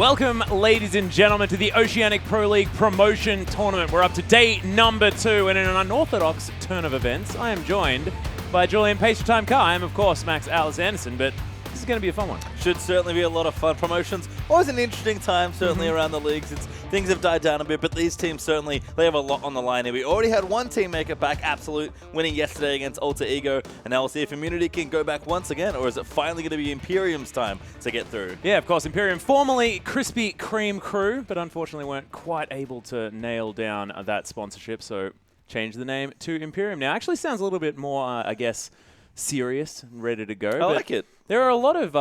Welcome, ladies and gentlemen, to the Oceanic Pro League Promotion Tournament. We're up to day number 2, and in an unorthodox turn of events, I am joined by Julian Pastrytime Carr. I am, of course, Max Alice Anderson, but this is going to be a fun one. Should certainly be a lot of fun. Promotions, always an interesting time, certainly around the leagues. Things have died down a bit, but these teams certainly, they have a lot on the line here. We already had one team make it back, Absolute, winning yesterday against Alter Ego, and now we'll see if Immunity can go back once again, or is it finally going to be Imperium's time to get through? Yeah, of course, Imperium, formerly Krispy Kreme Crew, but unfortunately weren't quite able to nail down that sponsorship, so change the name to Imperium. Now, actually sounds a little bit more, I guess, serious and ready to go. I like it. There are a lot of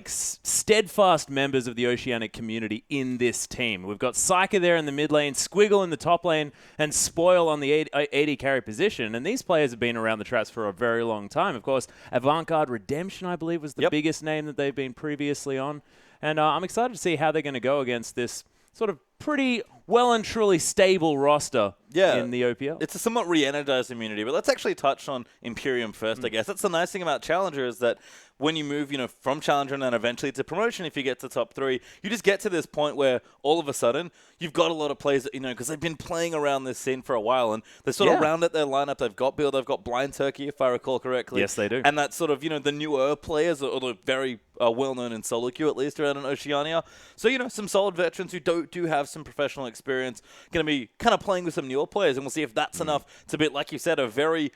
steadfast members of the Oceanic community in this team. We've got Psyker there in the mid lane, Squiggle in the top lane, and Spoil on the AD carry position. And these players have been around the traps for a very long time. Of course, Avant-Garde Redemption, I believe, was the biggest name that they've been previously on. And I'm excited to see how they're going to go against this sort of pretty well and truly stable roster in the OPL. It's a somewhat re-energized Immunity, but let's actually touch on Imperium first, I guess. That's the nice thing about Challenger is that when you move, from Challenger and then eventually to Promotion, if you get to top 3, you just get to this point where all of a sudden you've got a lot of players that, because they've been playing around this scene for a while and they're sort of round at their lineup. They've got Bill, they've got Blind Turkey, if I recall correctly. Yes, they do. And that's sort of, the newer players, or the very well-known in solo queue, at least around in Oceania. So, some solid veterans who do have some professional experience going to be kind of playing with some newer players, and we'll see if that's enough to be, like you said, a very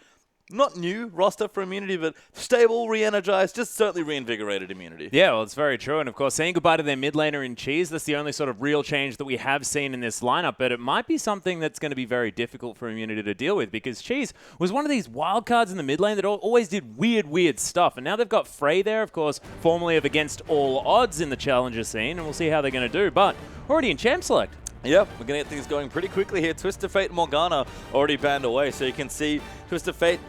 not new roster for Immunity, but stable, re-energized, just certainly reinvigorated Immunity. Yeah, well, it's very true. And, of course, saying goodbye to their mid laner in Cheese, that's the only sort of real change that we have seen in this lineup. But it might be something that's going to be very difficult for Immunity to deal with because Cheese was one of these wild cards in the mid lane that always did weird stuff. And now they've got Frey there, of course, formerly of Against All Odds in the Challenger scene. And we'll see how they're going to do. But already in Champ Select. Yep, we're going to get things going pretty quickly here. Twisted Fate Morgana already banned away. So you can see Twisted Fate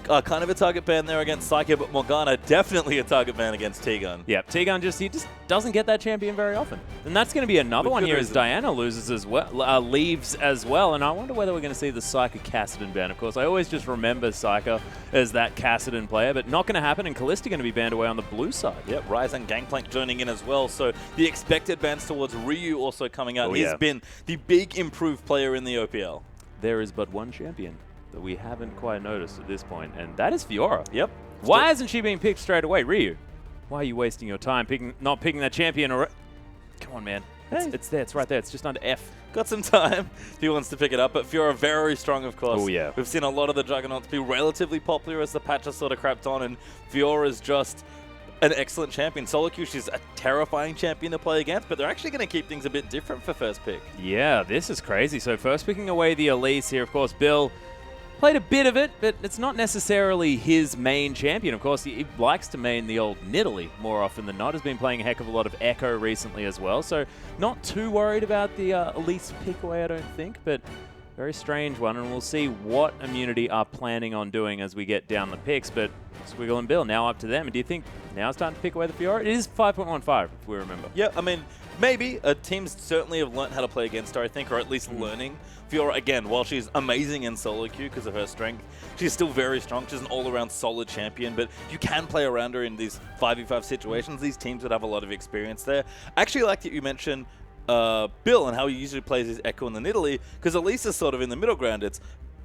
kind of a target ban there against Psyche, but Morgana definitely a target ban against T-Gun. Yeah, T-Gun just doesn't get that champion very often. And that's going to be another one here as Diana loses as well, leaves as well. And I wonder whether we're going to see the Psyche Kassadin ban. Of course, I always just remember Psyche as that Kassadin player, but not going to happen. And Callista going to be banned away on the blue side. Yep, Rise and Gangplank joining in as well. So the expected bans towards Ryu also coming out. He's been the big improved player in the OPL. There is but one champion that we haven't quite noticed at this point, and that is Fiora. Yep. Why hasn't she been picked straight away? Ryu, why are you wasting your time not picking that champion? Come on, man. It's there. It's right there. It's just under F. Got some time if he wants to pick it up, but Fiora very strong, of course. Oh, yeah. We've seen a lot of the Juggernauts be relatively popular as the patch has sort of crapped on, and Fiora's just an excellent champion. Solo queue, she's a terrifying champion to play against, but they're actually going to keep things a bit different for first pick. Yeah, this is crazy. So first picking away the Elise here, of course, Bill played a bit of it, but it's not necessarily his main champion. Of course, he likes to main the old Nidalee more often than not. Has been playing a heck of a lot of Echo recently as well, so not too worried about the Elise pick away, I don't think, but very strange one, and we'll see what Immunity are planning on doing as we get down the picks, but Squiggle and Bill, now up to them. And do you think now it's time to pick away the Fiora? It is 5.15, if we remember. Yeah, I mean, maybe. Teams certainly have learned how to play against her, I think, or at least learning. Fiora, again, while she's amazing in solo queue because of her strength, she's still very strong. She's an all-around solid champion, but you can play around her in these 5v5 situations. These teams would have a lot of experience there. I actually like that you mentioned Bill and how he usually plays his Echo in the Nidalee, because Elisa's sort of in the middle ground. It's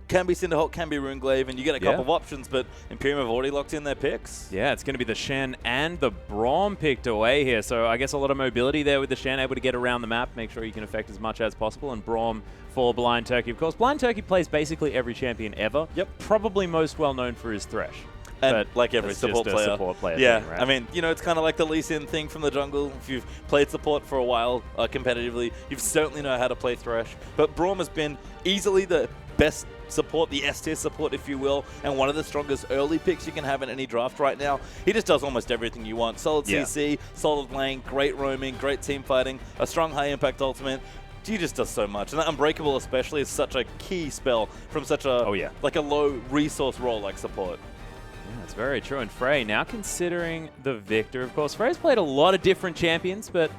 can be Cinderhawk, can be Runeglaive, and you get a couple of options, but Imperium have already locked in their picks. Yeah, it's going to be the Shen and the Braum picked away here, so I guess a lot of mobility there with the Shen, able to get around the map, make sure you can affect as much as possible, and Braum for Blind Turkey. Of course, Blind Turkey plays basically every champion ever. Yep. Probably most well known for his Thresh. And like every support player. Yeah, thing, right? I mean, it's kind of like the Lee Sin thing from the jungle. If you've played support for a while competitively, you certainly know how to play Thresh. But Braum has been easily the best support, the S-tier support, if you will, and one of the strongest early picks you can have in any draft right now. He just does almost everything you want. Solid CC, solid lane, great roaming, great team fighting, a strong high-impact ultimate. He just does so much, and that Unbreakable especially is such a key spell from such a like a low resource role like support. Yeah, that's very true. And Frey now considering the Victor. Of course, Frey's played a lot of different champions, but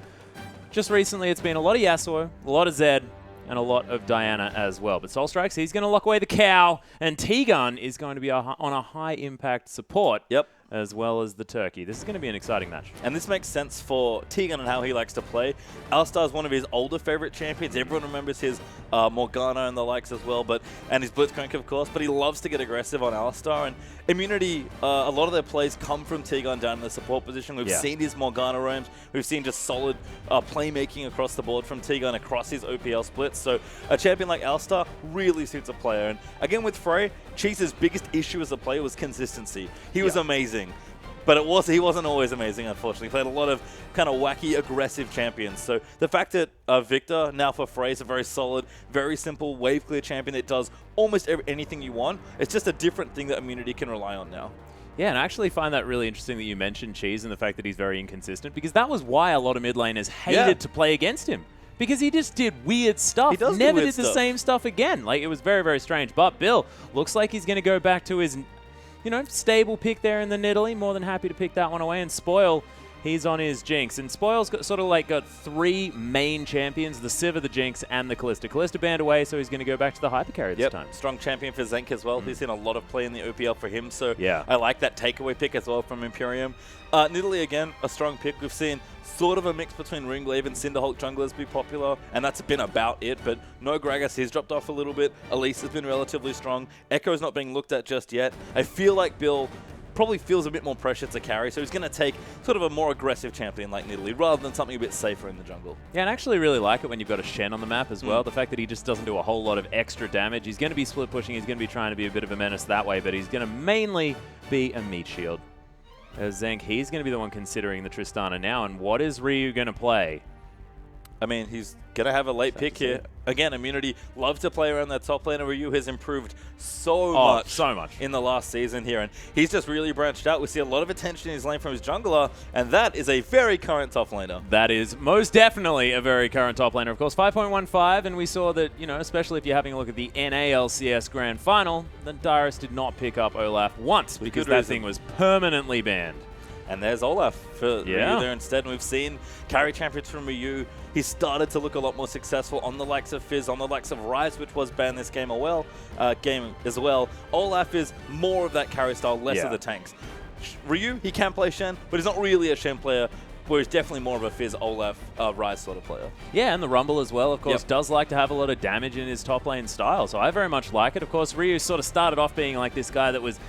just recently it's been a lot of Yasuo, a lot of Zed, and a lot of Diana as well. But Soul Strikes, he's going to lock away the cow, and T-Gun is going to be on a high-impact support. Yep. as well as the Turkey. This is going to be an exciting match. And this makes sense for Tegan and how he likes to play. Alistar is one of his older favorite champions. Everyone remembers his Morgana and the likes as well, and his Blitzcrank, of course, but he loves to get aggressive on Alistar. And Immunity, a lot of their plays come from Tegan down in the support position. We've seen his Morgana roams. We've seen just solid playmaking across the board from Tegan across his OPL splits. So a champion like Alistar really suits a player. And again with Frey, Cheese's biggest issue as a player was consistency. He was amazing. But he wasn't always amazing, unfortunately. He played a lot of kind of wacky, aggressive champions. So the fact that Victor, now for Frey, is a very solid, very simple, wave-clear champion that does almost anything you want, it's just a different thing that Immunity can rely on now. Yeah, and I actually find that really interesting that you mentioned Cheese and the fact that he's very inconsistent, because that was why a lot of mid laners hated to play against him. Because he just did weird stuff. He never did the same stuff again. Like, it was very, very strange. But Bill looks like he's going to go back to his, stable pick there in the Nidalee. More than happy to pick that one away. And Spoil, he's on his Jinx. And Spoil's got got three main champions, the Sivir, the Jinx, and the Kalista. Kalista banned away, so he's going to go back to the Hyper Carry this time. Strong champion for Zenk as well. He's seen a lot of play in the OPL for him, so yeah. I like that takeaway pick as well from Imperium. Nidalee, again, a strong pick. We've seen sort of a mix between Ringglaive and Cinderhulk junglers be popular, and that's been about it, but no Gragas, he's dropped off a little bit. Elise has been relatively strong. Echo's not being looked at just yet. I feel like Bill probably feels a bit more pressure to carry, so he's going to take sort of a more aggressive champion like Nidalee rather than something a bit safer in the jungle. Yeah, and I actually really like it when you've got a Shen on the map as well. The fact that he just doesn't do a whole lot of extra damage. He's going to be split pushing, he's going to be trying to be a bit of a menace that way, but he's going to mainly be a meat shield. Zenk, he's going to be the one considering the Tristana now, and what is Ryu going to play? I mean, he's going to have a late pick here. Again, Immunity love to play around that top lane. Ryu has improved so much in the last season here, and he's just really branched out. We see a lot of attention in his lane from his jungler, and that is a very current top laner. That is most definitely a very current top laner, of course. 5.15, and we saw that, especially if you're having a look at the NALCS Grand Final, that Dyrus did not pick up Olaf once because that thing was permanently banned. And there's Olaf for Ryu there instead. And we've seen carry champions from Ryu. He started to look a lot more successful on the likes of Fizz, on the likes of Rise, which was banned this game as well. Olaf is more of that carry style, less of the tanks. Ryu, he can play Shen, but he's not really a Shen player, where he's definitely more of a Fizz, Olaf, Rise sort of player. Yeah, and the Rumble as well, of course, does like to have a lot of damage in his top lane style. So I very much like it. Of course, Ryu sort of started off being like this guy that was,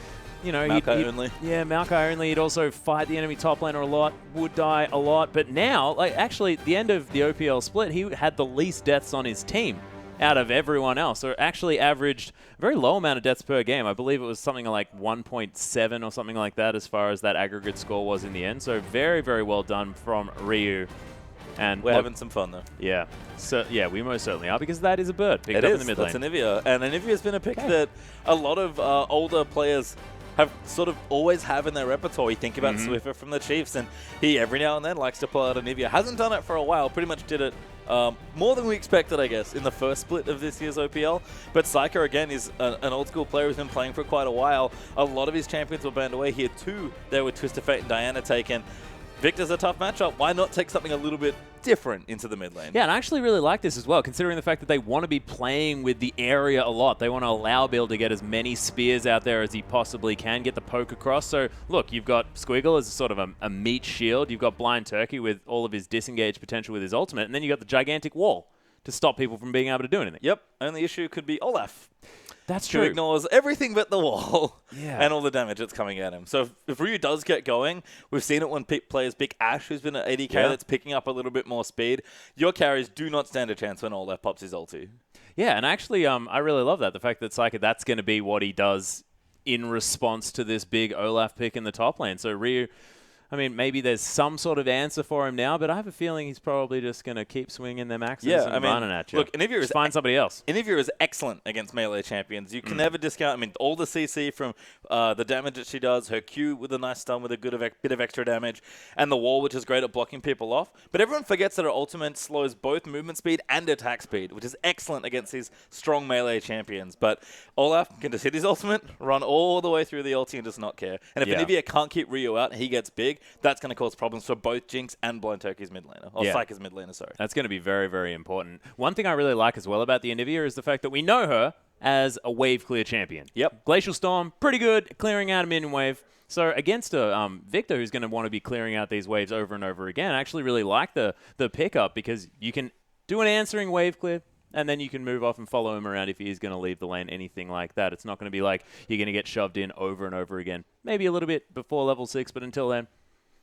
Maokai only. Yeah, Maokai only. He'd also fight the enemy top laner a lot, would die a lot. But now, actually, at the end of the OPL split, he had the least deaths on his team out of everyone else. So actually averaged a very low amount of deaths per game. I believe it was something like 1.7 or something like that as far as that aggregate score was in the end. So very, very well done from Ryu. And we're having some fun, though. Yeah. So, yeah, we most certainly are, because that is a bird picked up in the mid lane. That's Anivia. And Anivia's been a pick that a lot of older players have sort of always have in their repertoire. You think about Swiffer from the Chiefs, and he every now and then likes to pull out Anivia. Hasn't done it for a while. Pretty much did it more than we expected, I guess, in the first split of this year's OPL. But Psycho, again, is an old-school player who's been playing for quite a while. A lot of his champions were banned away here, too. There were Twisted Fate and Diana taken. Victor's a tough matchup. Why not take something a little bit different into the mid lane? Yeah, and I actually really like this as well, considering the fact that they want to be playing with the area a lot. They want to allow Bill to get as many spears out there as he possibly can, get the poke across. So, look, you've got Squiggle as sort of a meat shield. You've got Blind Turkey with all of his disengage potential with his ultimate. And then you've got the gigantic wall to stop people from being able to do anything. Yep. Only issue could be Olaf. That's true. Who ignores everything but the wall Yeah. and all the damage that's coming at him. So if Ryu does get going, we've seen it when players pick Ashe, who's been an AD carry that's picking up a little bit more speed. Your carries do not stand a chance when Olaf pops his ulti. Yeah, and actually, I really love that. The fact that Psycho, that's going to be what he does in response to this big Olaf pick in the top lane. So Ryu, I mean, maybe there's some sort of answer for him now, but I have a feeling he's probably just going to keep swinging them axes and running at you. Look, Anivia find somebody else. Anivia is excellent against melee champions. You can never discount, I mean, all the CC from the damage that she does, her Q with a nice stun with a good bit of extra damage, and the wall, which is great at blocking people off. But everyone forgets that her ultimate slows both movement speed and attack speed, which is excellent against these strong melee champions. But Olaf can just hit his ultimate, run all the way through the ulti and just not care. And if Anivia can't keep Ryu out and he gets big, that's going to cause problems for both Jinx and Blind Turkey's mid laner. Or Psyche's mid laner, sorry. That's going to be very, very important. One thing I really like as well about the Anivia is the fact that we know her as a wave clear champion. Yep. Glacial Storm, pretty good, clearing out a minion wave. So against a Victor who's going to want to be clearing out these waves over and over again, I actually really like the pickup because you can do an answering wave clear, and then you can move off and follow him around if he is going to leave the lane, anything like that. It's not going to be like you're going to get shoved in over and over again. Maybe a little bit before level 6, but until then,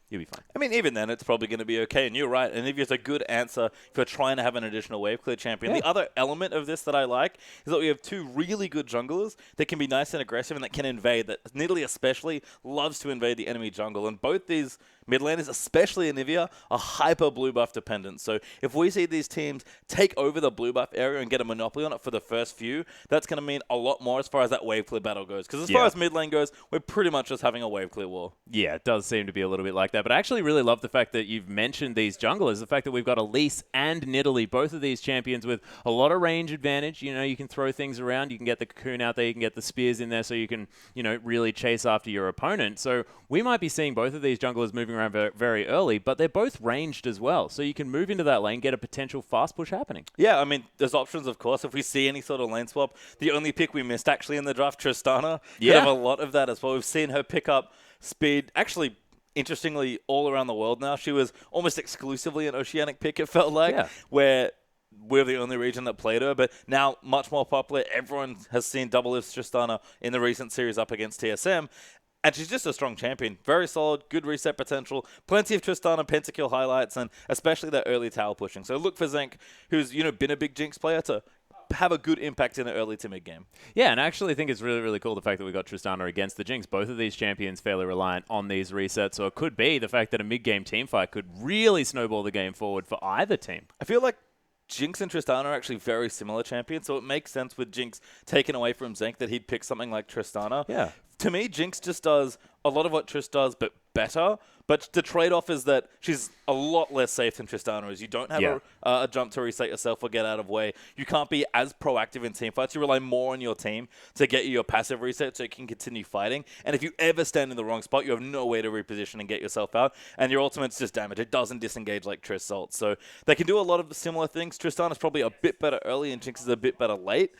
you'll be fine. I mean, even then, it's probably going to be okay. And you're right. And if it's a good answer, if you're trying to have an additional wave clear champion, the other element of this that I like is that we have two really good junglers that can be nice and aggressive and that can invade. That Nidalee especially loves to invade the enemy jungle. And both these mid laners, especially Anivia, are hyper blue buff dependent. So if we see these teams take over the blue buff area and get a monopoly on it for the first few, that's going to mean a lot more as far as that wave clear battle goes. Because as far as mid lane goes, we're pretty much just having a wave clear war. Yeah, it does seem to be a little bit like that. But I actually really love the fact that you've mentioned these junglers, the fact that we've got Elise and Nidalee, both of these champions with a lot of range advantage. You know, you can throw things around, you can get the cocoon out there, you can get the spears in there so you can, you know, really chase after your opponent. So we might be seeing both of these junglers moving around very early, but they're both ranged as well. So you can move into that lane, get a potential fast push happening. Yeah, I mean, there's options, of course. If we see any sort of lane swap, the only pick we missed actually in the draft, Tristana, could have a lot of that as well. We've seen her pick up speed, actually, interestingly, all around the world now. She was almost exclusively an Oceanic pick, it felt like, where we're the only region that played her, but now much more popular. Everyone has seen Double If's Tristana in the recent series up against TSM. And she's just a strong champion. Very solid, good reset potential, plenty of Tristana pentakill highlights, and especially that early tower pushing. So look for Zenk, who's, you know, been a big Jinx player, to have a good impact in the early to mid game. Yeah, and I actually think it's really, really cool the fact that we got Tristana against the Jinx. Both of these champions fairly reliant on these resets, so it could be the fact that a mid-game team fight could really snowball the game forward for either team. I feel like Jinx and Tristana are actually very similar champions, so it makes sense with Jinx taken away from Zenk that he'd pick something like Tristana. Yeah. To me, Jinx just does a lot of what Triss does, but better. But the trade-off is that she's a lot less safe than Tristana is. You don't have a jump to reset yourself or get out of way. You can't be as proactive in team fights. You rely more on your team to get you your passive reset so you can continue fighting. And if you ever stand in the wrong spot, you have no way to reposition and get yourself out. And your ultimate's just damage. It doesn't disengage like Triss ult. So they can do a lot of similar things. Tristana's probably a bit better early and Jinx is a bit better late.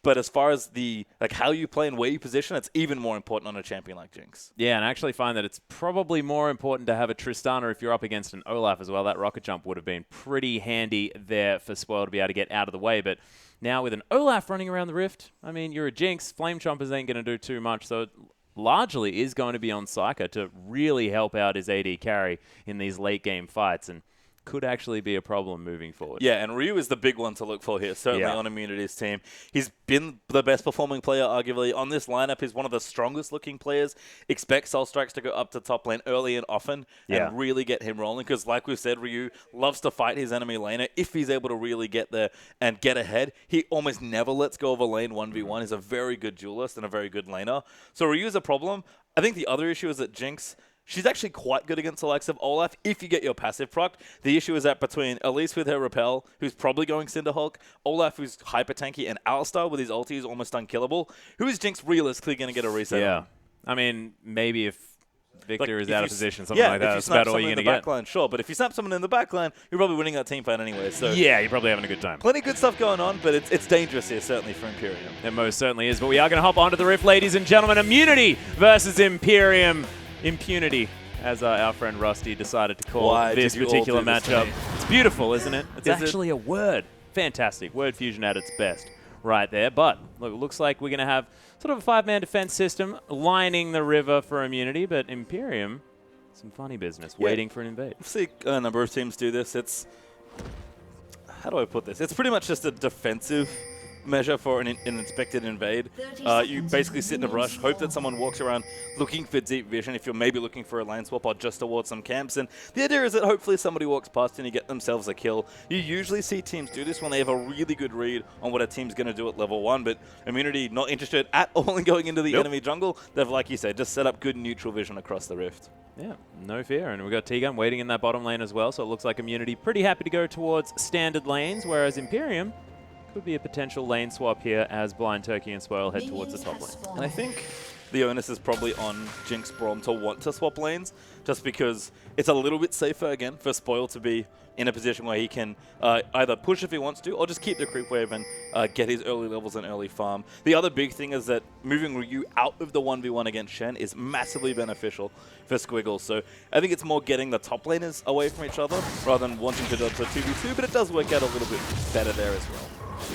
But as far as the how you play and where you position, it's even more important on a champion like Jinx. Yeah, and I actually find that it's probably more important to have a Tristana if you're up against an Olaf as well. That rocket jump would have been pretty handy there for Spoil to be able to get out of the way. But now with an Olaf running around the Rift, I mean, you're a Jinx. Flame Chompers ain't going to do too much. So it largely is going to be on Psyker to really help out his AD carry in these late game fights. And could actually be a problem moving forward. Yeah, and Ryu is the big one to look for here, certainly on Immunity's team. He's been the best performing player, arguably. On this lineup, he's one of the strongest looking players. Expect Soul Strikes to go up to top lane early and often and really get him rolling, because like we've said, Ryu loves to fight his enemy laner. If he's able to really get there and get ahead, he almost never lets go of a lane 1v1. He's a very good duelist and a very good laner. So Ryu's a problem. I think the other issue is that Jinx, she's actually quite good against the likes of Olaf if you get your passive proc. The issue is that between Elise with her Repel, who's probably going Cinderhulk, Olaf who's hyper tanky, and Alistar with his ulti is almost unkillable, who is Jinx realistically going to get a reset on? I mean, maybe if Victor is out of position, something like that, that's about all you're going to get. Backline, sure, but if you snap someone in the backline, you're probably winning that team fight anyway. So yeah, you're probably having a good time. Plenty of good stuff going on, but it's dangerous here, certainly for Imperium. It most certainly is, but we are going to hop onto the Rift, ladies and gentlemen. Immunity versus Imperium. Impunity, as our friend Rusty decided to call this particular matchup. It's beautiful, isn't it? It's actually a word. Fantastic. Word fusion at its best right there. But look, it looks like we're going to have sort of a 5-man defense system lining the river for Immunity, but Imperium, some funny business, waiting for an invade. We've seen a number of teams do this. It's, how do I put this? It's pretty much just a defensive measure for an inspected invade. You basically sit in a brush, hope that someone walks around looking for deep vision if you're maybe looking for a lane swap or just towards some camps. And the idea is that hopefully somebody walks past and you get themselves a kill. You usually see teams do this when they have a really good read on what a team's going to do at level 1, but Immunity not interested at all in going into the enemy jungle. They've, like you said, just set up good neutral vision across the Rift. Yeah, no fear. And we've got T-Gun waiting in that bottom lane as well, so it looks like Immunity pretty happy to go towards standard lanes, whereas Imperium could be a potential lane swap here as Blind Turkey and Spoil head towards the top lane. And I think the onus is probably on Jinx Braum to want to swap lanes, just because it's a little bit safer, again, for Spoil to be in a position where he can either push if he wants to, or just keep the creep wave and get his early levels and early farm. The other big thing is that moving Ryu out of the 1v1 against Shen is massively beneficial for Squiggle. So I think it's more getting the top laners away from each other rather than wanting to dodge a 2v2, but it does work out a little bit better there as well.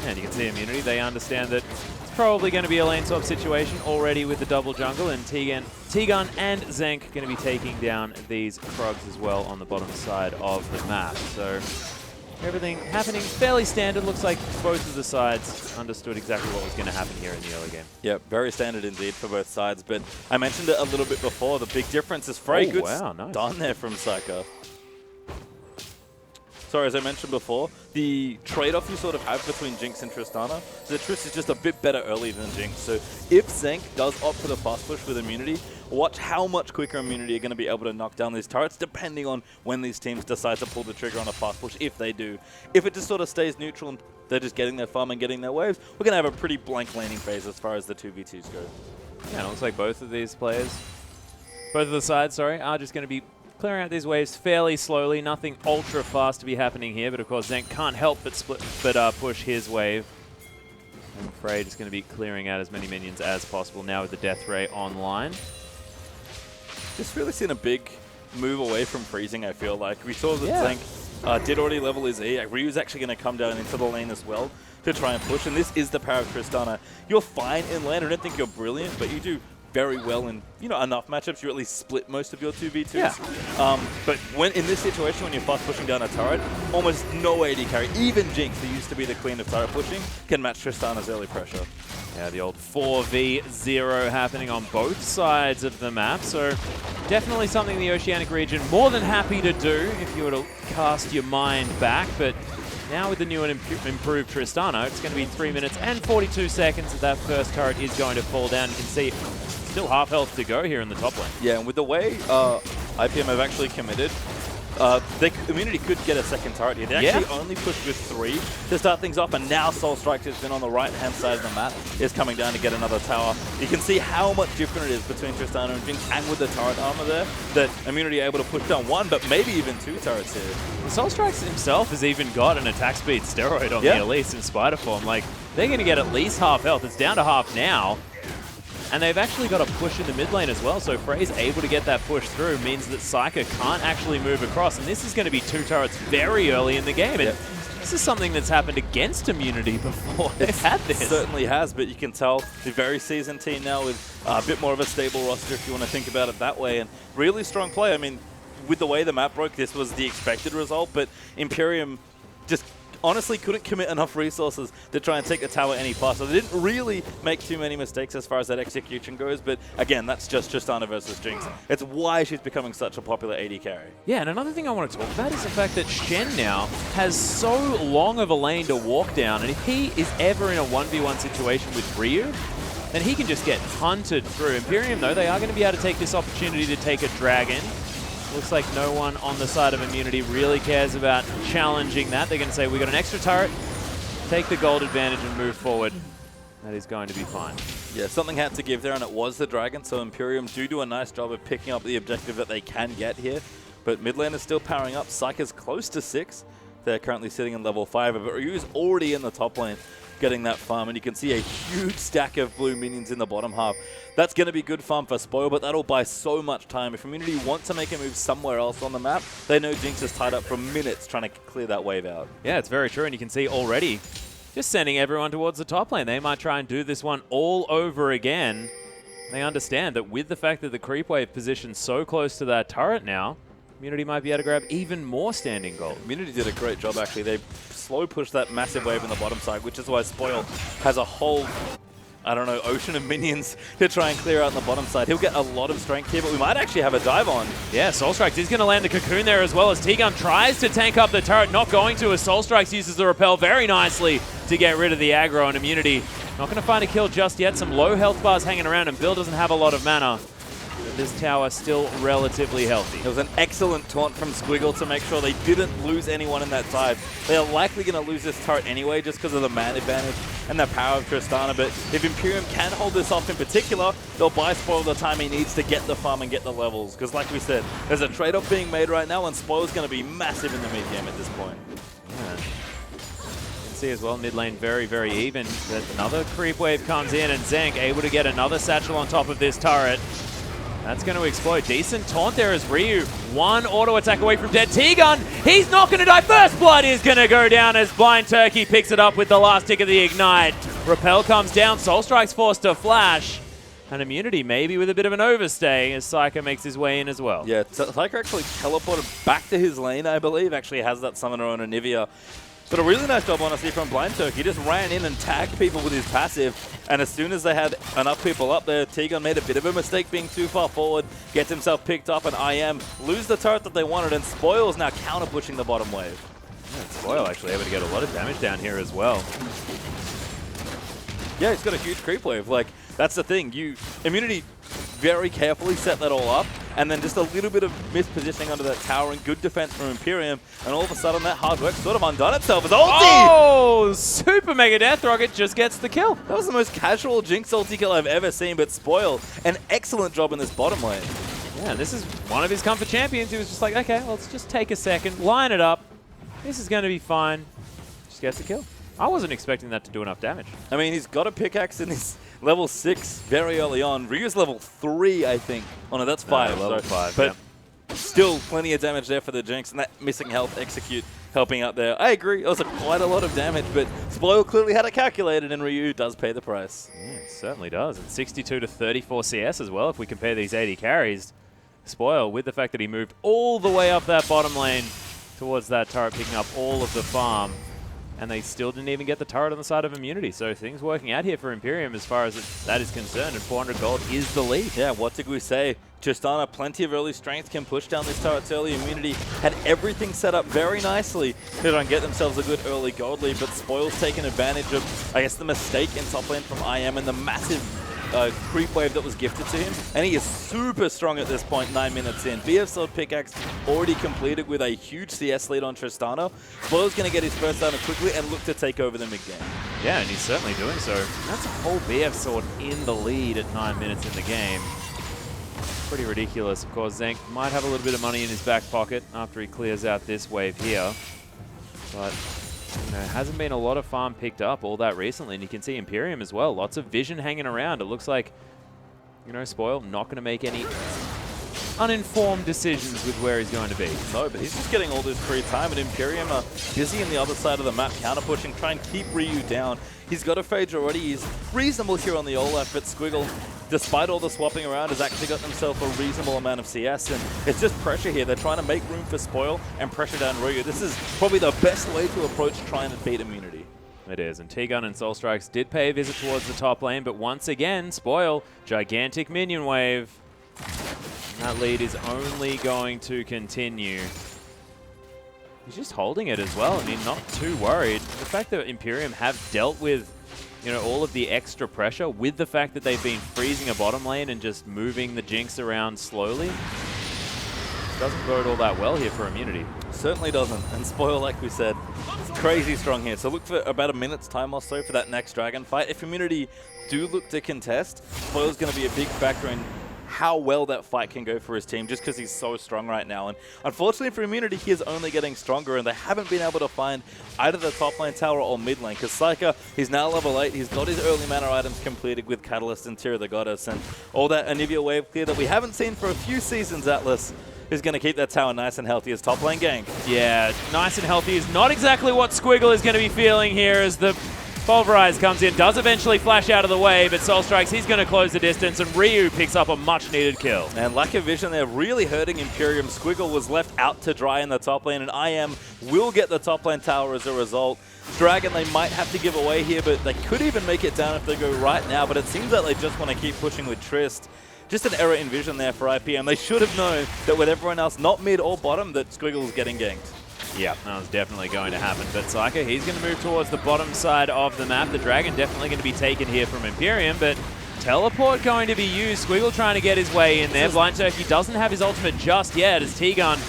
And you can see Immunity, they understand that it's probably going to be a lane swap situation already with the double jungle, and T-Gun and Zenk going to be taking down these Krugs as well on the bottom side of the map. So everything happening fairly standard. Looks like both of the sides understood exactly what was going to happen here in the early game. Yeah, very standard indeed for both sides, but I mentioned it a little bit before. The big difference is Frey. Good nice. Done there from Psycho. So as I mentioned before, the trade-off you sort of have between Jinx and Tristana is that Triss is just a bit better early than Jinx. So if Zenk does opt for the fast push with Immunity, watch how much quicker Immunity are going to be able to knock down these turrets depending on when these teams decide to pull the trigger on a fast push, if they do. If it just sort of stays neutral and they're just getting their farm and getting their waves, we're going to have a pretty blank laning phase as far as the 2v2s go. Yeah, it looks like both of the sides, are just going to be clearing out these waves fairly slowly. Nothing ultra fast to be happening here, but of course Zenk can't help but push his wave. And Frey just going to be clearing out as many minions as possible now with the Death Ray online. Just really seen a big move away from freezing, I feel like. We saw that Zenk did already level his E. Ryu's actually going to come down into the lane as well to try and push, and this is the power of Tristana. You're fine in lane. I don't think you're brilliant, but you do very well in enough matchups. You at least split most of your 2v2s. Yeah. But when in this situation, when you're fast pushing down a turret, almost no AD carry, even Jinx, who used to be the queen of turret pushing, can match Tristana's early pressure. Yeah, the old 4v0 happening on both sides of the map. So definitely something the Oceanic region more than happy to do if you were to cast your mind back. But now with the new and improved Tristana, it's going to be 3 minutes and 42 seconds that first turret is going to fall down. You can see still half health to go here in the top lane. Yeah, and with the way IPM have actually committed, Immunity could get a second turret here. They actually only pushed with 3 to start things off, and now Soul Strike has been on the right-hand side of the map, is coming down to get another tower. You can see how much different it is between Tristana and Jinx, and with the turret armor there, that Immunity are able to push down 1, but maybe even 2 turrets here. Soul Strike himself has even got an attack speed steroid on the Elise in Spider form. Like, they're going to get at least half health. It's down to half now. And they've actually got a push in the mid lane as well, so Frey's able to get that push through, means that Psycho can't actually move across, and this is going to be 2 turrets very early in the game. And this is something that's happened against Immunity before. They've had this. It certainly has, but you can tell the very seasoned team now with a bit more of a stable roster, if you want to think about it that way, and really strong play. I mean, with the way the map broke, this was the expected result, but Imperium just honestly couldn't commit enough resources to try and take the tower any faster. They didn't really make too many mistakes as far as that execution goes, but again, that's just Tristana versus Jinx. It's why she's becoming such a popular AD carry. Yeah, and another thing I want to talk about is the fact that Shen now has so long of a lane to walk down, and if he is ever in a 1v1 situation with Ryu, then he can just get hunted through. Imperium, though, they are going to be able to take this opportunity to take a dragon. Looks like no one on the side of Immunity really cares about challenging that. They're going to say, we got an extra turret, take the gold advantage and move forward. That is going to be fine. Yeah, something had to give there, and it was the dragon, so Imperium do a nice job of picking up the objective that they can get here. But mid lane is still powering up. Psych is close to 6. They're currently sitting in level 5, but Ryu is already in the top lane getting that farm, and you can see a huge stack of blue minions in the bottom half. That's going to be good farm for Spoil, but that'll buy so much time. If Immunity wants to make a move somewhere else on the map, they know Jinx is tied up for minutes trying to clear that wave out. Yeah, it's very true, and you can see already just sending everyone towards the top lane. They might try and do this one all over again. They understand that with the fact that the creep wave position's so close to that turret now, Immunity might be able to grab even more standing gold. Immunity did a great job, actually. They slow pushed that massive wave in the bottom side, which is why Spoil has a whole, I don't know, ocean of minions to try and clear out on the bottom side. He'll get a lot of strength here, but we might actually have a dive on. Yeah, Soul Strikes is going to land the cocoon there as well as T-Gun tries to tank up the turret. Not going to, as Soul Strikes uses the repel very nicely to get rid of the aggro, and Immunity not going to find a kill just yet. Some low health bars hanging around, and Bill doesn't have a lot of mana. This tower still relatively healthy. It was an excellent taunt from Squiggle to make sure they didn't lose anyone in that side. They are likely going to lose this turret anyway just because of the man advantage and the power of Tristana, but if Imperium can hold this off in particular, they'll buy Spoil the time he needs to get the farm and get the levels, because like we said, there's a trade-off being made right now, and Spoil's going to be massive in the mid game at this point. Yeah. See as well, mid lane very, very even. But another creep wave comes in, and Zenk able to get another satchel on top of this turret. That's going to explode. Decent taunt there as Ryu. One auto attack away from dead. T-Gun, he's not going to die. First blood is going to go down as Blind Turkey picks it up with the last tick of the Ignite. Repel comes down. Soul Strike's forced to flash. And Immunity maybe with a bit of an overstay as Psycho makes his way in as well. Yeah, Psycho actually teleported back to his lane, I believe. Actually has that summoner on Anivia. But a really nice job, honestly, from Blind Turkey. He just ran in and tagged people with his passive, and as soon as they had enough people up there, T-Gun made a bit of a mistake being too far forward, gets himself picked up, and IM lose the turret that they wanted, and Spoil's now counter-pushing the bottom wave. Yeah, Spoil actually able to get a lot of damage down here as well. Yeah, he's got a huge creep wave. Like, that's the thing. Immunity very carefully set that all up, and then just a little bit of mispositioning under that tower and good defense from Imperium, and all of a sudden that hard work sort of undone itself as ulti! Oh! Super Mega Death Rocket just gets the kill. That was the most casual Jinx ulti kill I've ever seen, but Spoil, an excellent job in this bottom lane. Yeah, this is one of his comfort champions. He was just like, okay, let's just take a second, line it up. This is going to be fine. Just gets the kill. I wasn't expecting that to do enough damage. I mean, he's got a pickaxe in his level 6 very early on. Ryu's level 3, I think. Oh no, that's 5. Level 5, but still plenty of damage there for the Jinx, and that missing health execute helping out there. I agree, it was quite a lot of damage, but Spoil clearly had it calculated, and Ryu does pay the price. Yeah, it certainly does. And 62 to 34 CS as well, if we compare these 80 carries. Spoil, with the fact that he moved all the way up that bottom lane towards that turret, picking up all of the farm. And they still didn't even get the turret on the side of Immunity. So things working out here for Imperium as far as that is concerned. And 400 gold is the lead. Yeah, what did we say? Tristana, plenty of early strength, can push down this turret's early. Immunity had everything set up very nicely to try and get themselves a good early gold lead. But Spoil's taken advantage of, I guess, the mistake in top lane from IM and the massive creep wave that was gifted to him, and he is super strong at this point, 9 minutes in. BF Sword Pickaxe already completed with a huge CS lead on Tristana. Spoil's going to get his first item quickly and look to take over the mid game. Yeah, and he's certainly doing so. That's a whole BF Sword in the lead at 9 minutes in the game. Pretty ridiculous. Of course, Zenk might have a little bit of money in his back pocket after he clears out this wave here, but you know, hasn't been a lot of farm picked up all that recently, and you can see Imperium as well. Lots of vision hanging around. It looks like, you know, Spoil not going to make any uninformed decisions with where he's going to be. No, but he's just getting all this free time, and Imperium are busy on the other side of the map, counter-pushing, trying to keep Ryu down. He's got a phage already. He's reasonable here on the Olaf, but Squiggle, despite all the swapping around, has actually got themselves a reasonable amount of CS, and it's just pressure here. They're trying to make room for Spoil and pressure down Ryu. This is probably the best way to approach trying to beat Immunity. It is, and T-Gun and Soul Strikes did pay a visit towards the top lane, but once again, Spoil, gigantic minion wave. And that lead is only going to continue. He's just holding it as well. I mean, not too worried. The fact that Imperium have dealt with, you know, all of the extra pressure with the fact that they've been freezing a bottom lane and just moving the Jinx around slowly doesn't bode all that well here for Immunity. Certainly doesn't. And Spoil, like we said, it's crazy strong here. So look for about a minute's time or so for that next Dragon fight. If Immunity do look to contest, Spoil's going to be a big factor in how well that fight can go for his team, just because he's so strong right now. And unfortunately for Immunity, he is only getting stronger, and they haven't been able to find either the top lane tower or mid lane, because Psyker, he's now level 8, he's got his early mana items completed with Catalyst and Tear of the Goddess, and all that Anivia wave clear that we haven't seen for a few seasons. Atlas is going to keep that tower nice and healthy as top lane gank. Yeah, nice and healthy is not exactly what Squiggle is going to be feeling here as the Pulverize comes in, does eventually flash out of the way, but Soul Strikes, he's going to close the distance, and Ryu picks up a much-needed kill. And lack of vision there really hurting Imperium. Squiggle was left out to dry in the top lane, and IM will get the top lane tower as a result. Dragon they might have to give away here, but they could even make it down if they go right now, but it seems like they just want to keep pushing with Trist. Just an error in vision there for IPM. They should have known that with everyone else, not mid or bottom, that Squiggle's getting ganked. Yeah, that was definitely going to happen. But Psyker, he's going to move towards the bottom side of the map. The Dragon definitely going to be taken here from Imperium, but Teleport going to be used. Squiggle trying to get his way in there. Blind Turkey doesn't have his ultimate just yet as T-Gun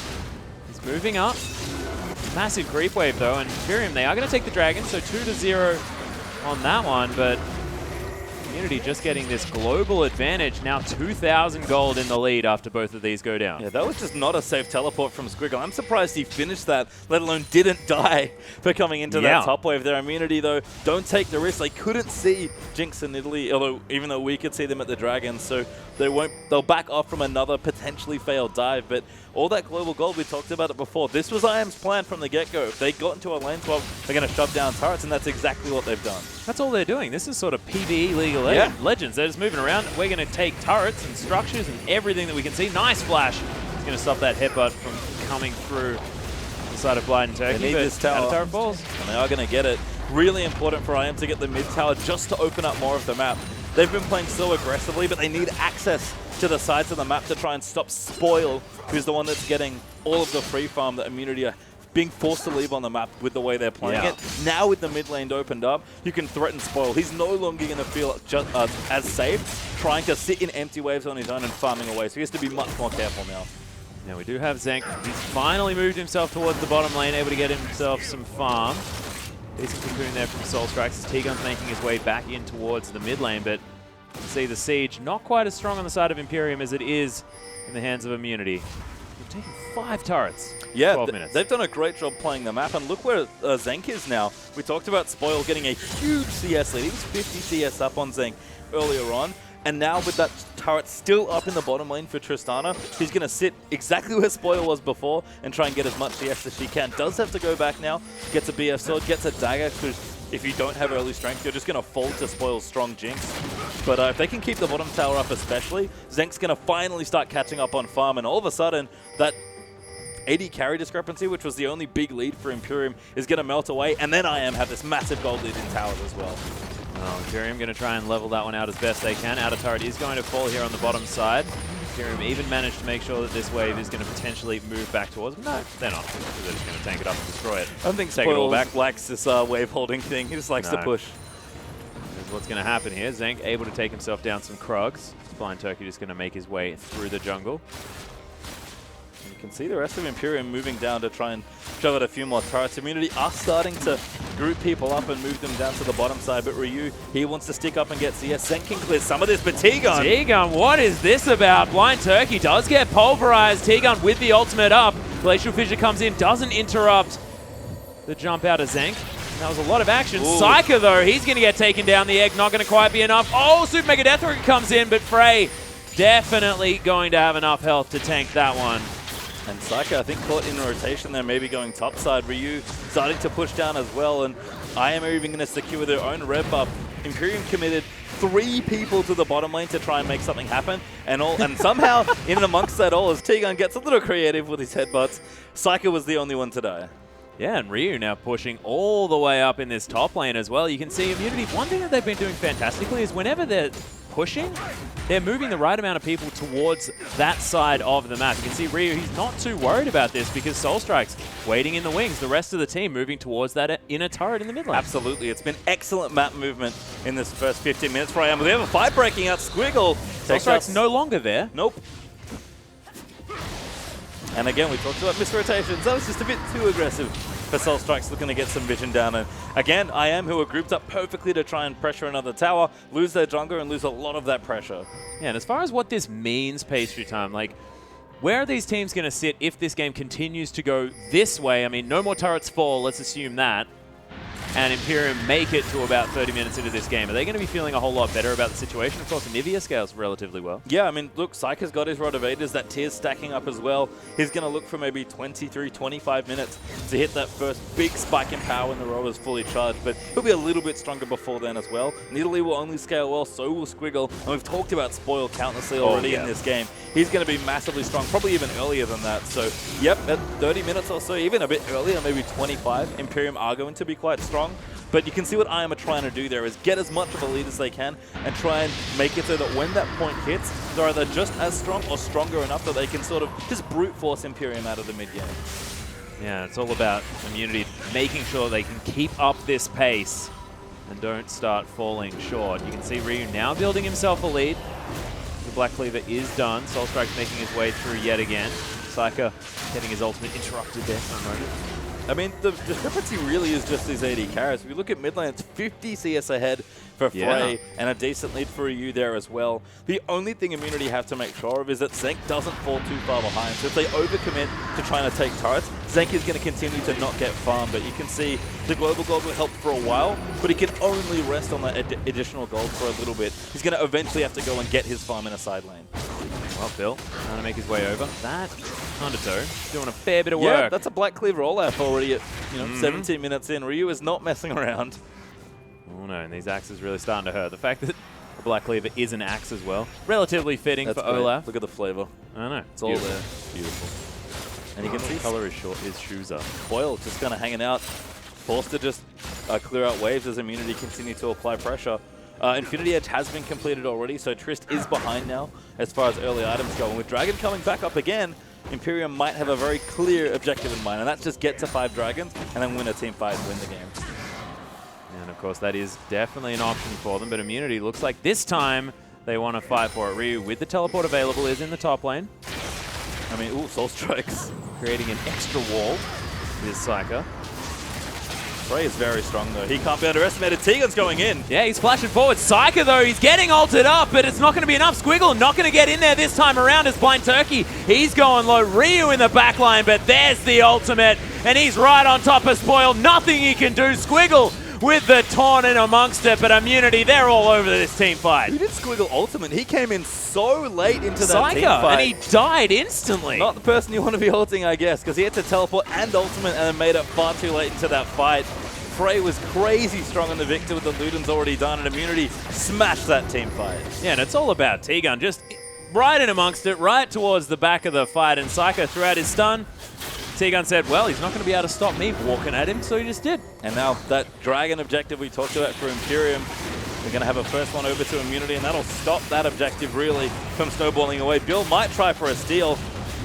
is moving up. Massive creep wave though, and Imperium, they are going to take the Dragon, so 2-0 on that one, but Community just getting this global advantage. Now 2,000 gold in the lead after both of these go down. Yeah, that was just not a safe teleport from Squiggle. I'm surprised he finished that, let alone didn't die for coming into that top wave there. Immunity, though, don't take the risk. They couldn't see Jinx in Italy, although even though we could see them at the Dragon, so they'll back off from another potentially failed dive. But all that global gold, we talked about it before. This was IM's plan from the get-go. If they got into a lane swap, they're going to shove down turrets, and that's exactly what they've done. That's all they're doing. This is sort of PvE League of Legends. They're just moving around. We're going to take turrets and structures and everything that we can see. Nice flash. It's going to stop that headbutt from coming through the side of Blind Turkey. They need this tower. Turret falls. And they are going to get it. Really important for IM to get the mid tower just to open up more of the map. They've been playing so aggressively, but they need access to the sides of the map to try and stop Spoil, who's the one that's getting all of the free farm that Immunity are being forced to leave on the map with the way they're playing it. Now with the mid lane opened up, you can threaten Spoil. He's no longer going to feel just, as safe trying to sit in empty waves on his own and farming away, so he has to be much more careful now. Now we do have Zenk. He's finally moved himself towards the bottom lane, able to get himself some farm. Decent cocoon there from Soul Strikes as T-Gun's making his way back in towards the mid lane, but you can see the siege not quite as strong on the side of Imperium as it is in the hands of Immunity. We've taken 5 turrets in 12 minutes. They've done a great job playing the map, and look where Zenk is now. We talked about Spoil getting a huge CS lead. He was 50 CS up on Zenk earlier on, and now with that turret still up in the bottom lane for Tristana, he's going to sit exactly where Spoil was before and try and get as much CS as she can. Does have to go back now, gets a BF sword, gets a dagger, because if you don't have early strength, you're just going to fall to Spoil's strong Jinx. But if they can keep the bottom tower up especially, Zenk's going to finally start catching up on farm, and all of a sudden, that 80 carry discrepancy, which was the only big lead for Imperium, is going to melt away, and then IM have this massive gold lead in towers as well. Oh, Imperium going to try and level that one out as best they can. Outer turret is going to fall here on the bottom side. Imperium even managed to make sure that this wave is going to potentially move back towards them. No, they're not. They're just going to tank it up and destroy it. I don't think Spoil likes this wave holding thing. He just likes to push. Here's what's going to happen here. Zenk able to take himself down some Krugs. Blind Turkey just going to make his way through the jungle. You can see the rest of Imperium moving down to try and shove out a few more turrets. Immunity are starting to group people up and move them down to the bottom side, but Ryu, he wants to stick up and get CS. Zenk can clear some of this, but T-Gun! T-Gun, what is this about? Blind Turkey does get pulverized. T-Gun with the ultimate up. Glacial Fissure comes in, doesn't interrupt the jump out of Zenk. That was a lot of action. Psyker, though, he's going to get taken down. The egg not going to quite be enough. Oh, Super Mega Death Rocket comes in, but Frey definitely going to have enough health to tank that one. And Psyker, I think, caught in rotation there, maybe going topside. Ryu starting to push down as well, and IM are even going to secure their own red buff. Imperium committed 3 people to the bottom lane to try and make something happen, and somehow, in amongst that all, as T-Gun gets a little creative with his headbutts, Psyker was the only one to die. Yeah, and Ryu now pushing all the way up in this top lane as well. You can see Immunity, one thing that they've been doing fantastically is whenever they're pushing, they're moving the right amount of people towards that side of the map. You can see Ryu, he's not too worried about this because Soul Strike's waiting in the wings. The rest of the team moving towards that inner turret in the mid lane. Absolutely. It's been excellent map movement in this first 15 minutes for IM. We have a fight breaking out. Squiggle. Soul Strike's no longer there. Nope. And again, we talked about misrotations. That was just a bit too aggressive for Soul Strikes, looking to get some vision down. And again, IM, who are grouped up perfectly to try and pressure another tower, lose their jungler and lose a lot of that pressure. Yeah, and as far as what this means, Pastry Time, like, where are these teams going to sit if this game continues to go this way? I mean, no more turrets fall, let's assume that. And Imperium make it to about 30 minutes into this game. Are they going to be feeling a whole lot better about the situation? Of course, Nivea scales relatively well. Yeah, I mean, look, Psyker's got his Rod of Ages. That tier's stacking up as well. He's going to look for maybe 23, 25 minutes to hit that first big spike in power when the Rod is fully charged. But he'll be a little bit stronger before then as well. Nidalee will only scale well, so will Squiggle. And we've talked about Spoil countlessly already in this game. He's going to be massively strong, probably even earlier than that. So, yep, at 30 minutes or so, even a bit earlier, maybe 25, Imperium are going to be quite strong. But you can see what IM are trying to do there is get as much of a lead as they can and try and make it so that when that point hits, they're either just as strong or stronger enough that they can sort of just brute force Imperium out of the mid game. Yeah, it's all about Immunity making sure they can keep up this pace and don't start falling short. You can see Ryu now building himself a lead. The Black Cleaver is done. Soul Strike's making his way through yet again. Psyker getting his ultimate interrupted there for a moment. I mean, the discrepancy really is just these AD carries. If you look at mid lane, it's 50 CS ahead for Frey and a decent lead for Ryu there as well. The only thing Immunity have to make sure of is that Zenk doesn't fall too far behind. So if they overcommit to trying to take turrets, Zenk is going to continue to not get farmed. But you can see the global gold will help for a while, but he can only rest on that additional gold for a little bit. He's going to eventually have to go and get his farm in a side lane. Well, Bill trying to make his way over. That Undertow doing a fair bit of work. Yeah, that's a Black Cleaver Olaf already at 17 minutes in. Ryu is not messing around. Oh no, and these axes really starting to hurt. The fact that the Black Cleaver is an axe as well, relatively fitting for great. Olaf. Look at the flavor. I know. It's all there. Beautiful. And you can see the color his shoes are. Coil just kind of hanging out, forced to just clear out waves as Immunity continue to apply pressure. Infinity Edge has been completed already, so Trist is behind now as far as early items go. And with Dragon coming back up again, Imperium might have a very clear objective in mind, and that's just get to 5 dragons and then win a team fight and win the game. And of course, that is definitely an option for them, but Immunity looks like this time they want to fight for it. Ryu, with the teleport available, is in the top lane. I mean, ooh, Soul Strikes. Creating an extra wall with Psyker. Frey is very strong, though. He can't be underestimated. Tegan's going in. Yeah, he's flashing forward. Psyker, though, he's getting ulted up, but it's not going to be enough. Squiggle not going to get in there this time around as Blind Turkey. He's going low. Ryu in the back line, but there's the ultimate, and he's right on top of Spoil. Nothing he can do. Squiggle with the taunt in amongst it, but Immunity, they're all over this team fight. Who did Squiggle ultimate? He came in so late into that team Psyker, fight. and he died instantly. Not the person you want to be ulting, I guess, because he had to teleport and ultimate and then made it far too late into that fight. Frey was crazy strong on the Victor with the Luden's already done, and Immunity smashed that team fight. Yeah, and it's all about T-Gun, just right in amongst it, right towards the back of the fight, and Psyker threw out his stun. T-Gun said, well, he's not going to be able to stop me walking at him, so he just did. And now that Dragon objective we talked about for Imperium, we're going to have a first one over to Immunity, and that'll stop that objective really from snowballing away. Bill might try for a steal.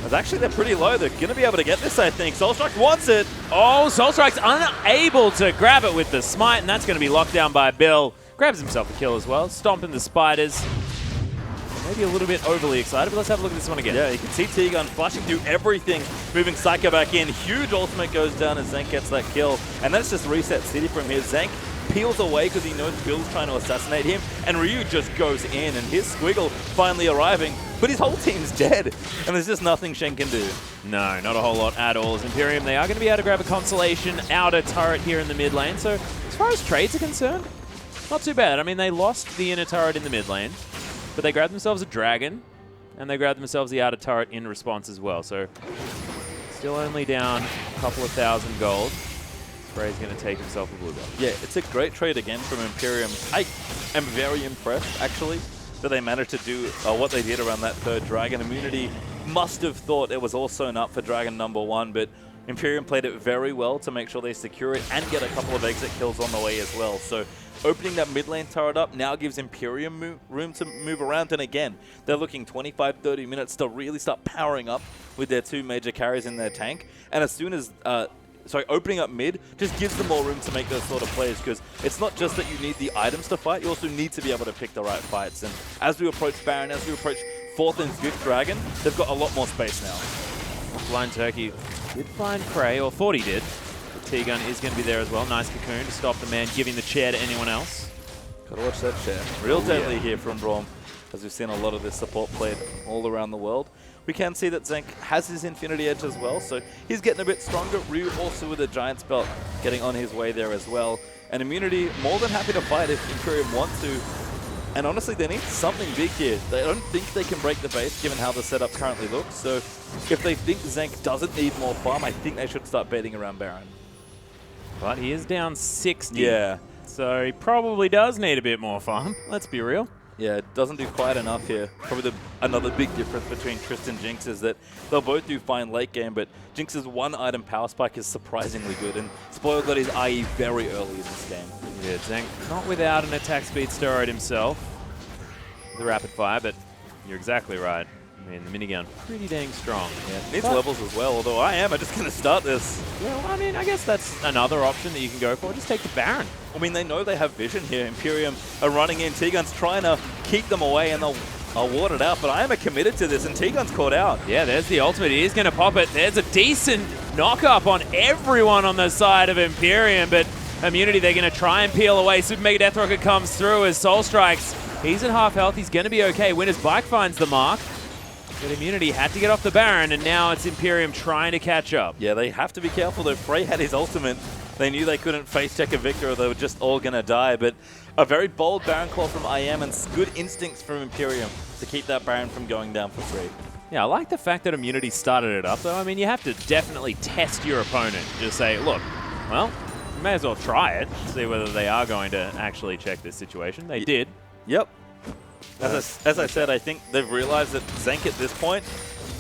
But actually, they're pretty low. They're going to be able to get this, I think. Soul Strike wants it. Oh, Soul Strike's unable to grab it with the smite, and that's going to be locked down by Bill. Grabs himself a kill as well, stomping the spiders. Maybe a little bit overly excited, but let's have a look at this one again. Yeah, you can see T-Gun flashing through everything, moving Psyker back in. Huge ultimate goes down as Zenk gets that kill. And that's just reset City from here. Zenk peels away because he knows Bill's trying to assassinate him, and Ryu just goes in, and his Squiggle finally arriving, but his whole team's dead, and there's just nothing Shen can do. No, not a whole lot at all. As Imperium, they are going to be able to grab a consolation outer turret here in the mid lane, so as far as trades are concerned, not too bad. I mean, they lost the inner turret in the mid lane, but they grabbed themselves a dragon, and they grabbed themselves the outer turret in response as well, so still only down a couple of thousand gold. Frey's going to take himself a blue buff. Yeah, it's a great trade again from Imperium. I am very impressed, actually, that they managed to do what they did around that third dragon. Immunity must have thought it was all sewn up for dragon number 1, but Imperium played it very well to make sure they secure it and get a couple of exit kills on the way as well. So opening that mid lane turret up now gives Imperium room to move around, and again, they're looking 25-30 minutes to really start powering up with their 2 major carries in their tank. And as soon as opening up mid just gives them more room to make those sort of plays, because it's not just that you need the items to fight, you also need to be able to pick the right fights. And as we approach Baron, as we approach 4th and 5th Dragon, they've got a lot more space now. Blind Turkey did find Prey, or thought he did. The T-Gun is going to be there as well. Nice cocoon to stop the man giving the chair to anyone else. Gotta watch that chair. Real deadly here from Braum, as we've seen a lot of this support played all around the world. We can see that Zenk has his Infinity Edge as well, so he's getting a bit stronger. Ryu also with a Giant's Belt getting on his way there as well. And Immunity more than happy to fight if Imperium want to. And honestly, they need something big here. They don't think they can break the base given how the setup currently looks. So if they think Zenk doesn't need more farm, I think they should start betting around Baron. But he is down 60. Yeah. So he probably does need a bit more farm. Let's be real. Yeah, it doesn't do quite enough here. Probably another big difference between Trist and Jinx is that they'll both do fine late game, but Jinx's 1-item power spike is surprisingly good, and Spoil got his IE very early in this game. Yeah, Zenk not without an attack speed steroid himself. The rapid fire, but you're exactly right. I mean, the minigun pretty dang strong. Yeah, needs levels as well, although I am just going to start this. Well, I mean, I guess that's another option that you can go for. Just take the Baron. I mean, they know they have vision here. Imperium are running in. T-Gun's trying to keep them away, and they'll ward it out. But I am committed to this, and T-Gun's caught out. Yeah, there's the ultimate. He is going to pop it. There's a decent knock-up on everyone on the side of Imperium, but Immunity, they're going to try and peel away. Super Mega Death Rocket comes through as Soul Strikes. He's at half health. He's going to be okay. Winner's Bike finds the mark. But Immunity had to get off the Baron, and now it's Imperium trying to catch up. Yeah, they have to be careful, though. Frey had his ultimate. They knew they couldn't face check a Victor, or they were just all going to die. But a very bold Baron call from IM and good instincts from Imperium to keep that Baron from going down for free. Yeah, I like the fact that Immunity started it up, though. I mean, you have to definitely test your opponent. Just say, look, well, you may as well try it, see whether they are going to actually check this situation. They did. Yep. As I said, I think they've realized that Zank at this point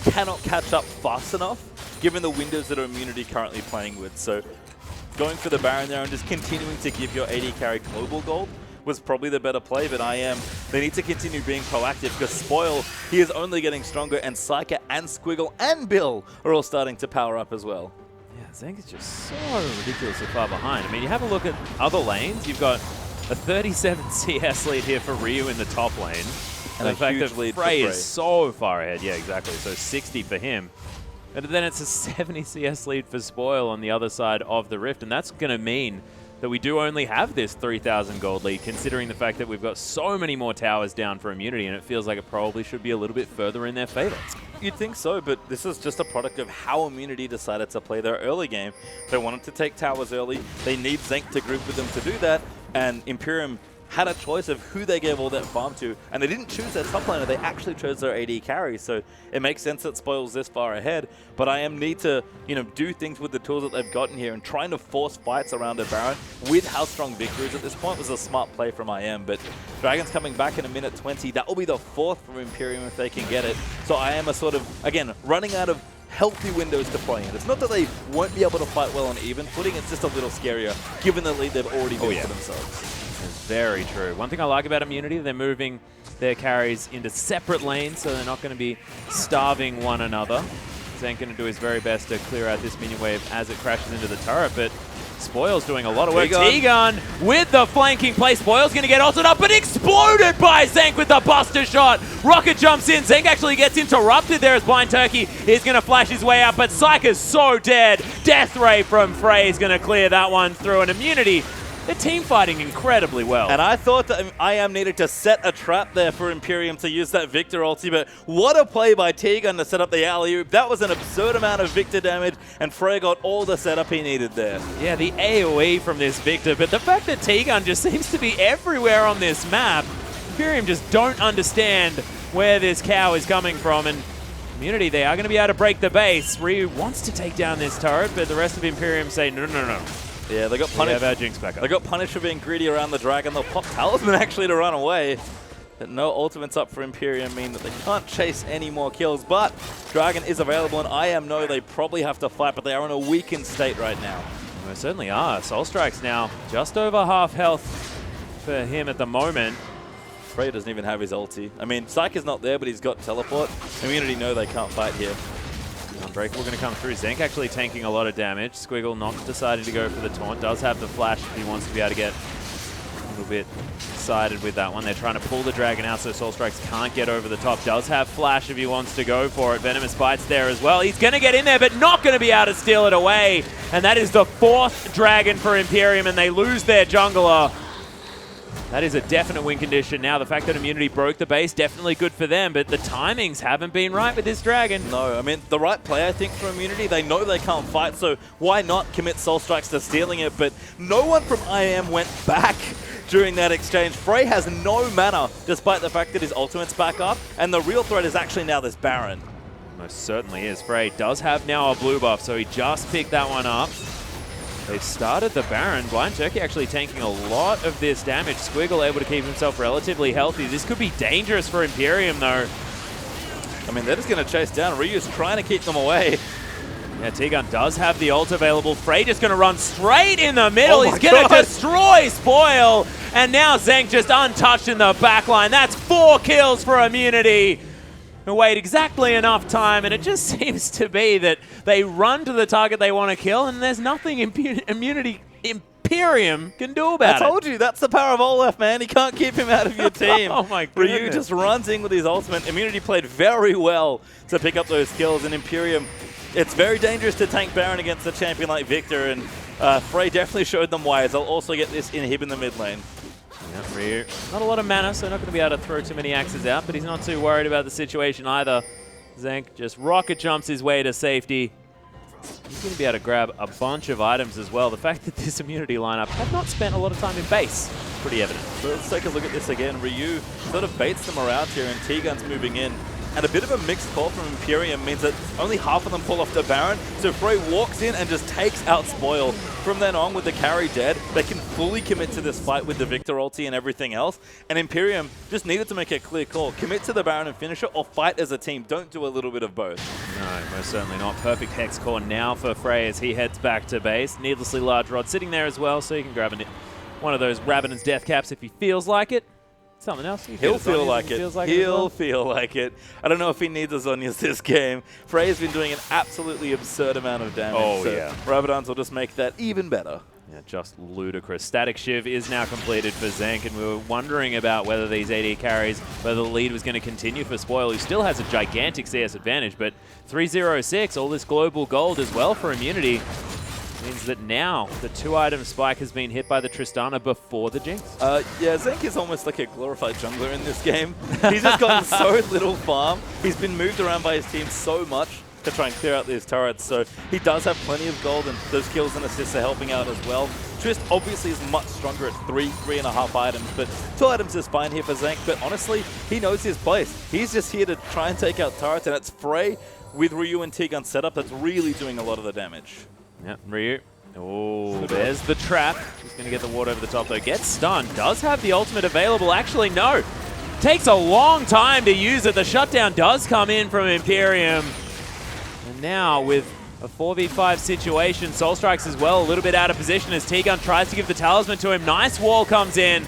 cannot catch up fast enough, given the windows that Immunity currently playing with. So going for the Baron there and just continuing to give your AD carry global gold was probably the better play, but they need to continue being proactive because Spoil, he is only getting stronger, and Psyker and Squiggle and Bill are all starting to power up as well. Yeah, Zank is just so ridiculously far behind. I mean, you have a look at other lanes. You've got a 37 CS lead here for Ryu in the top lane. And the fact that Frey is so far ahead. Yeah, exactly. So 60 for him. And then it's a 70 CS lead for Spoil on the other side of the Rift. And that's going to mean that we do only have this 3,000 gold lead, considering the fact that we've got so many more towers down for Immunity, and it feels like it probably should be a little bit further in their favor. You'd think so, but this is just a product of how Immunity decided to play their early game. They wanted to take towers early. They need Zank to group with them to do that, and Imperium had a choice of who they gave all that farm to, and they didn't choose their top laner, they actually chose their AD carry, so it makes sense that Spoil's this far ahead, but IM need to, do things with the tools that they've gotten here, and trying to force fights around a Baron with how strong Victor is at this point was a smart play from IM, but Dragon's coming back in a minute 20, that will be the fourth from Imperium if they can get it, so IM are sort of, again, running out of healthy windows to play in. It's not that they won't be able to fight well on even footing, it's just a little scarier, given the lead they've already built for themselves. Very true. One thing I like about Immunity, they're moving their carries into separate lanes, so they're not going to be starving one another. Zank going to do his very best to clear out this minion wave as it crashes into the turret, but Spoil's doing a lot of work. T-Gun with the flanking play. Spoil's going to get ulted up, but exploded by Zank with the buster shot. Rocket jumps in. Zank actually gets interrupted there as Blind Turkey is going to flash his way out, but Psych is so dead. Death Ray from Frey is going to clear that one through, and Immunity, they're team fighting incredibly well. And I thought that IM needed to set a trap there for Imperium to use that Victor ulti, but what a play by T-Gun to set up the alley-oop. That was an absurd amount of Victor damage, and Frey got all the setup he needed there. Yeah, the AoE from this Victor, but the fact that T-Gun just seems to be everywhere on this map, Imperium just don't understand where this cow is coming from, and Immunity, they are going to be able to break the base. Ryu wants to take down this turret, but the rest of Imperium say, no, no, no. Yeah, they got punished. Our Jinx back up. They got punished for being greedy around the dragon. They'll pop Talisman actually to run away. But no ultimates up for Imperium mean that they can't chase any more kills. But Dragon is available, and IM know they probably have to fight, but they are in a weakened state right now. They certainly are. Soul Strike's now just over half health for him at the moment. Frey doesn't even have his ulti. I mean, Psych is not there, but he's got teleport. Immunity know they can't fight here. Unbreakable going to come through. Zank actually tanking a lot of damage. Squiggle not deciding to go for the taunt. Does have the flash if he wants to be able to get a little bit excited with that one. They're trying to pull the dragon out so Soul Strikes can't get over the top. Does have flash if he wants to go for it. Venomous Bite's there as well. He's going to get in there, but not going to be able to steal it away. And that is the fourth dragon for Imperium, and they lose their jungler. That is a definite win condition now. The fact that Immunity broke the base, definitely good for them, but the timings haven't been right with this dragon. No, I mean, the right play, I think, for Immunity, they know they can't fight, so why not commit Soul Strikes to stealing it? But no one from IM went back during that exchange. Frey has no mana, despite the fact that his ultimate's back up, and the real threat is actually now this Baron. Most certainly is. Frey does have now a blue buff, so he just picked that one up. They've started the Baron. Blind Turkey actually tanking a lot of this damage. Squiggle able to keep himself relatively healthy. This could be dangerous for Imperium, though. I mean, they're just going to chase down. Ryu's trying to keep them away. Yeah, T-Gun does have the ult available. Frey just going to run straight in the middle. He's going to destroy Spoil. And now Zank just untouched in the backline. That's 4 kills for Immunity. and wait exactly enough time, and it just seems to be that they run to the target they want to kill, and there's nothing Imperium can do about it. I told you, that's the power of Olaf, man. You can't keep him out of your team. Oh my goodness. Ryu just runs in with his ultimate. Immunity played very well to pick up those kills, and Imperium, it's very dangerous to tank Baron against a champion like Victor, and Frey definitely showed them why, as they'll also get this inhib in the mid lane. Yeah, Ryu, not a lot of mana, so not going to be able to throw too many axes out, but he's not too worried about the situation either. Zank just rocket jumps his way to safety. He's going to be able to grab a bunch of items as well. The fact that this immunity lineup have not spent a lot of time in base, pretty evident. So let's take a look at this again. Ryu sort of baits them around here, and T-Gun's moving in. And a bit of a mixed call from Imperium means that only half of them pull off the Baron. So Frey walks in and just takes out Spoil. From then on, with the carry dead, they can fully commit to this fight with the Victor ulti and everything else. And Imperium just needed to make a clear call. Commit to the Baron and finish it, or fight as a team. Don't do a little bit of both. No, most certainly not. Perfect Hex core now for Frey as he heads back to base. Needlessly large rod sitting there as well, so you can grab one of those Rabadon's death caps if he feels like it. Something else. He'll feel like it. He'll feel like it. I don't know if he needs the Zhonya's this game. Frey's been doing an absolutely absurd amount of damage. Oh, so yeah. Rabadon's will just make that even better. Yeah, just ludicrous. Static Shiv is now completed for Zank, and we were wondering about whether these AD carries, whether the lead was going to continue for Spoil, who still has a gigantic CS advantage, but 306, all this global gold as well for immunity, means that now the 2-item spike has been hit by the Tristana before the Jinx. Yeah, Zank is almost like a glorified jungler in this game. He's just gotten so little farm. He's been moved around by his team so much to try and clear out these turrets, so he does have plenty of gold, and those kills and assists are helping out as well. Trist obviously is much stronger at 3.5 items, but 2 items is fine here for Zank, but honestly, he knows his place. He's just here to try and take out turrets, and it's Frey with Ryu and T-Gun set up that's really doing a lot of the damage. Yeah, Ryu. Oh, there's the trap. He's going to get the ward over the top, though. Gets stunned. Does have the ultimate available. Actually, no. Takes a long time to use it. The shutdown does come in from Imperium. And now, with a 4v5 situation, Soul Strikes as well a little bit out of position as T-Gun tries to give the talisman to him. Nice wall comes in.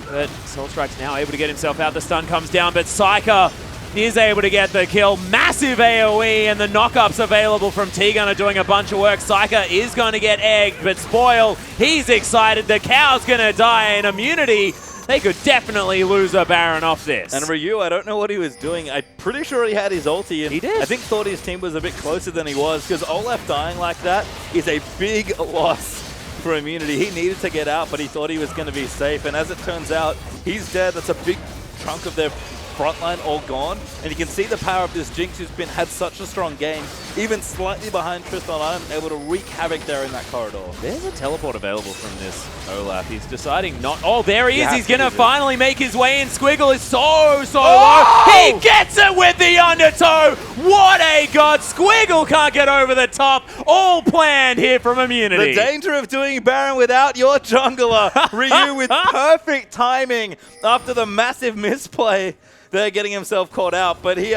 But Soul Strike's now able to get himself out. The stun comes down, but Psyker is able to get the kill. Massive AoE, and the knockups available from T-Gun are doing a bunch of work. Psyker is going to get egged, but Spoil, he's excited. The cow's going to die, and immunity, they could definitely lose a Baron off this. And Ryu, I don't know what he was doing. I'm pretty sure he had his ulti, and he did. I think thought his team was a bit closer than he was, because Olaf dying like that is a big loss for immunity. He needed to get out, but he thought he was going to be safe, and as it turns out, he's dead. That's a big chunk of their frontline all gone, and you can see the power of this Jinx, who's had such a strong game, even slightly behind Tristana, able to wreak havoc there in that corridor. There's a teleport available from this Olaf. He's deciding not... Oh, there he is. He's going to finally make his way in. Squiggle is so low. He gets it with the undertow. What a god. Squiggle can't get over the top. All planned here from immunity. The danger of doing Baron without your jungler. Ryu with perfect timing after the massive misplay. They're getting himself caught out, but he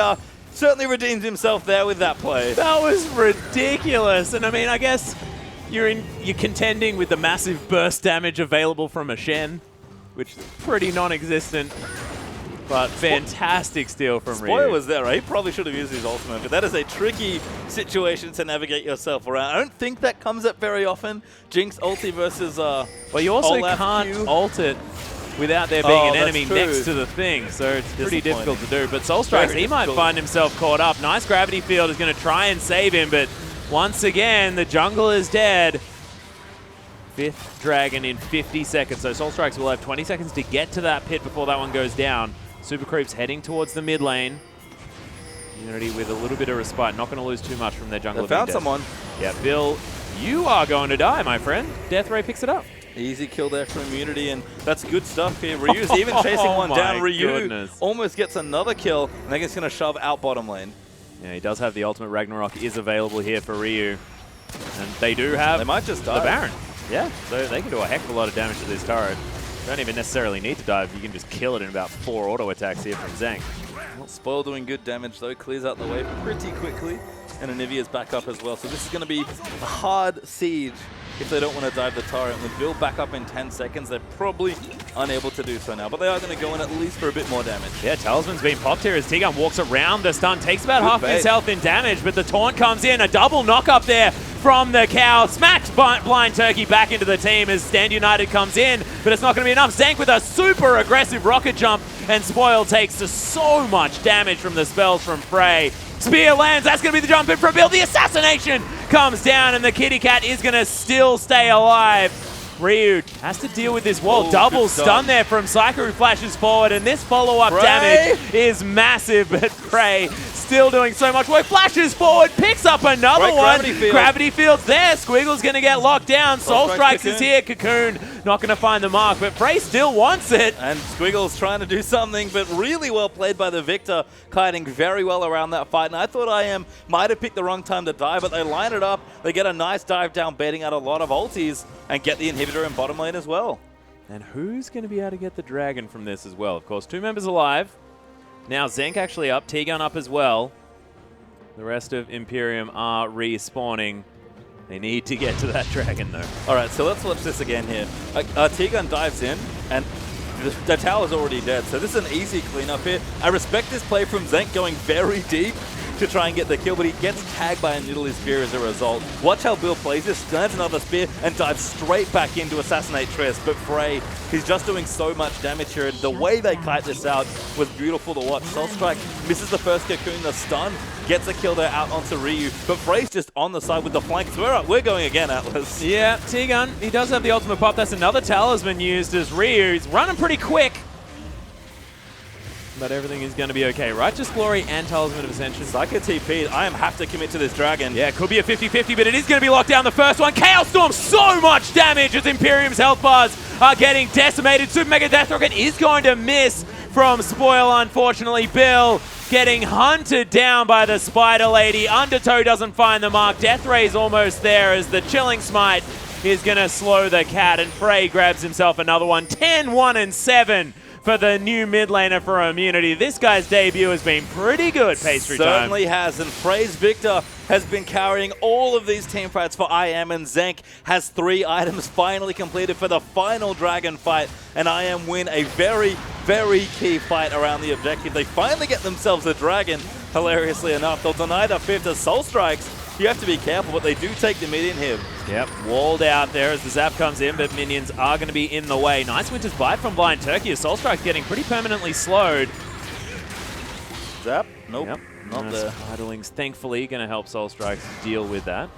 certainly redeemed himself there with that play. That was ridiculous. And I mean, I guess you're contending with the massive burst damage available from a Shen, which is pretty non-existent, but fantastic steal from Ryu. Spoiler was there, right? He probably should have used his ultimate, but that is a tricky situation to navigate yourself around. I don't think that comes up very often. Jinx ulti versus well, you also Olaf can't Q. ult it without there being an enemy true. next to the thing, so it's pretty difficult to do. But Soul Strikes, he might find himself caught up. Nice gravity field is going to try and save him, but once again, the jungle is dead. 5th dragon in 50 seconds, so Soul Strikes will have 20 seconds to get to that pit before that one goes down. Super Creeps heading towards the mid lane. Unity with a little bit of respite, not going to lose too much from their jungle. They found someone. Yeah, Bill, you are going to die, my friend. Death Ray picks it up. Easy kill there for immunity, and that's good stuff here. Ryu's even chasing one down. Ryu almost gets another kill, and then he's going to shove out bottom lane. Yeah, he does have the ultimate. Ragnarok is available here for Ryu. And they do have they might just die. The Baron. Yeah, so they can do a heck of a lot of damage to this turret. Don't even necessarily need to dive. You can just kill it in about 4 auto attacks here from Zank. Well, Spoil doing good damage, though. Clears out the way pretty quickly. And Anivia's back up as well. So this is going to be a hard siege if they don't want to dive the turret. And with Bill back up in 10 seconds, they're probably unable to do so now. But they are going to go in at least for a bit more damage. Yeah, Talisman's been popped here as T-Gun walks around the stun, takes about half of his bait. health in damage, but the taunt comes in. A double knock up there from the cow. Smacks Blind Turkey back into the team as Stand United comes in, but it's not going to be enough. Zank with a super aggressive rocket jump, and Spoil takes so much damage from the spells from Frey. Spear lands, that's going to be the jump in from Bill. The assassination comes down, and the kitty cat is going to still stay alive. Ryu has to deal with this wall. Oh, double stun there from Psycho, who flashes forward, and this follow-up damage is massive, but Frey still doing so much work. Flashes forward, picks up another one. Gravity Field's there. Squiggle's going to get locked down. Soul Strikes is here. Cocoon not going to find the mark, but Frey still wants it. And Squiggle's trying to do something, but really well played by the Victor, kiting very well around that fight. And I thought IM might have picked the wrong time to die, but they line it up. They get a nice dive down, baiting out a lot of ultis, and get the inhibitor in bottom lane as well. And who's going to be able to get the dragon from this as well? Of course, 2 members alive. Now Zank actually up, T-Gun up as well. The rest of Imperium are respawning. They need to get to that dragon though. All right, so let's watch this again here. T-Gun dives in, and the tower's already dead, so this is an easy cleanup here. I respect this play from Zank going very deep to try and get the kill, but he gets tagged by a Nidalee Spear as a result. Watch how Bill plays this, lands another spear, and dives straight back in to assassinate Triss. But Frey, he's just doing so much damage here, and the way they kite this out was beautiful to watch. Soul Strike misses the first Cocoon, the stun, gets a kill there out onto Ryu, but Frey's just on the side with the flanks. We're going again, Atlas. Yeah, T-Gun, he does have the ultimate pop. That's another talisman used as Ryu. He's running pretty quick, but everything is going to be okay. Righteous Glory and Talisman of Ascension. Psycho TP'd. I have to commit to this dragon. Yeah, it could be a 50-50, but it is going to be locked down the first one. Chaos Storm, so much damage as Imperium's health bars are getting decimated. Super Mega Death Rocket is going to miss from Spoil, unfortunately. Bill getting hunted down by the Spider Lady. Undertow doesn't find the mark. Death Ray's almost there as the Chilling Smite is going to slow the cat, and Frey grabs himself another one. 10-1-7. For the new mid laner for Immunity. This guy's debut has been pretty good, Pastry Time. Certainly has, and Frey's Victor has been carrying all of these team fights for IM, and Zank has 3 items finally completed for the final dragon fight, and IM win a very, very key fight around the objective. They finally get themselves a dragon, hilariously enough. They'll deny the 5th as Soul Strikes. You have to be careful, but they do take the mid in here. Yep, walled out there as the zap comes in, but minions are going to be in the way. Nice Winter's Bite from Blind Turkey as Soul Strike's getting pretty permanently slowed. Zap? Nope, Yep. not there. Idlings thankfully going to help Soul Strike deal with that.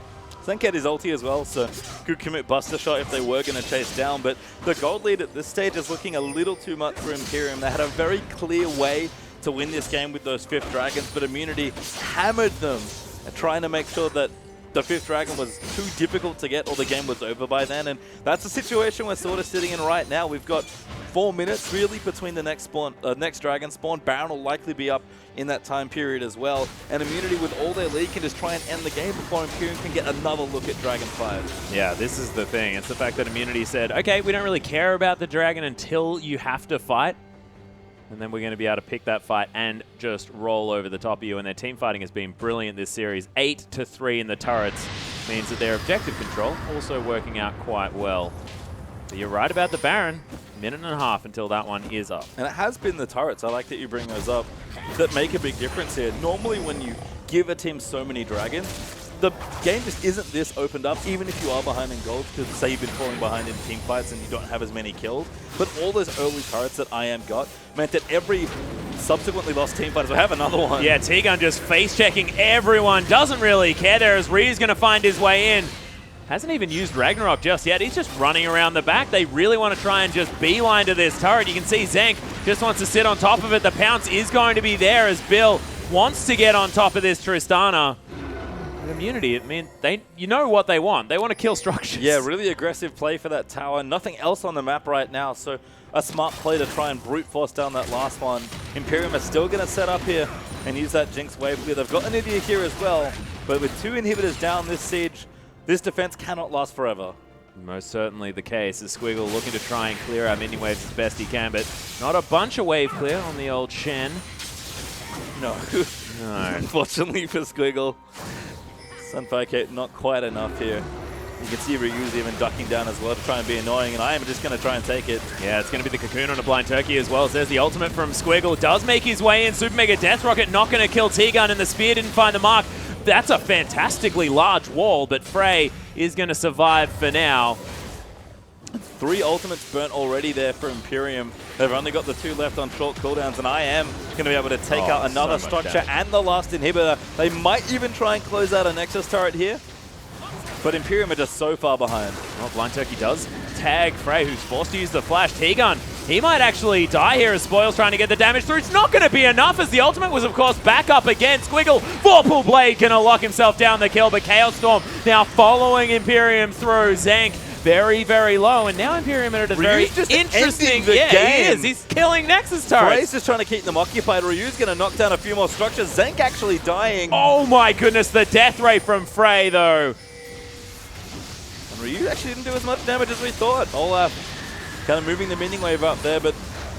Zank had his ulti as well, so could commit Buster Shot if they were going to chase down, but the gold lead at this stage is looking a little too much for Imperium. They had a very clear way to win this game with those 5th dragons, but Immunity hammered them, trying to make sure that the 5th dragon was too difficult to get or the game was over by then, and that's the situation we're sort of sitting in right now. We've got 4 minutes really between the next dragon spawn. Baron will likely be up in that time period as well, and Immunity with all their lead can just try and end the game before Imperium can get another look at Dragon 5. Yeah, this is the thing. It's the fact that Immunity said, okay, we don't really care about the dragon until you have to fight. And then we're going to be able to pick that fight and just roll over the top of you. And their team fighting has been brilliant this series. 8-3 in the turrets means that their objective control also working out quite well. But you're right about the Baron. 1.5 minutes until that one is up. And it has been the turrets, I like that you bring those up, that make a big difference here. Normally when you give a team so many dragons, the game just isn't this opened up, even if you are behind in gold, because say you've been falling behind in team fights and you don't have as many kills. But all those early turrets that IM got meant that every subsequently lost team fighters will have another one. Yeah, T-Gun just face-checking everyone. Doesn't really care there as Ryu's going to find his way in. Hasn't even used Ragnarok just yet. He's just running around the back. They really want to try and just beeline to this turret. You can see Zank just wants to sit on top of it. The pounce is going to be there as Bill wants to get on top of this Tristana. Immunity, I mean, you know what they want. They want to kill structures. Yeah, really aggressive play for that tower. Nothing else on the map right now, so a smart play to try and brute force down that last one. Imperium are still going to set up here and use that Jinx wave clear. They've got an idiot here as well, but with 2 inhibitors down this siege, this defense cannot last forever. Most certainly the case. As Squiggle looking to try and clear out minion waves as best he can, but not a bunch of wave clear on the old Shen. No. No. Unfortunately for Squiggle. Sunfire Cape not quite enough here. You can see Ryu's even ducking down as well to try and be annoying, and I am just going to try and take it. Yeah, it's going to be the Cocoon on a Blind Turkey as well. As there's the ultimate from Squiggle. Does make his way in. Super Mega Death Rocket not going to kill T-Gun, and the Spear didn't find the mark. That's a fantastically large wall, but Frey is going to survive for now. 3 ultimates burnt already there for Imperium. They've only got the 2 left on short cooldowns, and I am going to be able to take out another structure and the last inhibitor. They might even try and close out a Nexus turret here, but Imperium are just so far behind. Well, Blind Turkey does tag Frey, who's forced to use the flash. T-Gun, he might actually die here as Spoil's trying to get the damage through. It's not going to be enough, as the ultimate was, of course, back up again. Squiggle, Vorpal Blade going to lock himself down the kill, but Chaos Storm now following Imperium through. Zank very, very low, and now Imperium are at a very interesting game. He is. He's killing Nexus turrets. Frey's just trying to keep them occupied. Ryu's going to knock down a few more structures. Zank actually dying. Oh my goodness, the death ray from Frey, though. And Ryu actually didn't do as much damage as we thought. Olaf kind of moving the minion wave up there, but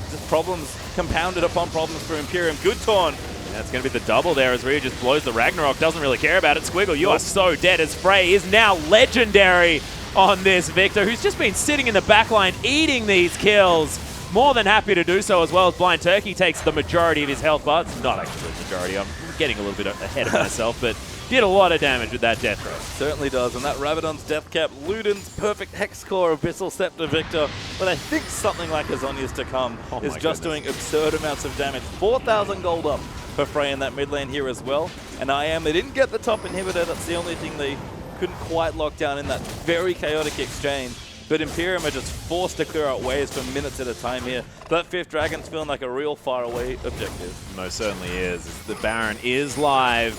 just problems compounded upon problems for Imperium. Good Taunt. That's going to be the double there as Ryu just blows the Ragnarok. Doesn't really care about it. Squiggle, you are so dead, as Frey is now legendary on this Victor, who's just been sitting in the backline eating these kills. More than happy to do so, as well as Blind Turkey takes the majority of his health, but it's not actually the majority. I'm getting a little bit ahead of myself, but did a lot of damage with that death throw. Certainly does, and that Rabadon's death cap, Luden's perfect hex core, Abyssal Scepter Victor, but I think something like Azonia's to come is just doing absurd amounts of damage. 4,000 gold up for Frey in that mid lane here as well, and they didn't get the top inhibitor. That's the only thing they couldn't quite lock down in that very chaotic exchange. But Imperium are just forced to clear out waves for minutes at a time here. That 5th Dragon's feeling like a real far away objective. Most certainly is. The Baron is live.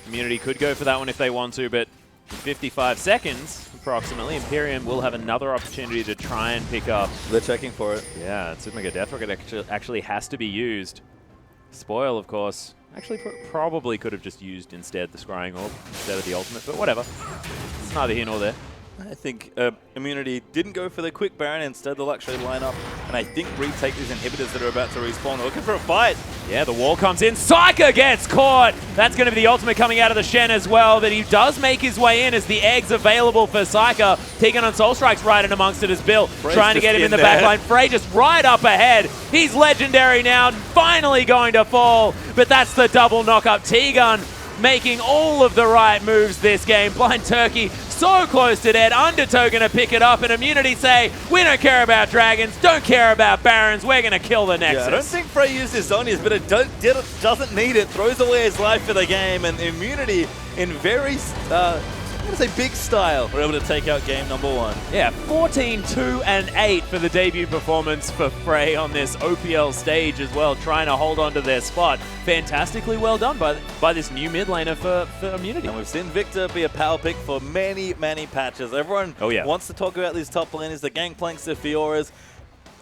Community could go for that one if they want to, but in 55 seconds, approximately, Imperium will have another opportunity to try and pick up. They're checking for it. Yeah, Super Mega Death Rocket actually has to be used. Spoil, of course, actually probably could have just used instead the Scrying Orb instead of the ultimate, but whatever. It's neither here nor there. I think Immunity didn't go for the quick Baron, instead the luxury lineup, and I think retake these inhibitors that are about to respawn. They're looking for a fight. Yeah, the wall comes in. Psyker gets caught. That's going to be the ultimate coming out of the Shen as well, but he does make his way in as the egg's available for Psyker. Tegan on Soul Strike's right in amongst it as Bill, trying to get him in the backline. Frey just right up ahead. He's legendary now, finally going to fall, but that's the double knock-up. T-Gun making all of the right moves this game. Blind Turkey so close to dead. Undertow going to pick it up, and Immunity say, we don't care about dragons, don't care about barons, we're going to kill the Nexus. Yeah, I don't think Frey used his Zonias, but it doesn't need it. Throws away his life for the game, and Immunity in very, I'm going to say big style, we're able to take out game number 1. Yeah, 14-2-8 for the debut performance for Frey on this OPL stage as well, trying to hold on to their spot. Fantastically well done by this new mid laner for Immunity. And we've seen Victor be a power pick for many, many patches. Everyone wants to talk about these top laners, the Gangplanks, the Fioras.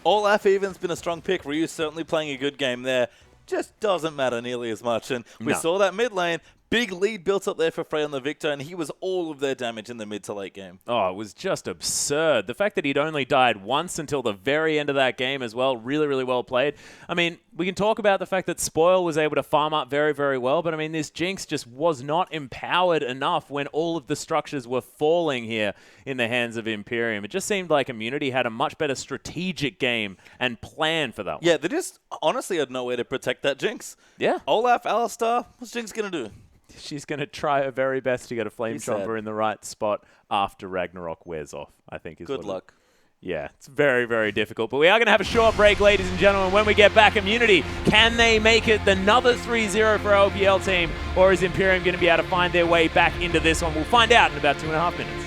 Olaf even's been a strong pick. Ryu's certainly playing a good game there. Just doesn't matter nearly as much. And we saw that mid lane. Big lead built up there for Frey on the Victor, and he was all of their damage in the mid to late game. Oh, it was just absurd. The fact that he'd only died once until the very end of that game as well, really, really well played. I mean, we can talk about the fact that Spoil was able to farm up very, very well, but I mean, this Jinx just was not empowered enough when all of the structures were falling here in the hands of Imperium. It just seemed like Immunity had a much better strategic game and plan for that one. Yeah, they just honestly had no way to protect that Jinx. Yeah. Olaf, Alistar, what's Jinx going to do? She's going to try her very best to get a Flame Chomper in the right spot after Ragnarok wears off, I think is good luck. Yeah, it's very, very difficult. But we are going to have a short break, ladies and gentlemen. When we get back, Immunity, can they make it another 3-0 for our OPL team? Or is Imperium going to be able to find their way back into this one? We'll find out in about 2.5 minutes.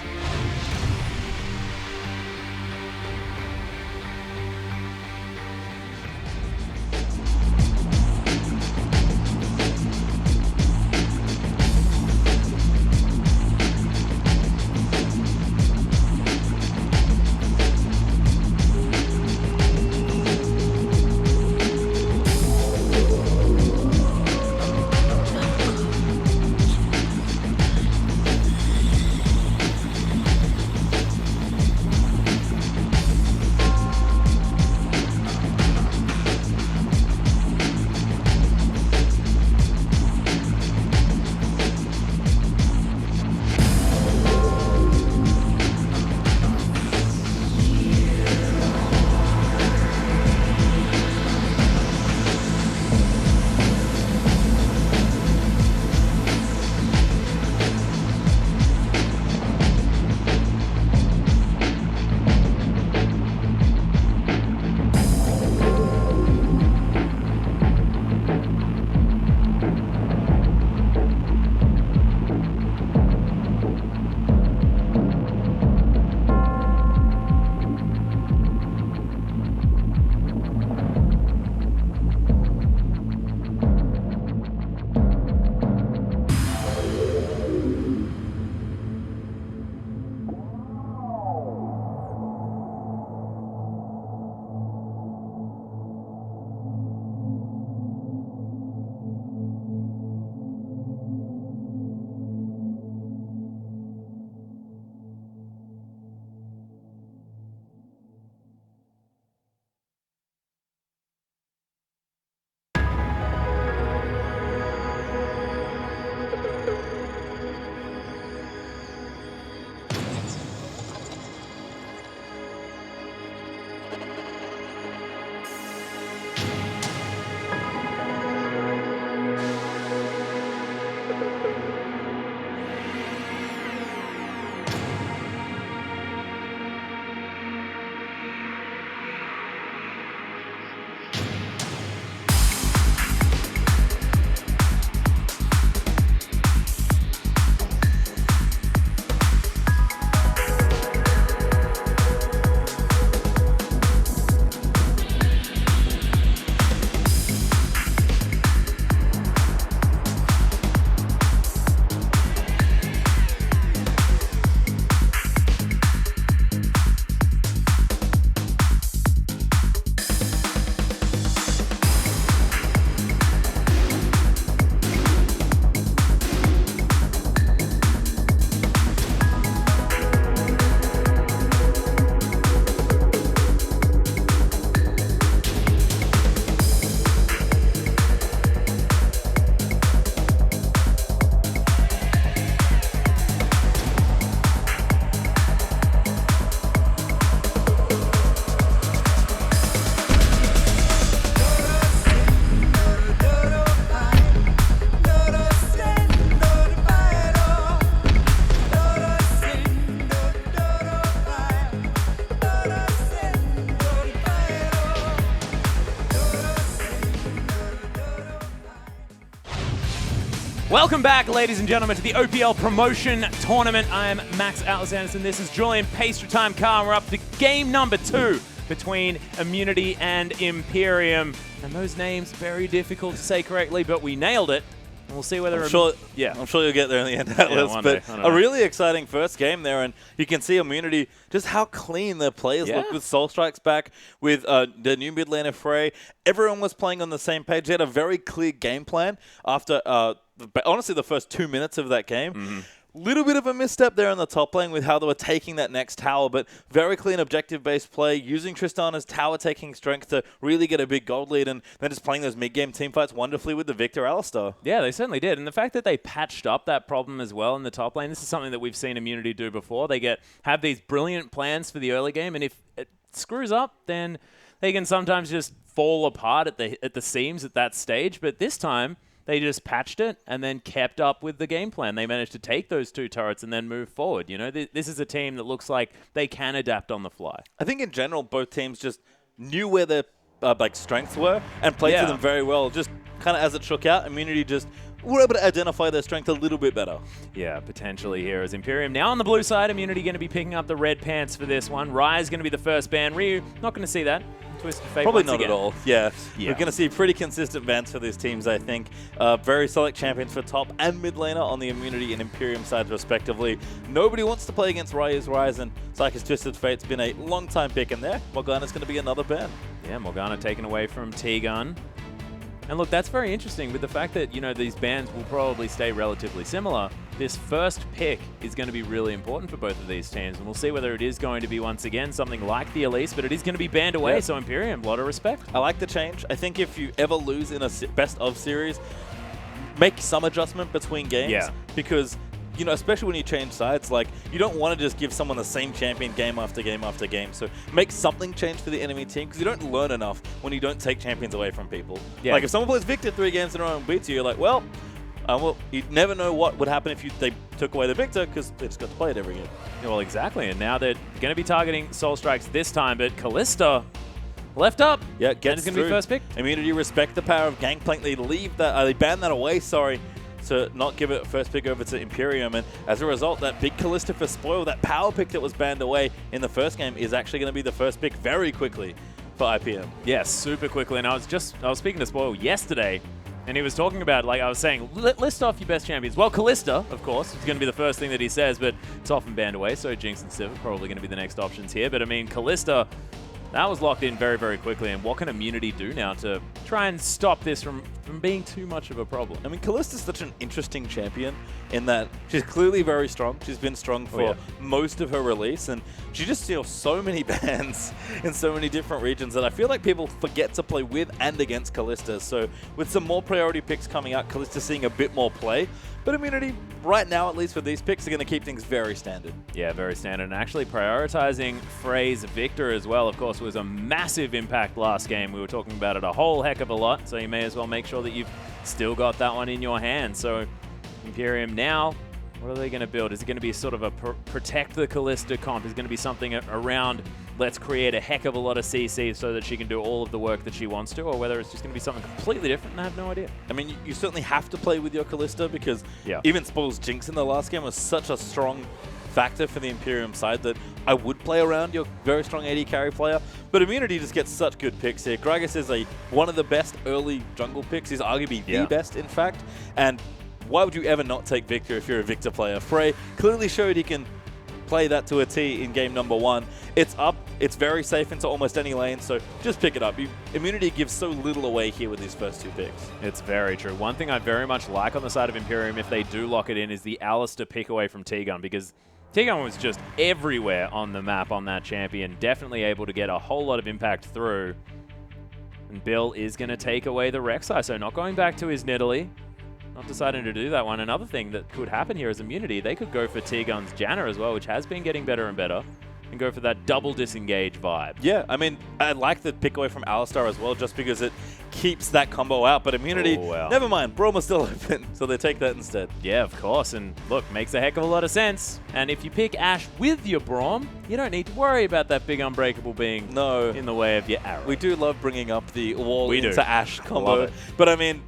Welcome back, ladies and gentlemen, to the OPL Promotion Tournament. I am Max Alexanderson. This is Julian Pastry Time Car. We're up to game number 2 between Immunity and Imperium. And those names, very difficult to say correctly, but we nailed it. And we'll see whether... I'm sure you'll get there in the end, Atlas. Yeah, but a really exciting first game there, and you can see Immunity, just how clean their players look with Soul Strikes back, with the new mid laner Frey. Everyone was playing on the same page. They had a very clear game plan after, honestly, the first 2 minutes of that game. Little bit of a misstep there in the top lane with how they were taking that next tower, but very clean objective-based play, using Tristana's tower taking strength to really get a big gold lead, and then just playing those mid-game team fights wonderfully with the Victor Alistar. Yeah, they certainly did. And the fact that they patched up that problem as well in the top lane, this is something that we've seen Immunity do before. They have these brilliant plans for the early game, and if it screws up, then they can sometimes just fall apart at the seams at that stage. But this time, they just patched it and then kept up with the game plan. They managed to take those 2 turrets and then move forward. You know, this is a team that looks like they can adapt on the fly. I think in general, both teams just knew where their strengths were and played to them very well. Just kind of as it shook out, Immunity just were able to identify their strength a little bit better. Yeah, potentially here as Imperium. Now on the blue side, Immunity going to be picking up the red pants for this one. Rai's going to be the first ban. Ryu, not going to see that. Twisted Fate probably not again. At all. Yeah. We're going to see pretty consistent bans for these teams, I think. Very select champions for top and mid laner on the Immunity and Imperium sides, respectively. Nobody wants to play against Ryu's Rise, and Psychic Twisted Fate's been a long time pick in there. Morgana's going to be another ban. Yeah, Morgana taken away from T-Gun. And look, that's very interesting with the fact that, you know, these bans will probably stay relatively similar. This first pick is going to be really important for both of these teams, and we'll see whether it is going to be, once again, something like the Elise, but it is going to be banned away, so Imperium, a lot of respect. I like the change. I think if you ever lose in a best-of series, make some adjustment between games, because... you know, especially when you change sides, like, you don't want to just give someone the same champion game after game after game. So make something change for the enemy team, because you don't learn enough when you don't take champions away from people. Yeah. Like, if someone plays Victor 3 games in a row and beats you, you're like, well, you'd never know what would happen if they took away the Victor, because they just got to play it every game. Yeah, well, exactly. And now they're going to be targeting Soul Strikes this time, but Callista left up. Yeah, gets going to be first pick. Immunity respect the power of Gangplank. They leave that. They ban that away. Sorry. To not give it first pick over to Imperium, and as a result, that big Callista for spoil, that power pick that was banned away in the first game, is actually going to be the first pick very quickly for IPM. Yes, super quickly. And I was speaking to Spoil yesterday, and he was talking about, like I was saying, list off your best champions. Well, Callista, of course, is going to be the first thing that he says, but it's often banned away, so Jinx and Civ are probably going to be the next options here. But I mean, Callista, that was locked in very, very quickly. And what can Immunity do now to try and stop this from being too much of a problem? I mean, Callista's such an interesting champion in that she's clearly very strong. She's been strong for most of her release, and she just steals so many bans in so many different regions that I feel like people forget to play with and against Callista. So with some more priority picks coming out, Callista's seeing a bit more play. But Immunity, right now at least for these picks, are going to keep things very standard. Yeah, very standard. And actually prioritizing Frey's Victor as well, of course, was a massive impact last game. We were talking about it a whole heck of a lot, so you may as well make sure that you've still got that one in your hand. So Imperium now, what are they going to build? Is it going to be sort of a protect the Callista comp? Is it going to be something around let's create a heck of a lot of CC so that she can do all of the work that she wants to, or whether it's just going to be something completely different, and I have no idea. I mean, you certainly have to play with your Callista, because even Spoil's Jinx in the last game was such a strong factor for the Imperium side that I would play around your very strong AD carry player. But Immunity just gets such good picks here. Gragas is one of the best early jungle picks. He's arguably the best, in fact. And why would you ever not take Victor if you're a Victor player? Frey clearly showed he can play that to a T in game number 1. It's up. It's very safe into almost any lane, so just pick it up. Immunity gives so little away here with these first 2 picks. It's very true. One thing I very much like on the side of Imperium, if they do lock it in, is the Alistar pick away from T-Gun, because T-Gun was just everywhere on the map on that champion, definitely able to get a whole lot of impact through. And Bill is going to take away the Rek'Sai, so not going back to his Nidalee. Not deciding to do that one. Another thing that could happen here is Immunity. They could go for T-Gun's Janna as well, which has been getting better and better, and go for that double disengage vibe. Yeah, I mean, I like the pick away from Alistar as well, just because it keeps that combo out. But Immunity, never mind, Braum is still open, so they take that instead. Yeah, of course, and look, makes a heck of a lot of sense. And if you pick Ashe with your Braum, you don't need to worry about that big Unbreakable being in the way of your arrow. We do love bringing up the wall into Ashe combo. But I mean,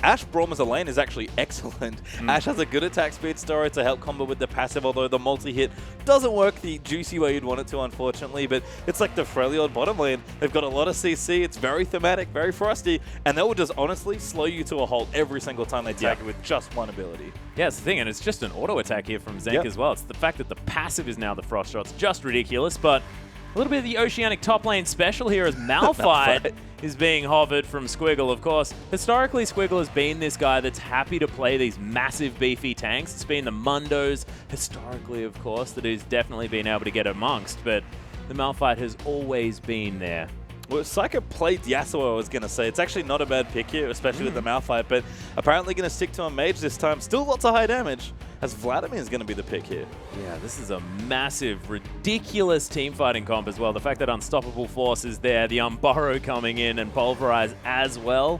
Ash Braum as a lane is actually excellent. Ash has a good attack speed story to help combo with the passive, although the multi-hit doesn't work the juicy way you'd want it to, unfortunately. But it's like the Freljord bottom lane. They've got a lot of CC. It's very thematic, very frosty, and they will just honestly slow you to a halt every single time they tag it with just one ability. Yeah, it's the thing, and it's just an auto attack here from Zenk as well. It's the fact that the passive is now the Frost Shot's just ridiculous, but a little bit of the Oceanic top lane special here as Malphite is being hovered from Squiggle. Of course, historically, Squiggle has been this guy that's happy to play these massive, beefy tanks. It's been the Mundos, historically, of course, that he's definitely been able to get amongst, but the Malphite has always been there. Well, Psycho played Yasuo, I was going to say. It's actually not a bad pick here, especially with the Malphite, but apparently going to stick to a mage this time. Still lots of high damage, as Vladimir is going to be the pick here. Yeah, this is a massive, ridiculous team fighting comp as well. The fact that Unstoppable Force is there, the Unburrow coming in and Pulverize as well.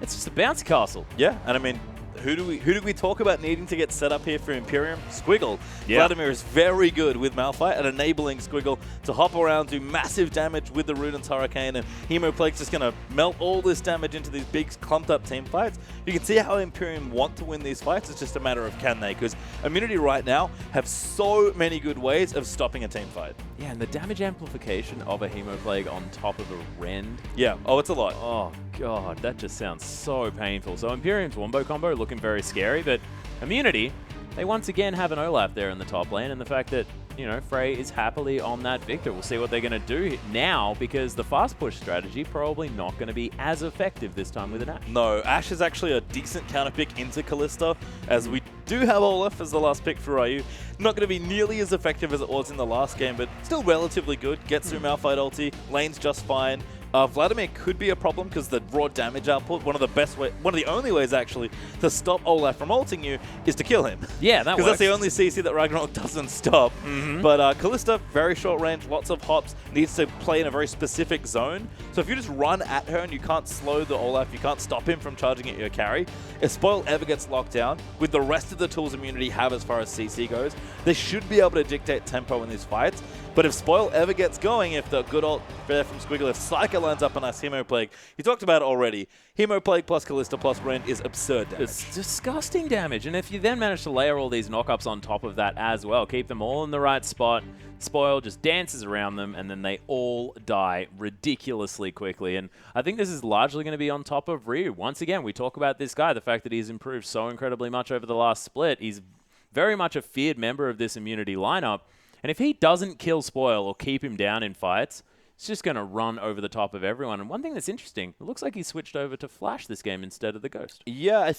It's just a bouncy castle. Yeah, and I mean, who do we talk about needing to get set up here for Imperium? Squiggle. Yeah. Vladimir is very good with Malphite at enabling Squiggle to hop around, do massive damage with the Ruden's Hurricane, and Hemoplague's just going to melt all this damage into these big clumped up team fights. You can see how Imperium want to win these fights. It's just a matter of can they, because Immunity right now have so many good ways of stopping a team fight. Yeah, and the damage amplification of a Hemoplague on top of a Rend. Yeah, oh, it's a lot. Oh, God, that just sounds so painful. So Imperium's Wombo combo looking very scary, but Immunity, they once again have an Olaf there in the top lane, and the fact that, you know, Frey is happily on that Victor. We'll see what they're going to do now, because the fast push strategy probably not going to be as effective this time with an Ashe. No, Ashe is actually a decent counter pick into Kalista, as we do have Olaf as the last pick for Ryu. Not going to be nearly as effective as it was in the last game, but still relatively good. Gets through Malphite ulti, lane's just fine. Vladimir could be a problem because the raw damage output, one of the only ways actually to stop Olaf from ulting you is to kill him. Yeah, that works. Because that's the only CC that Ragnarok doesn't stop. But Kalista, very short range, lots of hops, needs to play in a very specific zone. So if you just run at her and you can't slow the Olaf, you can't stop him from charging at your carry, if Spoil ever gets locked down, with the rest of the tools Immunity have as far as CC goes, they should be able to dictate tempo in these fights. But if Spoil ever gets going, if the good ult there from Squiggle, if Psycho lines up on us Hemoplague, you talked about it already, Hemoplague plus Kalista plus Rend is absurd damage. It's disgusting damage. And if you then manage to layer all these knockups on top of that as well, keep them all in the right spot, Spoil just dances around them, and then they all die ridiculously quickly. And I think this is largely going to be on top of Ryu. Once again, we talk about this guy, the fact that he's improved so incredibly much over the last split. He's very much a feared member of this Immunity lineup. And if he doesn't kill Spoil or keep him down in fights, it's just going to run over the top of everyone. And one thing that's interesting, it looks like he switched over to Flash this game instead of the Ghost. Yeah,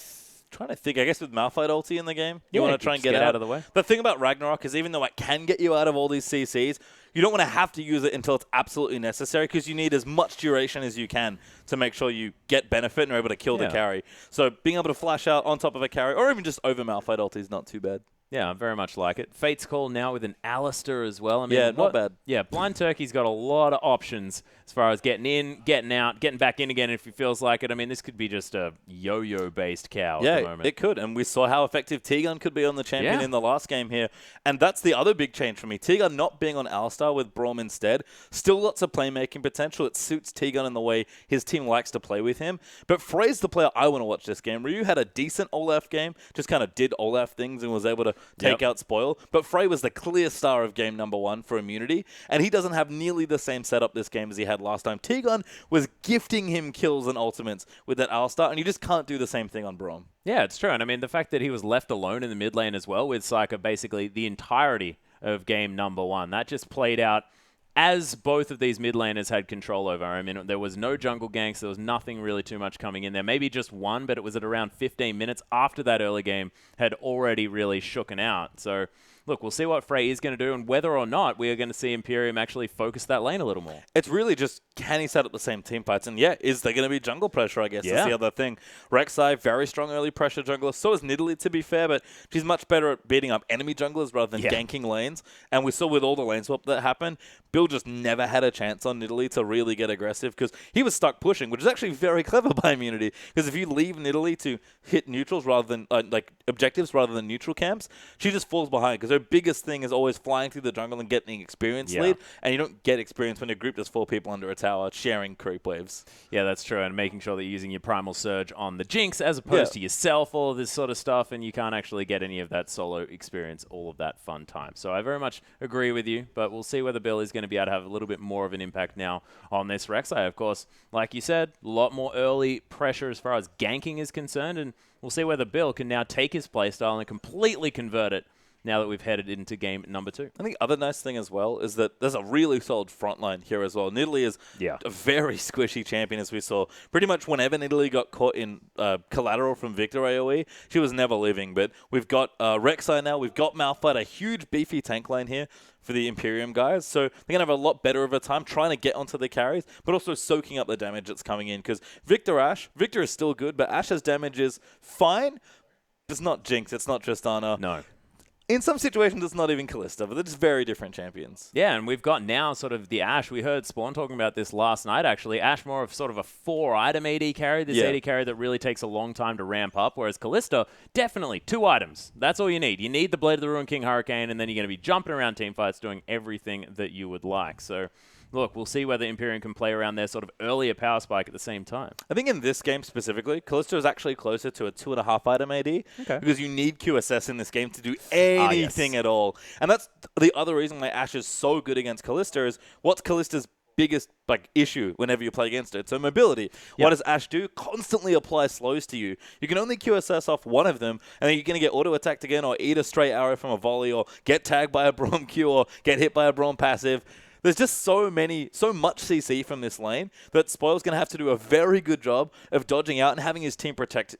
trying to think. I guess with Malphite ulti in the game, you want to try and get out of the way. The thing about Ragnarok is even though it can get you out of all these CCs, you don't want to have to use it until it's absolutely necessary, because you need as much duration as you can to make sure you get benefit and are able to kill the carry. So being able to flash out on top of a carry, or even just over Malphite ulti is not too bad. Yeah, I very much like it. Fate's Call now with an Alistair as well. I mean, yeah, not bad. Yeah, Blind Turkey's got a lot of options as far as getting in, getting out, getting back in again if he feels like it. I mean, this could be just a yo-yo-based cow at the moment. Yeah, it could. And we saw how effective T-Gun could be on the champion in the last game here. And that's the other big change for me. T-Gun not being on Alistar with Braum instead. Still lots of playmaking potential. It suits T-Gun in the way his team likes to play with him. But Frey's the player I want to watch this game. Ryu had a decent Olaf game, just kind of did Olaf things and was able to take out Spoil. But Frey was the clear star of game number 1 for Immunity, and he doesn't have nearly the same setup this game as he had last time. T-Gun was gifting him kills and ultimates with that Alistar, and you just can't do the same thing on Braum. Yeah, it's true. And I mean, the fact that he was left alone in the mid lane as well with Psycho basically the entirety of game number 1, that just played out as both of these mid laners had control over. I mean, there was no jungle ganks. There was nothing really too much coming in there. Maybe just one, but it was at around 15 minutes after that early game had already really shooken out. So, look, we'll see what Frey is going to do and whether or not we are going to see Imperium actually focus that lane a little more. It's really just, can he set up the same team fights? And is there going to be jungle pressure, I guess? Yeah. That's the other thing. Rek'Sai, very strong early pressure jungler. So is Nidalee, to be fair, but she's much better at beating up enemy junglers rather than ganking lanes. And we saw with all the lane swap that happened, Bill just never had a chance on Nidalee to really get aggressive because he was stuck pushing, which is actually very clever by Immunity. Because if you leave Nidalee to hit neutrals rather than, objectives rather than neutral camps, she just falls behind because their biggest thing is always flying through the jungle and getting experience lead, and you don't get experience when you're grouped as 4 people under a tower sharing creep waves. Yeah, that's true, and making sure that you're using your Primal Surge on the Jinx as opposed to yourself, all of this sort of stuff, and you can't actually get any of that solo experience, all of that fun time. So I very much agree with you, but we'll see whether Bill is going to be able to have a little bit more of an impact now on this Rek'Sai. Of course, like you said, a lot more early pressure as far as ganking is concerned, and we'll see whether Bill can now take his playstyle and completely convert it now that we've headed into game number 2. I think the other nice thing as well is that there's a really solid front line here as well. Nidalee is a very squishy champion, as we saw. Pretty much whenever Nidalee got caught in collateral from Victor AoE, she was never living. But we've got Rek'Sai now. We've got Malphite, a huge beefy tank lane here for the Imperium guys. So they're going to have a lot better of a time trying to get onto the carries, but also soaking up the damage that's coming in. Because Victor is still good, but Ashe's damage is fine. It's not Jinx. It's not Tristana. No. In some situations, it's not even Kalista, but they're just very different champions. Yeah, and we've got now sort of the Ashe. We heard Spawn talking about this last night, actually. Ashe more of sort of a 4-item AD carry, this AD carry that really takes a long time to ramp up, whereas Kalista, definitely 2 items. That's all you need. You need the Blade of the Ruined King Hurricane, and then you're going to be jumping around teamfights doing everything that you would like. So, look, we'll see whether Imperium can play around their sort of earlier power spike at the same time. I think in this game specifically, Kalista is actually closer to a 2.5 item AD because you need QSS in this game to do anything at all. And that's the other reason why Ashe is so good against Kalista is what's Kalista's biggest issue whenever you play against it? So mobility. What does Ashe do? Constantly apply slows to you. You can only QSS off one of them, and then you're going to get auto-attacked again or eat a straight arrow from a volley or get tagged by a Braum Q or get hit by a Braum passive. There's just so much CC from this lane that Spoil's going to have to do a very good job of dodging out and having his team protect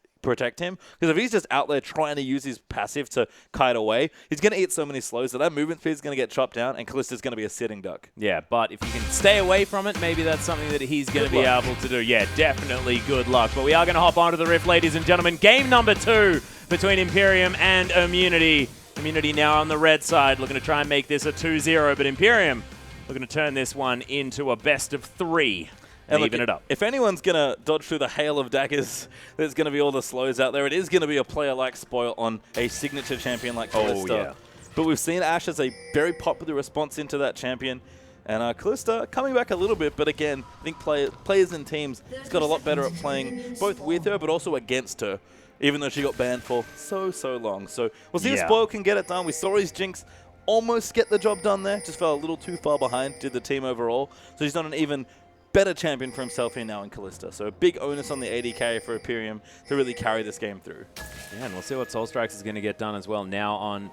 him. Because if he's just out there trying to use his passive to kite away, he's going to eat so many slows that movement speed is going to get chopped down and Kalista's going to be a sitting duck. Yeah, but if you can stay away from it, maybe that's something that he's going to be able to do. Yeah, definitely good luck. But we are going to hop onto the Rift, ladies and gentlemen. Game number 2 between Imperium and Immunity. Immunity now on the red side, looking to try and make this a 2-0, but Imperium looking to turn this one into a best of 3 and even it up. If anyone's going to dodge through the hail of daggers, there's going to be all the slows out there. It is going to be a player like Spoil on a signature champion like Kalista. But we've seen Ashe as a very popular response into that champion. And Kalista coming back a little bit, but again, I think players and teams has got a lot better at playing both with her, but also against her, even though she got banned for so long. So we'll see if Spoil can get it done. We saw his Jinx almost get the job done there. Just fell a little too far behind, did the team overall. So he's not an even better champion for himself here now in Kalista. So a big onus on the AD carry for Imperium to really carry this game through. Yeah, and we'll see what Soul Strikes is going to get done as well now on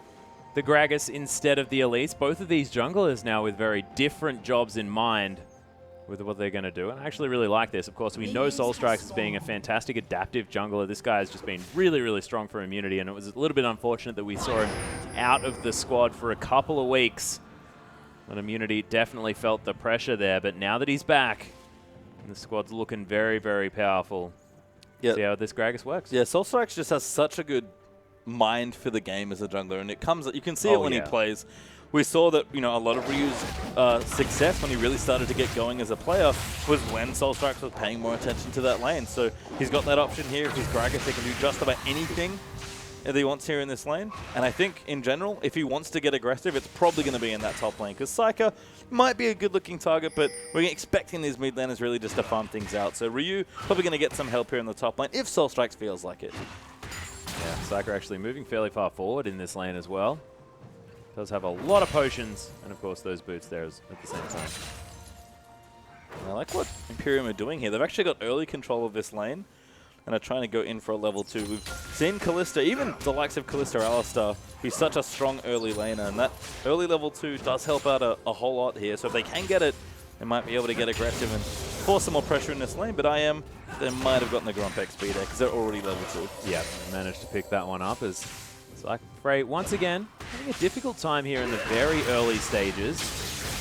the Gragas instead of the Elites. Both of these junglers now with very different jobs in mind with what they're going to do. And I actually really like this. Of course, we know Soul Strikes as being a fantastic adaptive jungler. This guy has just been really strong for Immunity, and it was a little bit unfortunate that we saw him out of the squad for a couple of weeks. But Immunity definitely felt the pressure there, but now that he's back, the squad's looking very powerful. See how this Gragas works. Yeah, Soul Strikes just has such a good mind for the game as a jungler, and it comes, you can see it when he plays. We saw that, a lot of Ryu's success when he really started to get going as a player was when Soul Strikes was paying more attention to that lane. So he's got that option here. If he's Gragas, he can do just about anything that he wants here in this lane. And I think, in general, if he wants to get aggressive, it's probably going to be in that top lane. Because Psyker might be a good-looking target, but we're expecting these mid laners really just to farm things out. So Ryu probably going to get some help here in the top lane if Soul Strikes feels like it. Yeah, Psyker actually moving fairly far forward in this lane as well. Does have a lot of potions, and of course those boots there at the same time. I like what Imperium are doing here. They've actually got early control of this lane, and are trying to go in for a level 2. We've seen Kalista, even the likes of Kalista Alistar, be such a strong early laner, and that early level 2 does help out a whole lot here. So if they can get it, they might be able to get aggressive and force some more pressure in this lane, but they might have gotten the Grump XP there, because they're already level 2. Yeah, managed to pick that one up as Psych Frey, once again, having a difficult time here in the very early stages.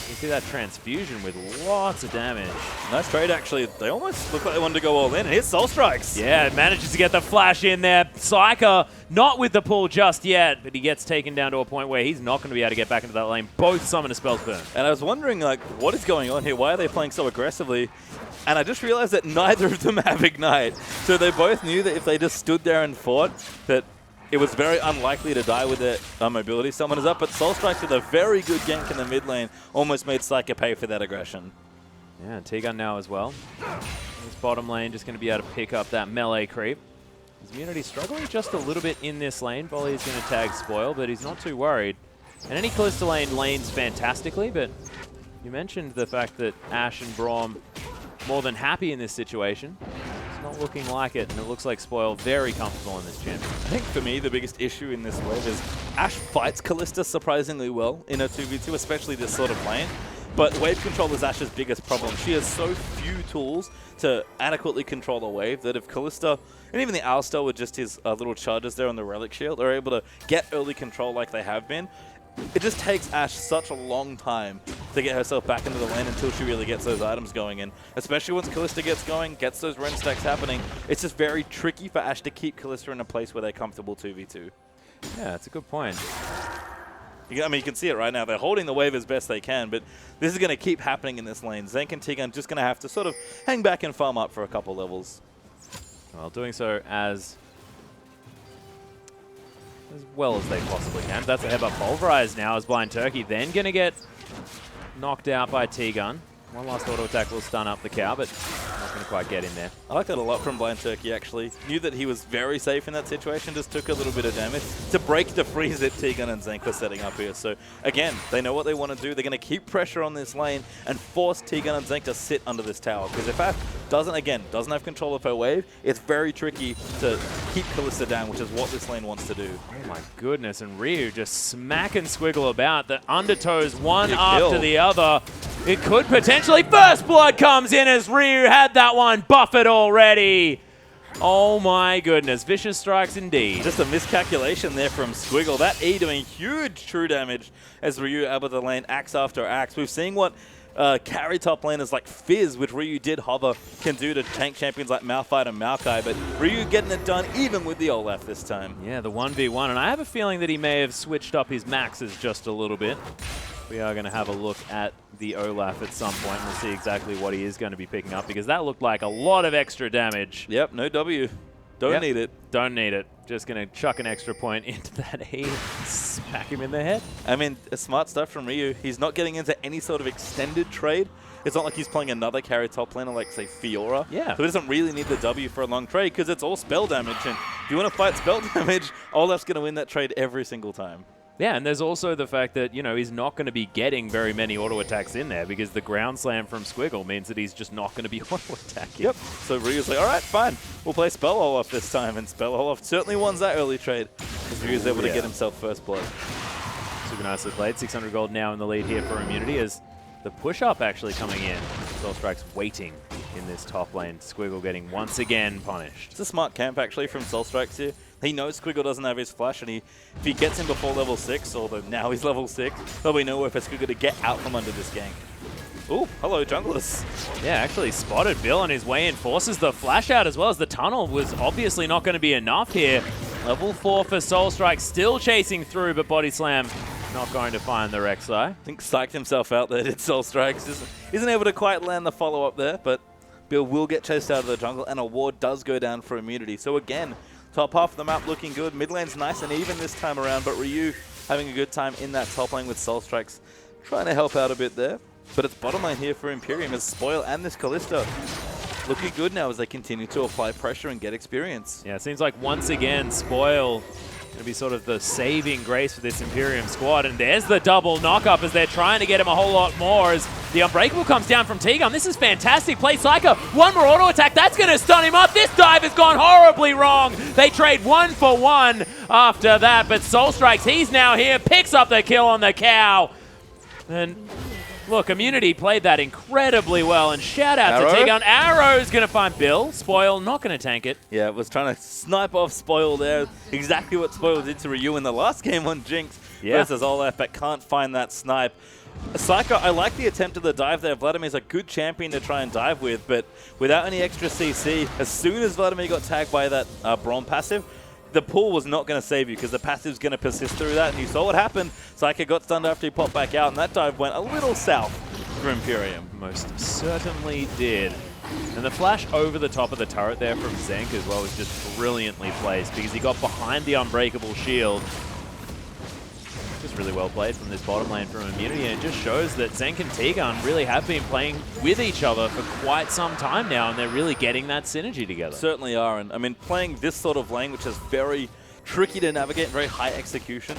You see that transfusion with lots of damage. Nice trade, actually. They almost look like they wanted to go all in, and here's Soul Strikes. Yeah, manages to get the flash in there. Psyker, not with the pull just yet, but he gets taken down to a point where he's not going to be able to get back into that lane. Both summoner spells burn. And I was wondering, what is going on here? Why are they playing so aggressively? And I just realized that neither of them have Ignite. So they both knew that if they just stood there and fought, that it was very unlikely to die with the mobility summoners up, but Soul Strikes with a very good gank in the mid lane almost made Psyker pay for that aggression. Yeah, and T-Gun now as well. This bottom lane just going to be able to pick up that melee creep. His Immunity struggling just a little bit in this lane. Volley is going to tag Spoil, but he's not too worried. And any Kalista lane lanes fantastically, but you mentioned the fact that Ashe and Braum more than happy in this situation. It's not looking like it, and it looks like Spoil very comfortable in this champion. I think for me, the biggest issue in this wave is Ashe fights Kalista surprisingly well in a 2v2, especially this sort of lane. But wave control is Ashe's biggest problem. She has so few tools to adequately control a wave that if Kalista, and even the Alistar with just his little charges there on the Relic Shield, are able to get early control like they have been, it just takes Ashe such a long time to get herself back into the lane until she really gets those items going in. Especially once Kalista gets going, gets those rend stacks happening, it's just very tricky for Ashe to keep Kalista in a place where they're comfortable 2v2. Yeah, that's a good point. I mean, you can see it right now. They're holding the wave as best they can, but this is going to keep happening in this lane. Zenk and T-Gun just going to have to sort of hang back and farm up for a couple levels. Well, doing so as well as they possibly can. That's a headbutt pulverized now as Blind Turkey. Then going to get knocked out by T-Gun. One last auto attack will stun up the cow, but not going to quite get in there. I like that a lot from Blind Turkey, actually. Knew that he was very safe in that situation, just took a little bit of damage to break the freeze that T-Gun and Zenk were setting up here. So, again, they know what they want to do. They're going to keep pressure on this lane and force T-Gun and Zenk to sit under this tower. Because if Ashe doesn't have control of her wave, it's very tricky to keep Kalista down, which is what this lane wants to do. Oh my goodness, and Ryu just smacking Squiggle about. The undertows one after the other. It could potentially. First blood comes in as Ryu had that one buffered already. Oh my goodness, vicious strikes indeed. Just a miscalculation there from Squiggle. That E doing huge true damage as Ryu able to lane axe after axe. We've seen what carry top laners like Fizz, which Ryu did hover, can do to tank champions like Malphite and Maokai, but Ryu getting it done even with the Olaf this time. Yeah, the 1v1, and I have a feeling that he may have switched up his maxes just a little bit. We are going to have a look at the Olaf at some point, and we'll see exactly what he is going to be picking up, because that looked like a lot of extra damage. Yep, no W. Don't need it. Don't need it. Just going to chuck an extra point into that E, smack him in the head. I mean, smart stuff from Ryu. He's not getting into any sort of extended trade. It's not like he's playing another carry top laner like, say, Fiora. Yeah. So he doesn't really need the W for a long trade because it's all spell damage. And if you want to fight spell damage, Olaf's going to win that trade every single time. Yeah, and there's also the fact that, you know, he's not going to be getting very many auto attacks in there because the ground slam from Squiggle means that he's just not going to be auto attacking. Yep. So Ryu's like, all right, fine. We'll play Spell Olaf this time. And Spell Olaf certainly wins that early trade because Ryu's able to get himself first blood. Super nicely played. 600 gold now in the lead here for Immunity as the push-up actually coming in. Soul Strike's waiting in this top lane. Squiggle getting once again punished. It's a smart camp actually from Soul Strikes here. He knows Squiggle doesn't have his flash, and if he gets him before level 6, although now he's level 6, there'll be nowhere for Squiggle to get out from under this gank. Ooh, hello, junglers. Yeah, actually spotted Bill on his way in, forces the flash out as well as the tunnel was obviously not going to be enough here. Level 4 for Soul Strike, still chasing through, but Body Slam not going to find the Rek'Sai. I think psyched himself out there, did Soul Strikes. Isn't able to quite land the follow-up there, but Bill will get chased out of the jungle, and a ward does go down for Immunity. So again, top half of the map looking good. Mid lane's nice and even this time around, but Ryu having a good time in that top lane with Soul Strikes, trying to help out a bit there. But it's bottom lane here for Imperium as Spoil and this Kalista looking good now as they continue to apply pressure and get experience. Yeah, it seems like once again, Spoil going to be sort of the saving grace for this Imperium squad. And there's the double knock-up as they're trying to get him a whole lot more as the Unbreakable comes down from T-Gun. This is fantastic. Play Psyker. One more auto attack. That's going to stun him up. This dive has gone horribly wrong. They trade 1 for 1 after that. But Soul Strikes, he's now here. Picks up the kill on the cow. And look, Immunity played that incredibly well, and shout out to T-Gun. Arrow's going to find Bill. Spoil not going to tank it. Yeah, was trying to snipe off Spoil there. Exactly what Spoil did to Ryu in the last game on Jinx versus Olaf, but can't find that snipe. Psycho, I like the attempt at the dive there. Vladimir's a good champion to try and dive with, but without any extra CC, as soon as Vladimir got tagged by that Braum passive, the pull was not going to save you because the passive's going to persist through that, and you saw what happened. Psycho got stunned after he popped back out, and that dive went a little south for Imperium. Most certainly did. And the flash over the top of the turret there from Zenk as well was just brilliantly placed because he got behind the unbreakable shield. Just really well played from this bottom lane from Immunity, and it just shows that Zenk and T-Gun really have been playing with each other for quite some time now, and they're really getting that synergy together. Certainly are, and I mean, playing this sort of lane, which is very tricky to navigate, very high execution,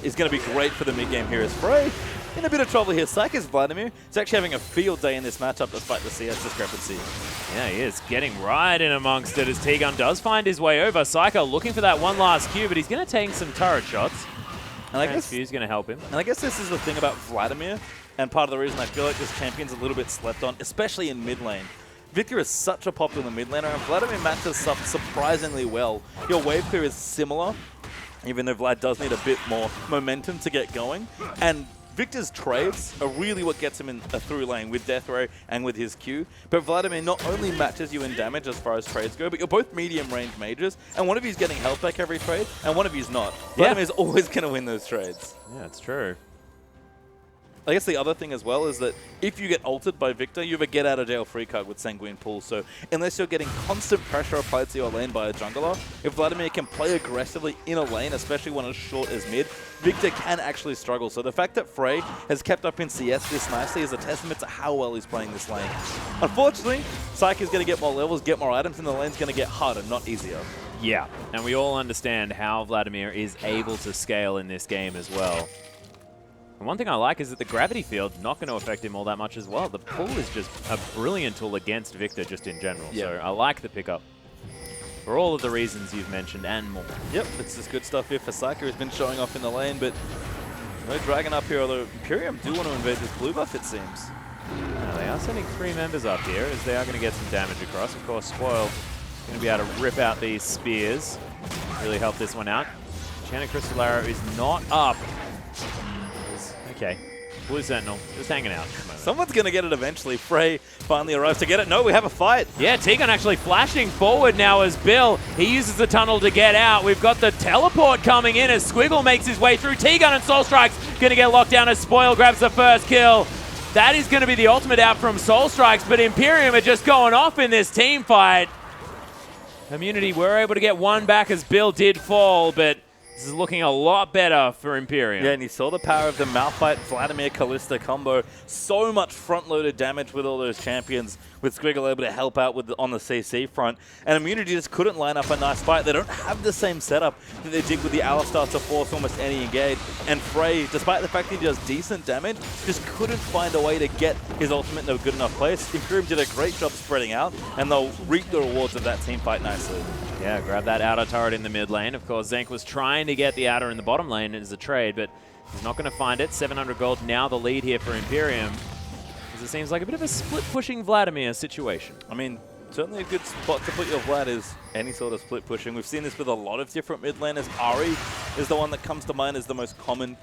is going to be great for the mid-game here as Frey. In a bit of trouble here. Psyker's Vladimir is actually having a field day in this matchup despite the CS discrepancy. Yeah, he is getting right in amongst it as T-Gun does find his way over. Psyker looking for that one last Q, but he's going to take some turret shots. And I guess he's going to help him. And I guess this is the thing about Vladimir, and part of the reason I feel like this champion's a little bit slept on, especially in mid lane. Victor is such a popular mid laner, and Vladimir matches up surprisingly well. Your wave clear is similar, even though Vlad does need a bit more momentum to get going. And Victor's trades are really what gets him in a through lane with Death Ray and with his Q. But Vladimir not only matches you in damage as far as trades go, but you're both medium range mages, and one of you's getting health back every trade, and one of you's not. Vladimir's always going to win those trades. Yeah, it's true. I guess the other thing as well is that if you get ulted by Victor, you have a get out of jail free card with Sanguine Pool. So unless you're getting constant pressure applied to your lane by a jungler, if Vladimir can play aggressively in a lane, especially one as short as mid, Victor can actually struggle. So the fact that Frey has kept up in CS this nicely is a testament to how well he's playing this lane. Unfortunately, Psyche is going to get more levels, get more items, and the lane's going to get harder, not easier. Yeah, and we all understand how Vladimir is able to scale in this game as well. And one thing I like is that the gravity field not going to affect him all that much as well. The pull is just a brilliant tool against Victor just in general. Yeah. So I like the pickup for all of the reasons you've mentioned and more. Yep, it's just good stuff here for Psyker, who's been showing off in the lane, but no dragon up here, although Imperium do want to invade this blue buff, it seems. Now they are sending 3 members up here, as they are going to get some damage across. Of course, Spoil going to be able to rip out these spears, really help this one out. Enchanted Crystal Arrow is not up. Okay, Blue Sentinel just hanging out. Someone's going to get it eventually. Frey finally arrives to get it. No, we have a fight. Yeah, T-Gun actually flashing forward now as Bill. He uses the tunnel to get out. We've got the teleport coming in as Squiggle makes his way through. T-Gun and Soul Strike's going to get locked down as Spoil grabs the first kill. That is going to be the ultimate out from Soul Strikes, but Imperium are just going off in this team fight. Immunity were able to get one back as Bill did fall, but this is looking a lot better for Imperium. Yeah, and you saw the power of the Malphite Vladimir Kalista combo. So much front-loaded damage with all those champions, with Squiggle able to help out with on the CC front. And Immunity just couldn't line up a nice fight. They don't have the same setup that they did with the Alistar to force almost any engage. And Frey, despite the fact that he does decent damage, just couldn't find a way to get his ultimate in a good enough place. Imperium did a great job spreading out, and they'll reap the rewards of that team fight nicely. Yeah, grab that outer turret in the mid lane. Of course, Zenk was trying to get the outer in the bottom lane as a trade, but he's not going to find it. 700 gold, now the lead here for Imperium, as it seems like a bit of a split-pushing Vladimir situation. I mean, certainly a good spot to put your Vlad is any sort of split pushing. We've seen this with a lot of different mid laners. Ari is the one that comes to mind as the most common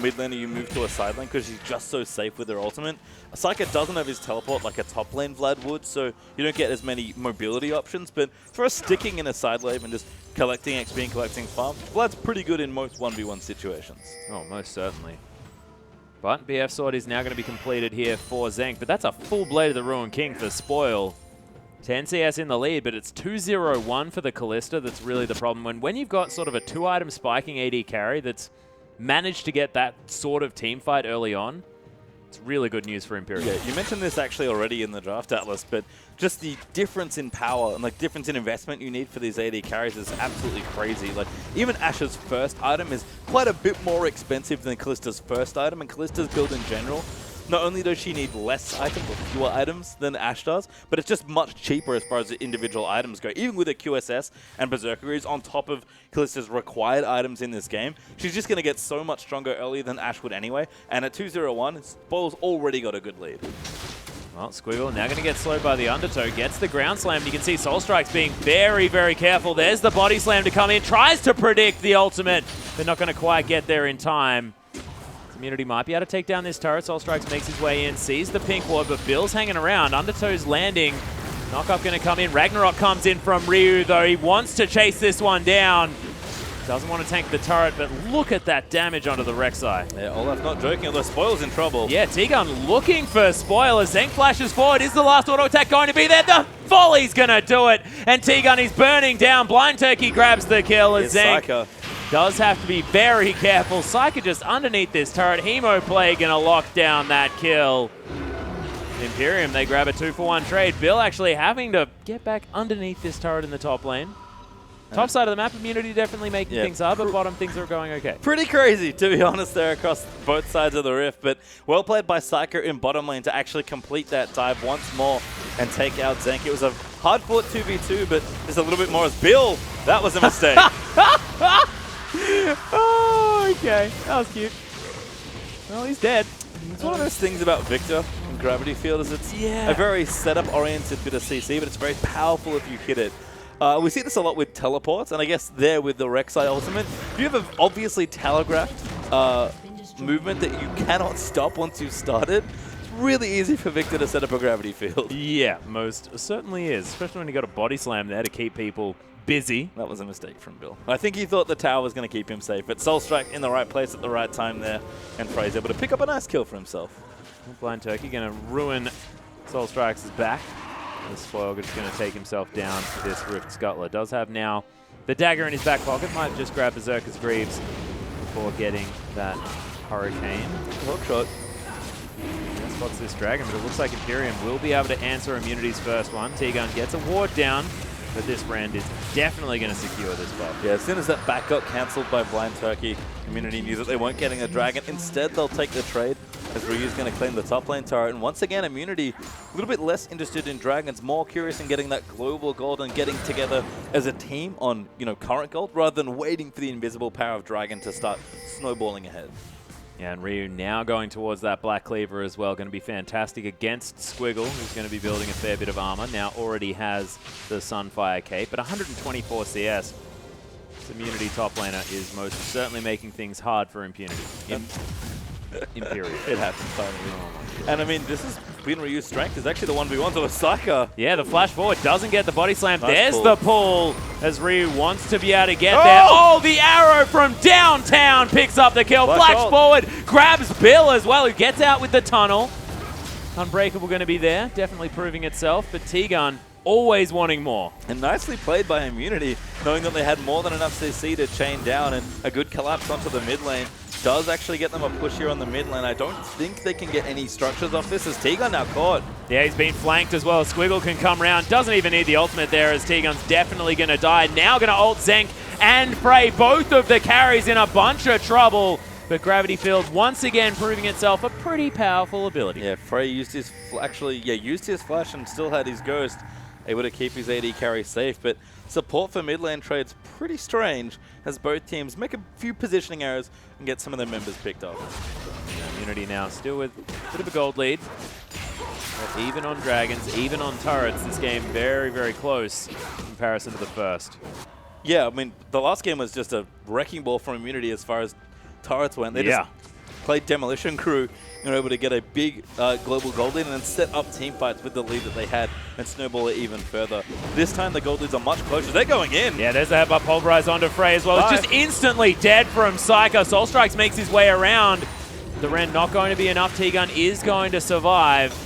mid laner you move to a side lane because she's just so safe with her ultimate. Psyker doesn't have his teleport like a top lane Vlad would, so you don't get as many mobility options, but for us sticking in a side lane and just collecting XP and collecting farm, Vlad's pretty good in most 1v1 situations. Oh, most certainly. But BF Sword is now going to be completed here for Zenk, but that's a full Blade of the Ruined King for Spoil. 10 CS in the lead, but it's 2-0-1 for the Kalista. That's really the problem. When you've got sort of a 2-item spiking AD carry that's managed to get that sort of team fight early on, it's really good news for Imperium. Yeah, you mentioned this actually already in the draft atlas, but just the difference in power and like difference in investment you need for these AD carries is absolutely crazy. Like even Ashe's first item is quite a bit more expensive than Kallista's first item, and Kallista's build in general, not only does she need less items or fewer items than Ashe does, but it's just much cheaper as far as the individual items go. Even with her QSS and Berserkeries on top of Kallista's required items in this game, she's just going to get so much stronger earlier than Ashe would anyway. And at 2-0-1, Spoil's already got a good lead. Well, Squiggle now going to get slowed by the Undertow, gets the ground slam. You can see Soul Strikes being very, very careful. There's the body slam to come in, tries to predict the ultimate, but not going to quite get there in time. Immunity might be able to take down this turret. Soul Strikes makes his way in, sees the pink ward, but Bill's hanging around. Undertow's landing. Knock-up going to come in. Ragnarok comes in from Ryu, though. He wants to chase this one down. Doesn't want to tank the turret, but look at that damage onto the Rek'Sai. Yeah, Olaf not joking, although Spoil's in trouble. Yeah, T-Gun looking for Spoil as Zenk flashes forward. Is the last auto attack going to be there? The volley's going to do it, and T-Gun is burning down. Blind Turkey grabs the kill as Zenk does have to be very careful. Psyker just underneath this turret. Hemo Play going to lock down that kill. Imperium, they grab a 2-for-1 trade. Bill actually having to get back underneath this turret in the top lane. Top side of the map, Immunity definitely making things hard, but bottom things are going okay. Pretty crazy, to be honest, there across both sides of the rift, but well played by Psyker in bottom lane to actually complete that dive once more and take out Zenk. It was a hard-fought 2v2, but just a little bit more as Bill. That was a mistake. Oh, okay. That was cute. Well, he's dead. It's one of those things about Victor in Gravity Field is it's a very setup-oriented bit of CC, but it's very powerful if you hit it. We see this a lot with teleports, and I guess there with the Rek'Sai ultimate, if you have an obviously telegraphed movement that you cannot stop once you've started, it's really easy for Victor to set up a Gravity Field. Yeah, most certainly is, especially when you got a body slam there to keep people busy. That was a mistake from Bill. I think he thought the tower was going to keep him safe, but Soul Strike in the right place at the right time there, and Frey's able to pick up a nice kill for himself. Blind Turkey going to ruin Soul Strike's back. The Spoil just going to take himself down to this Rift Scuttler. Does have now the dagger in his back pocket. Might just grab Berserker's Greaves before getting that Hurricane. Hook shot. Spots this dragon, but it looks like Imperium will be able to answer Immunity's first one. T-Gun gets a ward down, but this Rend is definitely going to secure this buff. Yeah, as soon as that back got cancelled by Blind Turkey, Immunity knew that they weren't getting a dragon. Instead, they'll take the trade as Ryu's going to claim the top lane turret. And once again, Immunity a little bit less interested in dragons, more curious in getting that global gold and getting together as a team on, current gold, rather than waiting for the invisible power of dragon to start snowballing ahead. Yeah, and Ryu now going towards that Black Cleaver as well. Going to be fantastic against Squiggle, who's going to be building a fair bit of armor. Now already has the Sunfire Cape, but 124 CS. This Immunity top laner is most certainly making things hard for Impunity. Imperium. It happens finally. And I mean, this has been Ryu's strength. Is actually the 1v1 to the Psyker. Yeah, the flash forward doesn't get the body slam. Nice There's pull. the pull as Ryu wants to be able to get there. Oh, the arrow from downtown picks up the kill. Flash forward, grabs Bill as well, who gets out with the tunnel. Unbreakable going to be there, definitely proving itself, but T-Gun always wanting more. And nicely played by Immunity, knowing that they had more than enough CC to chain down, and a good collapse onto the mid lane does actually get them a push here on the mid lane. I don't think they can get any structures off this as T-Gun now caught. Yeah, he's been flanked as well. Squiggle can come round. Doesn't even need the ultimate there as T-Gun's definitely going to die. Now going to ult Zenk and Frey. Both of the carries in a bunch of trouble. But Gravity Field once again proving itself a pretty powerful ability. Yeah, Frey used his used his flash and still had his ghost, able to keep his AD carry safe. But support for mid lane trade's pretty strange as both teams make a few positioning errors and get some of their members picked off. Immunity now still with a bit of a gold lead. But even on dragons, even on turrets, this game very, very close in comparison to the first. Yeah, I mean, the last game was just a wrecking ball for Immunity as far as turrets went. They just played Demolition Crew and were able to get a big global gold lead and then set up team fights with the lead that they had and snowball it even further. This time the gold leads are much closer. They're going in. Yeah, there's a headbutt pulverized onto Frey as well. It's just instantly dead from Psyker. Soul Strikes makes his way around. The Rend not going to be enough. T-Gun is going to survive.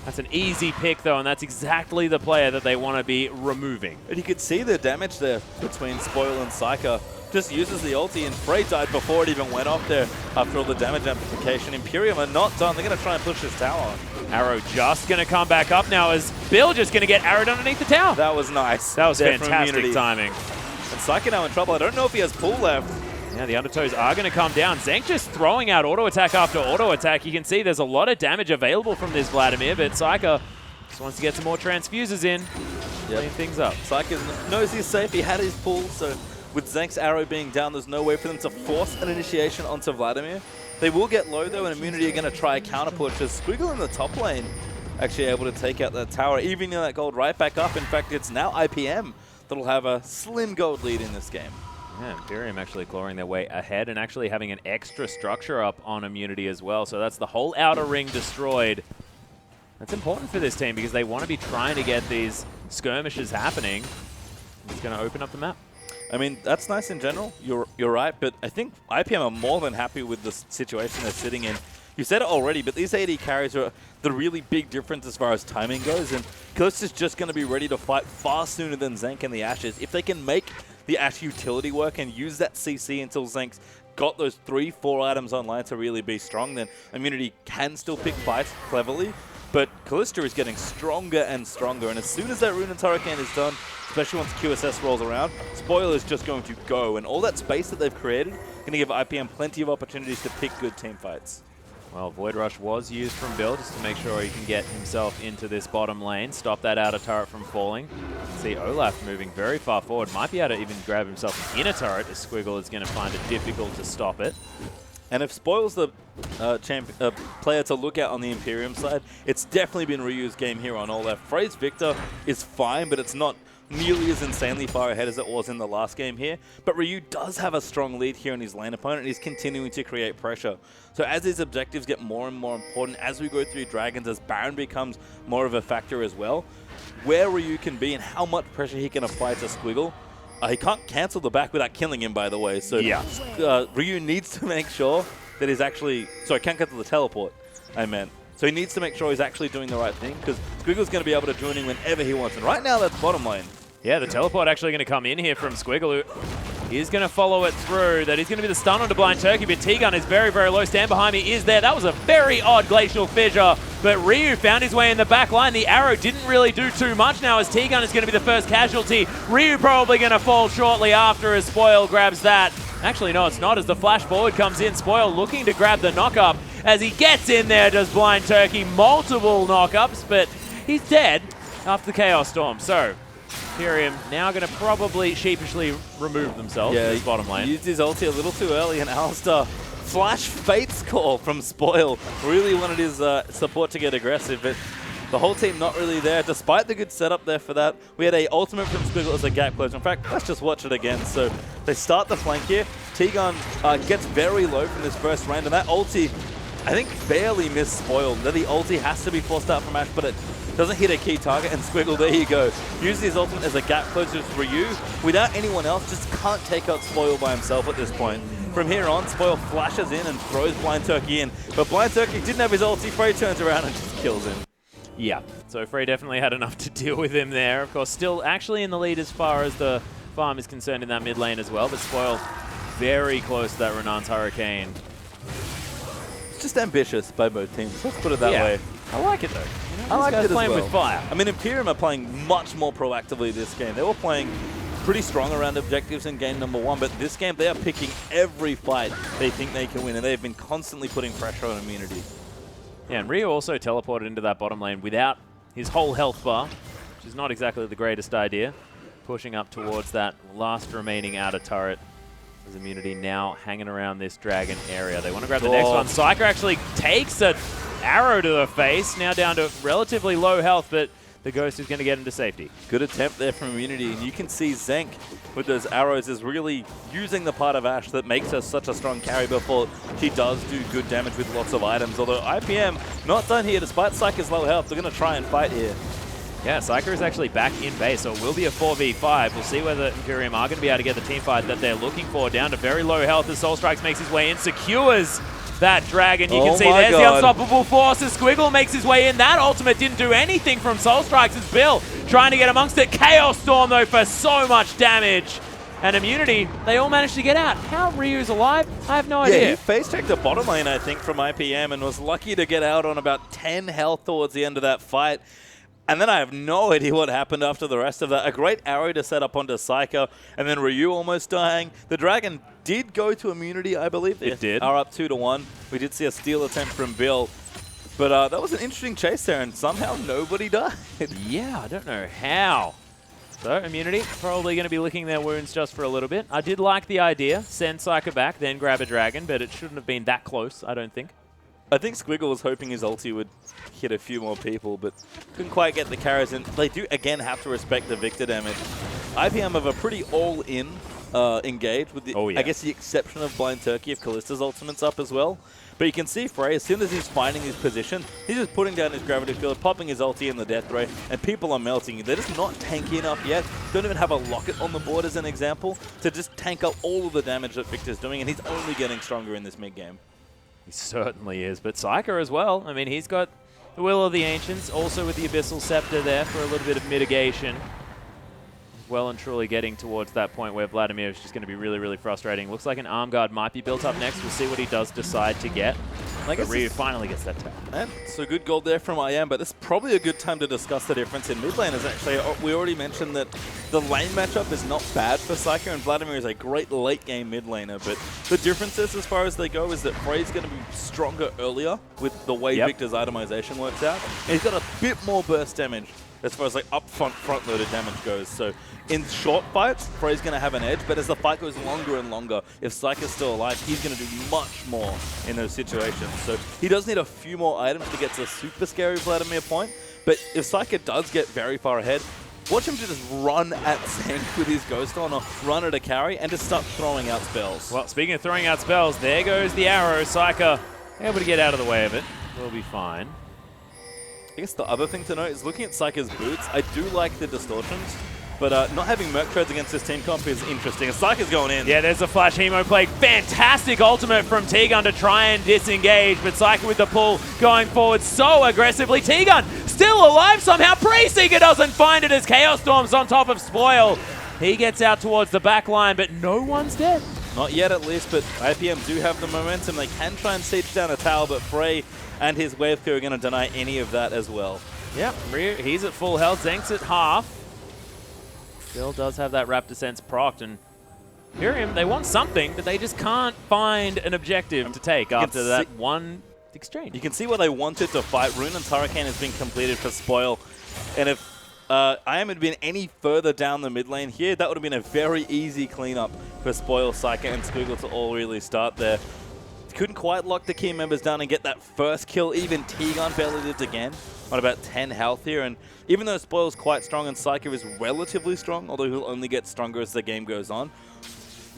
That's an easy pick though, and that's exactly the player that they want to be removing. And you could see the damage there between Spoil and Psyker. Just uses the ulti, and Frey died before it even went off there after all the damage amplification. Imperium are not done. They're going to try and push this tower. Arrow just going to come back up now as Bill just going to get arrowed underneath the tower. That was nice. That was fantastic timing. And Psyker now in trouble. I don't know if he has pull left. Yeah, the undertows are going to come down. Zenk just throwing out auto attack after auto attack. You can see there's a lot of damage available from this Vladimir, but Psyker just wants to get some more transfuses in, clean things up. Psyker knows he's safe. He had his pull, so with Zenk's arrow being down, there's no way for them to force an initiation onto Vladimir. They will get low though, and Immunity are going to try a counter push as Squiggle in the top lane actually able to take out that tower, evening that gold right back up. In fact, it's now IPM that'll have a slim gold lead in this game. Yeah, Imperium actually clawing their way ahead and actually having an extra structure up on Immunity as well. So that's the whole outer ring destroyed. That's important for this team because they want to be trying to get these skirmishes happening. It's going to open up the map. I mean, that's nice in general. You're right, but I think IPM are more than happy with the situation they're sitting in. You said it already, but these AD carries are the really big difference as far as timing goes, and Callista's just going to be ready to fight far sooner than Zank and the Ashes. If they can make the Ash utility work and use that CC until Zank's got those 3-4 items online to really be strong, then Immunity can still pick fights cleverly. But Callista is getting stronger and stronger, and as soon as that Rune and Hurricane is done, especially once QSS rolls around, Spoil is just going to go, and all that space that they've created going to give IPM plenty of opportunities to pick good team fights. Well, Void Rush was used from Bill just to make sure he can get himself into this bottom lane, stop that outer turret from falling. See Olaf moving very far forward, might be able to even grab himself an inner turret as Squiggle is going to find it difficult to stop it. And if Spoil's the player to look at on the Imperium side, it's definitely been Ryu's game here on Olaf. Frey's Victor is fine, but it's not nearly as insanely far ahead as it was in the last game here. But Ryu does have a strong lead here in his lane opponent, and he's continuing to create pressure. So as his objectives get more and more important, as we go through Dragons, as Baron becomes more of a factor as well, where Ryu can be and how much pressure he can apply to Squiggle. He can't cancel the back without killing him, by the way. So yeah. Ryu needs to make sure that he's actually... Sorry, can't cancel the teleport, I meant. So he needs to make sure he's actually doing the right thing, because Squiggle's going to be able to join him whenever he wants. And right now, that's bottom lane. Yeah, the teleport actually going to come in here from Squiggle, who is going to follow it through. That is going to be the stun onto Blind Turkey, but T-Gun is very, very low. Stand behind me is there. That was a very odd Glacial Fissure, but Ryu found his way in the back line. The arrow didn't really do too much now, as T-Gun is going to be the first casualty. Ryu probably going to fall shortly after as Spoil grabs that. Actually, no, it's not, as the flash forward comes in. Spoil looking to grab the knock-up. As he gets in there, does Blind Turkey multiple knock-ups, but he's dead after the Chaos Storm. So Imperium now going to probably sheepishly remove themselves from this bottom lane. He used his ulti a little too early, and Alistar flash Fate's Call from Spoil. Really wanted his support to get aggressive, but the whole team not really there, despite the good setup there for that. We had a ultimate from Squiggle as a gap closer. In fact, let's just watch it again. So they start the flank here. T-Gun gets very low from this first round, and that ulti, I think, barely missed Spoil. Then the ulti has to be forced out from Ash, but it doesn't hit a key target, and Squiggle, there you go. Uses his ultimate as a gap closer for Ryu. Without anyone else, just can't take out Spoil by himself at this point. From here on, Spoil flashes in and throws Blind Turkey in, but Blind Turkey didn't have his ulti. Frey turns around and just kills him. Yeah, so Frey definitely had enough to deal with him there. Of course, still actually in the lead as far as the farm is concerned in that mid lane as well, but Spoil very close to that Renan's Hurricane. It's just ambitious by both teams, let's put it that way. I like it though. You know, I like it playing as well. with fire. I mean, Imperium are playing much more proactively this game. They were playing pretty strong around objectives in game number 1, but this game they are picking every fight they think they can win, and they've been constantly putting pressure on Immunity. Yeah, and Ryu also teleported into that bottom lane without his whole health bar, which is not exactly the greatest idea. Pushing up towards that last remaining outer turret. As Immunity now hanging around this dragon area. They want to grab the next one. Psyker actually takes an arrow to the face, now down to relatively low health, but the Ghost is going to get into safety. Good attempt there from Immunity, and you can see Zank with those arrows is really using the part of Ash that makes her such a strong carry before she does do good damage with lots of items. Although IPM not done here, despite Psyker's low health, they're going to try and fight here. Yeah, Psyker is actually back in base, so it will be a 4v5. We'll see whether Imperium are going to be able to get the team fight that they're looking for. Down to very low health as Soul Strikes makes his way in, secures that dragon. You can see there's the unstoppable force as Squiggle makes his way in. That ultimate didn't do anything from Soul Strikes as Bill trying to get amongst it. Chaos Storm, though, for so much damage. And Immunity, they all managed to get out. How Ryu's alive, I have no idea. Yeah, he face-checked the bottom lane, I think, from IPM and was lucky to get out on about 10 health towards the end of that fight. And then I have no idea what happened after the rest of that. A great arrow to set up onto Psyker, and then Ryu almost dying. The Dragon did go to Immunity, I believe. It did. Are up 2-1. We did see a steal attempt from Bill. But that was an interesting chase there, and somehow nobody died. Yeah, I don't know how. So, Immunity probably going to be licking their wounds just for a little bit. I did like the idea. Send Psyker back, then grab a Dragon, but it shouldn't have been that close, I don't think. I think Squiggle was hoping his ulti would hit a few more people, but couldn't quite get the carries in. They do, again, have to respect the Victor damage. IPM have a pretty all-in engaged, with the, Oh, yeah. I guess the exception of Blind Turkey if Kallista's ultimate's up as well. But you can see Frey, as soon as he's finding his position, he's just putting down his gravity field, popping his ulti in the death ray, and people are melting. They're just not tanky enough yet. Don't even have a locket on the board as an example to just tank up all of the damage that Victor's doing, and he's only getting stronger in this mid-game. He certainly is, but Psyker as well. I mean, he's got the Will of the Ancients, also with the Abyssal Scepter there for a little bit of mitigation. Well and truly getting towards that point where Vladimir is just going to be really, really frustrating. Looks like an arm guard might be built up next. We'll see what he does decide to get. But Ryu finally gets that tap. So good gold there from IM, but this is probably a good time to discuss the difference in mid lane. As actually, we already mentioned that the lane matchup is not bad for Psycho, and Vladimir is a great late game mid laner. But the differences as far as they go is that Frey's going to be stronger earlier with the way Victor's itemization works out. And he's got a bit more burst damage as far as like upfront front-loaded damage goes. So in short fights, Frey's going to have an edge, but as the fight goes longer and longer, if Psyker's still alive, he's going to do much more in those situations. So he does need a few more items to get to the super scary Vladimir point, but if Psyker does get very far ahead, watch him just run at Zank with his Ghost on, or run at a carry, and just start throwing out spells. Well, speaking of throwing out spells, there goes the arrow. Psyker able to get out of the way of it. We'll be fine. I guess the other thing to note is looking at Psyker's boots, I do like the distortions, but not having Merc Treads against this team comp is interesting. Psyker's going in. Yeah, there's a Flash Hemo Plague. Fantastic ultimate from T-Gun to try and disengage, but Psyker with the pull going forward so aggressively. T-Gun still alive somehow. Pre-Seeker doesn't find it as Chaos Storm's on top of Spoil. He gets out towards the back line, but no one's dead. Not yet at least, but IPM do have the momentum. They can try and siege down a tower, but Frey and his wave crew are going to deny any of that as well. Yeah, he's at full health. Zank's at half. Still does have that Raptor Sense procced, and Imperium, they want something, but they just can't find an objective to take after that one exchange. You can see what they wanted to fight. Rune and Hurricane has been completed for Spoil, and if IM had been any further down the mid lane here, that would have been a very easy cleanup for Spoil, Psyker, and Squiggle to all really start there. Couldn't quite lock the key members down and get that first kill. Even T-Gun barely lived again on about 10 health here. And even though Spoil's quite strong and Psyker is relatively strong, although he'll only get stronger as the game goes on,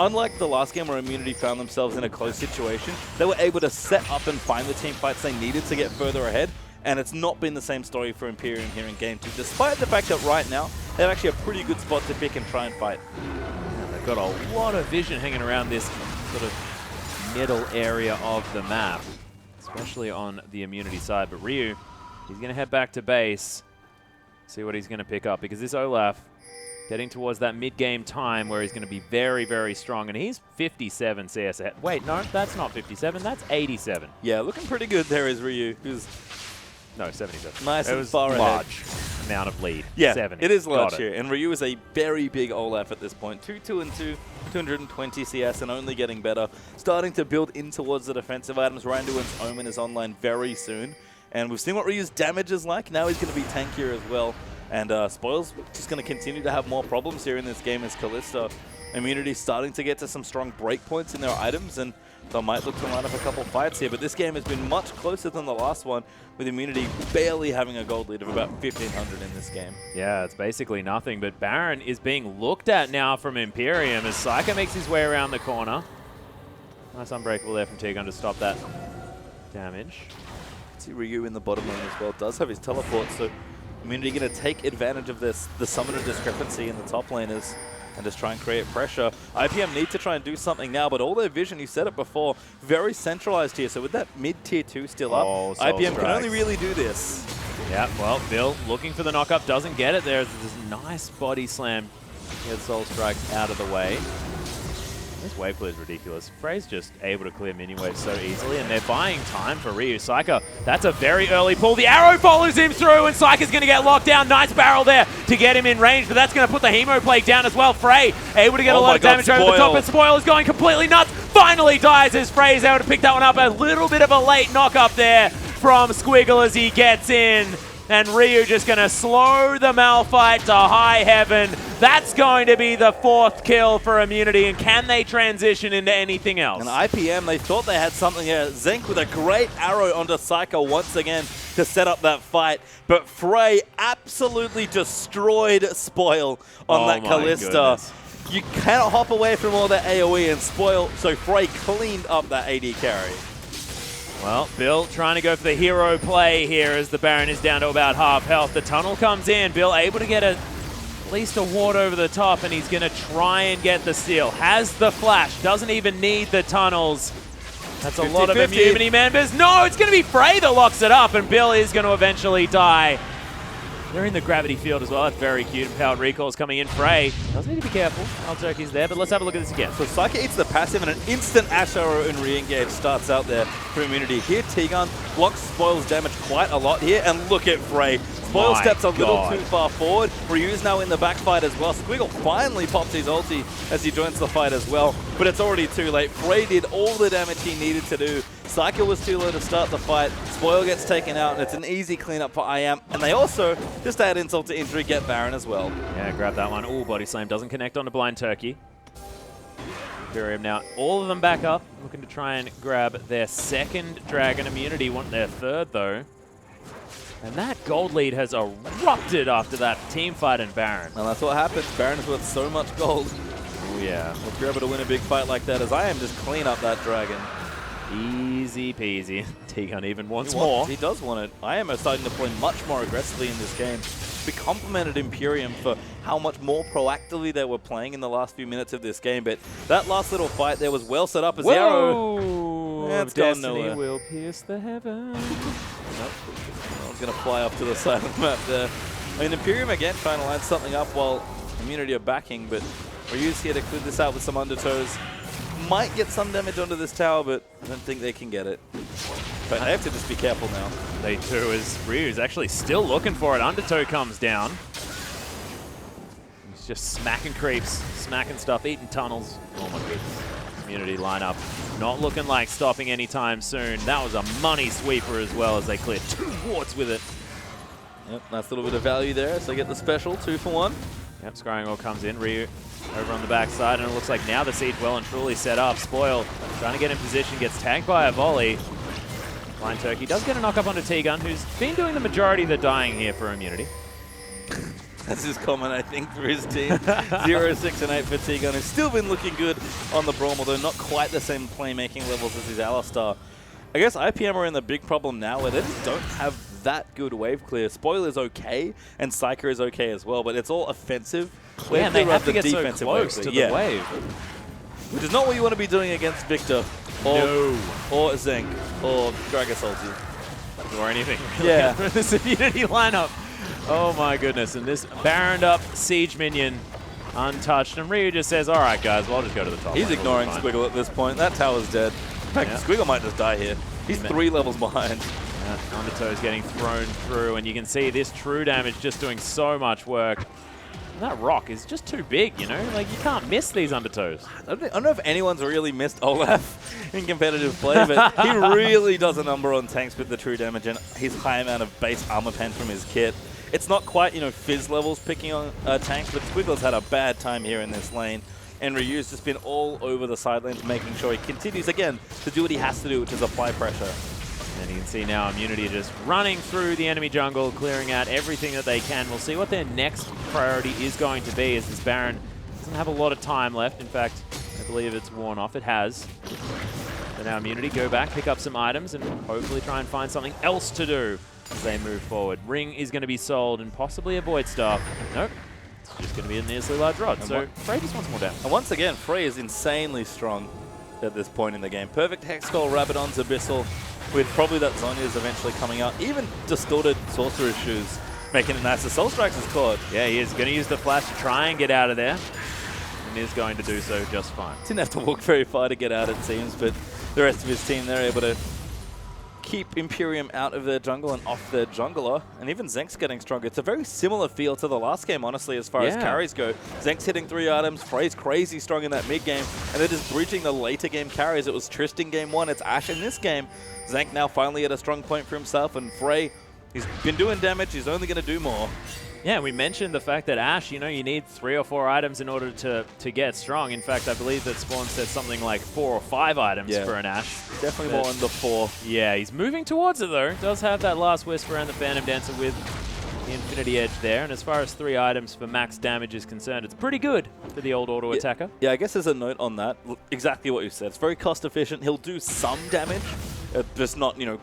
unlike the last game where Immunity found themselves in a close situation, they were able to set up and find the team fights they needed to get further ahead. And it's not been the same story for Imperium here in Game 2, despite the fact that right now, they have actually a pretty good spot to pick and try and fight. Yeah, they've got a lot of vision hanging around this sort of middle area of the map, especially on the Immunity side. But Ryu, he's going to head back to base, see what he's going to pick up, because this Olaf getting towards that mid-game time where he's going to be very, very strong, and he's 57 CS ahead. Wait, no, that's not 57, that's 87. Yeah, looking pretty good there is Ryu, who's... No, 77. Nice and far ahead. Large amount of lead. Yeah, 70. It is large here. And Ryu is a very big Olaf at this point. 2-2-2, 220 CS, and only getting better. Starting to build in towards the defensive items. Randuin's Omen is online very soon. And we've seen what Ryu's damage is like. Now he's going to be tankier as well. And Spoil's just going to continue to have more problems here in this game as Kalista. Immunity starting to get to some strong breakpoints in their items, and they might look to line up a couple fights here. But this game has been much closer than the last one, with Immunity barely having a gold lead of about 1,500 in this game. Yeah, it's basically nothing, but Baron is being looked at now from Imperium as Psyker makes his way around the corner. Nice Unbreakable there from T-Gun to stop that damage. See Ryu in the bottom lane as well. Does have his teleport, so Immunity going to take advantage of this, the summoner discrepancy in the top laners, and just try and create pressure. IPM need to try and do something now, but all their vision, you said it before, very centralized here. So with that mid-tier 2 still up, IPM can only really do this. Yeah, well, Bill looking for the knock-up, doesn't get it. There's this nice body slam. Gets Soul Strikes out of the way. This wave clear is ridiculous. Frey's just able to clear minion waves so easily, and they're buying time for Ryu. Psyker, that's a very early pull. The arrow follows him through, and Psyker's going to get locked down. Nice barrel there to get him in range, but that's going to put the Hemo Plague down as well. Frey able to get a lot of damage over the top, and Spoil is going completely nuts. Finally dies as Frey's able to pick that one up. A little bit of a late knock-up there from Squiggle as he gets in. And Ryu just going to slow the Malphite to high heaven. That's going to be the 4th kill for Immunity. And can they transition into anything else? And IPM, they thought they had something here. Zenk with a great arrow onto Psycho once again to set up that fight. But Frey absolutely destroyed Spoil on that Kalista. You cannot hop away from all that AoE and spoil, so Frey cleaned up that AD carry. Well, Bill trying to go for the hero play here as the Baron is down to about half health. The tunnel comes in. Bill able to get at least a ward over the top, and he's going to try and get the steal. Has the flash. Doesn't even need the tunnels. That's a lot of immunity members. No, it's going to be Frey that locks it up, and Bill is going to eventually die. They're in the gravity field as well. That's very cute. Empowered recalls coming in. Frey does need to be careful. Wild Turkey's there, but let's have a look at this again. So Psyker eats the passive, and an instant Ash Arrow and re-engage starts out there for immunity. Here, T-Gun blocks Spoil's damage quite a lot here, and look at Frey. Spoil steps a little too far forward. Ryu's now in the backfight as well. Squiggle finally pops his ulti as he joins the fight as well, but it's already too late. Frey did all the damage he needed to do. Psyker was too low to start the fight. Spoil gets taken out, and it's an easy cleanup for IAM. And they also, just add insult to injury, get Baron as well. Yeah, grab that one. Ooh, body slam doesn't connect onto Blind Turkey. Imperium now, all of them back up, looking to try and grab their second Dragon immunity, want their third though. And that gold lead has erupted after that team fight in Baron. And that's what happens. Baron is worth so much gold. Oh yeah. If you're able to win a big fight like that, as IAM just clean up that Dragon. Easy peasy. T-Gun even wants more. He does want it. IAM are starting to play much more aggressively in this game. We complimented Imperium for how much more proactively they were playing in the last few minutes of this game, but that last little fight there was well set up as the arrow. That's gone Destiny nowhere. will pierce the heavens. Nope. I was going to fly up to the side of the map there. I mean, Imperium again trying to line something up while Immunity are backing, but Ryu's here to clear this out with some undertows. Might get some damage onto this tower, but I don't think they can get it. But they have to just be careful now. They do, as Ryu's actually still looking for it. Undertow comes down. He's just smacking creeps, smacking stuff, eating tunnels. Oh my goodness. Community lineup not looking like stopping anytime soon. That was a money sweeper as well as they cleared 2 wards with it. Yep, nice little bit of value there. So get the special, 2 for 1. Yep, Scrying Ore comes in. Ryu over on the backside, and it looks like now the siege well and truly set up. Spoil trying to get in position, gets tanked by a volley. Blind Turkey does get a knock up onto T-Gun, who's been doing the majority of the dying here for immunity. That's his comment, I think, for his team. 0, 6, and 8 for T-Gun, who's still been looking good on the Braum, although not quite the same playmaking levels as his Alistar. I guess IPM are in the big problem now where they just don't have that good wave clear. Spoil is okay, and Psyker is okay as well, but it's all offensive. Yeah, and they have to get so close to the wave. Which is not what you want to be doing against Victor, or Zenk, or Dragasolti. Or anything. Yeah. This immunity lineup. Oh my goodness, and this Baroned up Siege minion untouched, and Ryu just says, all right guys, well, I'll just go to the top. He's ignoring Squiggle at this point. That tower's dead. In fact, Squiggle might just die here. He's 3 levels behind. Undertow is getting thrown through, and you can see this true damage just doing so much work. And that rock is just too big, you know? Like, you can't miss these Undertows. I don't know if anyone's really missed Olaf in competitive play, but he really does a number on tanks with the true damage and his high amount of base armor pen from his kit. It's not quite, you know, Fizz levels picking on tanks, but Squiggle's had a bad time here in this lane. And Ryu's just been all over the side lanes, making sure he continues, again, to do what he has to do, which is apply pressure. And you can see now Immunity just running through the enemy jungle, clearing out everything that they can. We'll see what their next priority is going to be, as this Baron doesn't have a lot of time left. In fact, I believe it's worn off. It has. So now Immunity go back, pick up some items, and hopefully try and find something else to do as they move forward. Ring is going to be sold, and possibly a Void Staff. Nope. It's just going to be a nearly large rod. So Frey just wants more damage. And once again, Frey is insanely strong at this point in the game. Perfect Hex Skull, Rabadon's Abyssal, with probably that Zhonya's eventually coming out. Even Distorted Sorcerer's Shoes, making it nice. The Soul Strikes is caught. Yeah, he is going to use the flash to try and get out of there. And is going to do so just fine. Didn't have to walk very far to get out, it seems, but the rest of his team, they're able to keep Imperium out of their jungle and off their jungler, and even Zenk's getting stronger. It's a very similar feel to the last game, honestly, as far as carries go. Zenk's hitting 3 items, Frey's crazy strong in that mid game, and they're just bridging the later game carries. It was Tristan game 1, it's Ashe in this game. Zenk now finally at a strong point for himself, and Frey, he's been doing damage, he's only going to do more. Yeah, we mentioned the fact that Ashe, you know, you need 3 or 4 items in order to get strong. In fact, I believe that Spawn said something like 4 or 5 items for an Ashe. Definitely more on the 4. Yeah, he's moving towards it though. Does have that last Whisper and the Phantom Dancer with the Infinity Edge there. And as far as 3 items for max damage is concerned, it's pretty good. for the old auto attacker. Yeah, I guess there's a note on that. Exactly what you said. It's very cost efficient. He'll do some damage, just not, you know,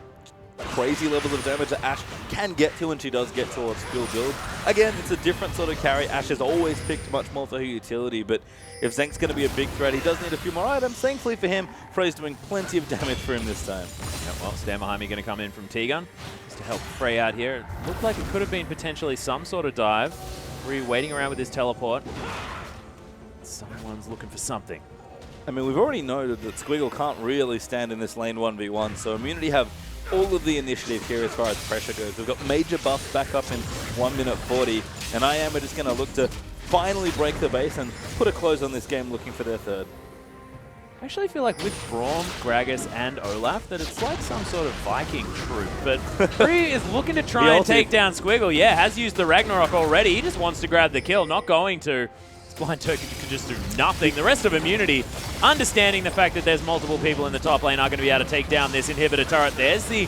crazy levels of damage that Ashe can get to when she does get towards full build. Again, it's a different sort of carry. Ashe has always picked much more for her utility, but if Zenk's going to be a big threat, he does need a few more items. Thankfully for him, Frey's doing plenty of damage for him this time. Yeah, well, stand behind me going to come in from T-Gun just to help Frey out here. It looked like it could have been potentially some sort of dive. Ryu waiting around with his teleport. Someone's looking for something. I mean, we've already noted that Squiggle can't really stand in this lane 1v1, so Immunity have all of the initiative here as far as pressure goes. We've got major buffs back up in 1 minute 40, and IM are just going to look to finally break the base and put a close on this game looking for their third. I actually feel like with Braum, Gragas, and Olaf that it's like some sort of Viking troop, but Ryu is looking to try and take down Squiggle. Yeah, has used the Ragnarok already. He just wants to grab the kill, not going to. Blind Turkey can just do nothing. The rest of Immunity, understanding the fact that there's multiple people in the top lane, are going to be able to take down this inhibitor turret. There's the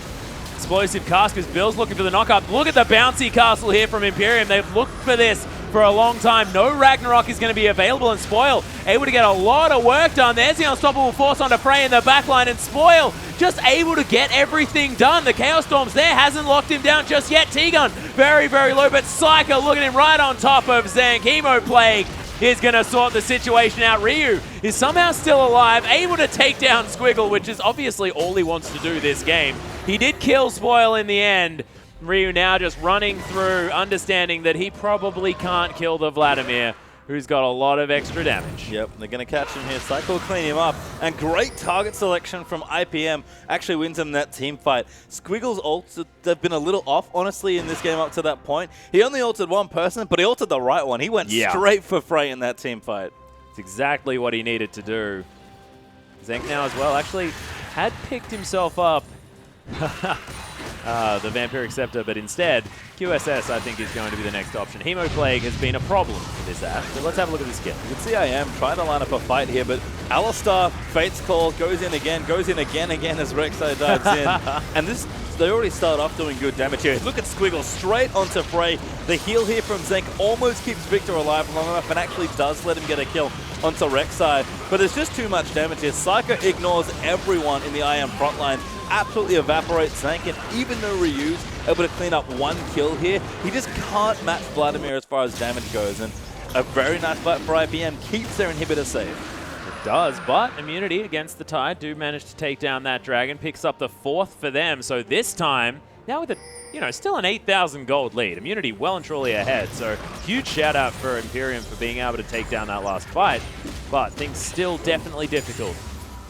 explosive cast because Bill's looking for the knock-up. Look at the bouncy castle here from Imperium. They've looked for this for a long time. No Ragnarok is going to be available, and Spoil able to get a lot of work done. There's the unstoppable force onto Frey in the backline, and Spoil just able to get everything done. The Chaos Storm's there, hasn't locked him down just yet. T-Gun very, very low, but Psycho looking at him right on top of Zank. Hemo Plague is going to sort the situation out. Ryu is somehow still alive, able to take down Squiggle, which is obviously all he wants to do this game. He did kill Spoil in the end. Ryu now just running through, understanding that he probably can't kill the Vladimir, who's got a lot of extra damage. Yep, they're going to catch him here. Cycle will clean him up. And great target selection from IPM. Actually wins him that team fight. Squiggle's ults, they've been a little off, honestly, in this game up to that point. He only ulted one person, but he ulted the right one. He went straight for Frey in that team fight. It's exactly what he needed to do. Zenk now as well actually had picked himself up the Vampiric Scepter, but instead, QSS I think is going to be the next option. Hemo Plague has been a problem for this Ashe, but let's have a look at this kill. You can see IM trying to line up a fight here, but Alistar, Fate's Call, goes in again as Rek'Sai dives in. And this, they already started off doing good damage here. Look at Squiggle straight onto Frey. The heal here from Zenk almost keeps Victor alive long enough and actually does let him get a kill onto Rek'Sai. But there's just too much damage here. Psycho ignores everyone in the IM frontline, absolutely evaporates Zank, and even though Ryu's able to clean up one kill here, he just can't match Vladimir as far as damage goes. And a very nice fight for IPM keeps their inhibitor safe. It does, but Immunity against the Tide do manage to take down that dragon, picks up the 4th for them. So this time, now with a, you know, still an 8,000 gold lead. Immunity well and truly ahead. So huge shout out for Imperium for being able to take down that last fight. But things still definitely difficult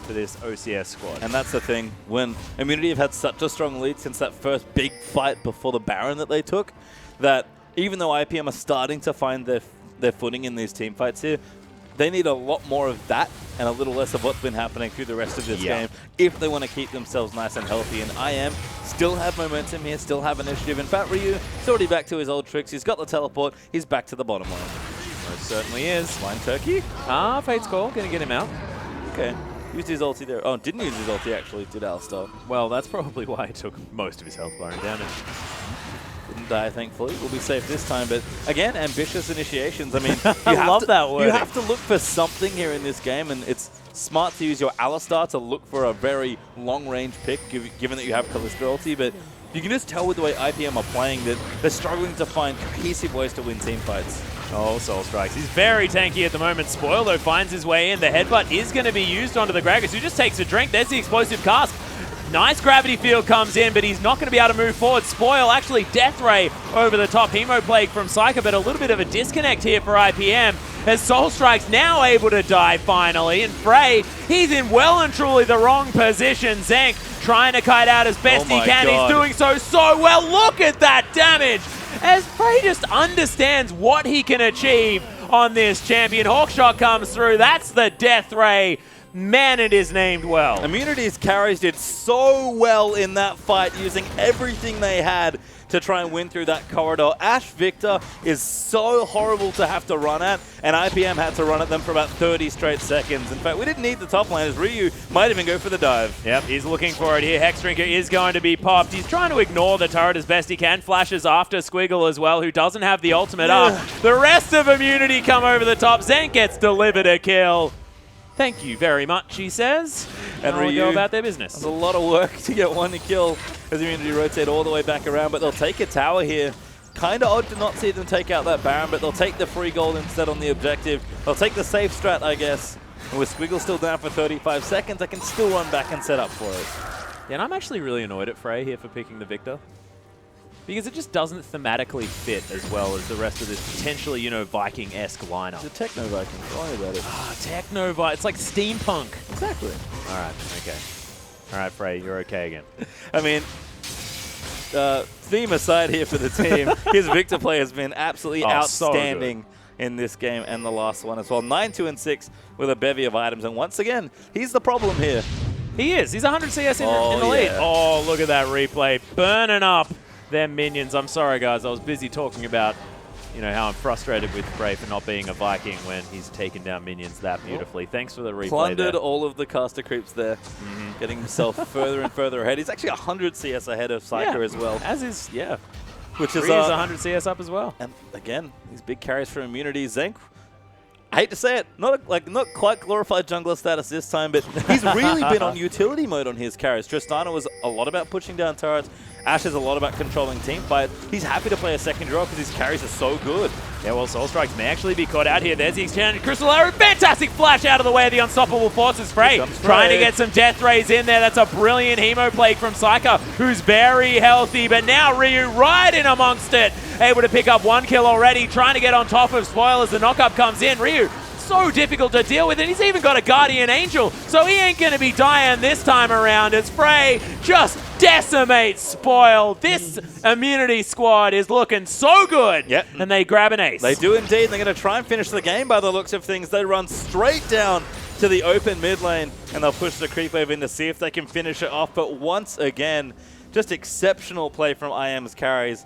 for this OCS squad. And that's the thing, when Immunity have had such a strong lead since that first big fight before the Baron that they took, that even though IPM are starting to find their footing in these team fights here, they need a lot more of that and a little less of what's been happening through the rest of this game if they want to keep themselves nice and healthy. And IM still have momentum here, still have initiative. In fact, Ryu is already back to his old tricks. He's got the teleport. He's back to the bottom line. Most certainly is. Blind Turkey. Fate's Call, going to get him out. Okay. Used his ulti there. Oh, didn't use his ulti actually, did Alistar. Well, that's probably why he took most of his health bar and damage. Didn't die, thankfully. We'll be safe this time, but again, ambitious initiations. I mean, I love that word. You have to look for something here in this game, and it's smart to use your Alistar to look for a very long-range pick, given that you have Kalista ulti, but you can just tell with the way IPM are playing that they're struggling to find cohesive ways to win team fights. Oh, Soul Strikes. He's very tanky at the moment. Spoil, though, finds his way in. The headbutt is going to be used onto the Gragas, who just takes a drink. There's the explosive cast. Nice gravity field comes in, but he's not going to be able to move forward. Spoil, actually, Death Ray over the top. Hemo Plague from Psycho, but a little bit of a disconnect here for IPM as Soul Strike's now able to die finally. And Frey, he's in well and truly the wrong position. Zank trying to kite out as best he can. God. He's doing so well. Look at that damage as Frey just understands what he can achieve on this champion. Hawkshot comes through. That's the Death Ray. Man, it is named well. Immunity's carries did so well in that fight, using everything they had to try and win through that corridor. Ash Victor is so horrible to have to run at, and IPM had to run at them for about 30 straight seconds. In fact, we didn't need the top laners. Ryu might even go for the dive. Yep, he's looking for it here. Hexdrinker is going to be popped. He's trying to ignore the turret as best he can. Flashes after Squiggle as well, who doesn't have the ultimate up. The rest of Immunity come over the top. Zenk gets delivered a kill. Thank you very much, he says. And Ryu go about their business. There's a lot of work to get one kill as Immunity rotate all the way back around, but they'll take a tower here. Kind of odd to not see them take out that Baron, but they'll take the free gold instead on the objective. They'll take the safe strat, I guess. And with Squiggle still down for 35 seconds, I can still run back and set up for it. Yeah, and I'm actually really annoyed at Frey here for picking the Victor. Because it just doesn't thematically fit as well as the rest of this potentially, you know, Viking-esque lineup. The Techno Viking, don't worry about it. Ah, Techno Viking. It's like steampunk. Exactly. All right, okay. All right, Frey, you're okay again. I mean, theme aside here for the team, his Victor play has been absolutely outstanding in this game and the last one as well. 9-2-6 with a bevy of items, and once again, he's the problem here. He is. He's 100 CS in the lead. Oh, look at that replay. Burning up their minions. I'm sorry, guys. I was busy talking about, you know, how I'm frustrated with Frey for not being a Viking when he's taken down minions that beautifully. Thanks for the replay. Plundered all of the caster creeps there, getting himself further and further ahead. He's actually 100 CS ahead of Psyker as well. As is, Which is 100 CS up as well. And again, these big carries for Immunity. Zenk, I hate to say it, not quite glorified jungler status this time, but he's really been on utility mode on his carries. Tristana was a lot about pushing down turrets. Ash is a lot about controlling team fight. He's happy to play a second role because his carries are so good. Yeah, well, Soul Strikes may actually be caught out here. There's the exchange. Crystal Arrow, fantastic flash out of the way of the unstoppable forces. Frey trying to get some death rays in there. That's a brilliant Hemo Plague from Psyker, who's very healthy. But now Ryu right in amongst it. Able to pick up one kill already, trying to get on top of Spoil as the knockup comes in. Ryu, so difficult to deal with, and he's even got a Guardian Angel, so he ain't going to be dying this time around as Frey just decimates Spoil. This Immunity squad is looking so good, and they grab an ace. They do indeed. They're going to try and finish the game by the looks of things. They run straight down to the open mid lane, and they'll push the creep wave in to see if they can finish it off. But once again, just exceptional play from IM's carries.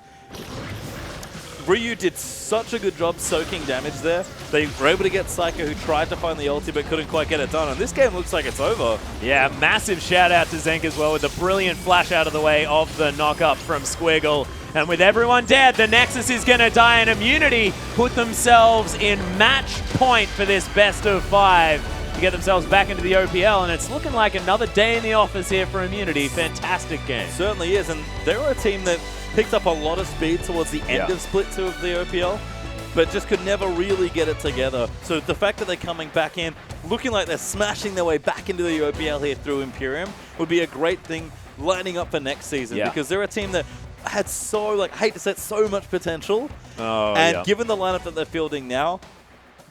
Ryu did such a good job soaking damage there. They were able to get Psycho, who tried to find the ulti but couldn't quite get it done. And this game looks like it's over. Yeah, massive shout out to Zenk as well with the brilliant flash out of the way of the knock-up from Squiggle. And with everyone dead, the Nexus is going to die, and Immunity put themselves in match point for this best of 5 to get themselves back into the OPL. And it's looking like another day in the office here for Immunity. Fantastic game. It certainly is. And they're a team that picked up a lot of speed towards the end of Split 2 of the OPL, but just could never really get it together. So the fact that they're coming back in, looking like they're smashing their way back into the OPL here through Imperium, would be a great thing lining up for next season, because they're a team that had so, I hate to say it, so much potential. And given the lineup that they're fielding now,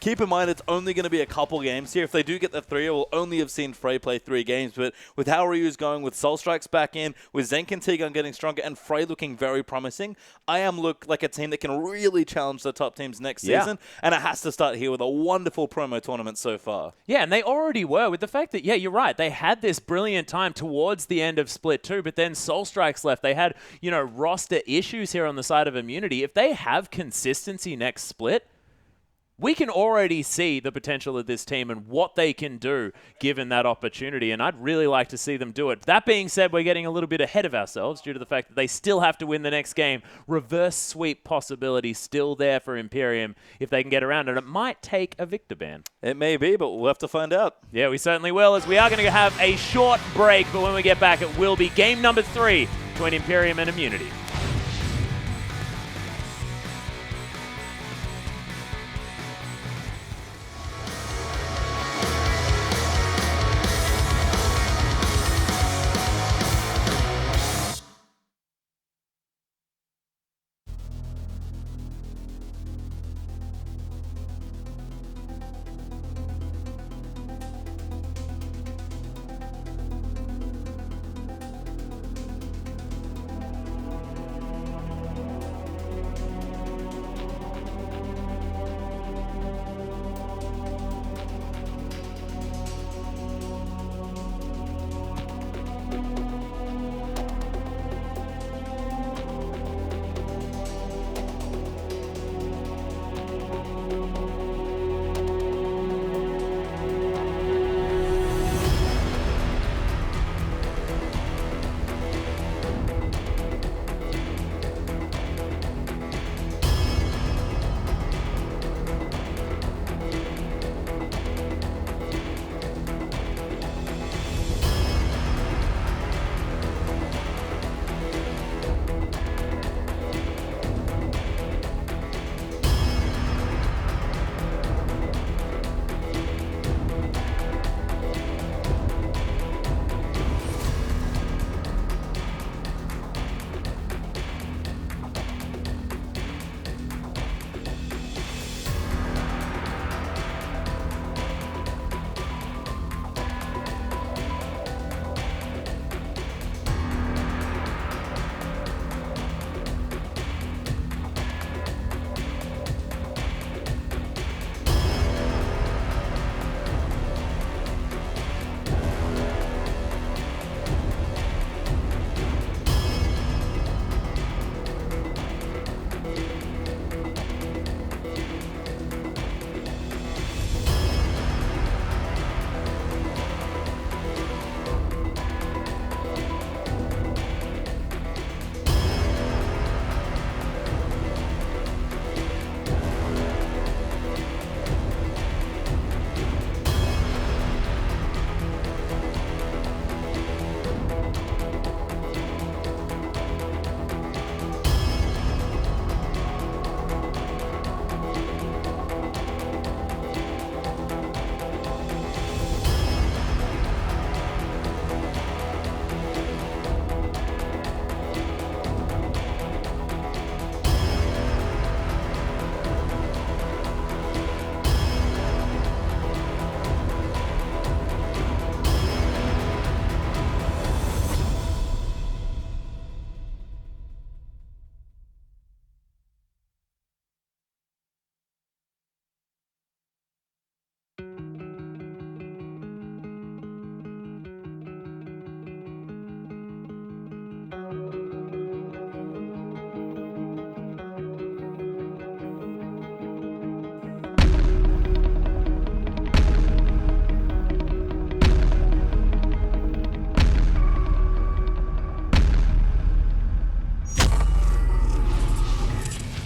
keep in mind, it's only going to be a couple games here. If they do get the 3, we'll only have seen Frey play 3 games. But with how Ryu's going, with Soul Strikes back in, with Zenk and T-Gun getting stronger, and Frey looking very promising, IM look like a team that can really challenge the top teams next season. And it has to start here with a wonderful promo tournament so far. Yeah, and they already were, with the fact that, you're right, they had this brilliant time towards the end of Split 2, but then Soul Strikes left. They had, roster issues here on the side of Immunity. If they have consistency next Split, we can already see the potential of this team and what they can do given that opportunity, and I'd really like to see them do it. That being said, we're getting a little bit ahead of ourselves due to the fact that they still have to win the next game. Reverse sweep possibility still there for Imperium if they can get around it. It might take a Victor ban. It may be, but we'll have to find out. Yeah, we certainly will, as we are going to have a short break, but when we get back, it will be game number 3 between Imperium and Immunity.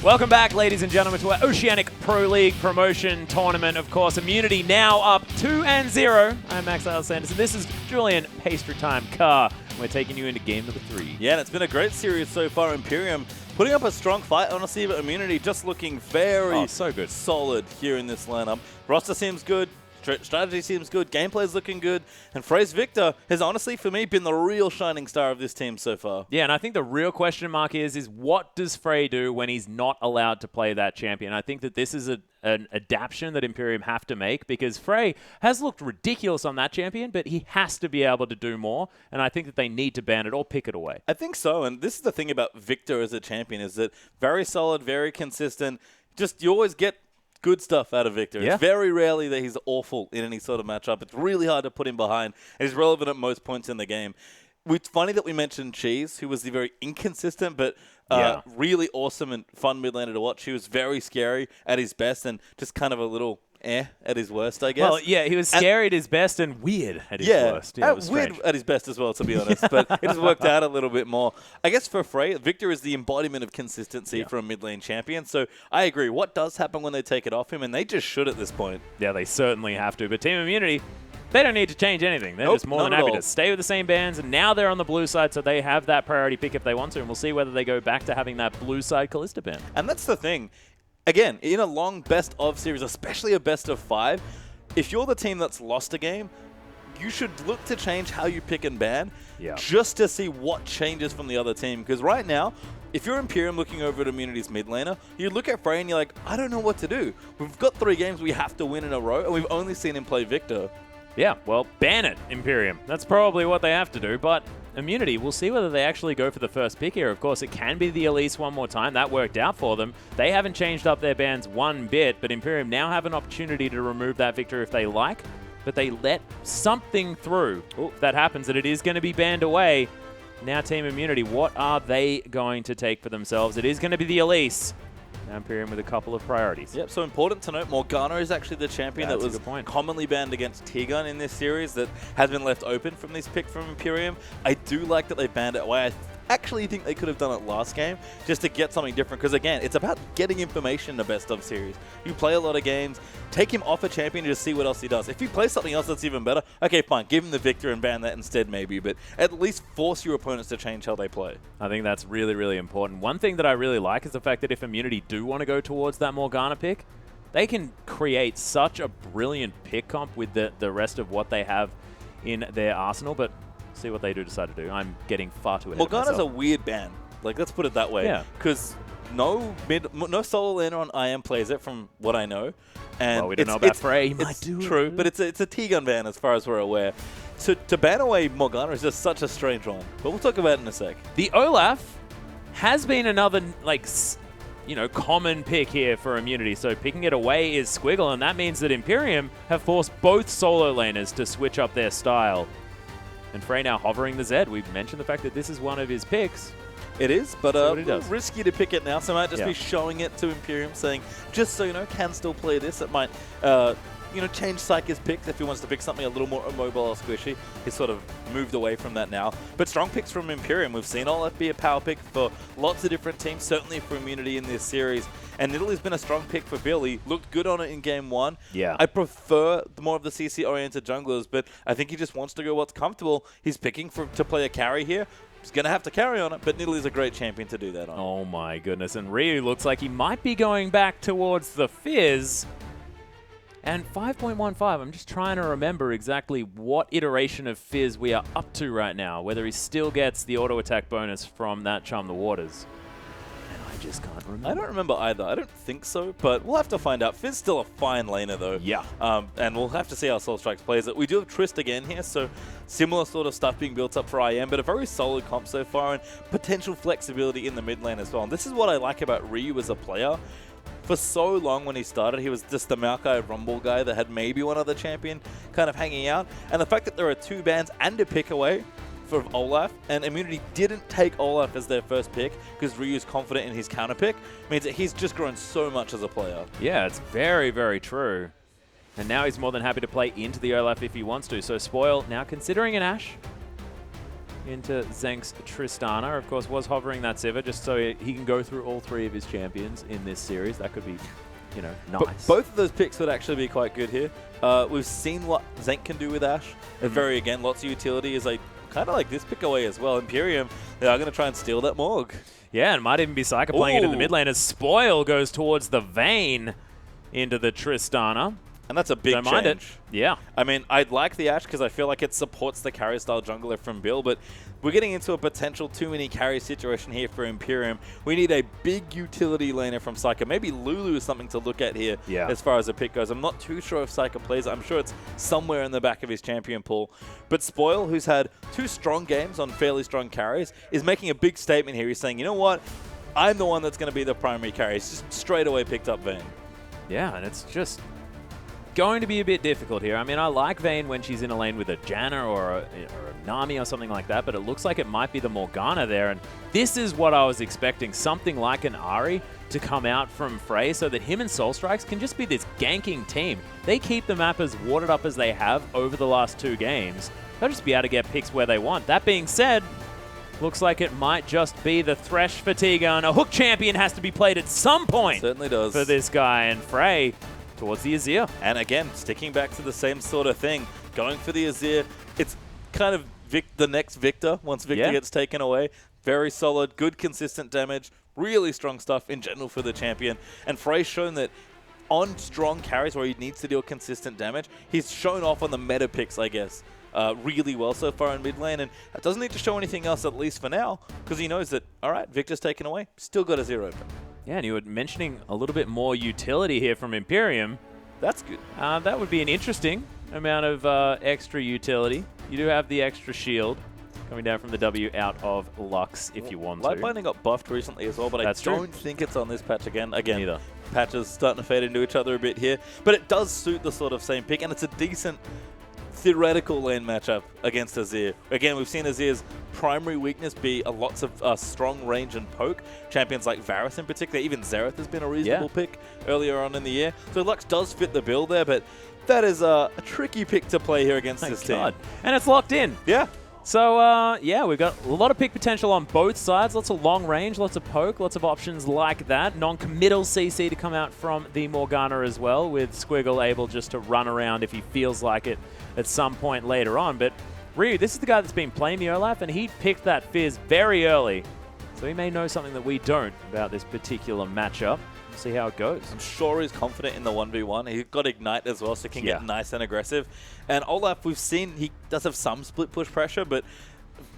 Welcome back, ladies and gentlemen, to our Oceanic Pro League Promotion Tournament. Of course, Immunity now up 2-0. I'm Max Alexander, and this is Julian Pastry Time Carr. We're taking you into game number 3. Yeah, and it's been a great series so far. Imperium putting up a strong fight, honestly, but Immunity just looking very so good. Solid here in this lineup. Roster seems good. Strategy seems good. Gameplay's looking good. And Frey's Victor has honestly, for me, been the real shining star of this team so far. Yeah, and I think the real question mark is what does Frey do when he's not allowed to play that champion? I think that this is an adaptation that Imperium have to make because Frey has looked ridiculous on that champion, but he has to be able to do more, and I think that they need to ban it or pick it away. I think so, and this is the thing about Victor as a champion is that very solid, very consistent. Just you always get good stuff out of Victor. Yeah. It's very rarely that he's awful in any sort of matchup. It's really hard to put him behind. And he's relevant at most points in the game. It's funny that we mentioned Cheese, who was the very inconsistent but really awesome and fun mid laner to watch. He was very scary at his best and just kind of a little at his worst, I guess. Well, yeah, he was scary at his best and weird at his worst. Yeah, weird at his best as well, to be honest. But it just worked out a little bit more. I guess for Frey, Victor is the embodiment of consistency for a mid lane champion. So I agree. What does happen when they take it off him? And they just should at this point. Yeah, they certainly have to. But Team Immunity, they don't need to change anything. They're just more than happy to stay with the same bands. And now they're on the blue side, so they have that priority pick if they want to. And we'll see whether they go back to having that blue side Kalista ban. And that's the thing. Again, in a long best-of series, especially a best-of-5, if you're the team that's lost a game, you should look to change how you pick and ban just to see what changes from the other team. Because right now, if you're Imperium looking over at Immunity's mid laner, you look at Frey and you're like, I don't know what to do. We've got 3 games we have to win in a row, and we've only seen him play Victor. Yeah, well, ban it, Imperium. That's probably what they have to do, but Immunity, we'll see whether they actually go for the first pick here. Of course, it can be the Elise one more time. That worked out for them. They haven't changed up their bans one bit, but Imperium now have an opportunity to remove that Victor if they like, but they let something through. If that happens, that it is going to be banned away. Now, Team Immunity, what are they going to take for themselves? It is going to be the Elise. Now Imperium with a couple of priorities. Yep, so important to note, Morgana is actually the champion that was commonly banned against T-Gun in this series that has been left open from this pick from Imperium. I do like that they banned it away. I actually think they could have done it last game just to get something different because, again, it's about getting information in the best-of series. You play a lot of games, take him off a champion and just see what else he does. If he plays something else that's even better, okay, fine, give him the Victor and ban that instead maybe, but at least force your opponents to change how they play. I think that's really, really important. One thing that I really like is the fact that if Immunity do want to go towards that Morgana pick, they can create such a brilliant pick comp with the rest of what they have in their arsenal, but see what they do decide to do. I'm getting far too ahead of myself. Morgana's a weird ban. Like, let's put it that way. Yeah. Because no solo laner on IM plays it, from what I know. And well, we don't know about Frey. He might do true, but it's a T-Gun ban as far as we're aware. To ban away Morgana is just such a strange one. But we'll talk about it in a sec. The Olaf has been another, common pick here for Immunity. So picking it away is Squiggle, and that means that Imperium have forced both solo laners to switch up their style. And Frey now hovering the Zed. We've mentioned the fact that this is one of his picks. It is, but a little risky to pick it now, so I might just be showing it to Imperium, saying, just so you know, can still play this. It might, change Psyche's picks if he wants to pick something a little more immobile or squishy. He's sort of moved away from that now. But strong picks from Imperium. We've seen Olaf be a power pick for lots of different teams, certainly for Immunity in this series. And Nidalee been a strong pick for Bill. He looked good on it in Game 1. Yeah. I prefer more of the CC-oriented junglers, but I think he just wants to go what's comfortable. He's picking to play a carry here. He's going to have to carry on it, but Nidalee's a great champion to do that on. Oh my goodness. And Ryu looks like he might be going back towards the Fizz. And 5.15, I'm just trying to remember exactly what iteration of Fizz we are up to right now, whether he still gets the auto attack bonus from that Charm the Waters. And I just can't remember. I don't remember either. I don't think so, but we'll have to find out. Fizz still a fine laner, though. Yeah. And we'll have to see how Soul Strikes plays it. We do have Trist again here, so similar sort of stuff being built up for IM, but a very solid comp so far, and potential flexibility in the mid lane as well. And this is what I like about Ryu as a player. For so long when he started, he was just the Maokai Rumble guy that had maybe one other champion kind of hanging out. And the fact that there are 2 bans and a pick away for Olaf, and Immunity didn't take Olaf as their first pick because Ryu's confident in his counter pick, means that he's just grown so much as a player. Yeah, it's very, very true. And now he's more than happy to play into the Olaf if he wants to. So Spoil now considering an Ashe. into Zenk's Tristana. Of course, was hovering that Sivir just so he can go through all 3 of his champions in this series. That could be, you know, nice. But both of those picks would actually be quite good here. We've seen what Zenk can do with Ashe. Again, lots of utility is like kind of like this pick away as well. Imperium, they are going to try and steal that Morg. Yeah, and might even be Psyker playing it in the mid lane as Spoil goes towards the Vayne into the Tristana. And that's a big change. Mind it. Yeah. I mean, I'd like the Ashe because I feel like it supports the carry-style jungler from Bill, but we're getting into a potential too-many carry situation here for Imperium. We need a big utility laner from Psyker. Maybe Lulu is something to look at here as far as a pick goes. I'm not too sure if Psyker plays it. I'm sure it's somewhere in the back of his champion pool. But Spoil, who's had 2 strong games on fairly strong carries, is making a big statement here. He's saying, you know what? I'm the one that's going to be the primary carry. He's just straight away picked up Vayne. Yeah, and it's just going to be a bit difficult here. I mean, I like Vayne when she's in a lane with a Janna or a Nami or something like that, but it looks like it might be the Morgana there, and this is what I was expecting, something like an Ahri to come out from Frey so that him and Soul Strikes can just be this ganking team. They keep the map as watered up as they have over the last 2 games. They'll just be able to get picks where they want. That being said, looks like it might just be the Thresh fatigue, and a hook champion has to be played at some point. Certainly does. For this guy, and Frey towards the Azir. And again, sticking back to the same sort of thing, going for the Azir. It's kind of the next Victor once Victor gets taken away. Very solid, good consistent damage, really strong stuff in general for the champion. And Frey's shown that on strong carries where he needs to deal consistent damage, he's shown off on the meta picks, I guess, really well so far in mid lane. And it doesn't need to show anything else, at least for now, because he knows that, all right, Victor's taken away, still got Azir open. Yeah, and you were mentioning a little bit more utility here from Imperium. That's good. That would be an interesting amount of extra utility. You do have the extra shield coming down from the W out of Lux if you want to. Light Binding got buffed recently as well, but I don't think it's on this patch again. Again, patches starting to fade into each other a bit here. But it does suit the sort of same pick, and it's a decent theoretical lane matchup against Azir. Again, we've seen Azir's primary weakness be lots of strong range and poke. Champions like Varus in particular, even Xerath has been a reasonable pick earlier on in the year. So Lux does fit the bill there, but that is a tricky pick to play here against this team. And it's locked in. Yeah. So, yeah, we've got a lot of pick potential on both sides. Lots of long range, lots of poke, lots of options like that. Non-committal CC to come out from the Morgana as well, with Squiggle able just to run around if he feels like it at some point later on. But Ryu, this is the guy that's been playing the Olaf, and he picked that Fizz very early. So he may know something that we don't about this particular matchup. See how it goes. I'm sure he's confident in the 1v1. He's got Ignite as well, so he can get nice and aggressive. And Olaf, we've seen he does have some split push pressure, but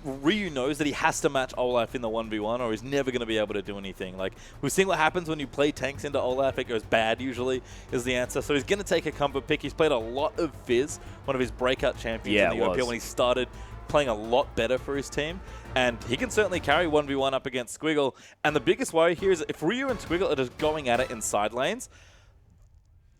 Ryu knows that he has to match Olaf in the 1v1 or he's never going to be able to do anything. Like, we've seen what happens when you play tanks into Olaf. It goes bad usually is the answer. So he's going to take a comfort pick. He's played a lot of Fizz, one of his breakout champions in the OPL when he started playing a lot better for his team. And he can certainly carry 1v1 up against Squiggle. And the biggest worry here is if Ryu and Squiggle are just going at it in side lanes,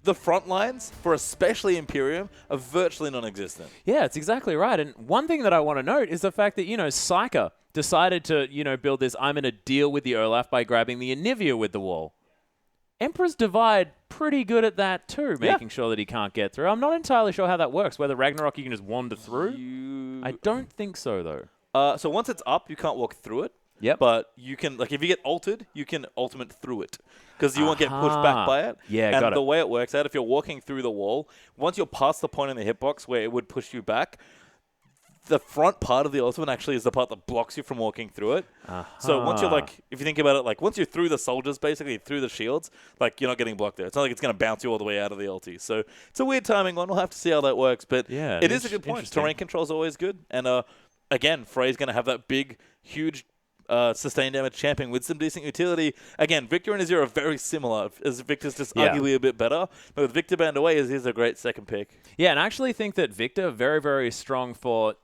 the front lines, for especially Imperium, are virtually non-existent. Yeah, it's exactly right. And one thing that I want to note is the fact that, Psyker decided to, build this, I'm going to deal with the Olaf by grabbing the Anivia with the wall. Emperor's Divide, pretty good at that too, making sure that he can't get through. I'm not entirely sure how that works, whether Ragnarok you can just wander through. I don't think so, though. So once it's up, you can't walk through it. Yep. But you can, like, if you get ulted, you can ultimate through it. Because you won't get pushed back by it. Yeah, and got it. the way it works out, if you're walking through the wall, once you're past the point in the hitbox where it would push you back, the front part of the ultimate actually is the part that blocks you from walking through it. So once you're like, if you think about it, like once you're through the soldiers, basically through the shields, like you're not getting blocked there. It's not like it's going to bounce you all the way out of the ulti. So it's a weird timing one. We'll have to see how that works. But it is a good point. Terrain control is always good. And again, Frey's going to have that big, huge sustained damage champion with some decent utility. Again, Victor and Azir are very similar, as Victor's just arguably a bit better. But with Victor banned away, Azir's a great second pick. Yeah, and I actually think that Victor very, very strong for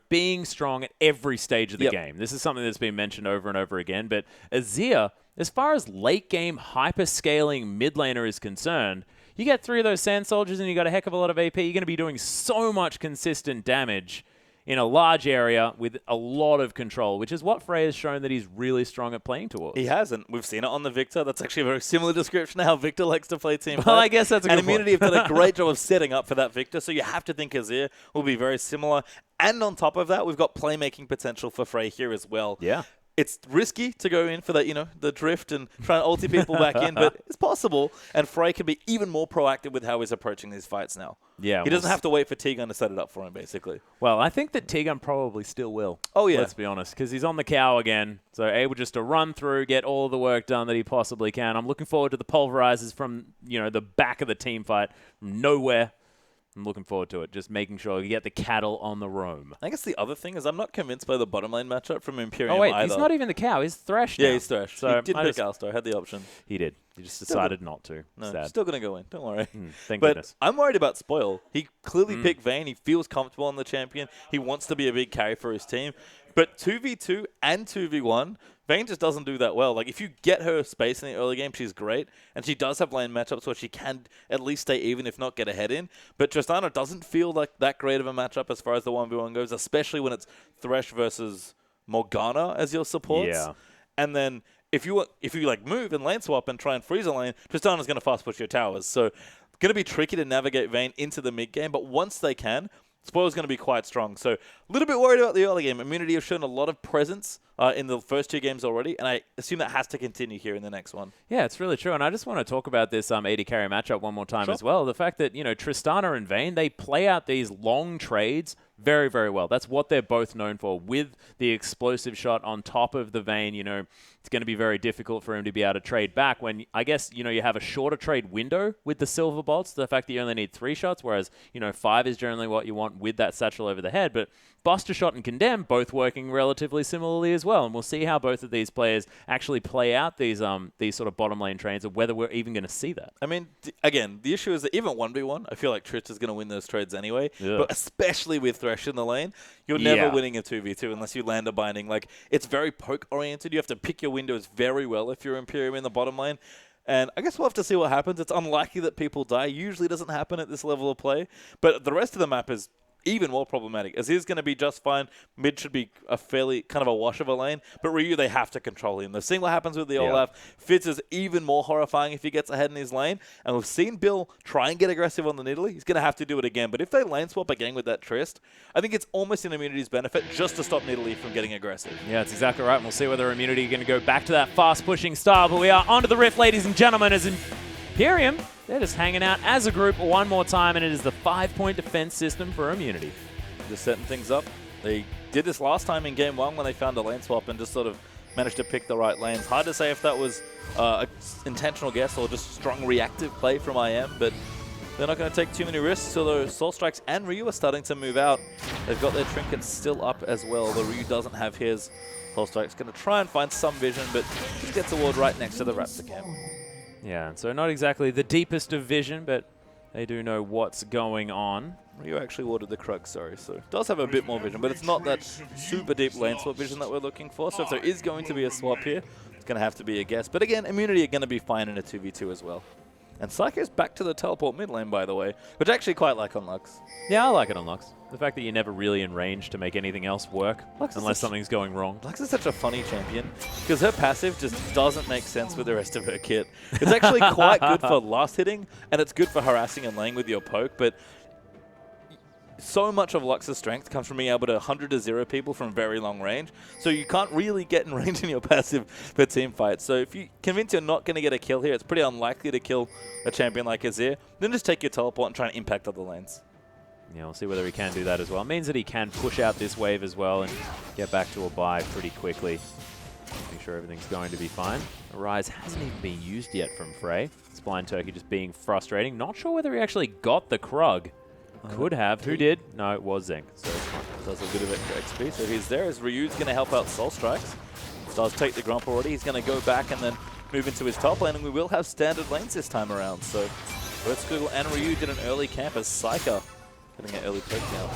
being strong at every stage of the game. This is something that's been mentioned over and over again. But Azir, as far as late game hyper-scaling mid laner is concerned, you get 3 of those Sand Soldiers and you got a heck of a lot of AP. You're going to be doing so much consistent damage in a large area with a lot of control, which is what Frey has shown that he's really strong at playing towards. He has, and we've seen it on the Victor. That's actually a very similar description of how Victor likes to play team. Well, I guess that's a good And Immunity have done a great job of setting up for that Victor, so you have to think Azir will be very similar. And on top of that, we've got playmaking potential for Frey here as well. Yeah. It's risky to go in for that, the drift and try and ulti people back in, but it's possible. And Frey can be even more proactive with how he's approaching these fights now. Yeah, he doesn't have to wait for T-Gun to set it up for him, basically. Well, I think that T-Gun probably still will. Oh, yeah. Let's be honest, because he's on the cow again, so able just to run through, get all the work done that he possibly can. I'm looking forward to the pulverizers from, the back of the team fight from nowhere. I'm looking forward to it, just making sure you get the cattle on the roam. I guess the other thing is I'm not convinced by the bottom lane matchup from Imperium Oh, wait, either. he's not even the cow. He's Thresh now. Yeah, he's Thresh. So he did pick Alistar, had the option. He did. He just decided not to. No, Sad. still going to go in. Don't worry. Thank but goodness. I'm worried about Spoil. He clearly picked Vayne. He feels comfortable on the champion. He wants to be a big carry for his team. But 2v2 and 2v1, Vayne just doesn't do that well. Like, if you get her space in the early game, she's great. And she does have lane matchups where she can at least stay even, if not get ahead in. But Tristana doesn't feel like that great of a matchup as far as the 1v1 goes, especially when it's Thresh versus Morgana as your supports. Yeah. And then if you move and lane swap and try and freeze a lane, Tristana's going to fast push your towers. So going to be tricky to navigate Vayne into the mid game. But once they can, Spoil's going to be quite strong. So a little bit worried about the early game. Immunity have shown a lot of presence in the first 2 games already, and I assume that has to continue here in the next one. Yeah, it's really true. And I just want to talk about this AD carry matchup one more time as well. The fact that, Tristana and Vayne, they play out these long trades very, very well. That's what they're both known for. With the explosive shot on top of the Vayne, it's going to be very difficult for him to be able to trade back when, I guess, you have a shorter trade window with the silver bolts. The fact that you only need 3 shots, whereas, 5 is generally what you want with that satchel over the head. But Buster Shot and Condemn both working relatively similarly as well. And we'll see how both of these players actually play out these sort of bottom lane trades, or whether we're even going to see that. I mean, again, the issue is that even 1v1, I feel like Trish is going to win those trades anyway. Yeah. But especially with Thresh in the lane, you're never winning a 2v2 unless you land a binding. Like, it's very poke-oriented. You have to pick your windows very well if you're Imperium in the bottom lane. And I guess we'll have to see what happens. It's unlikely that people die. Usually doesn't happen at this level of play. But the rest of the map is even more problematic, as he's going to be just fine. Mid should be a fairly kind of a wash of a lane, but Ryu, they have to control him. They've seen what happens with the Olaf. Fitz is even more horrifying if he gets ahead in his lane, and we've seen Bill try and get aggressive on the Nidalee. He's going to have to do it again, but if they lane swap again with that Trist, I think it's almost in Immunity's benefit just to stop Nidalee from getting aggressive. Yeah, that's exactly right, and we'll see whether Immunity are going to go back to that fast-pushing style, but we are onto the Rift, ladies and gentlemen, as Imperium, they're just hanging out as a group one more time, and it is the 5-point defense system for Immunity. Just setting things up. They did this last time in Game 1 when they found a lane swap and just sort of managed to pick the right lanes. Hard to say if that was an intentional guess or just strong reactive play from IM, but they're not going to take too many risks, although Soul Strikes and Ryu are starting to move out. They've got their trinkets still up as well, though Ryu doesn't have his. Soul Strike's going to try and find some vision, but just gets a ward right next to the Raptor camp. Yeah, so not exactly the deepest of vision, but they do know what's going on. Ryu actually warded the Krug, sorry, so does have a bit more vision, but it's not that super deep lane swap vision that we're looking for. So if there is going to be a swap here, it's going to have to be a guess. But again, Immunity are going to be fine in a 2v2 as well. And Psycho's back to the teleport mid lane, by the way, which I actually quite like on Lux. Yeah, I like it on Lux. The fact that you're never really in range to make anything else work, unless something's going wrong. Lux is such a funny champion, because her passive just doesn't make sense with the rest of her kit. It's actually quite good for last hitting, and it's good for harassing and laying with your poke, but so much of Lux's strength comes from being able to 100 to 0 people from very long range. So you can't really get in range in your passive for team fights. So if you convince you're not going to get a kill here, it's pretty unlikely to kill a champion like Azir. Then just take your teleport and try and impact other lanes. Yeah, we'll see whether he can do that as well. It means that he can push out this wave as well and get back to a buy pretty quickly. Make sure everything's going to be fine. Arise hasn't even been used yet from Frey. It's Blind Turkey just being frustrating. Not sure whether he actually got the Krug. Could have. Who did? No, it was Zenk. So does a bit of extra XP. So he's there as Ryu's going to help out Soul Strikes. Does take the Grump already. He's going to go back and then move into his top lane, and we will have standard lanes this time around. So both Squiggle and Ryu did an early camp as Psyker getting an early poke down.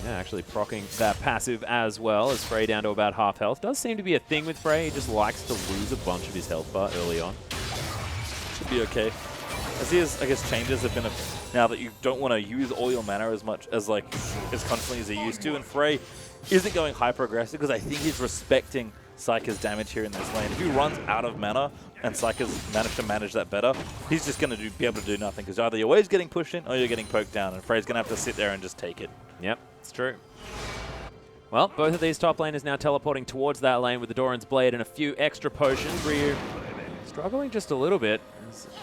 Yeah, actually proccing that passive as well, as Frey down to about half health. Does seem to be a thing with Frey. He just likes to lose a bunch of his health bar early on. Should be okay. As his, I guess, changes have been now that you don't want to use all your mana as much as as constantly as he used to, and Frey isn't going hyper aggressive because I think he's respecting Psyker's damage here in this lane. If he runs out of mana and Psyker's managed to manage that better, he's just going to be able to do nothing because either you're always getting pushed in or you're getting poked down, and Frey's going to have to sit there and just take it. Yep, it's true. Well, both of these top laners now teleporting towards that lane with the Doran's Blade and a few extra potions. Ryu struggling just a little bit.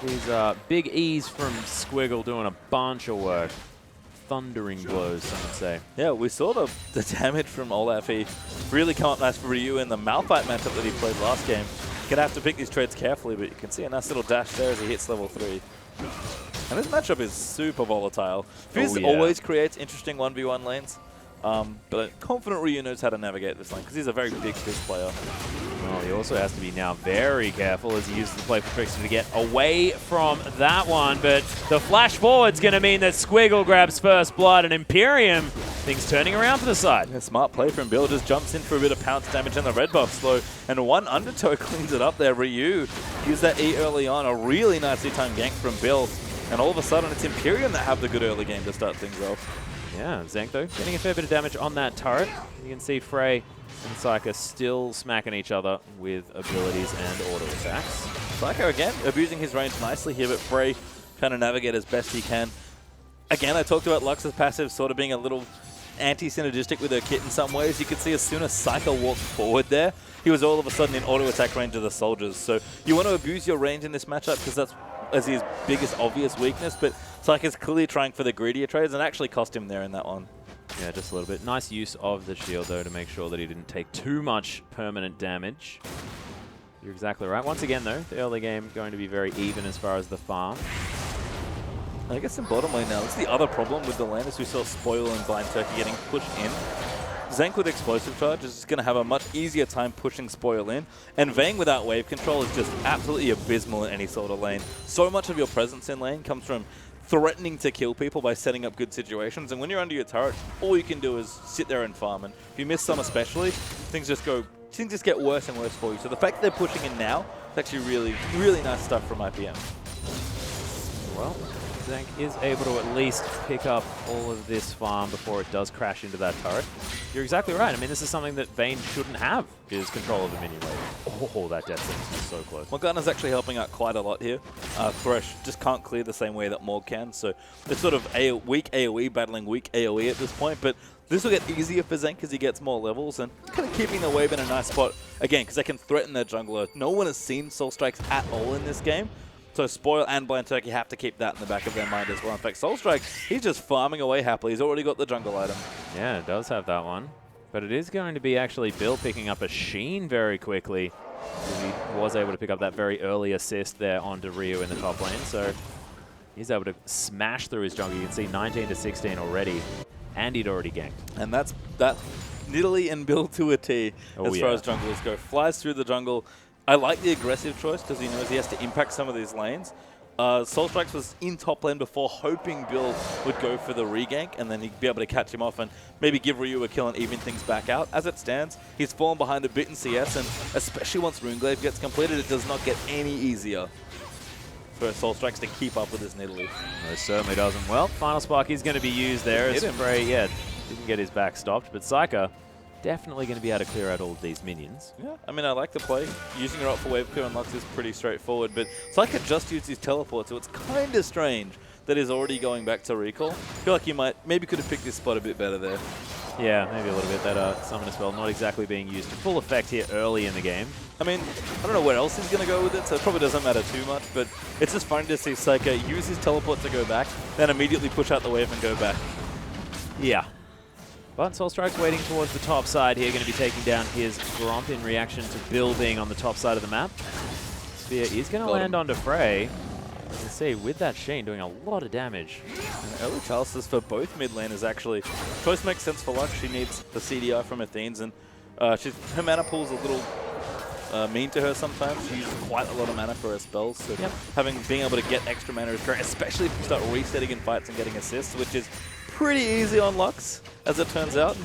These big E's from Squiggle doing a bunch of work. Thundering blows, some would say. Yeah, we saw the damage from Olaf. He really come up nice for Ryu in the Malphite matchup that he played last game. Gonna have to pick these trades carefully, but you can see a nice little dash there as he hits level 3. And this matchup is super volatile. Fizz always creates interesting 1v1 lanes. But confident Ryu knows how to navigate this lane because he's a very big Fizz player. Well, he also has to be now very careful as he uses the Playful Trickster to get away from that one. But the flash forward's going to mean that Squiggle grabs first blood and Imperium, things turning around for the side. Yeah, smart play from Bill, just jumps in for a bit of pounce damage and the red buff slow. And one undertow cleans it up there. Ryu used that E early on, a really nicely timed gank from Bill. And all of a sudden it's Imperium that have the good early game to start things off. Yeah, Zank though, getting a fair bit of damage on that turret. You can see Frey and Psyker still smacking each other with abilities and auto attacks. Psyker again, abusing his range nicely here, but Frey trying to navigate as best he can. Again, I talked about Lux's passive sort of being a little anti-synergistic with her kit in some ways. You could see as soon as Psyker walked forward there, he was all of a sudden in auto attack range of the soldiers. So you want to abuse your range in this matchup because that's as his biggest obvious weakness, but Psyker's clearly trying for the greedier trades and actually cost him there in that one. Yeah, just a little bit. Nice use of the shield, though, to make sure that he didn't take too much permanent damage. You're exactly right. Once again, though, the early game going to be very even as far as the farm. I guess in bottom lane now, that's the other problem with the lane is we saw Spoil and Blind Turkey getting pushed in. Zank with Explosive Charge is just going to have a much easier time pushing Spoil in. And Vayne without wave control is just absolutely abysmal in any sort of lane. So much of your presence in lane comes from threatening to kill people by setting up good situations. And when you're under your turret, all you can do is sit there and farm. And if you miss some especially, things just get worse and worse for you. So the fact that they're pushing in now is actually really, really nice stuff from IPM. Well, Zank is able to at least pick up all of this farm before it does crash into that turret. You're exactly right. I mean, this is something that Vayne shouldn't have, is control of the minion wave. Oh, that death sentence is so close. Morgana's actually helping out quite a lot here. Thresh just can't clear the same way that Morg can, so it's sort of weak AoE battling weak AoE at this point, but this will get easier for Zank as he gets more levels and kind of keeping the wave in a nice spot, again, because they can threaten their jungler. No one has seen Soul Strikes at all in this game. So Spoil and Blind Turkey have to keep that in the back of their mind as well. In fact, Soul Strike, he's just farming away happily. He's already got the jungle item. Yeah, it does have that one. But it is going to be actually Bill picking up a Sheen very quickly. He was able to pick up that very early assist there onto Ryu in the top lane. So he's able to smash through his jungle. You can see 19 to 16 already. And he'd already ganked. And that's that Nidalee and Bill to a T as far as junglers go. Flies through the jungle. I like the aggressive choice because he knows he has to impact some of these lanes. Soul Strikes was in top lane before, hoping Bill would go for the regank, and then he'd be able to catch him off and maybe give Ryu a kill and even things back out. As it stands, he's fallen behind a bit in CS, and especially once Runeglaive gets completed, it does not get any easier for Soul Strikes to keep up with his Nidalee. No, it certainly doesn't. Well, Final Spark is going to be used there. As Frey, didn't get his back stopped, but Psyker definitely going to be able to clear out all of these minions. Yeah, I mean, I like the play. Using her up for wave clear on Lux is pretty straightforward, but Psyker just used his teleport, so it's kind of strange that he's already going back to recall. I feel like he maybe could have picked this spot a bit better there. Yeah, maybe a little bit. That Summoner spell not exactly being used to full effect here early in the game. I mean, I don't know where else he's going to go with it, so it probably doesn't matter too much, but it's just funny to see Psyker use his teleport to go back, then immediately push out the wave and go back. Yeah. But Soul Strike's waiting towards the top side here, going to be taking down his Gromp in reaction to Bill being on the top side of the map. Spear is going to land onto Frey. You can see with that Sheen doing a lot of damage. And early Chalices for both mid laners actually. Choice makes sense for Lux. She needs the CDI from Athene's, and her mana pool's a little mean to her sometimes. She uses quite a lot of mana for her spells, so being able to get extra mana is great, especially if you start resetting in fights and getting assists, which is pretty easy on Lux, as it turns out.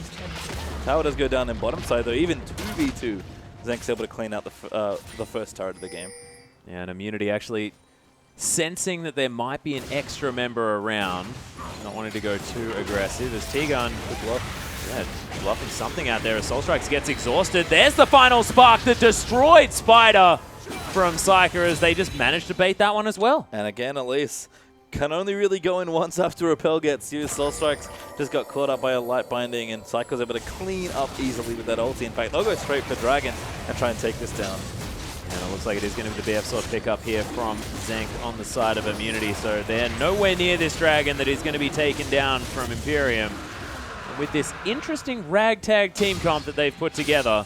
Tower does go down in bottom side, though. Even 2v2, Zank's able to clean out the first turret of the game. Yeah, and Immunity actually sensing that there might be an extra member around, not wanting to go too aggressive, as T-Gun, bluffing something out there as Soul Strikes gets exhausted. There's the final spark that destroyed Spider from Psyker as they just managed to bait that one as well. And again, Elise can only really go in once after Repel gets used. Soul Strikes just got caught up by a light binding, and Psycho's able to clean up easily with that ulti. In fact, they'll go straight for Dragon and try and take this down. And it looks like it is going to be the BF sword pick up here from Zenk on the side of Immunity. So they're nowhere near this Dragon that is going to be taken down from Imperium. And with this interesting ragtag team comp that they've put together,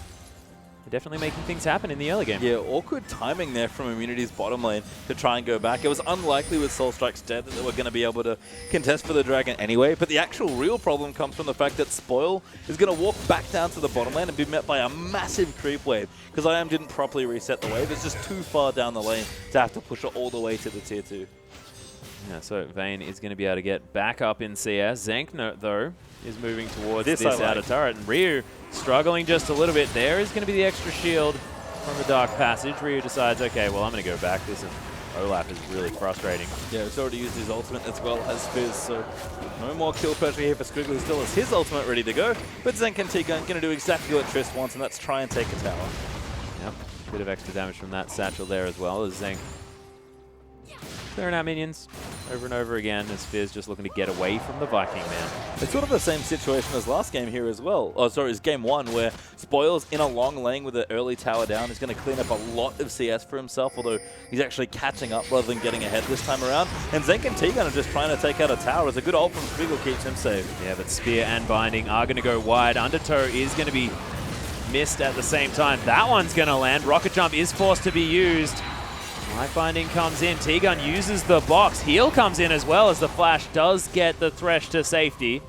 they're definitely making things happen in the early game. Yeah, awkward timing there from Immunity's bottom lane to try and go back. It was unlikely with Soul Strikes dead that they were going to be able to contest for the Dragon anyway, but the actual real problem comes from the fact that Spoil is going to walk back down to the bottom lane and be met by a massive creep wave, because IM didn't properly reset the wave. It's just too far down the lane to have to push it all the way to the tier 2. Yeah, so Vayne is going to be able to get back up in CS. Zenk, though, is moving towards this outer turret, and Ryu struggling just a little bit. There is going to be the extra shield from the Dark Passage. Ryu decides, okay, well, I'm going to go back. This Olaf is really frustrating. Yeah, he's already used his ultimate as well as Fizz, so no more kill pressure here for Squiggly. Still has his ultimate ready to go, but Zenk and Tiga going to do exactly what Triss wants, and that's try and take a tower. Yep, bit of extra damage from that satchel there as well, as Zenk clearing out minions over and over again, as Fizz just looking to get away from the Viking man. It's sort of the same situation as last game here as well. Oh, sorry, it's game 1, where Spoil's in a long lane with an early tower down. He's going to clean up a lot of CS for himself, although he's actually catching up rather than getting ahead this time around. And Zenk and Tegan are just trying to take out a tower, as a good ult from Squiggle keeps him safe. Yeah, but Spear and Binding are going to go wide. Undertow is going to be missed at the same time. That one's going to land. Rocket Jump is forced to be used. Light Binding comes in. T-Gun uses the box. Heal comes in as well, as the Flash does get the Thresh to safety.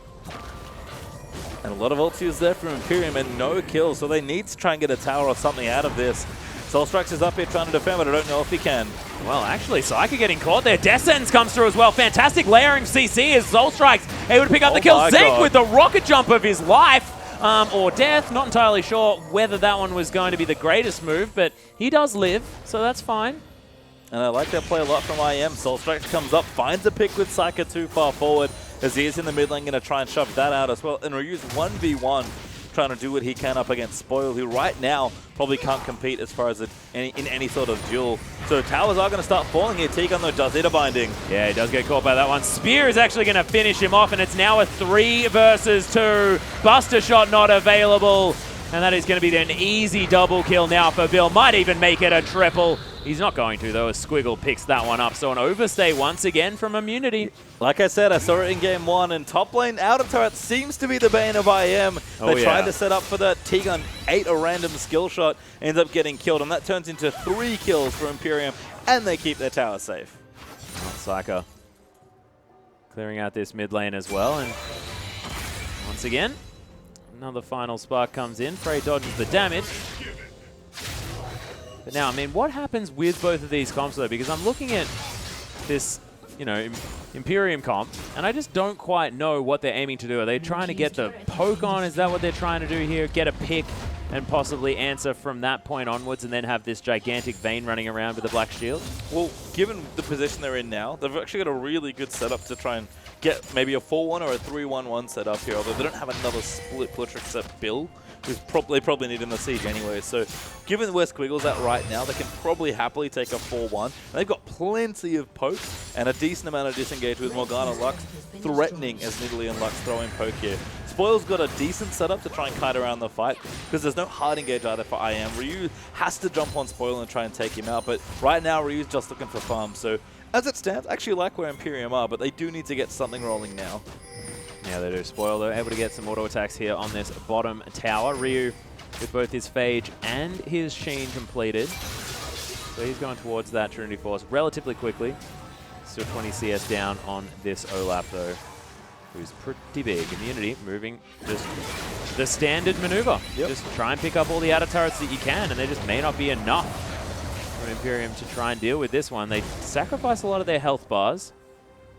And a lot of ultis there from Imperium and no kills, so they need to try and get a tower or something out of this. Soul Strikes is up here trying to defend, but I don't know if he can. Well, actually, Psyker getting caught there. Death Sentence comes through as well. Fantastic layering CC as Soul Strikes able to pick up the kill. Zenk with the rocket jump of his life. Or death, not entirely sure whether that one was going to be the greatest move, but he does live, so that's fine. And I like that play a lot from IM. Soul Strikes comes up, finds a pick with Psyker too far forward, as he is in the mid lane, going to try and shove that out as well. And Ryu's 1v1, trying to do what he can up against Spoil, who right now probably can't compete as far as in any sort of duel. So towers are going to start falling here. T-Gun, though, does hit a binding. Yeah, he does get caught by that one. Spear is actually going to finish him off, and it's now a 3 versus 2. Buster Shot not available, and that is going to be an easy double kill now for Bill. Might even make it a triple. He's not going to, though, as Squiggle picks that one up. So an overstay once again from Immunity. Like I said, I saw it in game 1, and top lane outer turret seems to be the bane of IM. They tried to set up for that. T-Gun ate a random skill shot, ends up getting killed, and that turns into 3 kills for Imperium, and they keep their tower safe. Psyker clearing out this mid lane as well, and once again, another final spark comes in. Frey dodges the damage. But now, I mean, what happens with both of these comps, though? Because I'm looking at this, you know, Imperium comp, and I just don't quite know what they're aiming to do. Are they trying to get the poke on? Is that what they're trying to do here? Get a pick and possibly answer from that point onwards, and then have this gigantic Vayne running around with a black shield? Well, given the position they're in now, they've actually got a really good setup to try and get maybe a 4-1 or a 3-1-1 set up here, although they don't have another split pusher except Bill, who's they probably need in the siege anyway. So given where Squiggle's at right now, they can probably happily take a 4-1. They've got plenty of poke and a decent amount of disengage with Morgana Lux threatening as Nidalee and Lux throw in poke here. Spoil's got a decent setup to try and kite around the fight, because there's no hard engage either for IM. Ryu has to jump on Spoil and try and take him out, but right now Ryu's just looking for farm. So as it stands, I actually like where Imperium are, but they do need to get something rolling now. Yeah, they do. Spoil, they're able to get some auto attacks here on this bottom tower. Ryu with both his Phage and his Sheen completed. So he's going towards that Trinity Force relatively quickly. Still 20 CS down on this Olaf, though, who's pretty big. Immunity moving just the standard maneuver. Yep. Just try and pick up all the outer turrets that you can, and there just may not be enough for Imperium to try and deal with this one. They sacrifice a lot of their health bars.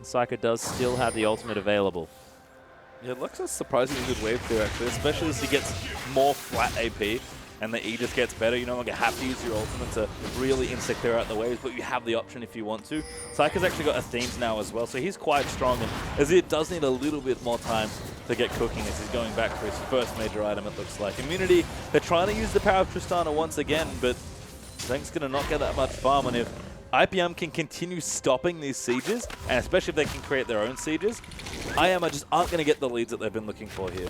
Psyker does still have the ultimate available. Yeah, Lux is surprisingly good wave clear, actually, especially as he gets more flat AP and the E just gets better. You no longer have to use your ultimate to really insta clear out the waves, but you have the option if you want to. Psyker's actually got Athene's now as well, so he's quite strong, and as it does need a little bit more time to get cooking as he's going back for his first major item, it looks like. Immunity, they're trying to use the power of Tristana once again, but Zenk's going to not get that much farm, and if IPM can continue stopping these sieges, and especially if they can create their own sieges, IM just aren't going to get the leads that they've been looking for here.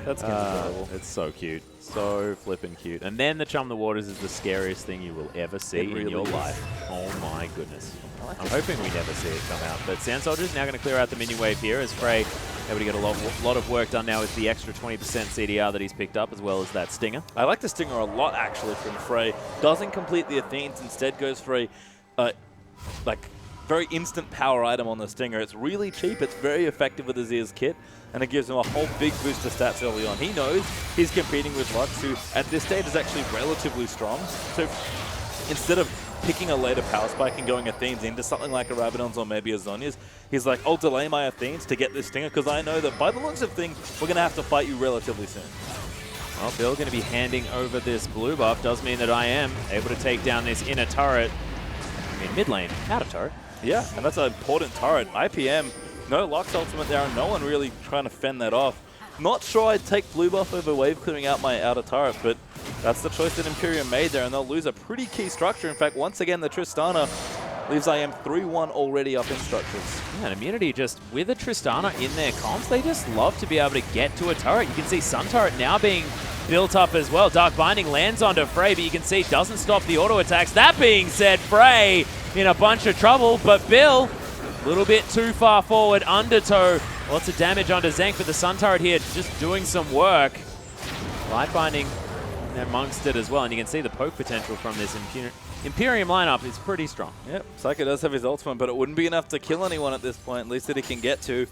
That's incredible. It's so cute. So flippin' cute. And then the Chum the Waters is the scariest thing you will ever see in your life. Oh my goodness. I'm hoping we never see it come out. But Sand Soldier's now going to clear out the minion wave here as Frey able to get a lot of work done now with the extra 20% CDR that he's picked up, as well as that Stinger. I like the Stinger a lot, actually, from Frey. Doesn't complete the Athenes, instead goes for a very instant power item on the Stinger. It's really cheap, it's very effective with Azir's kit, and it gives him a whole big boost to stats early on. He knows he's competing with Lux, who at this stage is actually relatively strong. So instead of picking a later power spike and going Athenes into something like a Rabadon's or maybe a Zhonya's, he's like, I'll delay my Athenes to get this Stinger because I know that by the looks of things, we're going to have to fight you relatively soon. Well, Bill going to be handing over this blue buff. Does mean that I am able to take down this inner turret. I mean, mid lane, outer turret. Yeah, and that's an important turret. IPM, no Lux ultimate there, and no one really trying to fend that off. Not sure I'd take blue buff over wave clearing out my outer turret, but that's the choice that Imperium made there, and they'll lose a pretty key structure. In fact, once again, the Tristana leaves IM 3-1 already up in structures. Yeah, and Immunity just, with a Tristana in their comps, they just love to be able to get to a turret. You can see Sun Turret now being built up as well. Dark Binding lands onto Frey, but you can see it doesn't stop the auto attacks. That being said, Frey in a bunch of trouble, but Bill, a little bit too far forward, undertow. Lots of damage onto Zenk, but the Sun Turret here just doing some work. Light Binding amongst it as well, and you can see the poke potential from this Imperium lineup is pretty strong. Yep, Psycho does have his ultimate, but it wouldn't be enough to kill anyone at this point, at least that he can get to.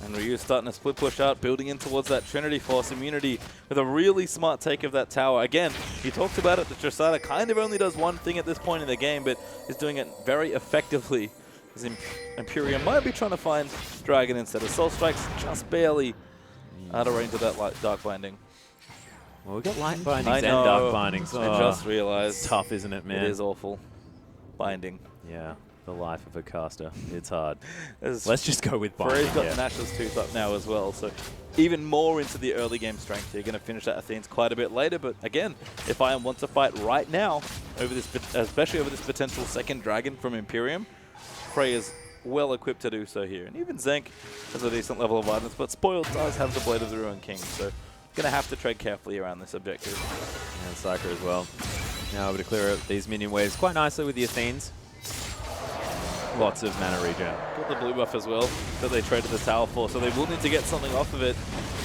And Ryu's starting to split push out, building in towards that Trinity Force. Immunity with a really smart take of that tower. Again, he talked about it, the Tristana kind of only does one thing at this point in the game, but is doing it very effectively. Imperium might be trying to find Dragon instead of Soul Strike's just barely out of range of that Dark Binding. Well, we've got Light Bindings and Dark Bindings. I just realized. It's tough, isn't it, man? It is awful. Binding. Yeah, the life of a caster. It's hard. Let's just go with Binding. Frey's got Nash's tooth up now as well, so even more into the early game strength. You're going to finish that Athenes quite a bit later, but again, if I want to fight right now, over this, especially over this potential second Dragon from Imperium, Frey is well equipped to do so here. And even Zenk has a decent level of items, but Spoiled does have the Blade of the Ruined King, so going to have to tread carefully around this objective. And Psycho as well. Now able to clear out these minion waves quite nicely with the Athenes. Lots of mana regen. Got the blue buff as well that they traded the tower for, so they will need to get something off of it.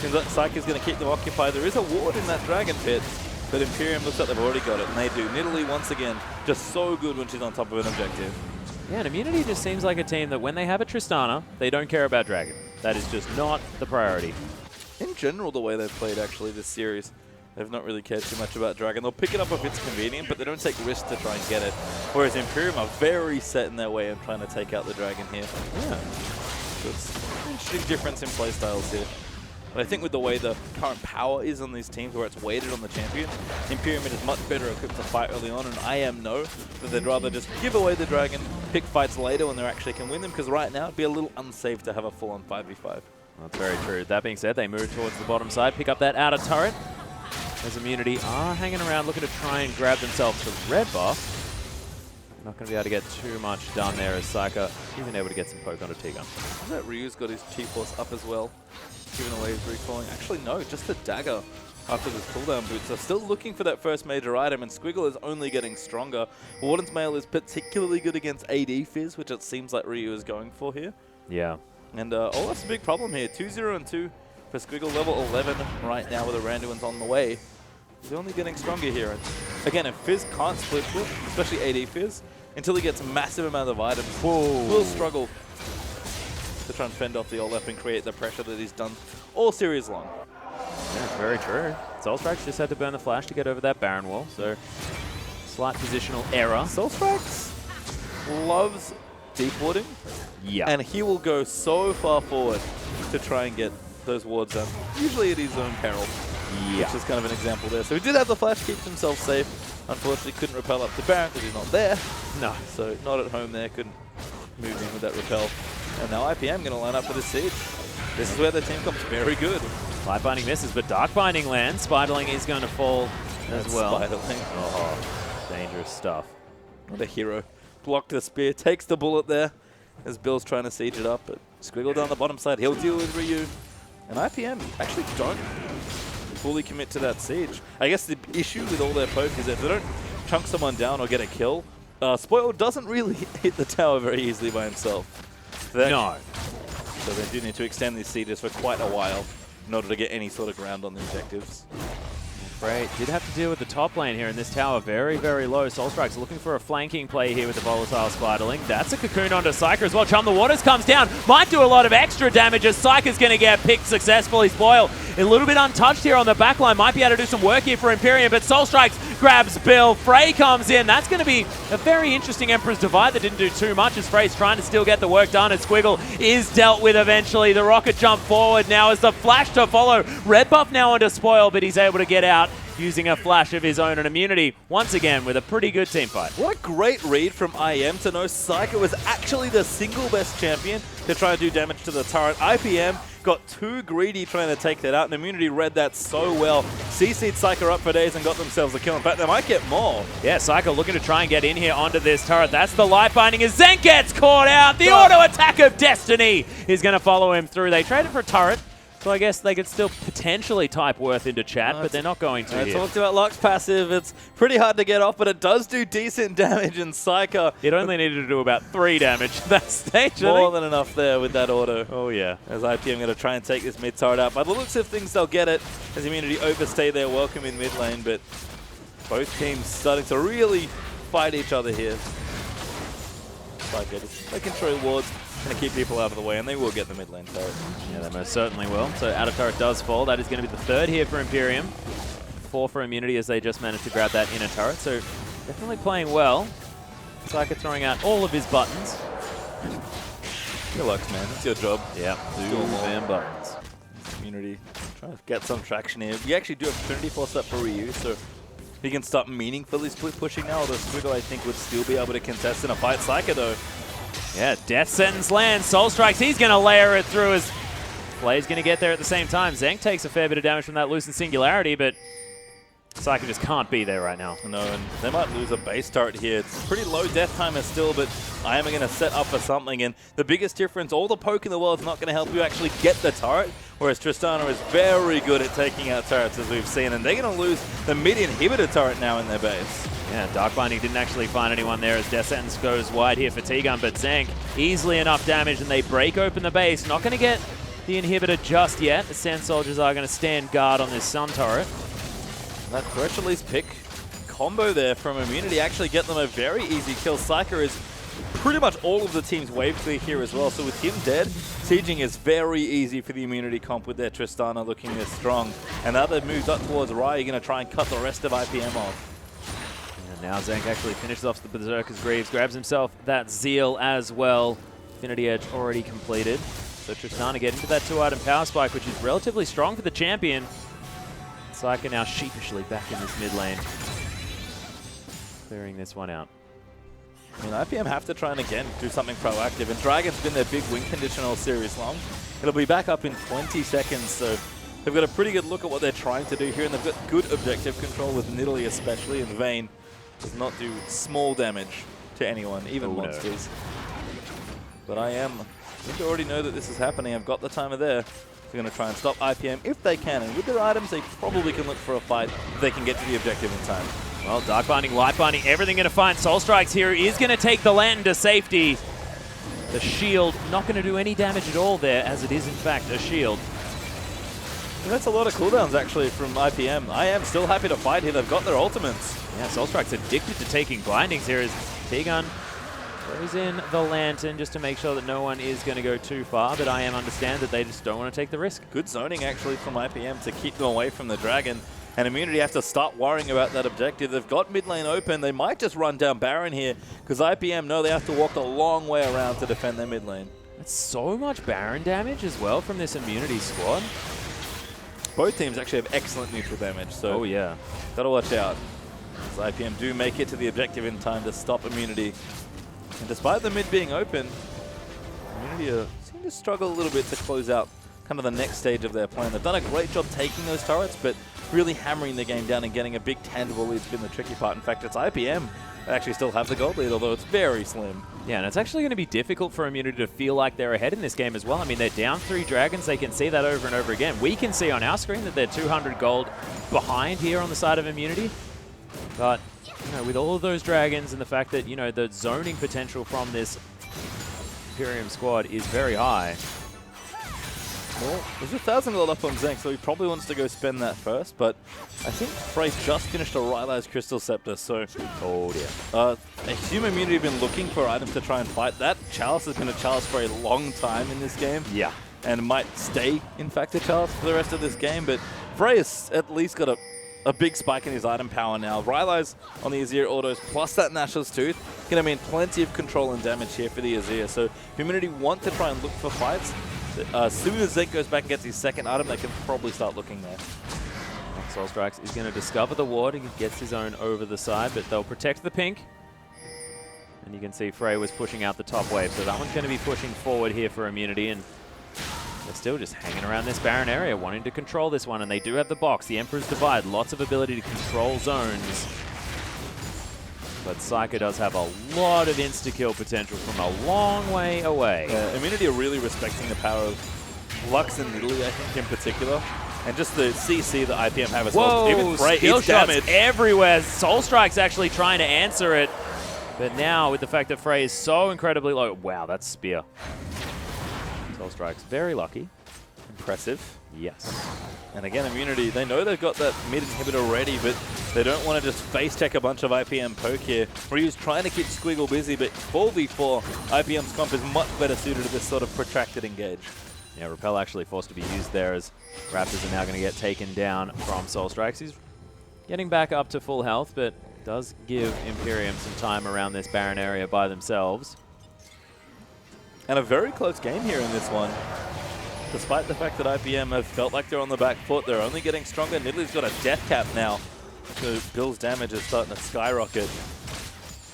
Seems like Psycho's going to keep them occupied. There is a ward in that Dragon Pit, but Imperium looks like they've already got it, and they do. Nidalee, once again, just so good when she's on top of an objective. Yeah, and Immunity just seems like a team that when they have a Tristana, they don't care about Dragon. That is just not the priority. In general, the way they've played actually this series, they've not really cared too much about Dragon. They'll pick it up if it's convenient, but they don't take risks to try and get it. Whereas Imperium are very set in their way of trying to take out the Dragon here. Yeah. So it's an interesting difference in playstyles here. But I think with the way the current power is on these teams where it's weighted on the champion, Imperium is much better equipped to fight early on, and IM know that they'd rather just give away the Dragon, pick fights later when they actually can win them, because right now it'd be a little unsafe to have a full-on 5v5. That's very true. That being said, they move towards the bottom side, pick up that outer turret. As Immunity are hanging around, looking to try and grab themselves the red buff. Not going to be able to get too much done there as Psycho even able to get some poke onto T-Gun. That Ryu's got his T-Force up as well, giving away his recalling. Actually, no, just the dagger after this cooldown boot. So still looking for that first major item, and Squiggle is only getting stronger. Warden's Mail is particularly good against AD Fizz, which it seems like Ryu is going for here. Yeah. And oh, that's a big problem here. 2-0 and 2 for Squiggle, level 11 right now with a Randuin's on the way. He's only getting stronger here. And again, if Fizz can't split push, especially AD Fizz, until he gets a massive amount of items, will struggle to try and fend off the Olaf and create the pressure that he's done all series long. Yeah, very true. Soul Strikes just had to burn the flash to get over that Baron wall, so slight positional error. Soul Strikes loves deep warding. Yeah. And he will go so far forward to try and get those wards done, usually at his own peril. Yeah. Which is kind of an example there. So he did have the flash, keeps himself safe. Unfortunately, couldn't repel up to Baron because he's not there. No. So not at home there, couldn't move in with that repel. And now IPM going to line up for this siege. This is where the team comes very good. Light Binding misses, but Dark Binding lands. Spiderling is going to fall as well. Spiderling. Oh, dangerous stuff. What a hero. Blocked the spear, takes the bullet there as Bill's trying to siege it up, but Squiggle down the bottom side, he'll deal with Ryu. And IPM actually don't fully commit to that siege. I guess the issue with all their poke is that if they don't chunk someone down or get a kill, Spoil doesn't really hit the tower very easily by himself. No. So they do need to extend these sieges for quite a while in order to get any sort of ground on the objectives. Great. Did have to deal with the top lane here in this tower. Very, very low. Soulstrike's looking for a flanking play here with the Volatile Spiderling. That's a cocoon onto Psyker as well. Chum the Waters comes down. Might do a lot of extra damage as Psyker's going to get picked successfully. Spoil a little bit untouched here on the back line. Might be able to do some work here for Imperium, but Soulstrike grabs Bill. Frey comes in. That's going to be a very interesting Emperor's Divide that didn't do too much as Frey's trying to still get the work done as Squiggle is dealt with eventually. The rocket jump forward now as the flash to follow. Red buff now onto Spoil, but he's able to get out using a flash of his own and immunity, once again with a pretty good team fight. What a great read from IM to know Psyker was actually the single best champion to try and do damage to the turret. IPM got too greedy trying to take that out, and Immunity read that so well. CC'd Psyker up for days and got themselves a kill. In fact, they might get more. Yeah, Psyker looking to try and get in here onto this turret. That's the light binding as Zenk gets caught out. The auto attack of Destiny is going to follow him through. They traded for a turret, so I guess they could still potentially type Worth into chat, but they're not going to. I talked about Locke's passive. It's pretty hard to get off, but it does do decent damage, and Psyker... It only needed to do about 3 damage at that stage, More than enough there with that auto. Oh, yeah. As IPM going to try and take this mid turret out. By the looks of things, they'll get it as Immunity overstay their welcome in mid lane, but both teams starting to really fight each other here. Psyker just making sure wards going to keep people out of the way, and they will get the mid lane turret. Yeah, they most certainly will. So outer turret does fall. That is going to be the 3rd here for Imperium. 4 for Immunity as they just managed to grab that inner turret. So definitely playing well. Psyker throwing out all of his buttons. Good luck, man. It's your job. Yeah, do all them buttons. Immunity trying to get some traction here. We actually do have Trinity Force up for Ryu, so he can start meaningfully split pushing now, although Squiggle, I think, would still be able to contest in a fight. Psyker, though. Yeah, Death Sentence lands. Soul Strikes, he's going to layer it through as Flay's going to get there at the same time. Zenk takes a fair bit of damage from that Lucent Singularity, but Psyker just can't be there right now. No, and they might lose a base turret here. It's pretty low death timer still, but I am going to set up for something. And the biggest difference, all the poke in the world is not going to help you actually get the turret, whereas Tristana is very good at taking out turrets, as we've seen. And they're going to lose the mid-inhibitor turret now in their base. Yeah, Dark Binding didn't actually find anyone there as Death Sentence goes wide here for T-Gun, but Zenk easily enough damage, and they break open the base. Not going to get the inhibitor just yet. The Sand Soldiers are going to stand guard on this Sun turret. That Thresh Release pick combo there from Immunity actually get them a very easy kill. Psyker is pretty much all of the team's wave clear here as well, so with him dead, sieging is very easy for the Immunity comp with their Tristana looking this strong. And now they've moved up towards Rai, you're going to try and cut the rest of IPM off. And now Zenk actually finishes off the Berserker's Greaves, grabs himself that Zeal as well. Infinity Edge already completed. So Tristana getting into that 2-item power spike, which is relatively strong for the champion. Psyker now sheepishly back in this mid lane, clearing this one out. I mean, IPM have to try and again do something proactive, and Dragon's been their big win condition all series long. It'll be back up in 20 seconds, so they've got a pretty good look at what they're trying to do here, and they've got good objective control with Nidalee especially, and Vayne does not do small damage to anyone, even monsters. No. But I think you already know that this is happening. I've got the timer there. They're going to try and stop IPM if they can, and with their items, they probably can look for a fight if they can get to the objective in time. Well, Dark Binding, Light Binding, everything going to find Soul Strikes here. He is going to take the Lantern to safety. The shield not going to do any damage at all there, as it is in fact a shield. And that's a lot of cooldowns actually from IPM. I am still happy to fight here. They've got their ultimates. Yeah, Soul Strike's addicted to taking bindings here as T-Gun throws in the Lantern just to make sure that no one is going to go too far, but I am understand that they just don't want to take the risk. Good zoning actually from IPM to keep them away from the Dragon, and Immunity have to start worrying about that objective. They've got mid lane open. They might just run down Baron here because IPM know they have to walk a long way around to defend their mid lane. That's so much Baron damage as well from this Immunity squad. Both teams actually have excellent neutral damage, so yeah, gotta watch out. As IPM do make it to the objective in time to stop Immunity. And despite the mid being open, Immunity seem to struggle a little bit to close out kind of the next stage of their plan. They've done a great job taking those turrets, but really hammering the game down and getting a big tangible lead's been the tricky part. In fact, it's IPM that actually still have the gold lead, although it's very slim. Yeah, and it's actually going to be difficult for Immunity to feel like they're ahead in this game as well. I mean, they're down 3 dragons. They can see that over and over again. We can see on our screen that they're 200 gold behind here on the side of Immunity. But, you know, with all of those dragons and the fact that, you know, the zoning potential from this Imperium squad is very high. Well, there's 1,000 gold up on Zenk, so he probably wants to go spend that first, but I think Frey's just finished a Rylai's Crystal Scepter, so... Oh dear. Human Immunity have been looking for items to try and fight. That Chalice has been a Chalice for a long time in this game. Yeah. And might stay, in fact, a Chalice for the rest of this game, but Frey has at least got a big spike in his item power now. Rylai's on the Azir autos, plus that Nashor's Tooth, going to mean plenty of control and damage here for the Azir. So if Immunity want to try and look for fights, as soon as Zenk goes back and gets his second item, they can probably start looking there. Soulstrikes is going to discover the ward. He gets his own over the side, but they'll protect the pink. And you can see Frey was pushing out the top wave, so that one's going to be pushing forward here for Immunity, and they're still just hanging around this Baron area, wanting to control this one, and they do have the box. The Emperor's Divide, lots of ability to control zones. But Psycho does have a lot of insta-kill potential from a long way away. Immunity are really respecting the power of Lux and Italy, I think, in particular. And just the CC that IPM have as well. Whoa, skill shots everywhere. Soulstrike's actually trying to answer it. But now, with the fact that Frey is so incredibly low, wow, that's Spear. Soulstrike's very lucky. Impressive. Yes. And again, Immunity, they know they've got that mid inhibitor ready, but they don't want to just face check a bunch of IPM poke here. Ryu's trying to keep Squiggle busy, but 4v4, IPM's comp is much better suited to this sort of protracted engage. Yeah, Repel actually forced to be used there as Raptors are now going to get taken down from Soulstrikes. He's getting back up to full health, but does give Imperium some time around this Baron area by themselves. And a very close game here in this one. Despite the fact that IPM have felt like they're on the back foot, they're only getting stronger. Nidalee has got a death cap now, so Bill's damage is starting to skyrocket.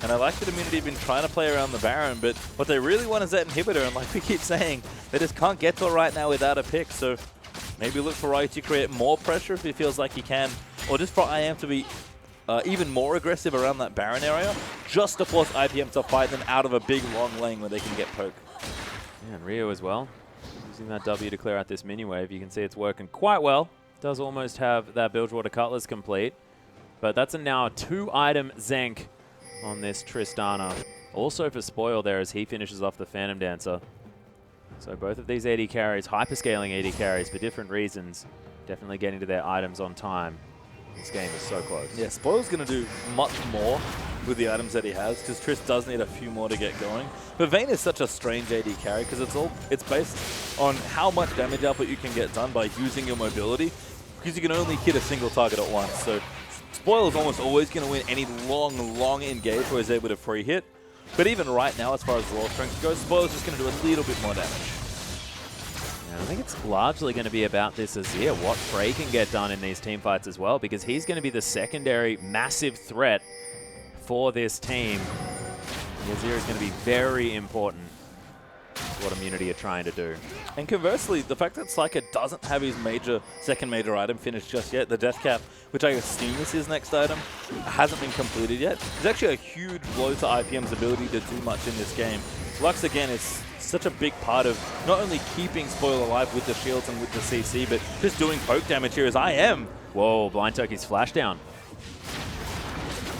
And I like that Immunity have been trying to play around the Baron, but what they really want is that inhibitor, and like we keep saying, they just can't get to it right now without a pick, so maybe look for Ryu to create more pressure if he feels like he can, or just for IM to be even more aggressive around that Baron area, just to force IPM to fight them out of a big long lane where they can get poke. Yeah, and Rio as well. Using that W to clear out this mini wave. You can see it's working quite well. Does almost have that Bilgewater Cutlass complete. But that's a now 2-item Zenk on this Tristana. Also for Spoil there as he finishes off the Phantom Dancer. So both of these AD carries, hyperscaling AD carries for different reasons, definitely getting to their items on time. This game is so close. Yeah, Spoil's going to do much more with the items that he has, because Triss does need a few more to get going. But Vayne is such a strange AD carry, because it's based on how much damage output you can get done by using your mobility, because you can only hit a single target at once. So Spoil is almost always going to win any long engage where he's able to free hit. But even right now, as far as raw strength goes, Spoil's just going to do a little bit more damage. I think it's largely going to be about this Azir, what Frey can get done in these team fights as well, because he's going to be the secondary massive threat for this team. The Azir is going to be very important to what Immunity are trying to do. And conversely, the fact that Psyker doesn't have his second major item finished just yet, the Death Cap, which I assume is his next item, hasn't been completed yet. It's actually a huge blow to IPM's ability to do much in this game. Lux, again, is such a big part of not only keeping Spoil alive with the shields and with the CC, but just doing poke damage here as I am. Whoa, Blind Turkey's flash down.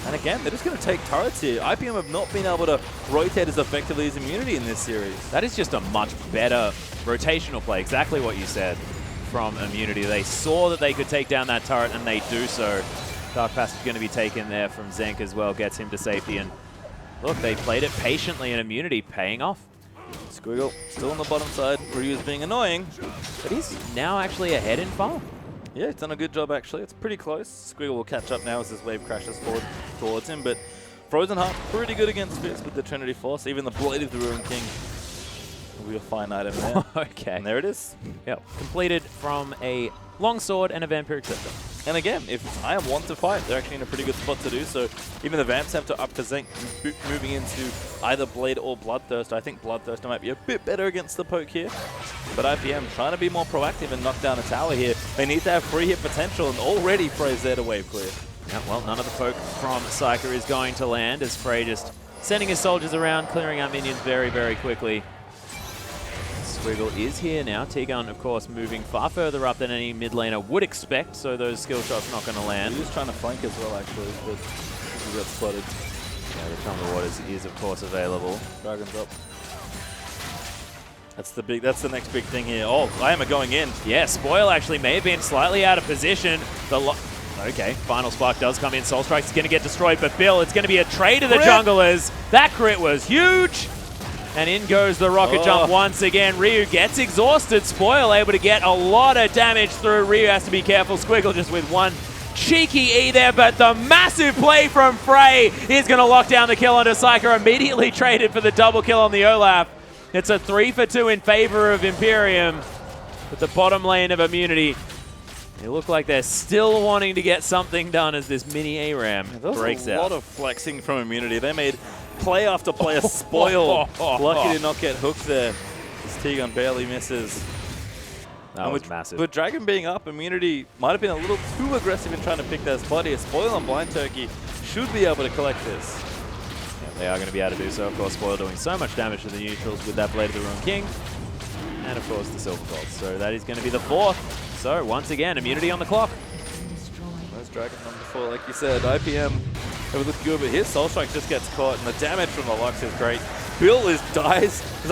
And again, they're just going to take turrets here. IPM have not been able to rotate as effectively as Immunity in this series. That is just a much better rotational play, exactly what you said from Immunity. They saw that they could take down that turret, and they do so. Dark Passage going to be taken there from Zenk as well, gets him to safety, and look, they played it patiently, and Immunity paying off. Squiggle still on the bottom side. Ryu's being annoying. But he's now actually ahead in farm. Yeah, he's done a good job, actually. It's pretty close. Squiggle will catch up now as this wave crashes forward towards him. But Frozen Heart, pretty good against Fitz with the Trinity Force. Even the Blade of the Ruined King will be a fine item there. Okay. And there it is. Yep. Completed from a Longsword and a Vampiric Scepter. And again, if IM want to fight, they're actually in a pretty good spot to do so. Even the Vamps have to up to Zenk, moving into either Blade or Bloodthirst. I think Bloodthirst might be a bit better against the poke here. But IPM trying to be more proactive and knock down a tower here. They need to have free hit potential, and already Frey's there to wave clear. Yeah, well, none of the poke from Psyker is going to land as Frey just sending his soldiers around, clearing out minions very, very quickly. Squiggle is here now. T-Gun, of course, moving far further up than any mid laner would expect, so those skill shots not going to land. He was trying to flank as well, actually, but he got spotted. Yeah, the Tumbler Waters is, of course, available. Dragon's up. That's the next big thing here. Oh, IM are going in. Yeah, Spoil actually may have been slightly out of position. Okay, Final Spark does come in. Soul Strike's going to get destroyed, but Bill, it's going to be a trade of the junglers. That crit was huge. And in goes the rocket jump once again. Ryu gets exhausted. Spoil able to get a lot of damage through. Ryu has to be careful. Squiggle just with one cheeky E there, but the massive play from Frey is going to lock down the kill onto Psyker. Immediately traded for the double kill on the Olaf. It's a 3-for-2 in favor of Imperium. But the bottom lane of Immunity, they look like they're still wanting to get something done as this mini ARAM breaks out. There was a lot of flexing from Immunity. They made play after play a Spoil. Lucky to not get hooked there. This T-Gun barely misses. That was massive. With Dragon being up, Immunity might have been a little too aggressive in trying to pick that spot here. Spoil on Blind Turkey should be able to collect this. Yeah, they are going to be able to do so. Of course, Spoil doing so much damage to the neutrals with that Blade of the Ruined King. And of course the Silver Gold. So that is going to be the 4th. So once again, Immunity on the clock. There's Dragon number 4, like you said. IPM have looked good, but his Soul Strike just gets caught, and the damage from the Lux is great. Bill is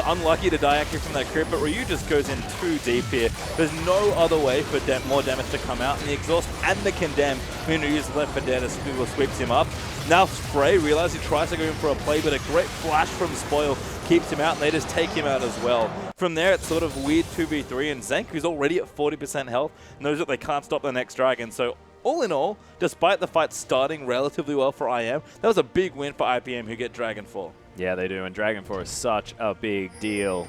unlucky to die actually from that crit, but Ryu just goes in too deep here. There's no other way for more damage to come out, and the Exhaust and the Condemn, Ryu's left for dead as Squiggle sweeps him up. Now Frey realizes he tries to go in for a play, but a great flash from Spoil keeps him out, and they just take him out as well. From there, it's sort of weird 2v3, and Zenk, who's already at 40% health, knows that they can't stop the next Dragon. So all in all, despite the fight starting relatively well for IM, that was a big win for IPM, who get Dragon 4. Yeah, they do, and Dragon 4 is such a big deal,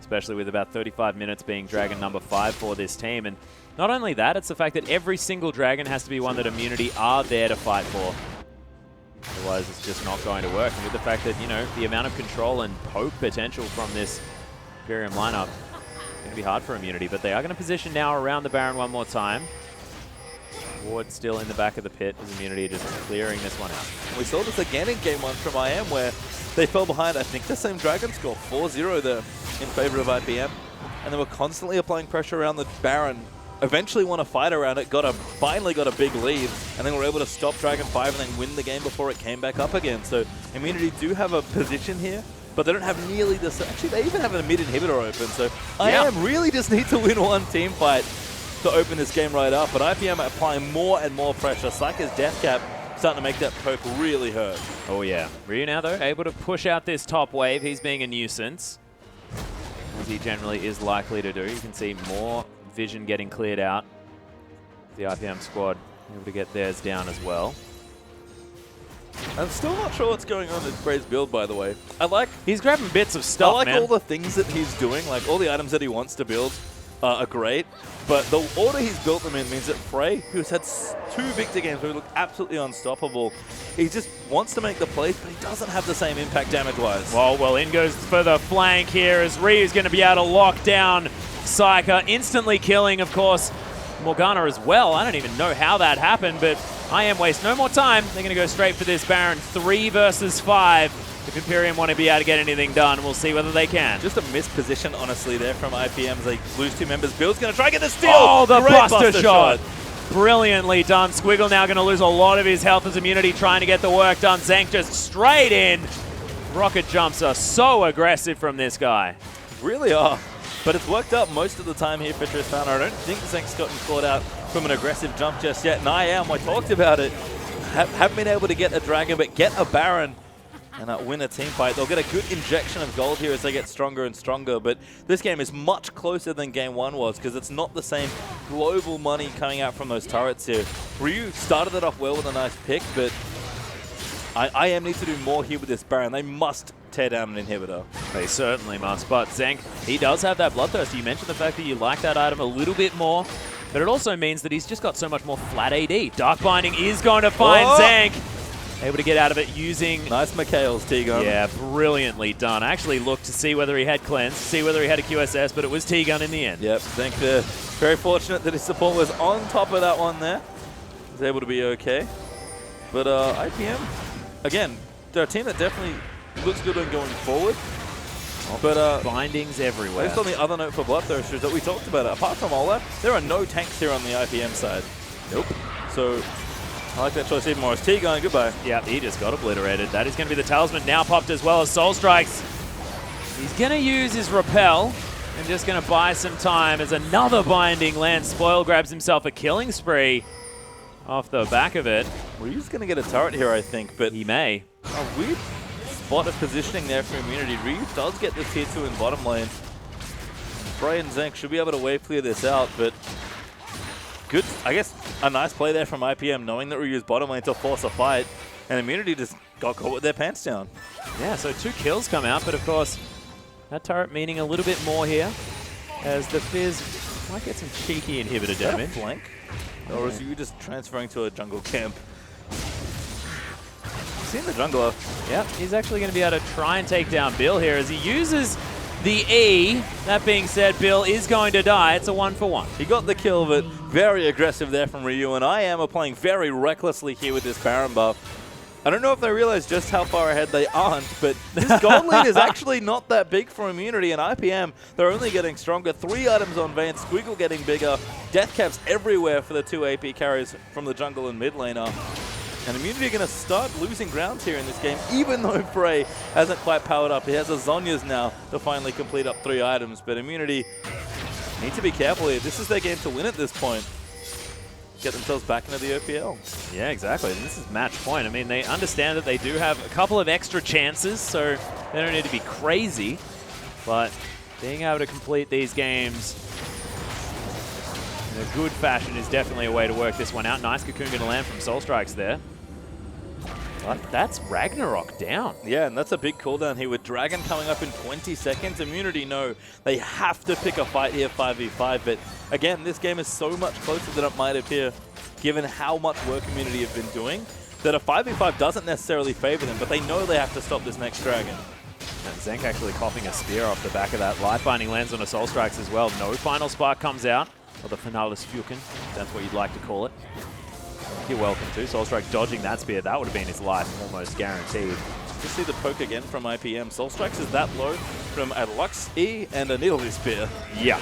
especially with about 35 minutes being Dragon number 5 for this team. And not only that, it's the fact that every single Dragon has to be one that Immunity are there to fight for. Otherwise, it's just not going to work. And with the fact that, you know, the amount of control and poke potential from this Imperium lineup, it's going to be hard for Immunity. But they are going to position now around the Baron one more time. Ward still in the back of the pit as Immunity just clearing this one out. We saw this again in Game 1 from IM, where they fell behind, I think, the same Dragon score, 4-0 there in favor of IPM. And they were constantly applying pressure around the Baron. Eventually won a fight around it, finally got a big lead, and then were able to stop Dragon 5 and then win the game before it came back up again. So Immunity do have a position here, but they don't have nearly this. Actually, they even have a mid inhibitor open. So IM really just need to win one team fight to open this game right up. But IPM are applying more and more pressure. Psyker's Death Cap starting to make that poke really hurt. Oh yeah. Ryu now though, able to push out this top wave. He's being a nuisance, as he generally is likely to do. You can see more vision getting cleared out. The IPM squad able to get theirs down as well. I'm still not sure what's going on with Frey's build, by the way. He's grabbing bits of stuff, man. All the things that he's doing, like all the items that he wants to build are great, but the order he's built them in means that Frey, who's had 2 Victor games where he looked absolutely unstoppable, he just wants to make the plays, but he doesn't have the same impact damage-wise. Well, in goes for the flank here as Ryu's going to be able to lock down Psyker, instantly killing, of course, Morgana as well. I don't even know how that happened, but IM waste no more time. They're going to go straight for this Baron. 3 versus 5. If Imperium want to be able to get anything done, we'll see whether they can. Just a missed position, honestly, there from IPM as they lose 2 members. Bill's going to try and get the steal. Oh, the buster shot. Brilliantly done. Squiggle now going to lose a lot of his health as Immunity trying to get the work done. Zenk just straight in. Rocket jumps are so aggressive from this guy. Really are. But it's worked out most of the time here for Tristana. I don't think Zenk's gotten caught out from an aggressive jump just yet. And I talked about it, have been able to get a Dragon, but get a Baron and win a team fight. They'll get a good injection of gold here as they get stronger and stronger. But this game is much closer than Game 1 was because it's not the same global money coming out from those turrets here. Ryu started it off well with a nice pick, but IM needs to do more here with this Baron. They must tear down an inhibitor. They certainly must, but Zenk, he does have that Bloodthirst. You mentioned the fact that you like that item a little bit more but it also means that he's just got so much more flat AD. Dark Binding is going to find Zank. Able to get out of it using... Nice Mikhail's T-Gun. Yeah, brilliantly done. I actually looked to see whether he had Cleanse, see whether he had a QSS, but it was T-Gun in the end. Yep, Zank there. Very fortunate that his support was on top of that one there. Was able to be okay. But IPM, again, they're a team that definitely looks good on going forward. But bindings everywhere. Based on the other note for Bloodthirsters that we talked about, apart from Olaf, there are no tanks here on the IPM side. Nope. So I like that choice even more. It's T-Gun, goodbye. Yeah, he just got obliterated. That is going to be the Talisman now popped as well as Soul Strikes. He's going to use his Repel and just going to buy some time as another binding lands. Spoil grabs himself a killing spree off the back of it. Ryu's going to get a turret here, I think, but he may. A weird spot of positioning there for Immunity. Ryu does get the tier 2 in bottom lane. Bray and Zank should be able to wave clear this out, but good, I guess, a nice play there from IPM, knowing that Ryu's bottom lane to force a fight, and Immunity just got caught with their pants down. Yeah, so 2 kills come out, but of course, that turret meaning a little bit more here, as the Fizz might get some cheeky inhibitor damage. Flank? Or is you just transferring to a jungle camp? Seen the jungler. Yep, he's actually going to be able to try and take down Bill here as he uses the E. That being said, Bill is going to die. It's a 1-for-1. He got the kill, but very aggressive there from Ryu, and IM are playing very recklessly here with this Baron buff. I don't know if they realize just how far ahead they aren't, but this gold lead is actually not that big for Immunity, and IPM, they're only getting stronger. 3 items on Vayne, Squiggle getting bigger, death caps everywhere for the 2 AP carries from the jungle and mid laner. And Immunity are going to start losing grounds here in this game, even though Frey hasn't quite powered up. He has a Zhonya's now to finally complete up 3 items, but Immunity need to be careful here. This is their game to win at this point. Get themselves back into the OPL. Yeah, exactly. And this is match point. I mean, they understand that they do have a couple of extra chances, so they don't need to be crazy. But being able to complete these games in a good fashion is definitely a way to work this one out. Nice Cocoon going to land from Soul Strikes there. But that's Ragnarok down. Yeah, and that's a big cooldown here with Dragon coming up in 20 seconds. Immunity know they have to pick a fight here 5v5, but again, this game is so much closer than it might appear, given how much work Immunity have been doing, that a 5v5 doesn't necessarily favor them, but they know they have to stop this next Dragon. And Zank actually coughing a spear off the back of that. Life Binding lands on a Soul Strikes as well. No Final Spark comes out, or the Finalis Fukin, that's what you'd like to call it. You're welcome to. Soul Strike dodging that spear. That would have been his life, almost guaranteed. You see the poke again from IPM. Soul Strikes is that low from a Lux E and a Needly Spear. Yeah.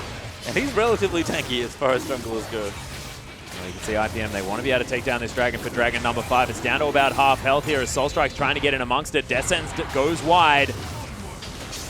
And he's relatively tanky as far as junglers go. Well, you can see IPM, they want to be able to take down this Dragon for Dragon number 5. It's down to about half health here as Soul Strike's trying to get in amongst it. Death Sentence goes wide.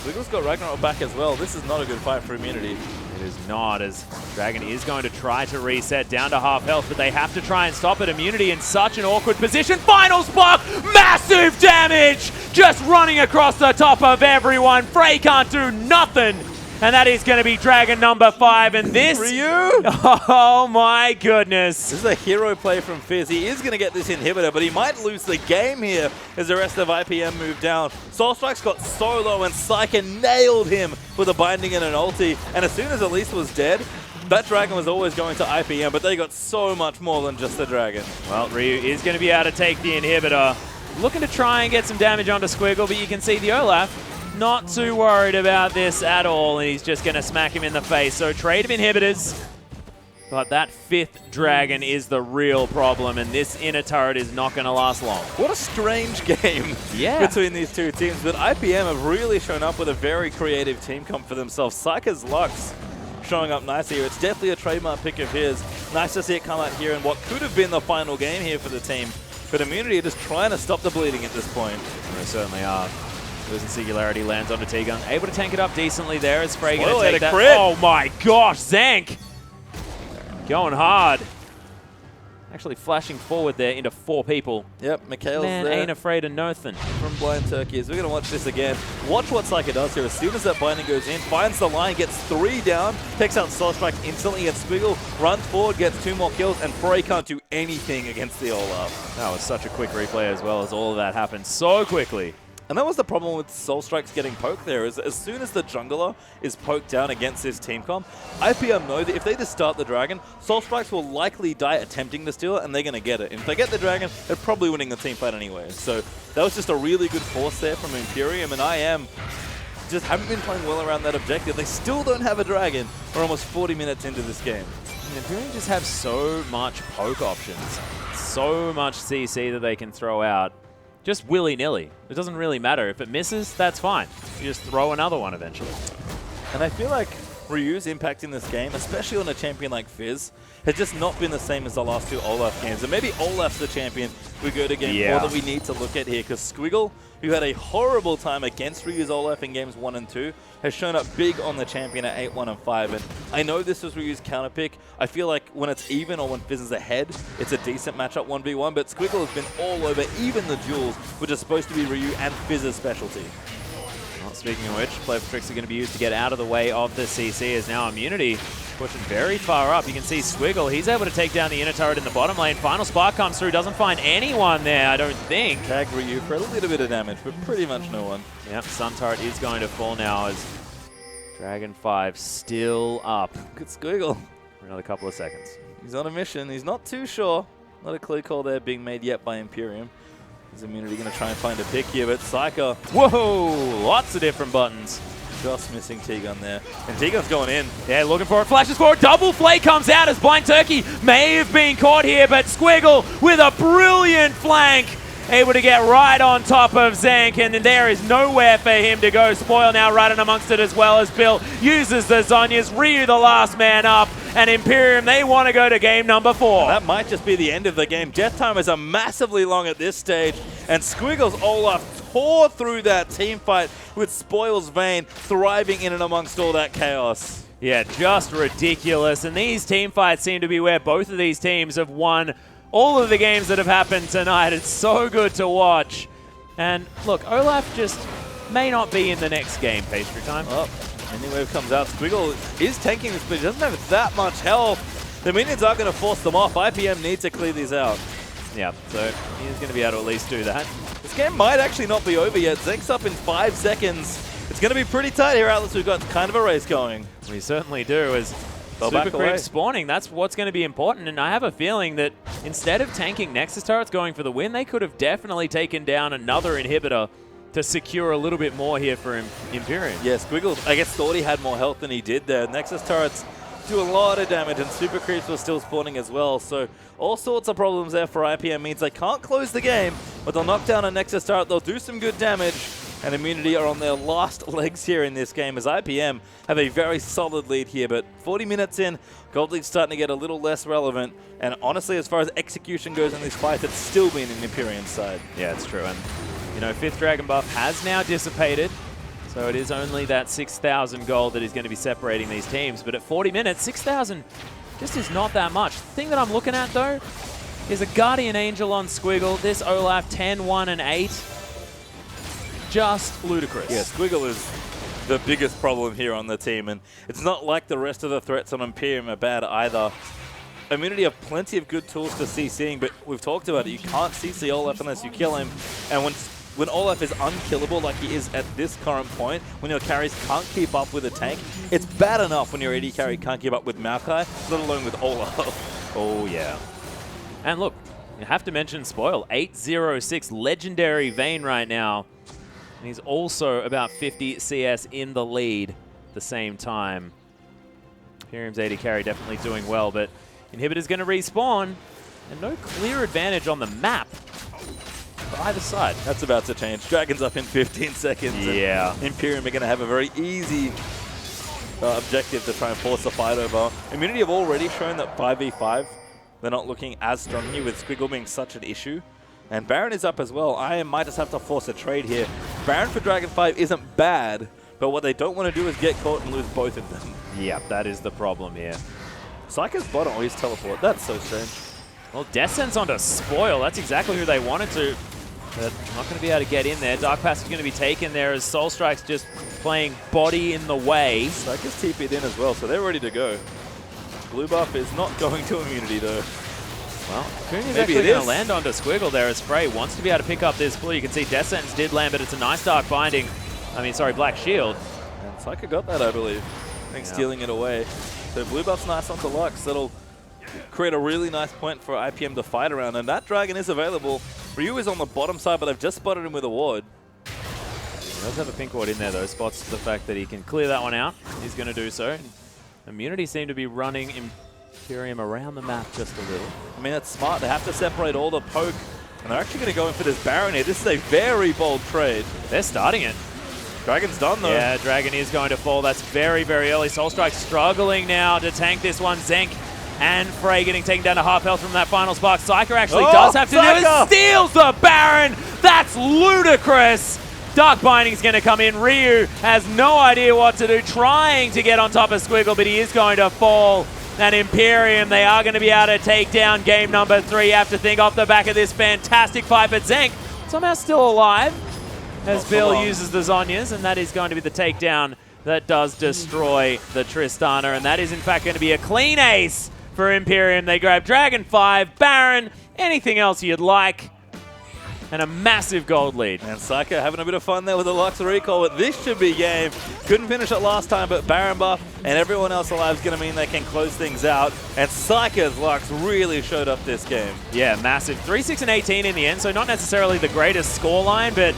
Wiggle's got Ragnarok back as well. This is not a good fight for Immunity. It is not, as Dragon is going to try to reset down to half health, but they have to try and stop it. Immunity in such an awkward position. Final Spark! Massive damage! Just running across the top of everyone. Frey can't do nothing. And that is going to be Dragon number 5. And this... Ryu! Oh my goodness. This is a hero play from Fizz. He is going to get this inhibitor, but he might lose the game here as the rest of IPM move down. Soul Strike's got so low, and Psyker nailed him with a binding and an ulti. And as soon as Elise was dead, that Dragon was always going to IPM, but they got so much more than just the Dragon. Well, Ryu is going to be able to take the inhibitor. Looking to try and get some damage onto Squiggle, but you can see the Olaf not too worried about this at all, and he's just going to smack him in the face. So trade of inhibitors, but that 5th Dragon is the real problem, and this inner turret is not going to last long. What a strange game between these two teams, but IPM have really shown up with a very creative team comp for themselves. Psyker's Lux showing up nicely here. It's definitely a trademark pick of his. Nice to see it come out here in what could have been the final game here for the team, but Immunity are just trying to stop the bleeding at this point. They certainly are. Losing Singularity lands onto T-Gun. Able to tank it up decently there. Is Frey going to take that? Crit. Oh my gosh, Zank! Going hard. Actually flashing forward there into 4 people. Yep, Mikhail's Man there. ain't afraid of nothing. From Blind Turkey, as we're going to watch this again. Watch what Psyker does here. As soon as that binding goes in, finds the line, gets 3 down, takes out Soul Strike instantly, and Squiggle runs forward, gets 2 more kills, and Frey can't do anything against the Olaf. That was such a quick replay as well, as all of that happened so quickly. And that was the problem with Soul Strikes getting poked there, is as soon as the jungler is poked down against this team comp, IPM know that if they just start the dragon, Soul Strikes will likely die attempting to steal it, and they're going to get it. And if they get the dragon, they're probably winning the team fight anyway. So that was just a really good force there from Imperium, and IM just haven't been playing well around that objective. They still don't have a dragon. We're almost 40 minutes into this game. Imperium just have so much poke options, so much CC that they can throw out. Just willy-nilly. It doesn't really matter. If it misses, that's fine. You just throw another one eventually. And I feel like Ryu's impact in this game, especially on a champion like Fizz, has just not been the same as the last two Olaf games. And maybe Olaf's the champion we go to game 4 that we need to look at here, because Squiggle, who had a horrible time against Ryu's Olaf in games 1 and 2, has shown up big on the champion at 8-1 and 5. And I know this was Ryu's counter pick. I feel like when it's even or when Fizz is ahead, it's a decent matchup 1v1, but Squiggle has been all over even the duels, which are supposed to be Ryu and Fizz's specialty. Well, speaking of which, Clever Tricks are going to be used to get out of the way of the CC, as now Immunity pushing very far up. You can see Squiggle, he's able to take down the inner turret in the bottom lane. Final Spark comes through, doesn't find anyone there, I don't think. Tag Ryu for a little bit of damage, but pretty much no one. Yep, Sun Turret is going to fall now as Dragon 5 still up. Good Squiggle. For another couple of seconds. He's on a mission. He's not too sure. Not a clear call there being made yet by Imperium. Is Immunity going to try and find a pick here, but Psycho. Whoa! Lots of different buttons. Just missing T-Gun there. And T-Gun's going in. Yeah, looking for it. Flashes forward. Double Flay comes out as Blind Turkey may have been caught here, but Squiggle with a brilliant flank. Able to get right on top of Zank, and there is nowhere for him to go. Spoil now right in amongst it, as well as Bill uses the Zonyas. Ryu the last man up, and Imperium, they want to go to game number 4. That might just be the end of the game. Death timers are massively long at this stage, and Squiggle's Olaf tore through that team fight with Spoil's Vein thriving in and amongst all that chaos. Yeah, just ridiculous, and these team fights seem to be where both of these teams have won all of the games that have happened tonight. It's so good to watch. And look, Olaf just may not be in the next game, Pastry Time. Oh, any wave comes out. Squiggle is tanking this, but he doesn't have that much health. The minions are going to force them off. IPM needs to clear these out. Yeah, so he's going to be able to at least do that. This game might actually not be over yet. Zenk's up in 5 seconds. It's going to be pretty tight here, Atlas. We've got kind of a race going. We certainly do, as Super Creep spawning, that's what's going to be important, and I have a feeling that instead of tanking Nexus turrets going for the win, they could have definitely taken down another inhibitor to secure a little bit more here for Imperium. Yeah, Squiggle, I guess, thought he had more health than he did there. Nexus turrets do a lot of damage, and Super Creeps were still spawning as well, so all sorts of problems there for IPM. Means they can't close the game, but they'll knock down a Nexus turret, they'll do some good damage, and Immunity are on their last legs here in this game, as IPM have a very solid lead here. But 40 minutes in, Gold League's starting to get a little less relevant. And honestly, as far as execution goes in these fights, it's still been in Imperium's side. Yeah, it's true. And, you know, 5th Dragon buff has now dissipated. So it is only that 6,000 gold that is going to be separating these teams. But at 40 minutes, 6,000 just is not that much. The thing that I'm looking at, though, is a Guardian Angel on Squiggle. This Olaf 10, 1, and 8. Just ludicrous. Yeah, Squiggle is the biggest problem here on the team, and it's not like the rest of the threats on Imperium are bad either. Immunity have plenty of good tools for CCing, but we've talked about it. You can't CC Olaf unless you kill him, and when Olaf is unkillable like he is at this current point, when your carries can't keep up with a tank, it's bad enough when your AD carry can't keep up with Maokai, let alone with Olaf. Oh, yeah. And look, you have to mention Spoil. 806 legendary Vayne right now. And he's also about 50 CS in the lead at the same time. Imperium's AD carry definitely doing well, but Inhibitor's going to respawn, and no clear advantage on the map for either side. That's about to change. Dragon's up in 15 seconds. Yeah. Imperium are going to have a very easy objective to try and force the fight over. Immunity have already shown that 5v5, they're not looking as strong here, with Squiggle being such an issue. And Baron is up as well. I might just have to force a trade here. Baron for Dragon 5 isn't bad, but what they don't want to do is get caught and lose both of them. Yeah, that is the problem here. Psycho's bottom always teleport. That's so strange. Well, Death Sense onto Spoil. That's exactly who they wanted to. But not going to be able to get in there. Dark Passage is going to be taken there as Soul Strike's just playing body in the way. Psycho's TP'd in as well, so they're ready to go. Blue buff is not going to Immunity though. Well, Coon is Maybe actually it going to is. land onto Squiggle there as Spray wants to be able to pick up this blue. You can see Death Sentence did land, but it's a nice Dark Binding. I mean, sorry, Black Shield. And Psycho got that, I believe. I think stealing it away. So blue buff's nice onto Lux. That'll create a really nice point for IPM to fight around. And that Dragon is available. Ryu is on the bottom side, but they've just spotted him with a ward. He does have a pink ward in there, though. Spots the fact that he can clear that one out. He's going to do so. Immunity seem to be running Imperium around the map just a little. I mean, that's smart. They have to separate all the poke. And they're actually going to go in for this Baron here. This is a very bold trade. They're starting it. Dragon's done, though. Yeah, Dragon is going to fall. That's very, very early. Soulstrike struggling now to tank this one. Zenk and Frey getting taken down to half health from that final spark. Psyker actually does have to do it. Steals the Baron. That's ludicrous. Dark Binding's going to come in. Ryu has no idea what to do, trying to get on top of Squiggle, but he is going to fall. And Imperium, they are going to be able to take down game number 3. You have to think off the back of this fantastic fight, but Zenk somehow still alive as Bill uses the Zhonya's, and that is going to be the takedown that does destroy the Tristana, and that is in fact going to be a clean ace for Imperium. They grab Dragon 5, Baron, anything else you'd like, and a massive gold lead. And Psycho having a bit of fun there with the Lux recall, but this should be game. Couldn't finish it last time, but Baron buff and everyone else alive is going to mean they can close things out. And Psycho's Lux really showed up this game. Yeah, massive. 3, 6, and 18 in the end, so not necessarily the greatest scoreline, but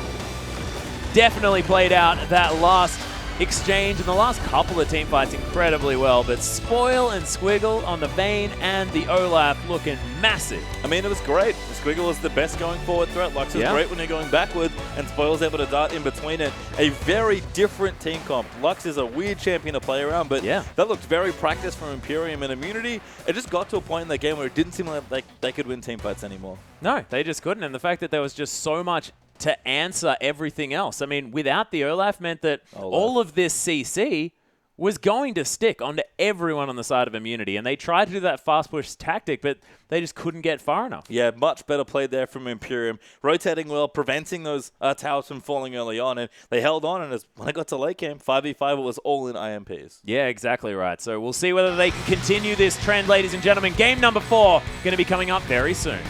definitely played out that last exchange and the last couple of team fights incredibly well. But Spoil and Squiggle on the Vayne and the Olaf looking massive. I mean, it was great. Squiggle was the best going forward threat. Lux is great when you're going backward, and Spoil's able to dart in between it. A very different team comp. Lux is a weird champion to play around, but that looked very practiced from Imperium and Immunity. It just got to a point in the game where it didn't seem like they could win team fights anymore. No, they just couldn't. And the fact that there was just so much to answer everything else. I mean, without the Olaf meant that all of this CC was going to stick onto everyone on the side of Immunity. And they tried to do that fast push tactic, but they just couldn't get far enough. Yeah, much better played there from Imperium. Rotating well, preventing those towers from falling early on. And they held on, and when it got to late game, 5v5, it was all in IMPs. Yeah, exactly right. So we'll see whether they can continue this trend, ladies and gentlemen. Game number 4 going to be coming up very soon.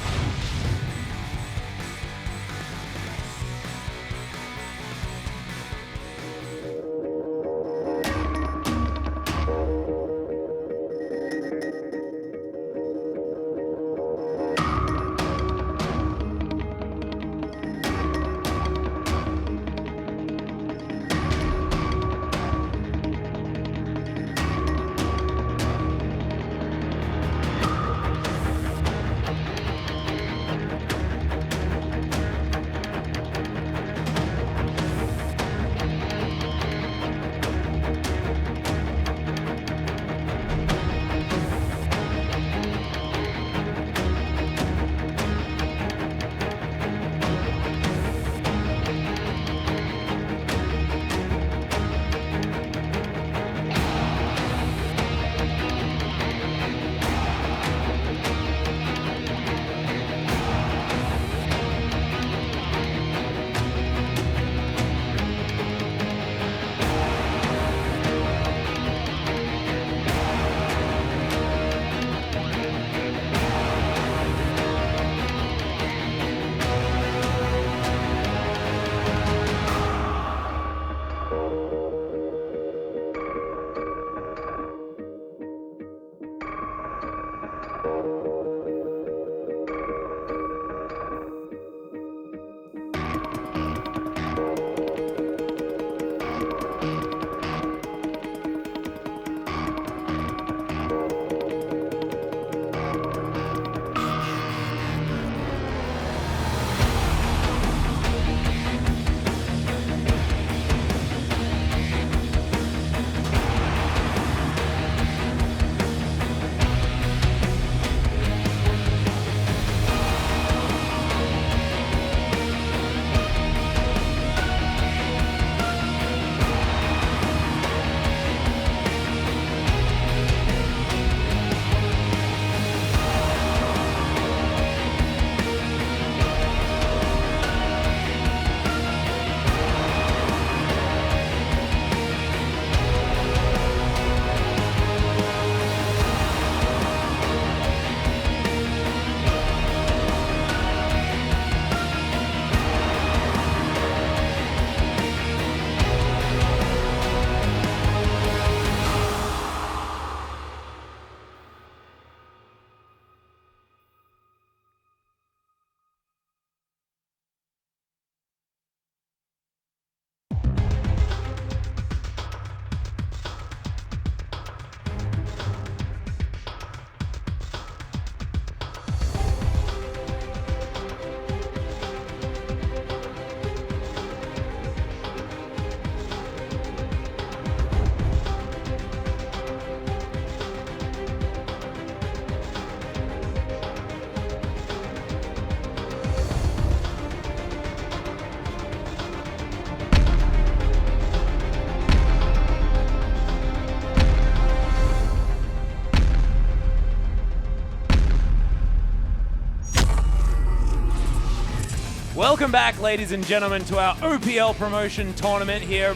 Welcome back, ladies and gentlemen, to our OPL Promotion Tournament here.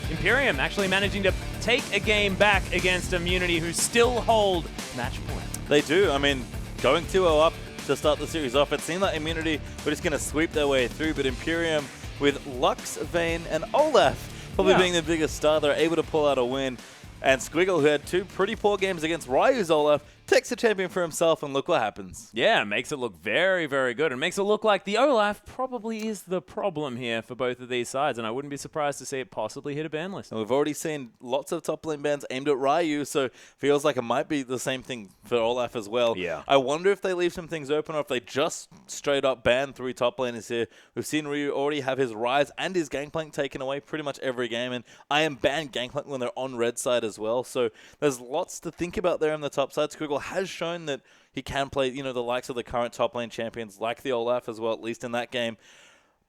Imperium actually managing to take a game back against Immunity, who still hold match point. They do. I mean, going 2-0 up to start the series off, it seemed like Immunity were just going to sweep their way through, but Imperium, with Lux, Vayne, and Olaf probably being the biggest star, they're able to pull out a win. And Squiggle, who had 2 pretty poor games against Ryu's Olaf, takes the champion for himself, and look what happens. Yeah, makes it look very, very good. And makes it look like the Olaf probably is the problem here for both of these sides. And I wouldn't be surprised to see it possibly hit a ban list. And we've already seen lots of top lane bans aimed at Ryu, so feels like it might be the same thing for Olaf as well. Yeah. I wonder if they leave some things open or if they just straight up ban 3 top laners here. We've seen Ryu already have his Rise and his Gangplank taken away pretty much every game, and I am banned Gangplank when they're on red side as well. So there's lots to think about there on the top side. Squiggle has shown that he can play, you know, the likes of the current top lane champions like the Olaf as well, at least in that game.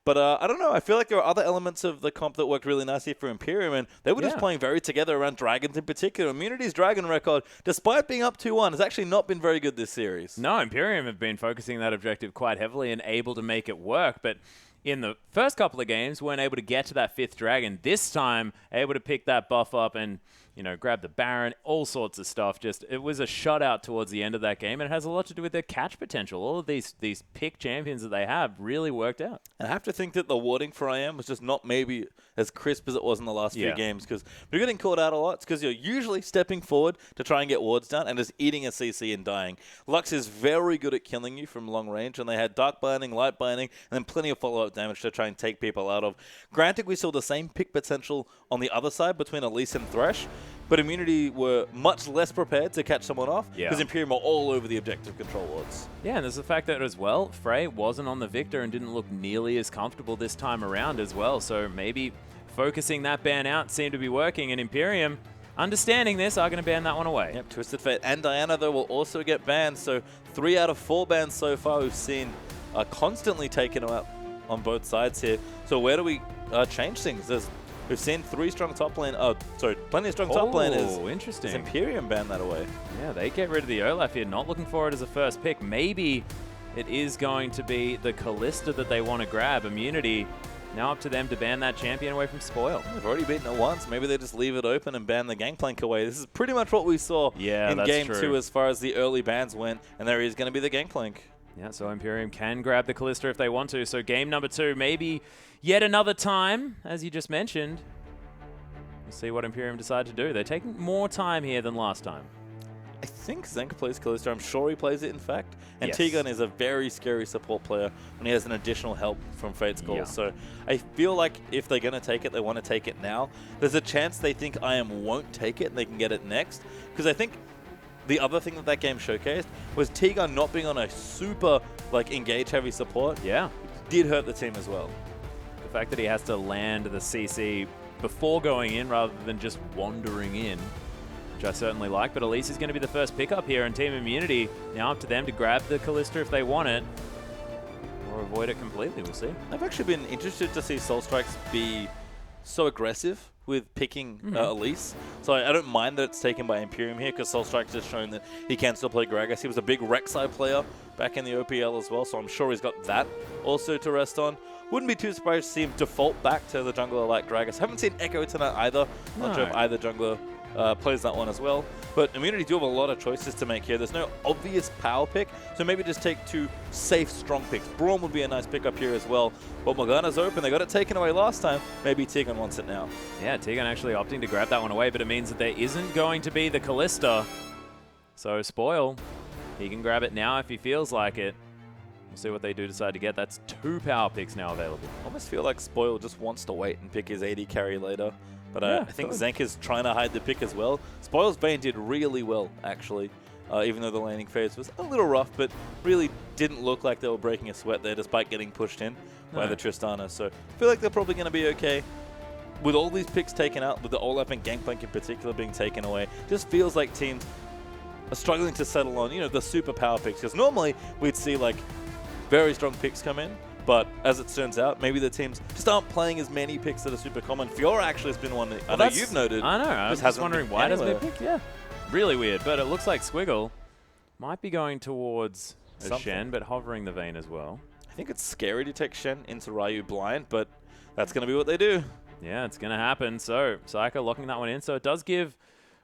But I don't know. I feel like there are other elements of the comp that worked really nicely for Imperium, and they were just playing very together around Dragons in particular. Immunity's Dragon record, despite being up 2-1, has actually not been very good this series. No, Imperium have been focusing that objective quite heavily and able to make it work, but in the first couple of games, weren't able to get to that 5th dragon. This time, able to pick that buff up and, you know, grab the Baron, all sorts of stuff. Just, it was a shutout towards the end of that game, and it has a lot to do with their catch potential. All of these pick champions that they have really worked out. I have to think that the warding for IM was just not maybe as crisp as it was in the last few games, because we're getting called out a lot. It's because you're usually stepping forward to try and get wards down and just eating a CC and dying. Lux is very good at killing you from long range, and they had Dark Binding, Light Binding, and then plenty of follow-up damage to try and take people out of. Granted, we saw the same pick potential on the other side between Elise and Thresh, but Immunity were much less prepared to catch someone off because Imperium were all over the objective control wards. Yeah, and there's the fact that as well, Frey wasn't on the Victor and didn't look nearly as comfortable this time around as well. So maybe focusing that ban out seemed to be working, and Imperium, understanding this, are going to ban that one away. Yep, Twisted Fate and Diana, though, will also get banned. So 3 out of 4 bans so far we've seen are constantly taken out on both sides here. So where do we change things? We've seen 3 strong top lane. Oh, sorry, plenty of strong top laners. Oh, interesting. Does Imperium ban that away? Yeah, they get rid of the Olaf here. Not looking for it as a first pick. Maybe it is going to be the Kalista that they want to grab. Immunity, now up to them to ban that champion away from Spoil. They've already beaten it once. Maybe they just leave it open and ban the Gangplank away. This is pretty much what we saw in Game 2 as far as the early bans went. And there is going to be the Gangplank. Yeah, so Imperium can grab the Kalista if they want to. So game number 2, maybe yet another time, as you just mentioned. We'll see what Imperium decide to do. They're taking more time here than last time. I think Zenk plays Kalista. I'm sure he plays it, in fact. And T-Gun is a very scary support player when he has an additional help from Fate's Call. So I feel like if they're going to take it, they want to take it now. There's a chance they think IM won't take it and they can get it next. Because I think the other thing that game showcased was T-Gun not being on a super engage-heavy support. Yeah. Did hurt the team as well. The fact that he has to land the CC before going in rather than just wandering in, which I certainly like. But Elise is going to be the first pickup here, and Team Immunity now up to them to grab the Kalista if they want it, or avoid it completely. We'll see. I've actually been interested to see Soul Strikes be so aggressive with picking Elise. So I don't mind that it's taken by Imperium here, because Soul Strikes has shown that he can still play Gragas. He was a big Rek'Sai player back in the OPL as well, so I'm sure he's got that also to rest on. Wouldn't be too surprised to see him default back to the jungler like Gragas. Haven't seen Echo tonight either. Not sure if either jungler plays that one as well. But Immunity do have a lot of choices to make here. There's no obvious power pick, so maybe just take 2 safe, strong picks. Braum would be a nice pickup here as well. But Morgana's open. They got it taken away last time. Maybe Tegan wants it now. Yeah, Tegan actually opting to grab that one away, but it means that there isn't going to be the Kalista. So Spoil, he can grab it now if he feels like it. We'll see what they do decide to get. That's 2 power picks now available. I almost feel like Spoil just wants to wait and pick his AD carry later. But I think Zenk is trying to hide the pick as well. Spoil's Vayne did really well, actually, even though the laning phase was a little rough, but really didn't look like they were breaking a sweat there despite getting pushed in by the Tristana. So I feel like they're probably going to be okay. With all these picks taken out, with the Olaf and Gangplank in particular being taken away, just feels like teams are struggling to settle on, the super power picks. Because normally we'd see very strong picks come in, but as it turns out, maybe the teams just aren't playing as many picks that are super common. Fiora actually has been one that I know you've noted. I know. I was just wondering why doesn't it pick? Yeah. Really weird. But it looks like Squiggle might be going towards a Shen, but hovering the Vayne as well. I think it's scary to take Shen into Ryu blind, but that's going to be what they do. Yeah, it's going to happen. So Psycho locking that one in. So it does give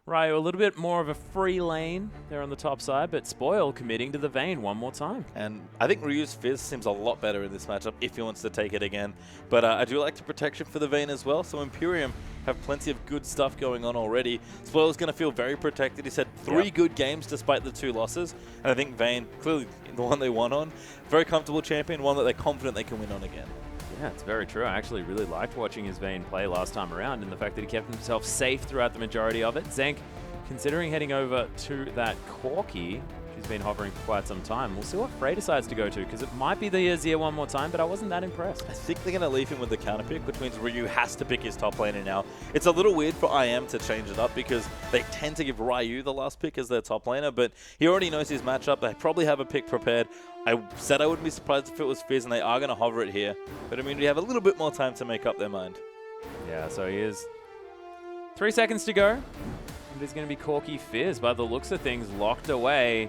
Ryu a little bit more of a free lane there on the top side, but Spoil committing to the Vayne one more time. And I think Ryu's Fizz seems a lot better in this matchup if he wants to take it again. But I do like the protection for the Vayne as well. So Imperium have plenty of good stuff going on already. Spoil's going to feel very protected. He's had 3 good games despite the 2 losses. And I think Vayne, clearly the one they won on, very comfortable champion, one that they're confident they can win on again. Yeah, it's very true. I actually really liked watching his Vayne play last time around, and the fact that he kept himself safe throughout the majority of it. Zenk, considering heading over to that Corki, she's been hovering for quite some time. We'll see what Frey decides to go to, because it might be the Azir one more time, but I wasn't that impressed. I think they're going to leave him with the counter pick, which means Ryu has to pick his top laner now. It's a little weird for IM to change it up because they tend to give Ryu the last pick as their top laner, but he already knows his matchup. They probably have a pick prepared. I said I wouldn't be surprised if it was Fizz, and they are going to hover it here. But I mean, we have a little bit more time to make up their mind. Yeah, so he is 3 seconds to go. And it's going to be Corki Fizz. By the looks of things, locked away.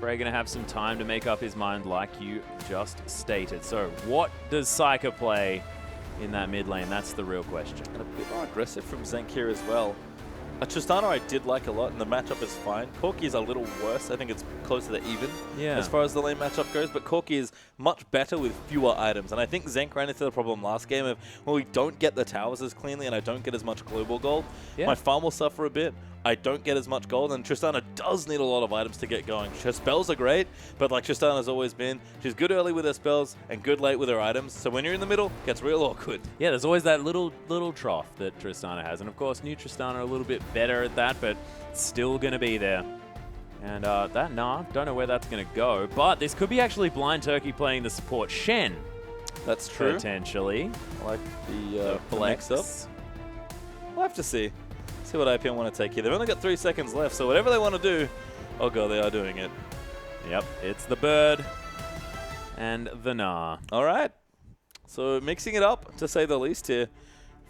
Frey going to have some time to make up his mind like you just stated. So what does Psyker play in that mid lane? That's the real question. And a bit more aggressive from Zenk here as well. Tristana I did like a lot, and the matchup is fine. Corki is a little worse. I think it's closer to even as far as the lane matchup goes, but Corki is much better with fewer items. And I think Zenk ran into the problem last game of, well, we don't get the towers as cleanly, and I don't get as much global gold. My farm will suffer a bit. I don't get as much gold, and Tristana does need a lot of items to get going. Her spells are great, but like Tristana's always been, she's good early with her spells and good late with her items. So when you're in the middle, it gets real awkward. Yeah, there's always that little trough that Tristana has. And of course, new Tristana a little bit better at that, but still going to be there. And don't know where that's going to go. But this could be actually Blind Turkey playing the support Shen. That's true. Potentially. I like the flex up. We'll have to see. See what IPM want to take here. They've only got 3 seconds left, so whatever they want to do, oh god, they are doing it. Yep, it's the bird and the Gnar. All right. So mixing it up, to say the least here,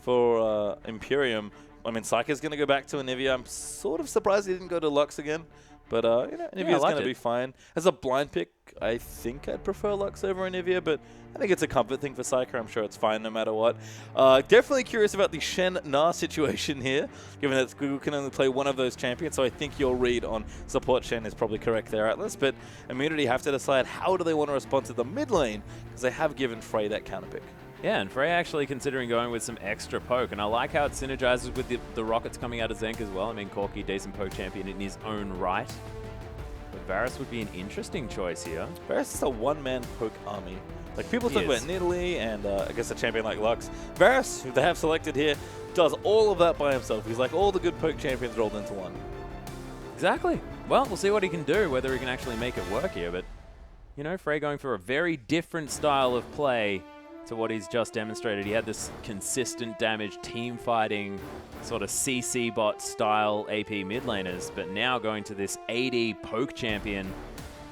for Imperium. I mean, Psyker's going to go back to Anivia. I'm sort of surprised he didn't go to Lux again. But, Anivia's going to be fine. As a blind pick, I think I'd prefer Lux over Anivia, but I think it's a comfort thing for Psyker. I'm sure it's fine no matter what. Definitely curious about the Shen-Gnar situation here, given that Google can only play one of those champions, so I think your read on support Shen is probably correct there, Atlas. But Immunity have to decide how do they want to respond to the mid lane, because they have given Frey that counter pick. Yeah, and Frey actually considering going with some extra poke, and I like how it synergizes with the rockets coming out of Zenk as well. I mean, Corki, decent poke champion in his own right. But Varus would be an interesting choice here. Varus is a one-man poke army. Like, people talk about Nidalee and I guess a champion like Lux. Varus, who they have selected here, does all of that by himself. He's like all the good poke champions rolled into one. Exactly. Well, we'll see what he can do, whether he can actually make it work here. But, you know, Frey going for a very different style of play to what he's just demonstrated. He had this consistent damage, team fighting, sort of CC bot style AP mid laners, but now going to this AD poke champion.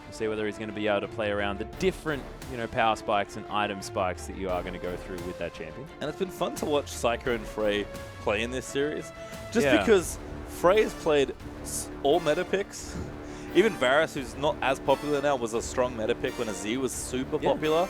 We'll see whether he's going to be able to play around the different, you know, power spikes and item spikes that you are going to go through with that champion. And it's been fun to watch Psyker and Frey play in this series, just because Frey has played all meta picks. Even Varus, who's not as popular now, was a strong meta pick when Azir was super popular.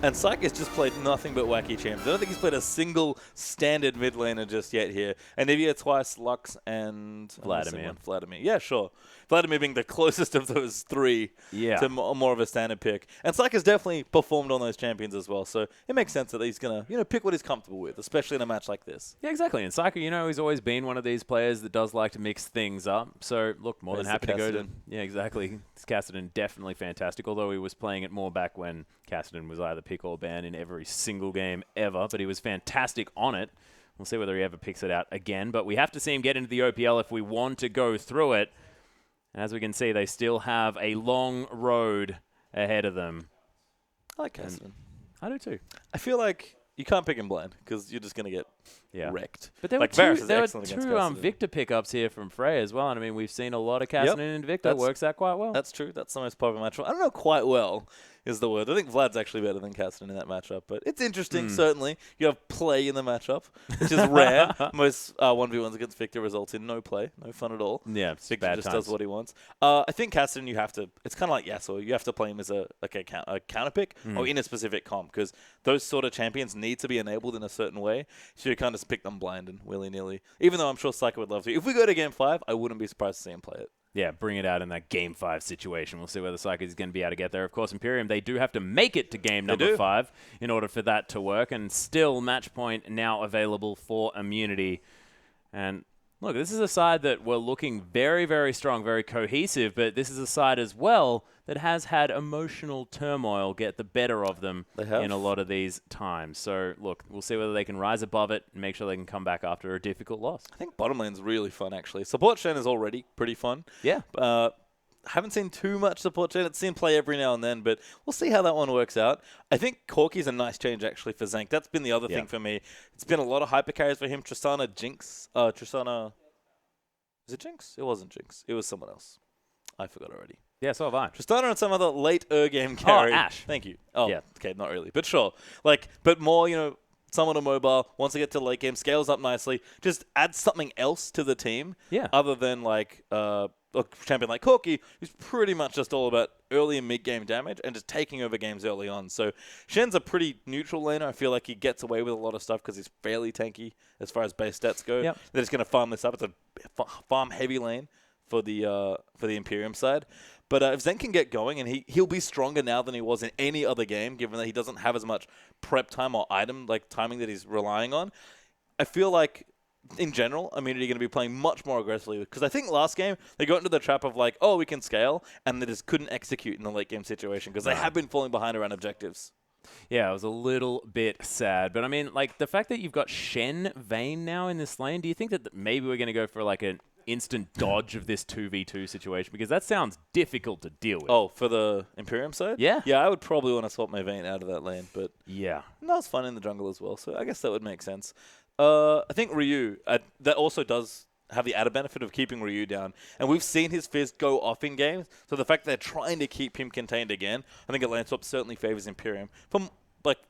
And Psyker's just played nothing but wacky champs. I don't think he's played a single standard mid laner just yet here. Anivia twice, Lux, and Vladimir. Vladimir. Yeah, sure. Vladimir being the closest of those three to more of a standard pick. And Psyker's definitely performed on those champions as well. So it makes sense that he's going to, pick what he's comfortable with, especially in a match like this. Yeah, exactly. And Psyker, he's always been one of these players that does like to mix things up. So, look, more than happy to go to... Yeah, exactly. Kassadin definitely fantastic, although he was playing it more back when Kassadin was either pick or ban in every single game ever, but he was fantastic on it. We'll see whether he ever picks it out again, but we have to see him get into the OPL if we want to go through it. And as we can see, they still have a long road ahead of them. I like Kassadin. I do too. I feel like you can't pick him blind because you're just going to get wrecked. But there were two Victor pickups here from Frey as well. And I mean, we've seen a lot of Kassadin and Victor. Works out quite well. That's true. That's the most popular match. I don't know quite well is the word. I think Vlad's actually better than Cassidy in that matchup, but it's interesting, certainly. You have play in the matchup, which is rare. Most 1v1s against Victor result in no play, no fun at all. Yeah, it's Victor bad just times. does what he wants. I think Cassidy, you have to, it's kind of like Yasuo, you have to play him as a counter pick or in a specific comp, because those sort of champions need to be enabled in a certain way, so you can't just pick them blind and willy-nilly. Even though I'm sure Psycho would love to. If we go to Game 5, I wouldn't be surprised to see him play it. Yeah, bring it out in that Game 5 situation. We'll see whether Psycho is going to be able to get there. Of course, Imperium, they do have to make it to game number 5 in order for that to work. And still, match point now available for Immunity. And look, this is a side that were looking very, very strong, very cohesive. But this is a side as well that has had emotional turmoil get the better of them in a lot of these times. So, look, we'll see whether they can rise above it and make sure they can come back after a difficult loss. I think bottom lane's really fun, actually. Support Shen is already pretty fun. Yeah. Haven't seen too much support Shen. It's seen play every now and then, but we'll see how that one works out. I think Corki's a nice change, actually, for Zank. That's been the other thing for me. It's been a lot of hyper carries for him. Tristana, Jinx. Tristana... Is it Jinx? It wasn't Jinx. It was someone else. I forgot already. Yeah, so have I. Tristana and some other late game carry. Oh, Ashe. Thank you. Oh, yeah. Okay, not really. But sure. But more, someone on mobile, wants to get to late game, scales up nicely, just adds something else to the team. Yeah. Other than, a champion like Corki, who's pretty much just all about early and mid-game damage and just taking over games early on. So Shen's a pretty neutral laner. I feel like he gets away with a lot of stuff because he's fairly tanky as far as base stats go. Yep. They're just going to farm this up. It's a farm-heavy lane for the Imperium side. But if Zen can get going, and he'll be stronger now than he was in any other game, given that he doesn't have as much prep time or item timing that he's relying on, I feel like in general, Immunity are going to be playing much more aggressively. Because I think last game, they got into the trap of we can scale, and they just couldn't execute in the late game situation because they have been falling behind around objectives. Yeah, it was a little bit sad. But I mean, the fact that you've got Shen Vayne now in this lane, do you think that maybe we're going to go for an instant dodge of this 2v2 situation? Because that sounds difficult to deal with. Oh, for the Imperium side? Yeah. Yeah, I would probably want to swap my Vayne out of that lane. But yeah, that was fun in the jungle as well, so I guess that would make sense. I think Ryu, that also does have the added benefit of keeping Ryu down. And we've seen his fizz go off in games, so the fact that they're trying to keep him contained again, I think a lane swap certainly favors Imperium for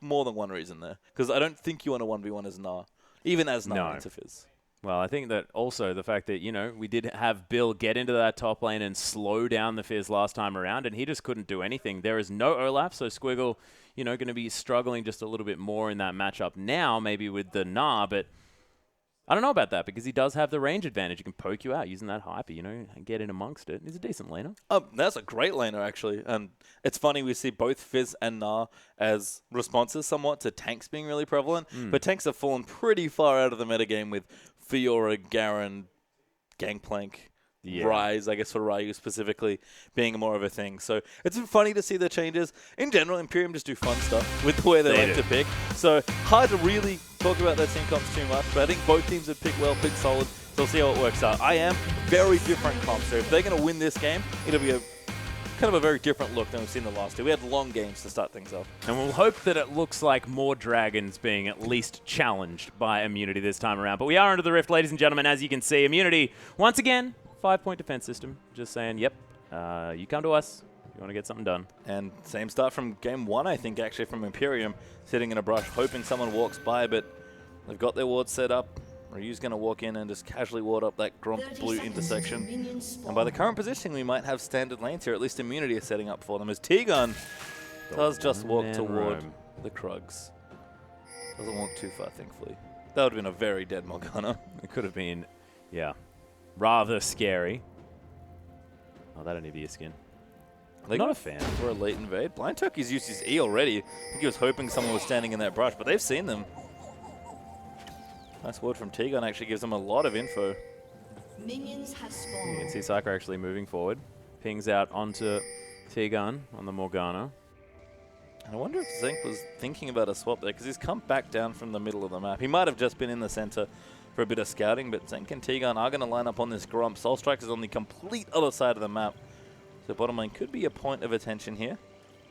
more than one reason there. Because I don't think you want a 1v1 as Gnar, even as Gnar into fizz. Well, I think that also the fact that, we did have Bill get into that top lane and slow down the fizz last time around, and he just couldn't do anything. There is no Olaf, so Squiggle, going to be struggling just a little bit more in that matchup now, maybe with the Gnar, but I don't know about that because he does have the range advantage. He can poke you out using that hyper, and get in amongst it. He's a decent laner. That's a great laner, actually. And it's funny, we see both Fizz and Gnar as responses somewhat to tanks being really prevalent, but tanks have fallen pretty far out of the metagame with Fiora, Garen, Gangplank, Ryze, I guess for Ryu specifically, being more of a thing. So it's been funny to see the changes. In general, Imperium just do fun stuff with the way they like to pick. So hard to really talk about their team comps too much, but I think both teams have picked well, picked solid. So we'll see how it works out. I am very different comps. So if they're going to win this game, it'll be kind of a very different look than we've seen the last two. We had long games to start things off. And we'll hope that it looks like more dragons being at least challenged by Immunity this time around. But we are under the rift, ladies and gentlemen. As you can see, Immunity, once again, 5-point defense system. Just saying, yep, you come to us. You want to get something done. And same start from game 1, I think, actually, from Imperium, sitting in a brush, hoping someone walks by, but they've got their ward set up. Ryu's going to walk in and just casually ward up that Gromp blue intersection. And by the current positioning, we might have standard lanes here. At least Immunity is setting up for them, as T-Gun does just walk toward the Krugs. Doesn't walk too far, thankfully. That would have been a very dead Morgana. It could have been, rather scary. Oh, that'll need to be a skin. Not a fan. For a late invade. Blind Turkey's used his E already. I think he was hoping someone was standing in that brush, but they've seen them. Nice word from T-Gun, actually gives them a lot of info. Minions have spawned. You can see Psycho actually moving forward. Pings out onto T-Gun on the Morgana. And I wonder if Zenk was thinking about a swap there, because he's come back down from the middle of the map. He might have just been in the center for a bit of scouting, but Zenk and T-Gun are going to line up on this Gromp. Soul Strike is on the complete other side of the map. So bottom lane could be a point of attention here.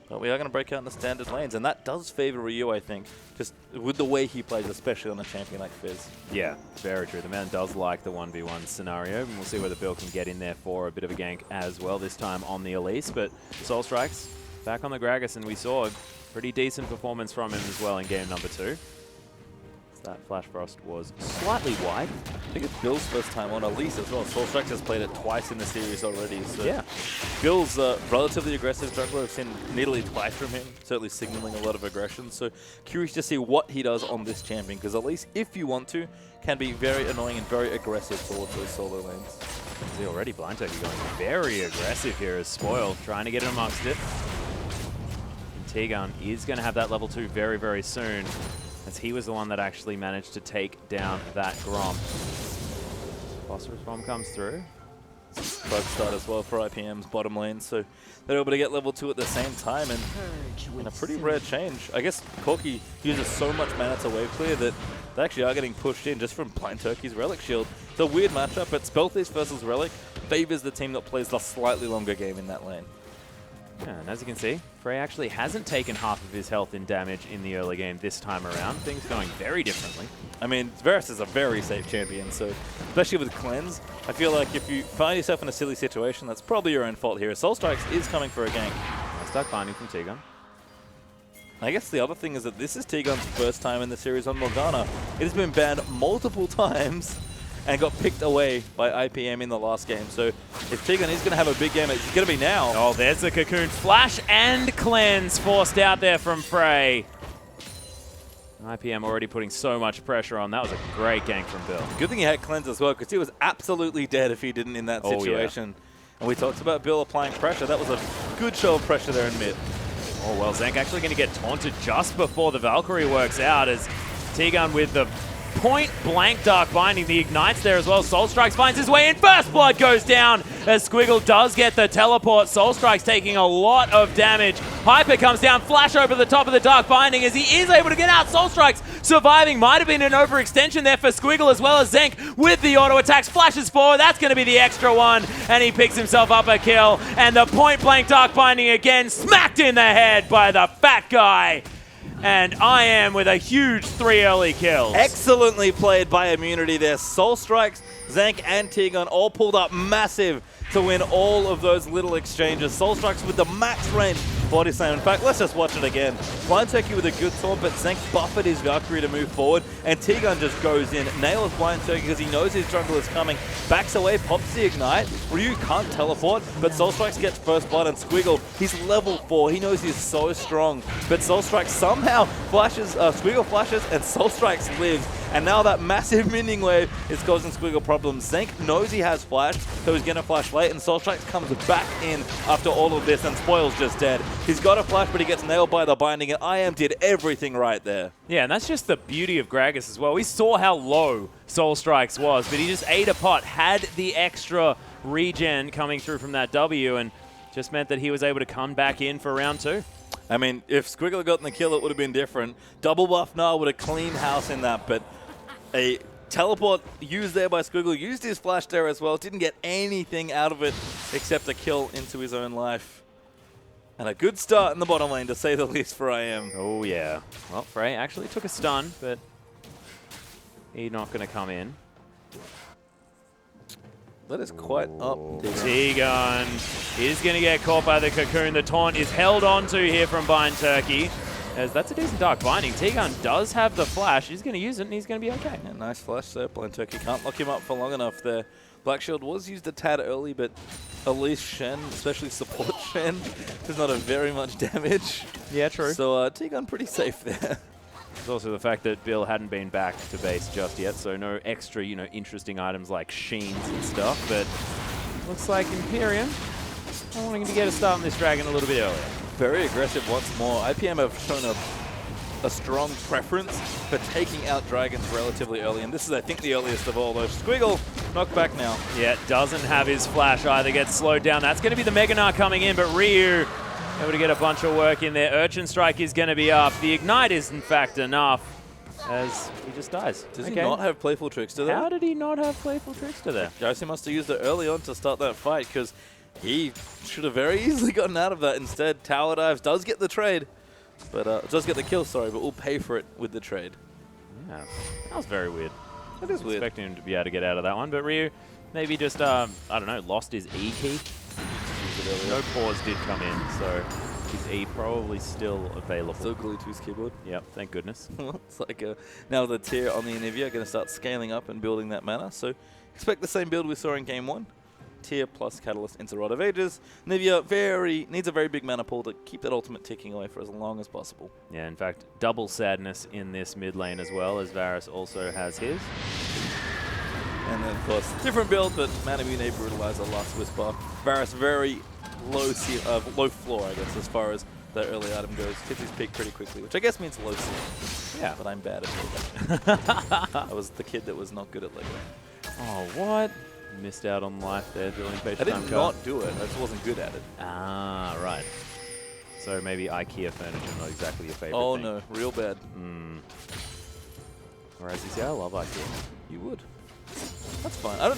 But we are going to break out in the standard lanes, and that does favor Ryu, I think, just with the way he plays, especially on a champion like Fizz. Yeah, very true. The man does like the 1v1 scenario, and we'll see whether Bill can get in there for a bit of a gank as well, this time on the Elise. But Soul Strikes back on the Gragas, and we saw a pretty decent performance from him as well in game number 2. That Flash Frost was slightly wide. I think it's Bill's first time on Elise as well. Soulstrike has played it twice in the series already. So yeah. Bill's relatively aggressive jungler. I've seen nearly twice from him, certainly signaling a lot of aggression. So curious to see what he does on this champion, because Elise, if you want to, can be very annoying and very aggressive towards those solo lanes. See already Blind Turkey going very aggressive here as Spoil, trying to get in amongst it. And T-Gun is going to have that level 2 very, very soon, as he was the one that actually managed to take down that Grom. Phosphorus Bomb comes through. Bug start as well for IPM's bottom lane, so they're able to get level 2 at the same time, and in a pretty rare change. I guess Corki uses so much mana to wave clear that they actually are getting pushed in just from Blind Turkey's Relic Shield. It's a weird matchup, but Spellthief versus Relic favors the team that plays the slightly longer game in that lane. Yeah, and as you can see, Frey actually hasn't taken half of his health in damage in the early game this time around. Things going very differently. I mean, Varus is a very safe champion, so especially with Cleanse, I feel like if you find yourself in a silly situation, that's probably your own fault here. Soulstrikes is coming for a gank. Nice duck binding from T-Gun. I guess the other thing is that this is T-Gun's first time in the series on Morgana. It has been banned multiple times and got picked away by IPM in the last game. So if T-Gun is going to have a big game, it's going to be now. Oh, there's the Cocoon. Flash and Cleanse forced out there from Frey. IPM already putting so much pressure on. That was a great gank from Bill. Good thing he had Cleanse as well, because he was absolutely dead if he didn't in that situation. Yeah. And we talked about Bill applying pressure. That was a good show of pressure there in mid. Oh, well, Zank actually going to get taunted just before the Valkyrie works out, as T-Gun with the point-blank Dark Binding. The Ignites there as well. Soulstrikes finds his way in. First Blood goes down as Squiggle does get the teleport. Soulstrikes taking a lot of damage. Hyper comes down. Flash over the top of the Dark Binding as he is able to get out. Soulstrikes surviving. Might have been an overextension there for Squiggle, as well as Zank with the auto attacks. Flashes forward. That's going to be the extra one. And he picks himself up a kill. And the point-blank Dark Binding again smacked in the head by the fat guy. And I am with a huge 3 early kills. Excellently played by Immunity there. Soulstrikes, Zank, and T-Gun all pulled up massive to win all of those little exchanges. Soulstrikes with the max range body slam. In fact, let's just watch it again. Blind Turkey with a good taunt, but Zank buffered his Valkyrie to move forward, and T-Gun just goes in, nails Blind Turkey because he knows his jungle is coming, backs away, pops the Ignite. Ryu can't teleport, but Soulstrikes gets first blood, and Squiggle, he's level 4. He knows he's so strong, but Soulstrike somehow flashes, Squiggle flashes, and Soulstrikes lives. And now that massive minion wave is causing Squiggle problems. Zank knows he has flash, so he's going to flash late, and Soulstrikes comes back in after all of this, and Spoil's just dead. He's got a flash, but he gets nailed by the binding, and IM did everything right there. Yeah, and that's just the beauty of Gragas as well. We saw how low Soulstrikes was, but he just ate a pot, had the extra regen coming through from that W, and just meant that he was able to come back in for round 2. I mean, if Squiggle had gotten the kill, it would have been different. Double buff now would have cleaned house in that, but a teleport used there by Squiggle, used his flash there as well, didn't get anything out of it except a kill into his own life. And a good start in the bottom lane, to say the least, for IM. Oh, yeah. Well, Frey actually took a stun, but he's not going to come in. That is quite up. T-Gun is going to get caught by the Cocoon. The taunt is held onto here from Blind Turkey, as that's a decent Dark Binding. T-Gun does have the flash. He's going to use it, and he's going to be okay. Yeah, nice flash there. Blind Turkey can't lock him up for long enough there. Black Shield was used a tad early, but at least Shen, especially support Shen, does not have very much damage. Yeah, true. So T-Gun pretty safe there. There's also the fact that Bill hadn't been back to base just yet, so no extra, interesting items like sheens and stuff, but looks like Imperium are wanting to get a start on this dragon a little bit earlier. Very aggressive once more. IPM have shown a strong preference for taking out dragons relatively early, and this is, I think, the earliest of all those. Squiggle, knocked back now. Yeah, doesn't have his flash either, gets slowed down. That's going to be the Mega Gnar coming in, but Ryu able to get a bunch of work in there. Urchin Strike is going to be up. The Ignite is, in fact, enough, as he just dies. Does he not have Playful Trickster there? How did he not have Playful Trickster there? Josie must have used it early on to start that fight, because he should have very easily gotten out of that. Instead, Tower Dives does get the trade, but does get the kill, sorry, but we'll pay for it with the trade. Yeah, that was very weird. That is weird. Expecting him to be able to get out of that one, but Ryu maybe just, I don't know, lost his E key. No pause did come in, so Is E probably still available? Still Gluetooth keyboard. Yep, thank goodness. It's like now the tier on the Anivia are going to start scaling up and building that mana. So expect the same build we saw in Game 1. Tier plus Catalyst into Rod of Ages. Anivia needs a very big mana pool to keep that ultimate ticking away for as long as possible. Yeah, in fact, double sadness in this mid lane as well, as Varus also has his. And then, of course, different build, but Manamune Brutalizer, Last Whisper. Varus very low floor, I guess, as far as the early item goes. Hits his peak pretty quickly, which I guess means low ceiling. Yeah. But I'm bad at it. I was the kid that was not good at Lego. Oh, what? Missed out on life there, drilling page. I did not do it. I just wasn't good at it. Ah, right. So maybe IKEA furniture, not exactly your favorite Oh thing. no, real bad. Whereas you see, I love IKEA. You would. That's fine. I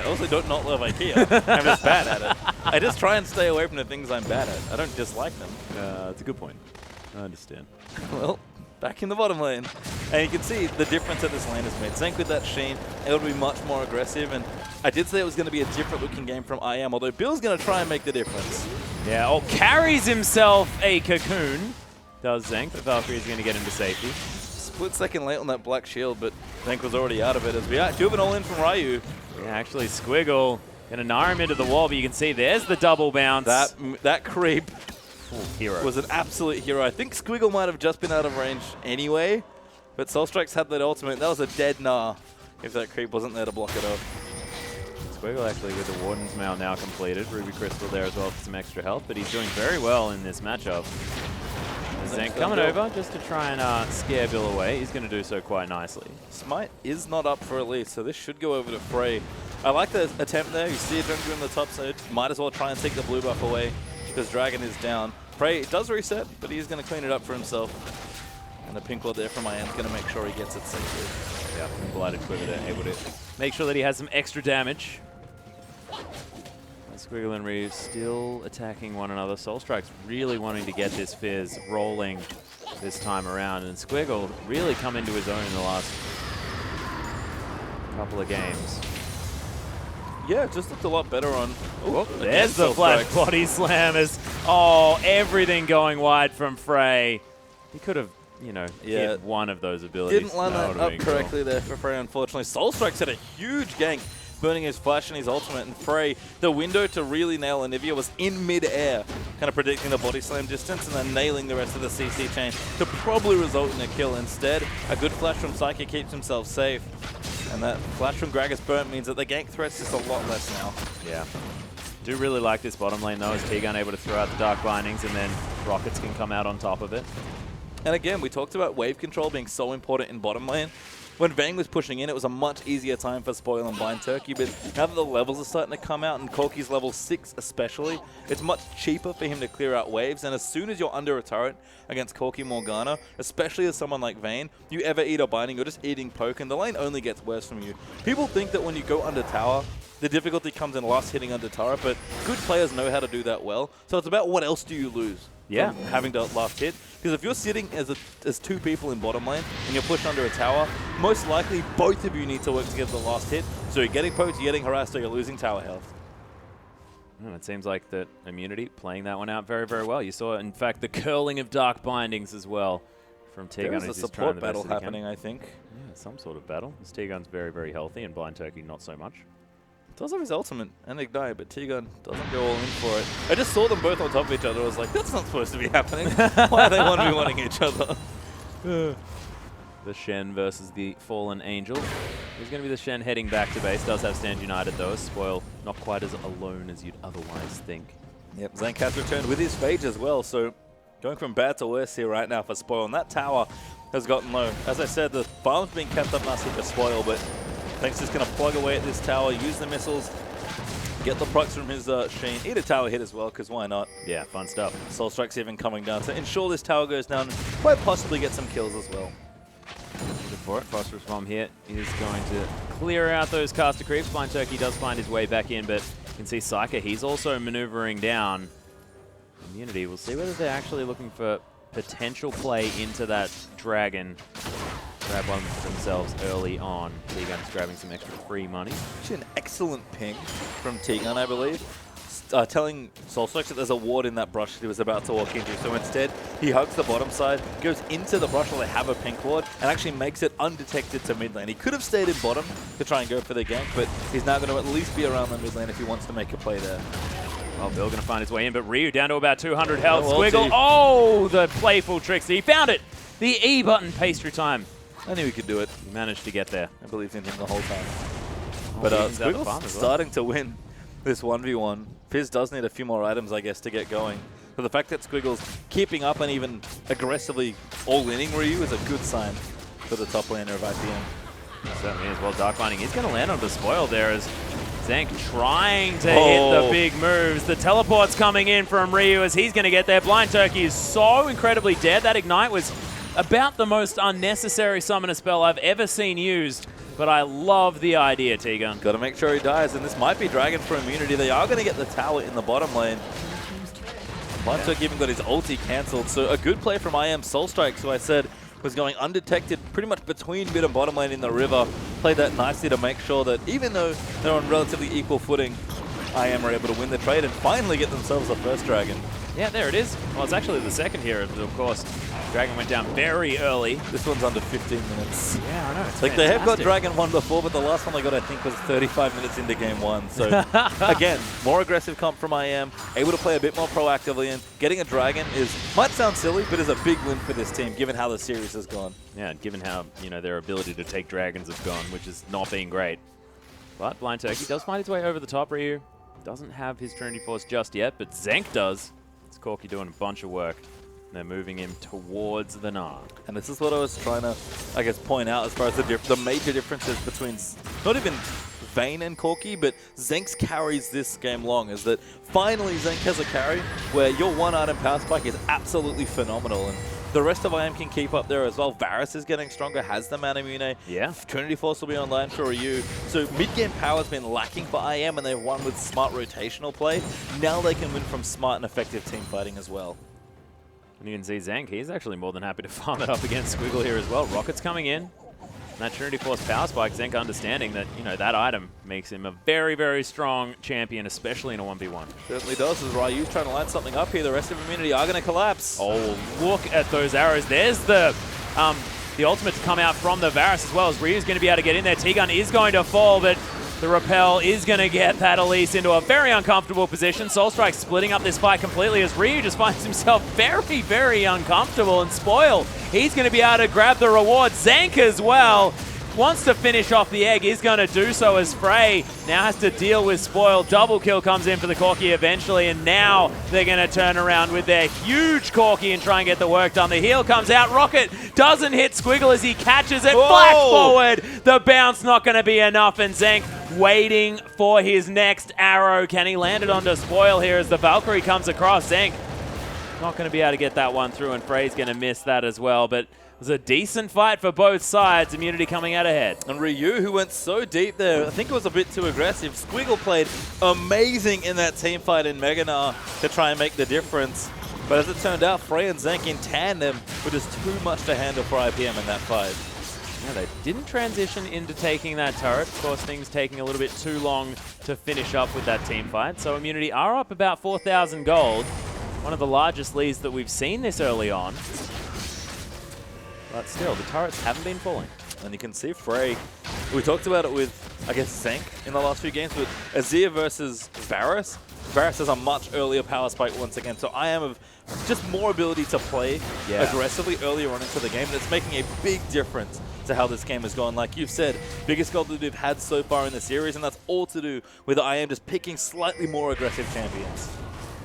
also don't not love IKEA. I'm just bad at it. I just try and stay away from the things I'm bad at. I don't dislike them. That's a good point. I understand. Well, back in the bottom lane. And you can see the difference that this lane has made. Zenk with that Sheen, able to be much more aggressive. And I did say it was going to be a different looking game from IM, although Bill's going to try and make the difference. Yeah, oh, carries himself a cocoon. Does Zenk, but Valkyrie's going to get him to safety. Split second late on that black shield, but Zenk was already out of it as we do have an all-in from Ryu. Yeah, actually, Squiggle going to gnaw him into the wall, but you can see there's the double bounce. That creep hero was an absolute hero. I think Squiggle might have just been out of range anyway, but Soulstrike's had that ultimate. That was a dead gnaw if that creep wasn't there to block it off. Squiggle actually with the Warden's Mail now completed. Ruby Crystal there as well for some extra health, but he's doing very well in this matchup. Zenk coming over just to try and scare Bill away. He's going to do so quite nicely. Smite is not up for release, so this should go over to Frey. I like the attempt there. You see a Jungle in the top side. Might as well try and take the blue buff away because Dragon is down. Frey does reset, but he's going to clean it up for himself. And the pink ward there from IM is going to make sure he gets it safely. Yeah, Blighted Quiver there, able to make sure that he has some extra damage. Squiggle and Reeves still attacking one another. Soulstrike's really wanting to get this Fizz rolling this time around, and Squiggle really come into his own in the last couple of games. Yeah, just looked a lot better on... Oh, there's the flat body slammers. Oh, everything going wide from Frey. He could have, you know, hit one of those abilities. Didn't line that up correctly there for Frey, unfortunately. Soulstrike's had a huge gank, burning his flash and his ultimate, and Frey, the window to really nail Anivia was in mid-air, kind of predicting the body slam distance and then nailing the rest of the CC chain to probably result in a kill. Instead, a good flash from Psyche keeps himself safe, and that flash from Gragas burnt means that the gank threat's just a lot less now. Yeah. Do really like this bottom lane though, as T-Gun able to throw out the Dark Bindings and then Rockets can come out on top of it. And again, we talked about wave control being so important in bottom lane. When Vang was pushing in, it was a much easier time for Spoil and Blind Turkey, but now that the levels are starting to come out, and Corki's level 6 especially, it's much cheaper for him to clear out waves, and as soon as you're under a turret against Corki Morgana, especially as someone like Vayne, you ever eat a binding, you're just eating poke, and the lane only gets worse from you. People think that when you go under tower, the difficulty comes in last hitting under turret, but good players know how to do that well, so it's about what else do you lose. Yeah. Having to last hit. Because if you're sitting as two people in bottom lane and you're pushed under a tower, most likely both of you need to work to get the last hit. So you're getting poked, you're getting harassed, or you're losing tower health. It seems like that Immunity playing that one out very, very well. You saw, in fact, the curling of Dark Bindings as well from T-Gun. There's a support battle happening, I think. Yeah, some sort of battle. This T-Gun's very, very healthy, and Blind Turkey not so much. Does have his ultimate and Ignite, but T-Gun doesn't go all in for it. I just saw them both on top of each other. I was like, that's not supposed to be happening. Why are they 1v1ing each other? The Shen versus the Fallen Angel. He's going to be the Shen heading back to base. Does have Stand United, though. Spoil not quite as alone as you'd otherwise think. Yep, Zenk has returned with his Phage as well, so going from bad to worse here right now for Spoil. And that tower has gotten low. As I said, the farm's being kept up nicely for Spoil, but Thank's just going to plug away at this tower, use the missiles, get the procs from his Sheen, eat a tower hit as well, because why not? Yeah, fun stuff. Soulstrike's even coming down to ensure this tower goes down and quite possibly get some kills as well. Good for it. Phosphorus Bomb here is going to clear out those caster creeps. Blind Turkey does find his way back in, but you can see Psyche, he's also maneuvering down. Immunity, we'll see whether they're actually looking for potential play into that dragon. Grab one for themselves early on. T-Gun's grabbing some extra free money. Actually an excellent ping from T-Gun, I believe. telling Soulstrike that there's a ward in that brush that he was about to walk into. So instead, he hugs the bottom side, goes into the brush where they have a pink ward, and actually makes it undetected to mid lane. He could have stayed in bottom to try and go for the gank, but he's now going to at least be around the mid lane if he wants to make a play there. Oh, Bill going to find his way in, but Ryu down to about 200 health. No Squiggle, ulti. oh, the playful tricks. He found it. The E button pastry time. I knew he could do it. He managed to get there. I believed in him the whole time. Oh, But Evens out the Squiggle's farm as well. starting to win this 1v1. Fizz does need a few more items, I guess, to get going. So the fact that Squiggle's keeping up and even aggressively all-inning Ryu is a good sign for the top laner of IPM. Certainly is. Well, Dark Binding is going to land on the spoil there as Zank trying to hit the big moves. The teleport's coming in from Ryu as he's going to get there. Blind Turkey is so incredibly dead. That Ignite was about the most unnecessary summoner spell I've ever seen used. But I love the idea, T-Gun. Got to make sure he dies, and this might be Dragon for immunity. They are going to get the tower in the bottom lane. Blind Turkey even got his ulti cancelled, so a good play from IM Soulstrike, who I said was going undetected pretty much between mid and bottom lane in the river. Played that nicely to make sure that even though they're on relatively equal footing, IM are able to win the trade and finally get themselves the first Dragon. Yeah, there it is. Well, it's actually the second here, of course. Dragon went down very early. This one's under 15 minutes. Yeah, I know. It's Like, they have got Dragon 1 before, but the last one they got, I think, was 35 minutes into game 1. So, again, more aggressive comp from IM, able to play a bit more proactively, and getting a Dragon might sound silly, but is a big win for this team, given how the series has gone. Yeah, and given how, their ability to take dragons have gone, which has not been great. But Blind Turkey does find his way over the top. Ryu doesn't have his Trinity Force just yet, but Zank does. It's Corki doing a bunch of work. They're moving him towards the Narc. And this is what I was trying to, I guess, point out as far as the major differences between not even Vayne and Corki, but Zenk's carries this game long, is that finally Zenk has a carry where your one item power spike is absolutely phenomenal. And the rest of IM can keep up there as well. Varus is getting stronger, has the mana immune. Yeah. Trinity Force will be online for Ryu. So mid-game power has been lacking for IM, and they've won with smart rotational play. Now they can win from smart and effective team fighting as well. And you can see Zank, he's actually more than happy to farm it up against Squiggle here as well. Rocket's coming in. And that Trinity Force power spike, Zank understanding that, that item makes him a very, very strong champion, especially in a 1v1. Certainly does, as Ryu's trying to line something up here. The rest of Immunity are going to collapse. Oh, look at those arrows. There's the ultimate to come out from the Varus as well, as Ryu's going to be able to get in there. T-Gun is going to fall, but the Repel is going to get that Elise into a very uncomfortable position. Soulstrike splitting up this fight completely as Ryu just finds himself very, very uncomfortable. And Spoil, he's going to be able to grab the reward. Zank as well wants to finish off the egg, is going to do so as Frey now has to deal with Spoil. Double kill comes in for the Corki eventually, and now they're going to turn around with their huge Corki and try and get the work done. The heal comes out. Rocket doesn't hit Squiggle as he catches it. Whoa. Flash forward. The bounce not going to be enough, and Zank waiting for his next arrow. Can he land it onto Spoil here as the Valkyrie comes across? Zank not going to be able to get that one through, and Frey's going to miss that as well, but it was a decent fight for both sides. Immunity coming out ahead. And Ryu, who went so deep there, I think it was a bit too aggressive. Squiggle played amazing in that team fight in Meganar to try and make the difference. But as it turned out, Frey and Zank in tandem were just too much to handle for IPM in that fight. Yeah, they didn't transition into taking that turret. Of course, things taking a little bit too long to finish up with that team fight. So Immunity are up about 4,000 gold. One of the largest leads that we've seen this early on. But still, the turrets haven't been falling. And you can see Frey. We talked about it with, I guess, Zank in the last few games, but Azir versus Varus. Varus has a much earlier power spike once again, so I am of just more ability to play aggressively earlier on into the game, and it's making a big difference to how this game has gone. Like you've said, biggest goal that we've had so far in the series, and that's all to do with I am just picking slightly more aggressive champions.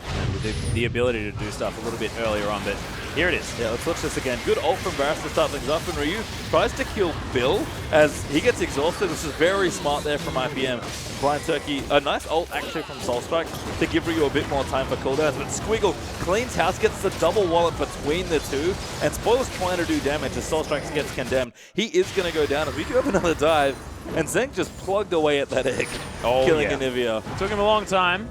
And with the ability to do stuff a little bit earlier on, but here it is. Yeah, let's watch this again. Good ult from Varus to start things off, and Ryu tries to kill Bill as he gets exhausted. This is very smart there from IPM. Blind Turkey, a nice ult actually from Soulstrike to give Ryu a bit more time for cooldowns, but Squiggle cleans house, gets the double wallet between the two, and Spoiler's trying to do damage as Soulstrike gets condemned. He is going to go down as we do have another dive, and Zank just plugged away at that egg, killing Anivia. It took him a long time.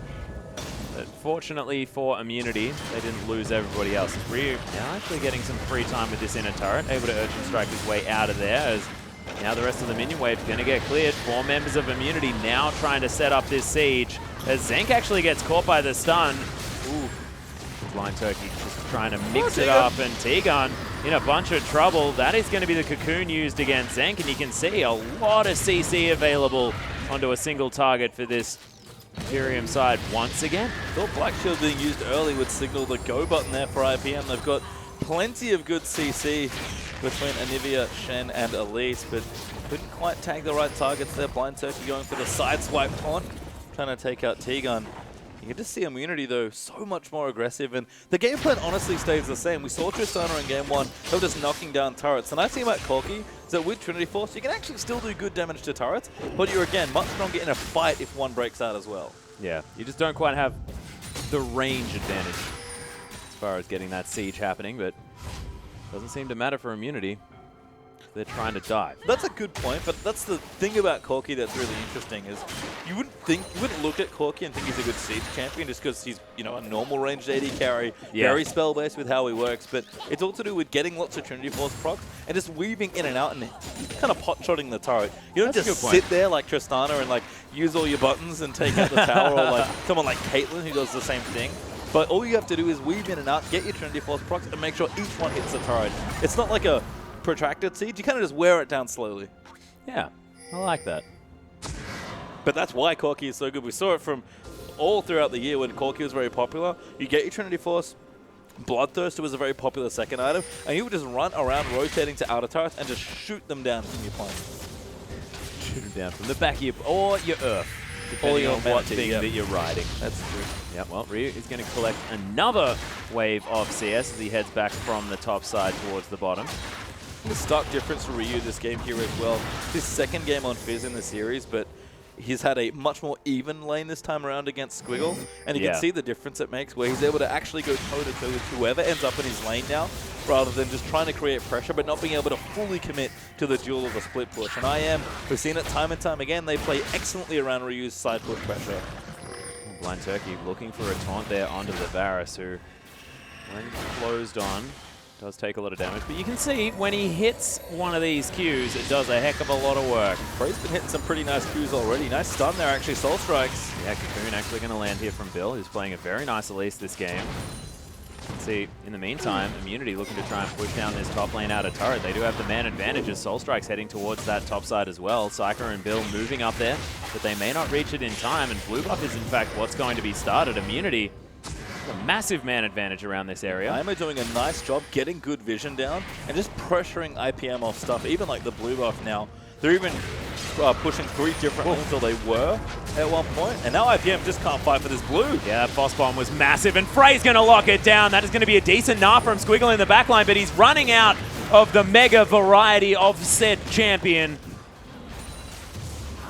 But fortunately for Immunity, they didn't lose everybody else. Ryu now actually getting some free time with this inner turret, able to Urchin Strike his way out of there as now the rest of the minion wave going to get cleared. 4 members of Immunity now trying to set up this siege. as Zenk actually gets caught by the stun. Ooh, Blind Turkey just trying to mix it up, and T-Gun in a bunch of trouble. That is going to be the cocoon used against Zenk, and you can see a lot of CC available onto a single target for this Imperium side once again. Thought Black Shield being used early would signal the go button there for IPM. They've got plenty of good CC between Anivia, Shen, and Elise, but couldn't quite tag the right targets there. Blind Turkey going for the side swipe taunt, trying to take out T-Gun. You can just see Immunity, though, so much more aggressive, and the game plan honestly stays the same. We saw Tristana in game 1, they were just knocking down turrets. And I see about Corki is that with Trinity Force, you can actually still do good damage to turrets, but you're, again, much stronger in a fight if one breaks out as well. Yeah, you just don't quite have the range advantage as far as getting that siege happening, but doesn't seem to matter for Immunity. They're trying to dive. That's a good point, but that's the thing about Corki that's really interesting is you wouldn't look at Corki and think he's a good siege champion just because he's, you know, a normal ranged AD carry, very spell based with how he works, but it's all to do with getting lots of Trinity Force procs and just weaving in and out and kind of pot-shotting the turret. You don't just sit there like Tristana and like use all your buttons and take out the tower, or like someone like Caitlyn who does the same thing. But all you have to do is weave in and out, get your Trinity Force procs, and make sure each one hits the turret. It's not like a protracted siege, you kind of just wear it down slowly. Yeah, I like that. But that's why Corki is so good. We saw it from all throughout the year when Corki was very popular. You get your Trinity Force, Bloodthirster was a very popular second item, and you would just run around rotating to outer turrets and just shoot them down from your point. Shoot them down from the back of your, or your Earth, depending on what thing that you're riding. That's true. Yeah, well, Ryu is going to collect another wave of CS as he heads back from the top side towards the bottom. The stark difference for Ryu this game here as well. His second game on Fizz in the series, but he's had a much more even lane this time around against Squiggle, and you can see the difference it makes where he's able to actually go toe-to-toe with whoever ends up in his lane now, rather than just trying to create pressure but not being able to fully commit to the duel of a split push. And IM, we've seen it time and time again, they play excellently around Ryu's side push pressure. Blind Turkey looking for a taunt there onto the Varus, who, when closed on, does take a lot of damage, but you can see when he hits one of these Qs, it does a heck of a lot of work. Frey's been hitting some pretty nice Qs already. Nice stun there, actually. Soul Strikes. Yeah, Cocoon actually going to land here from Bill, who's playing a very nice Elise this game. See, in the meantime, Immunity looking to try and push down this top lane out of turret. They do have the man advantage as Soul Strike's heading towards that top side as well. Psyker and Bill moving up there, but they may not reach it in time, and Blue Buff is in fact what's going to be started. Immunity, a massive man advantage around this area. IM are doing a nice job getting good vision down and just pressuring IPM off stuff, even like the Blue Buff now. They're even pushing 3 different lanes, or they were at one point, and now IPM just can't fight for this blue. Yeah, that boss bomb was massive, and Frey's going to lock it down. That is going to be a decent gnaw from Squiggle in the backline, but he's running out of the mega variety of said champion.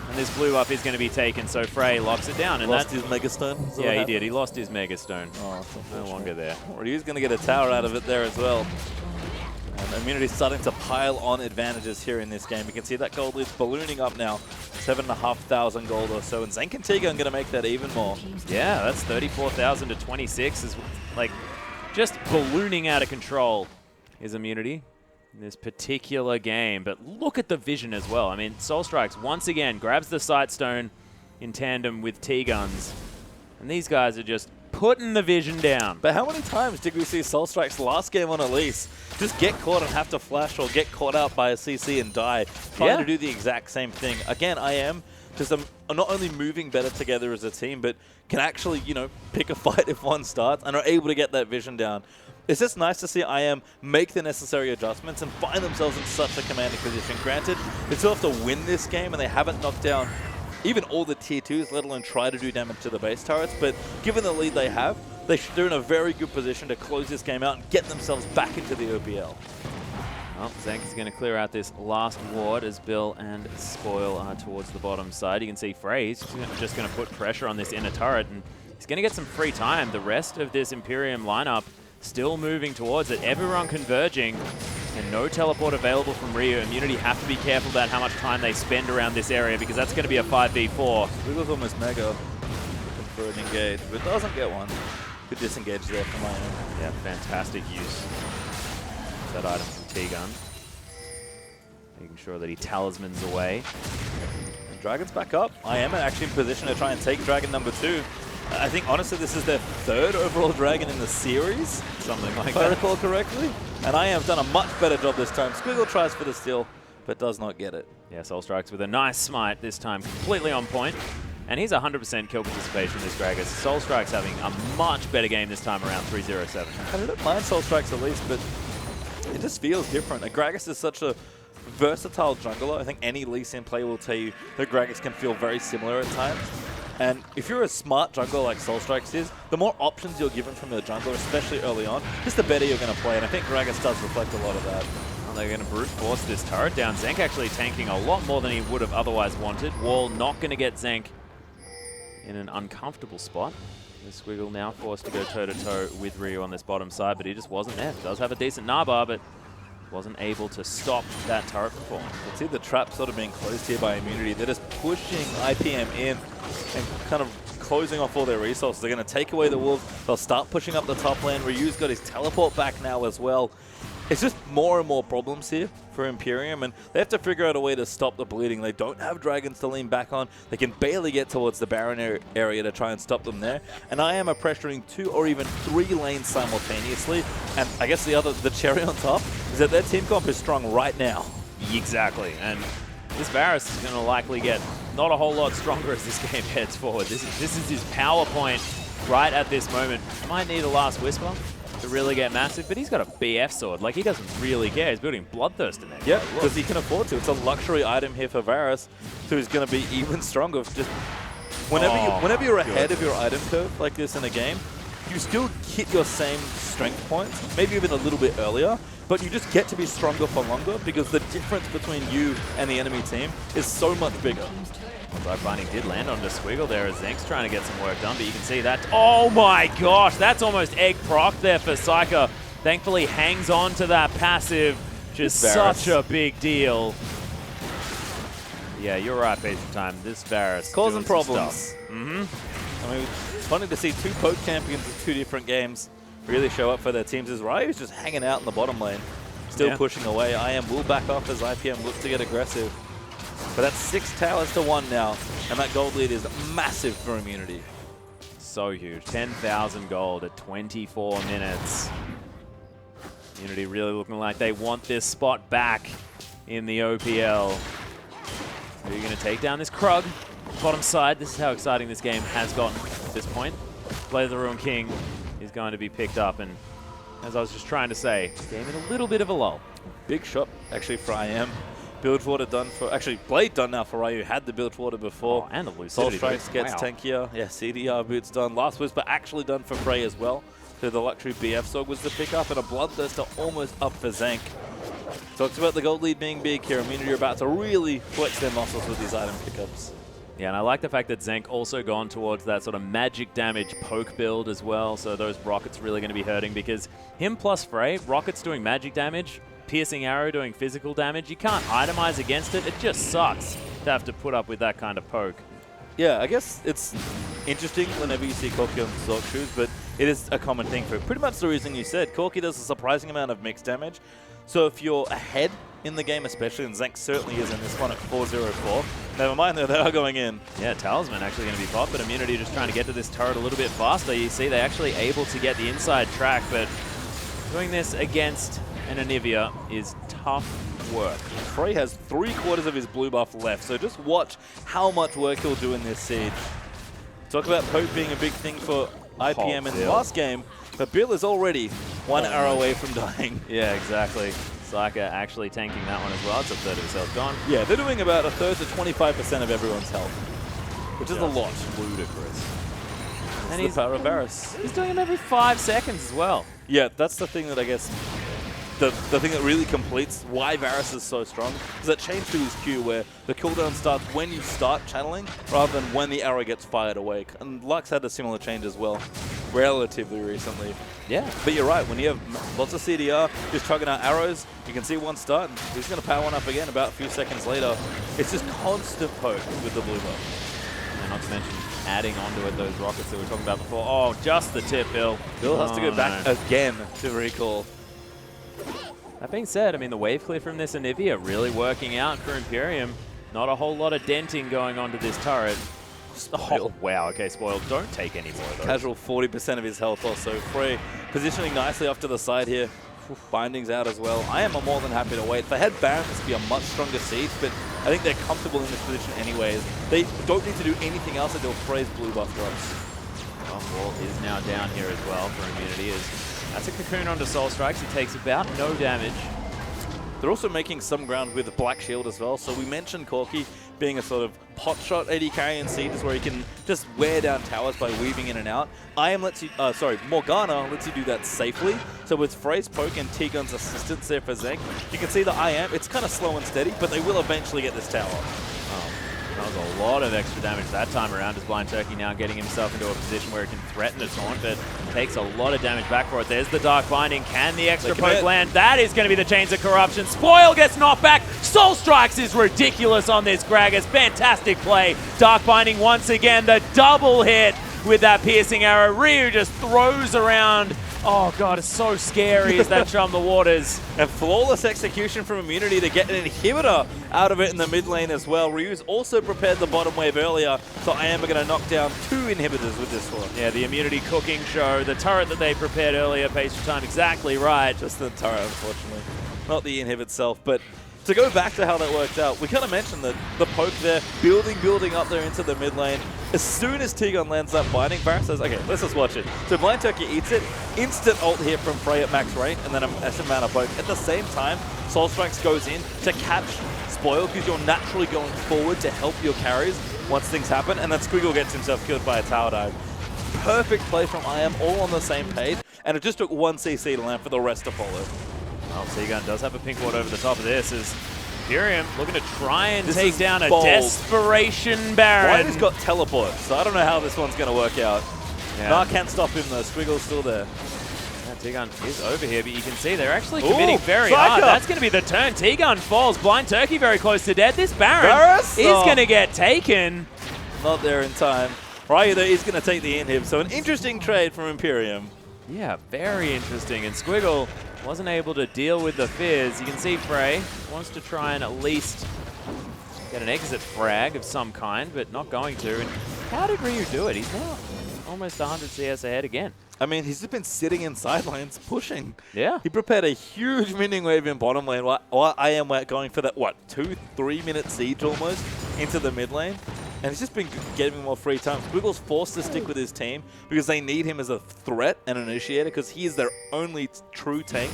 And this blue buff is going to be taken, so Frey locks it down. And lost his Mega Stone? Yeah, he did. He lost his Mega Stone. Oh, no longer there. Ryu's going to get a tower out of it there as well. And Immunity's starting to pile on advantages here in this game. You can see that gold lead's ballooning up now. 7,500 gold or so. And Zenk and Tiga are going to make that even more. Yeah, that's 34,000 to 26. Is like just ballooning out of control is Immunity in this particular game. But look at the vision as well. I mean, Soul Strikes once again grabs the Sight Stone in tandem with T-Guns. And these guys are just putting the vision down. But how many times did we see Soul Strike's last game on Elise just get caught and have to flash, or get caught out by a CC and die, trying to do the exact same thing? Again, IM just not only moving better together as a team, but can actually, you know, pick a fight if one starts and are able to get that vision down. It's just nice to see IM make the necessary adjustments and find themselves in such a commanding position. Granted, they still have to win this game, and they haven't knocked down even all the tier 2s, let alone try to do damage to the base turrets. But given the lead they have, they're in a very good position to close this game out and get themselves back into the OPL. Well, Zenk is going to clear out this last ward as Bill and Spoil are towards the bottom side. You can see Frey's just going to put pressure on this inner turret, and he's going to get some free time. The rest of this Imperium lineup still moving towards it. Everyone converging, and no teleport available from Ryu. Immunity have to be careful about how much time they spend around this area, because that's going to be a 5v4. Wiggles almost mega for an engage, but doesn't get one. Good disengage there from IM. Yeah, fantastic use. That item from T-Gun. Making sure that he talismans away. Dragon's back up. I am actually in position to try and take Dragon number 2. I think, honestly, this is their 3rd overall Dragon in the series. Something like if I recall correctly. And I have done a much better job this time. Squiggle tries for the steal, but does not get it. Yeah, Soul Strikes with a nice smite this time, completely on point. And he's 100% kill participation, this Gragas. Soul Strike's having a much better game this time around, 307. I don't mind Soul Strikes at least, but it just feels different. Gragas is such a versatile jungler. I think any Lee Sin player will tell you that Gragas can feel very similar at times. And if you're a smart jungler like Soul Strikes is, the more options you're given from the jungler, especially early on, just the better you're going to play. And I think Gragas does reflect a lot of that. Well, they're going to brute force this turret down. Zenk actually tanking a lot more than he would have otherwise wanted. Wall not going to get Zenk in an uncomfortable spot. The Squiggle now forced to go toe-to-toe with Ryu on this bottom side, but he just wasn't there. Does have a decent Naba, but wasn't able to stop that turret from falling. You can see the trap sort of being closed here by Immunity. They're just pushing IPM in and kind of closing off all their resources. They're going to take away the Wolves. They'll start pushing up the top lane. Ryu's got his teleport back now as well. It's just more and more problems here for Imperium, and they have to figure out a way to stop the bleeding. They don't have dragons to lean back on. They can barely get towards the Baron area to try and stop them there. And I am pressuring 2 or even 3 lanes simultaneously. And I guess the cherry on top is that their team comp is strong right now. Exactly, and this Varus is going to likely get not a whole lot stronger as this game heads forward. This is his power point right at this moment. Might need a last Whisper to really get massive, but he's got a BF sword. Like, he doesn't really care. He's building Bloodthirst in there. Yeah, because he can afford to. It's a luxury item here for Varus, who's going to be even stronger. Just whenever you're ahead of your item curve like this in a game, you still hit your same strength points, maybe even a little bit earlier, but you just get to be stronger for longer because the difference between you and the enemy team is so much bigger. Dark Binding did land on the Squiggle there as Zenk's trying to get some work done, but you can see that. Oh my gosh, that's almost egg proc there for Psyker. Thankfully hangs on to that passive, which is such a big deal. Yeah, you're right, Page of Time. This Varus causing problems. I mean, it's funny to see 2 poke champions in 2 different games really show up for their teams. As Ryu's just hanging out in the bottom lane, still pushing away. IM will back off as IPM looks to get aggressive. But that's 6 towers to 1 now, and that gold lead is massive for Immunity. So huge. 10,000 gold at 24 minutes. Immunity really looking like they want this spot back in the OPL. Are you going to take down this Krug? Bottom side, this is how exciting this game has gotten at this point. Blade of the Ruined King is going to be picked up, and as I was just trying to say, game in a little bit of a lull. Big shot, actually, for IM. Bilgewater done for, actually Blade done now for Ryu, had the Bilgewater before. Oh, and the Lucidity. Soul Strikes gets tankier. Yeah, CDR boots done. Last Whisper actually done for Frey as well. So the luxury BF Sword was the pickup, and a Bloodthirster almost up for Zenk. Talks about the gold lead being big here. Immunity are about to really flex their muscles with these item pickups. Yeah, and I like the fact that Zenk also gone towards that sort of magic damage poke build as well. So those rockets really going to be hurting because him plus Frey, rockets doing magic damage, piercing arrow doing physical damage. You can't itemize against it. It just sucks to have to put up with that kind of poke. Yeah, I guess it's interesting whenever you see Corki on Zork shoes, but it is a common thing for pretty much the reason you said. Corki does a surprising amount of mixed damage. So if you're ahead in the game especially, and Zenk certainly is in this one at 4-0-4, never mind though, they are going in. Yeah, Talisman actually going to be popped, but Immunity just trying to get to this turret a little bit faster. You see they're actually able to get the inside track, but doing this against an Anivia is tough work. Frey has 3/4 of his blue buff left, so just watch how much work he'll do in this siege. Talk about poke being a big thing for IPM in the last game, but Bill is already 1 arrow away from dying. Yeah, exactly. Psyker actually tanking that one as well. It's a third of his health gone. Yeah, they're doing about a third to 25% of everyone's health, which is a lot. Ludicrous. And he's the power of Varus. He's doing them every 5 seconds as well. Yeah, that's the thing that I guess the thing that really completes why Varus is so strong is that change to his Q where the cooldown starts when you start channeling rather than when the arrow gets fired away. And Lux had a similar change as well relatively recently. Yeah. But you're right, when you have lots of CDR just chugging out arrows, you can see one start and he's going to power one up again about a few seconds later. It's just constant poke with the blue buff. And not to mention adding onto it those rockets that we were talking about before. Oh, just the tip, Bill. Bill has to go back again to recall. That being said, I mean, the wave clear from this Anivia really working out for Imperium. Not a whole lot of denting going on to this turret. Oh, wow. Okay, Spoiled, don't take any more of those. Casual 40% of his health also. Frey positioning nicely off to the side here. Bindings out as well. I am more than happy to wait. If they had Baron, this would be a much stronger siege, but I think they're comfortable in this position anyways. They don't need to do anything else until Frey's blue buff drops. Wall is now down here as well for immunity. That's a cocoon onto Soul Strikes. He takes about no damage. They're also making some ground with the Black Shield as well. So we mentioned Corki being a sort of pot shot AD carry in sieges where he can just wear down towers by weaving in and out. Morgana lets you do that safely. So with Frey's poke and T-Gun's assistance there for Zeng, you can see the it's kind of slow and steady, but they will eventually get this tower. That was a lot of extra damage that time around as Blind Turkey now getting himself into a position where he can threaten a taunt, but takes a lot of damage back for it. There's the Dark Binding. Can the extra poke land? That is going to be the Chains of Corruption. Spoil gets knocked back. Soul Strikes is ridiculous on this Gragas. Fantastic play. Dark Binding once again. The double hit with that piercing arrow. Ryu just throws around. Oh god, it's so scary as that Chum the Waters. And flawless execution from Immunity to get an inhibitor out of it in the mid lane as well. Ryu's also prepared the bottom wave earlier, so I am going to knock down 2 inhibitors with this one. Yeah, the Immunity cooking show. The turret that they prepared earlier, Pastry Time, exactly right. Just the turret, unfortunately. Not the inhib itself, but to go back to how that worked out, we kind of mentioned that the poke there, building up there into the mid lane. As soon as T-Gun lands that binding, Barrett says, okay, let's just watch it. So Blind Turkey eats it, instant ult here from Frey at max range, and then a massive amount of poke. At the same time, Soul Strikes goes in to catch Spoil, because you're naturally going forward to help your carries once things happen, and then Squiggle gets himself killed by a tower dive. Perfect play from IM, all on the same page, and it just took 1 CC to land for the rest to follow. Well, T-Gun does have a pink ward over the top of this as Imperium looking to try and take down a Desperation Baron. White has got teleport, so I don't know how this one's going to work out. Yeah. Nah, can't stop him though. Squiggle's still there. Yeah, T-Gun is over here, but you can see they're actually committing very hard. That's going to be the turn. T-Gun falls. Blind Turkey very close to death. This Baron is going to get taken. Not there in time. Ryu though is going to take the inhib, so an interesting trade from Imperium. Yeah, very interesting. And Squiggle wasn't able to deal with the fears. You can see Frey wants to try and at least get an exit frag of some kind, but not going to. And how did Ryu do it? He's now almost 100 CS ahead again. I mean, he's just been sitting in side lanes pushing. Yeah. He prepared a huge minion wave in bottom lane while I am going for that, 2-3 minute siege almost into the mid lane. And he's just been getting more free time. Squiggle's forced to stick with his team because they need him as a threat and an initiator because he is their only true tank.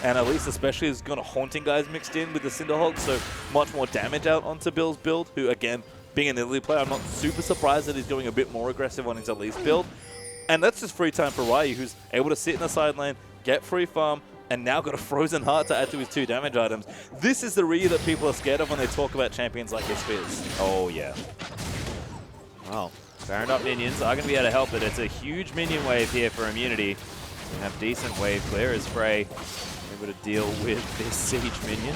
And at least especially has got a Haunting guys mixed in with the Cinderhog, so much more damage out onto Bill's build, who again, being an Italy player, I'm not super surprised that he's going a bit more aggressive on his Elise build. And that's just free time for Ryu, who's able to sit in the side lane, get free farm, and now got a Frozen Heart to add to his 2 damage items. This is the Ryu that people are scared of when they talk about champions like his Fizz. Oh, yeah. Well, Baron up minions are going to be able to help it. It's a huge minion wave here for Immunity. They have decent wave clear as Frey able to deal with this siege minion.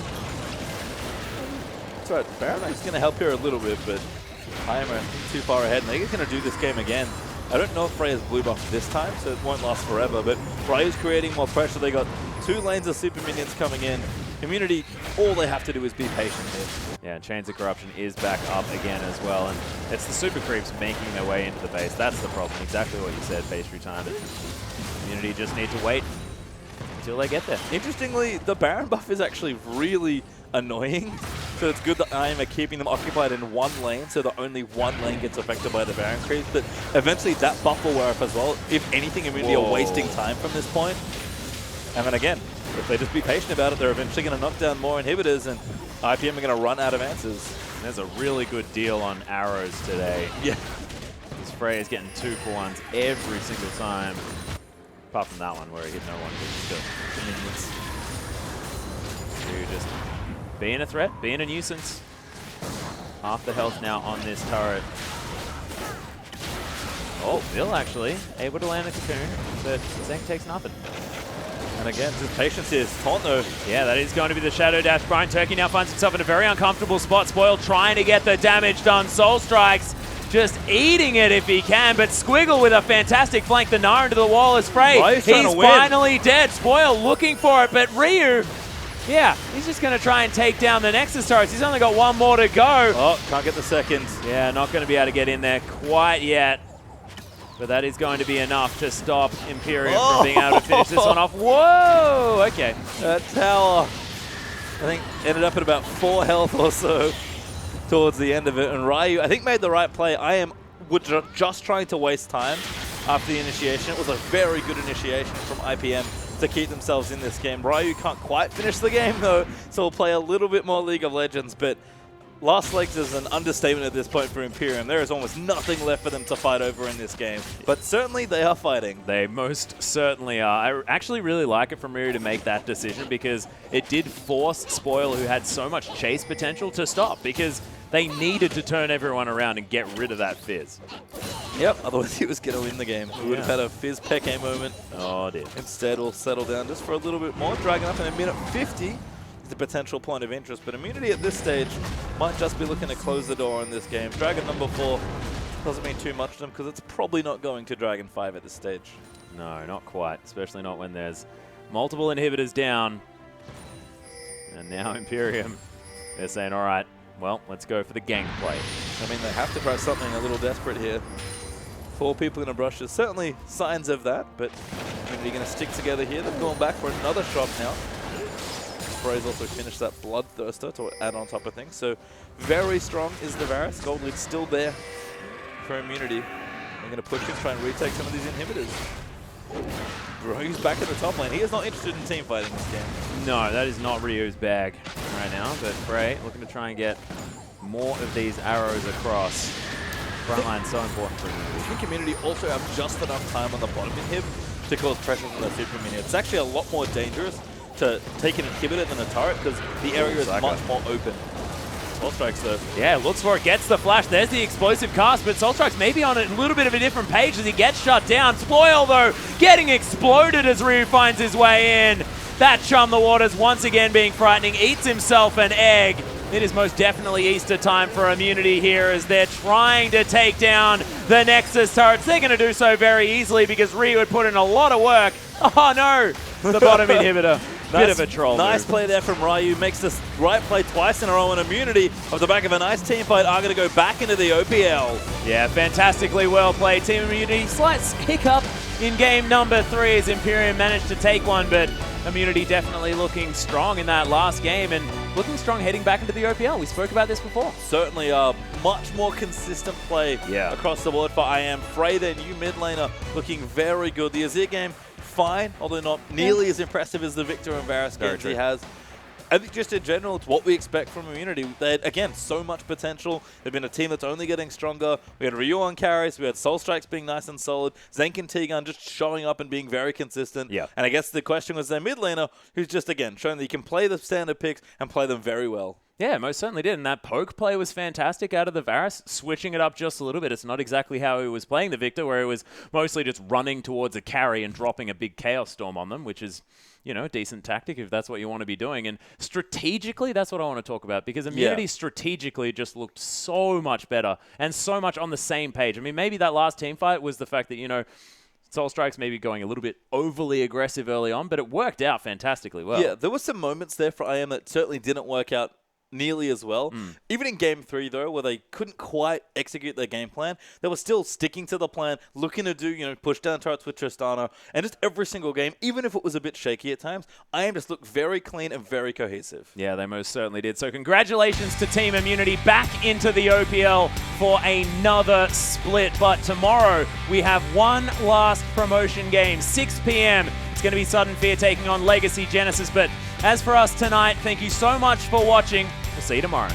That's right, Baron is going to help here a little bit, but I am too far ahead, and they're going to do this game again. I don't know if Frey has blue buff this time, so it won't last forever, but Ryu's creating more pressure. They got 2 lanes of super minions coming in. Immunity, all they have to do is be patient here. Yeah, Chains of Corruption is back up again as well, and it's the super creeps making their way into the base. That's the problem, exactly what you said, Pastry Time. Immunity just need to wait until they get there. Interestingly, the Baron buff is actually really annoying, so it's good that I am keeping them occupied in 1 lane, so that only 1 lane gets affected by the Baron creeps, but eventually that buff will wear off as well. If anything, Immunity are wasting time from this point. And then again, if they just be patient about it, they're eventually going to knock down more inhibitors, and IPM are going to run out of answers. And there's a really good deal on arrows today. Yeah. This Frey is getting 2-for-1s every single time. Apart from that one where he hit no one, but still. The minions. Just being a threat, being a nuisance. Half the health now on this turret. Oh, Bill actually able to land a cocoon, but Zeng takes nothing. And again, just patience here. Taunt though. Yeah, that is going to be the Shadow Dash. Blind Turkey now finds himself in a very uncomfortable spot. Spoil trying to get the damage done. Soul Strikes just eating it if he can, but Squiggle with a fantastic flank. The Gnar into the wall is Frey. He's finally dead. Spoil looking for it, but Ryu Yeah, he's just going to try and take down the Nexus turrets. He's only got one more to go. Oh, can't get the second. Yeah, not going to be able to get in there quite yet. But that is going to be enough to stop Imperium from being able to finish this one off. Whoa! Okay. That tower, I think, ended up at about 4 health or so towards the end of it. And Ryu, I think, made the right play. Would just trying to waste time after the initiation. It was a very good initiation from IPM to keep themselves in this game. Ryu can't quite finish the game, though, so we'll play a little bit more League of Legends. But last legs is an understatement at this point for Imperium. There is almost nothing left for them to fight over in this game. But certainly they are fighting. They most certainly are. I actually really like it from Ryu to make that decision because it did force Spoil, who had so much chase potential, to stop because they needed to turn everyone around and get rid of that Fizz. Yep, otherwise he was going to win the game. We would have had a Fizz Peke moment. Oh, dear. Instead, we'll settle down just for a little bit more. Dragging up in a minute 50 is the potential point of interest. But Immunity at this stage might just be looking to close the door on this game. Dragon number 4 doesn't mean too much to them because it's probably not going to Dragon 5 at this stage. No, not quite. Especially not when there's multiple inhibitors down. And now Imperium, they're saying, all right, well, let's go for the gangplay. I mean, they have to try something a little desperate here. 4 people in a brush is certainly signs of that, but Immunity going to stick together here. They've gone back for another shot now. Spray's also finished that Bloodthirster to add on top of things. So very strong is the Varus. Gold lead still there for Immunity. They're going to push him, try and retake some of these inhibitors. Ryu's back in the top lane. He is not interested in team fighting this game. No, that is not Ryu's bag right now, but Frey looking to try and get more of these arrows across. Front line so important for Immunity. I think Immunity also have just enough time on the bottom inhib to cause pressure from the super minion. It's actually a lot more dangerous to take an inhibitor than a turret because the area is much more open. Soul Strikes though. Yeah, looks for it, gets the flash. There's the explosive cast, but Soul Strikes maybe on a little bit of a different page as he gets shut down. Spoil though, getting exploded as Ryu finds his way in. That Chum the Waters once again being frightening, eats himself an egg. It is most definitely Easter time for Immunity here as they're trying to take down the Nexus turrets. They're going to do so very easily because Ryu had put in a lot of work. Oh no, the bottom inhibitor. Bit of a troll Nice move. play there from Ryu. Makes this right play twice in a row, and Immunity off the back of a nice team fight are going to go back into the OPL. Yeah, fantastically well played. Team Immunity, slight hiccup in game number 3 as Imperium managed to take one, but Immunity definitely looking strong in that last game and looking strong heading back into the OPL. We spoke about this before. Certainly a much more consistent play across the board for IM. Frey, their new mid laner, looking very good. The Azir game, fine, although not nearly as impressive as the Victor and Varus games he has. I think just in general, it's what we expect from Immunity. They had, again, so much potential. They've been a team that's only getting stronger. We had Ryu on carries. We had Soul Strikes being nice and solid. Zenk and T-Gun just showing up and being very consistent. Yeah. And I guess the question was their mid laner, who's just, again, showing that you can play the standard picks and play them very well. Yeah, most certainly did. And that poke play was fantastic out of the Varus, switching it up just a little bit. It's not exactly how he was playing the Victor, where he was mostly just running towards a carry and dropping a big Chaos Storm on them, which is, you know, a decent tactic if that's what you want to be doing. And strategically, that's what I want to talk about, because Immunity strategically just looked so much better and so much on the same page. I mean, maybe that last team fight was the fact that, you know, Soul Strikes maybe going a little bit overly aggressive early on, but it worked out fantastically well. Yeah, there were some moments there for IM that certainly didn't work out nearly as well. Even in Game 3, though, where they couldn't quite execute their game plan, they were still sticking to the plan, looking to do, you know, push down turrets with Tristana, and just every single game, even if it was a bit shaky at times, IM just looked very clean and very cohesive. Yeah, they most certainly did. So congratulations to Team Immunity back into the OPL for another split. But tomorrow, we have one last promotion game, 6 p.m. It's going to be Sudden Fear taking on Legacy Genesis. But as for us tonight, thank you so much for watching. We'll see you tomorrow.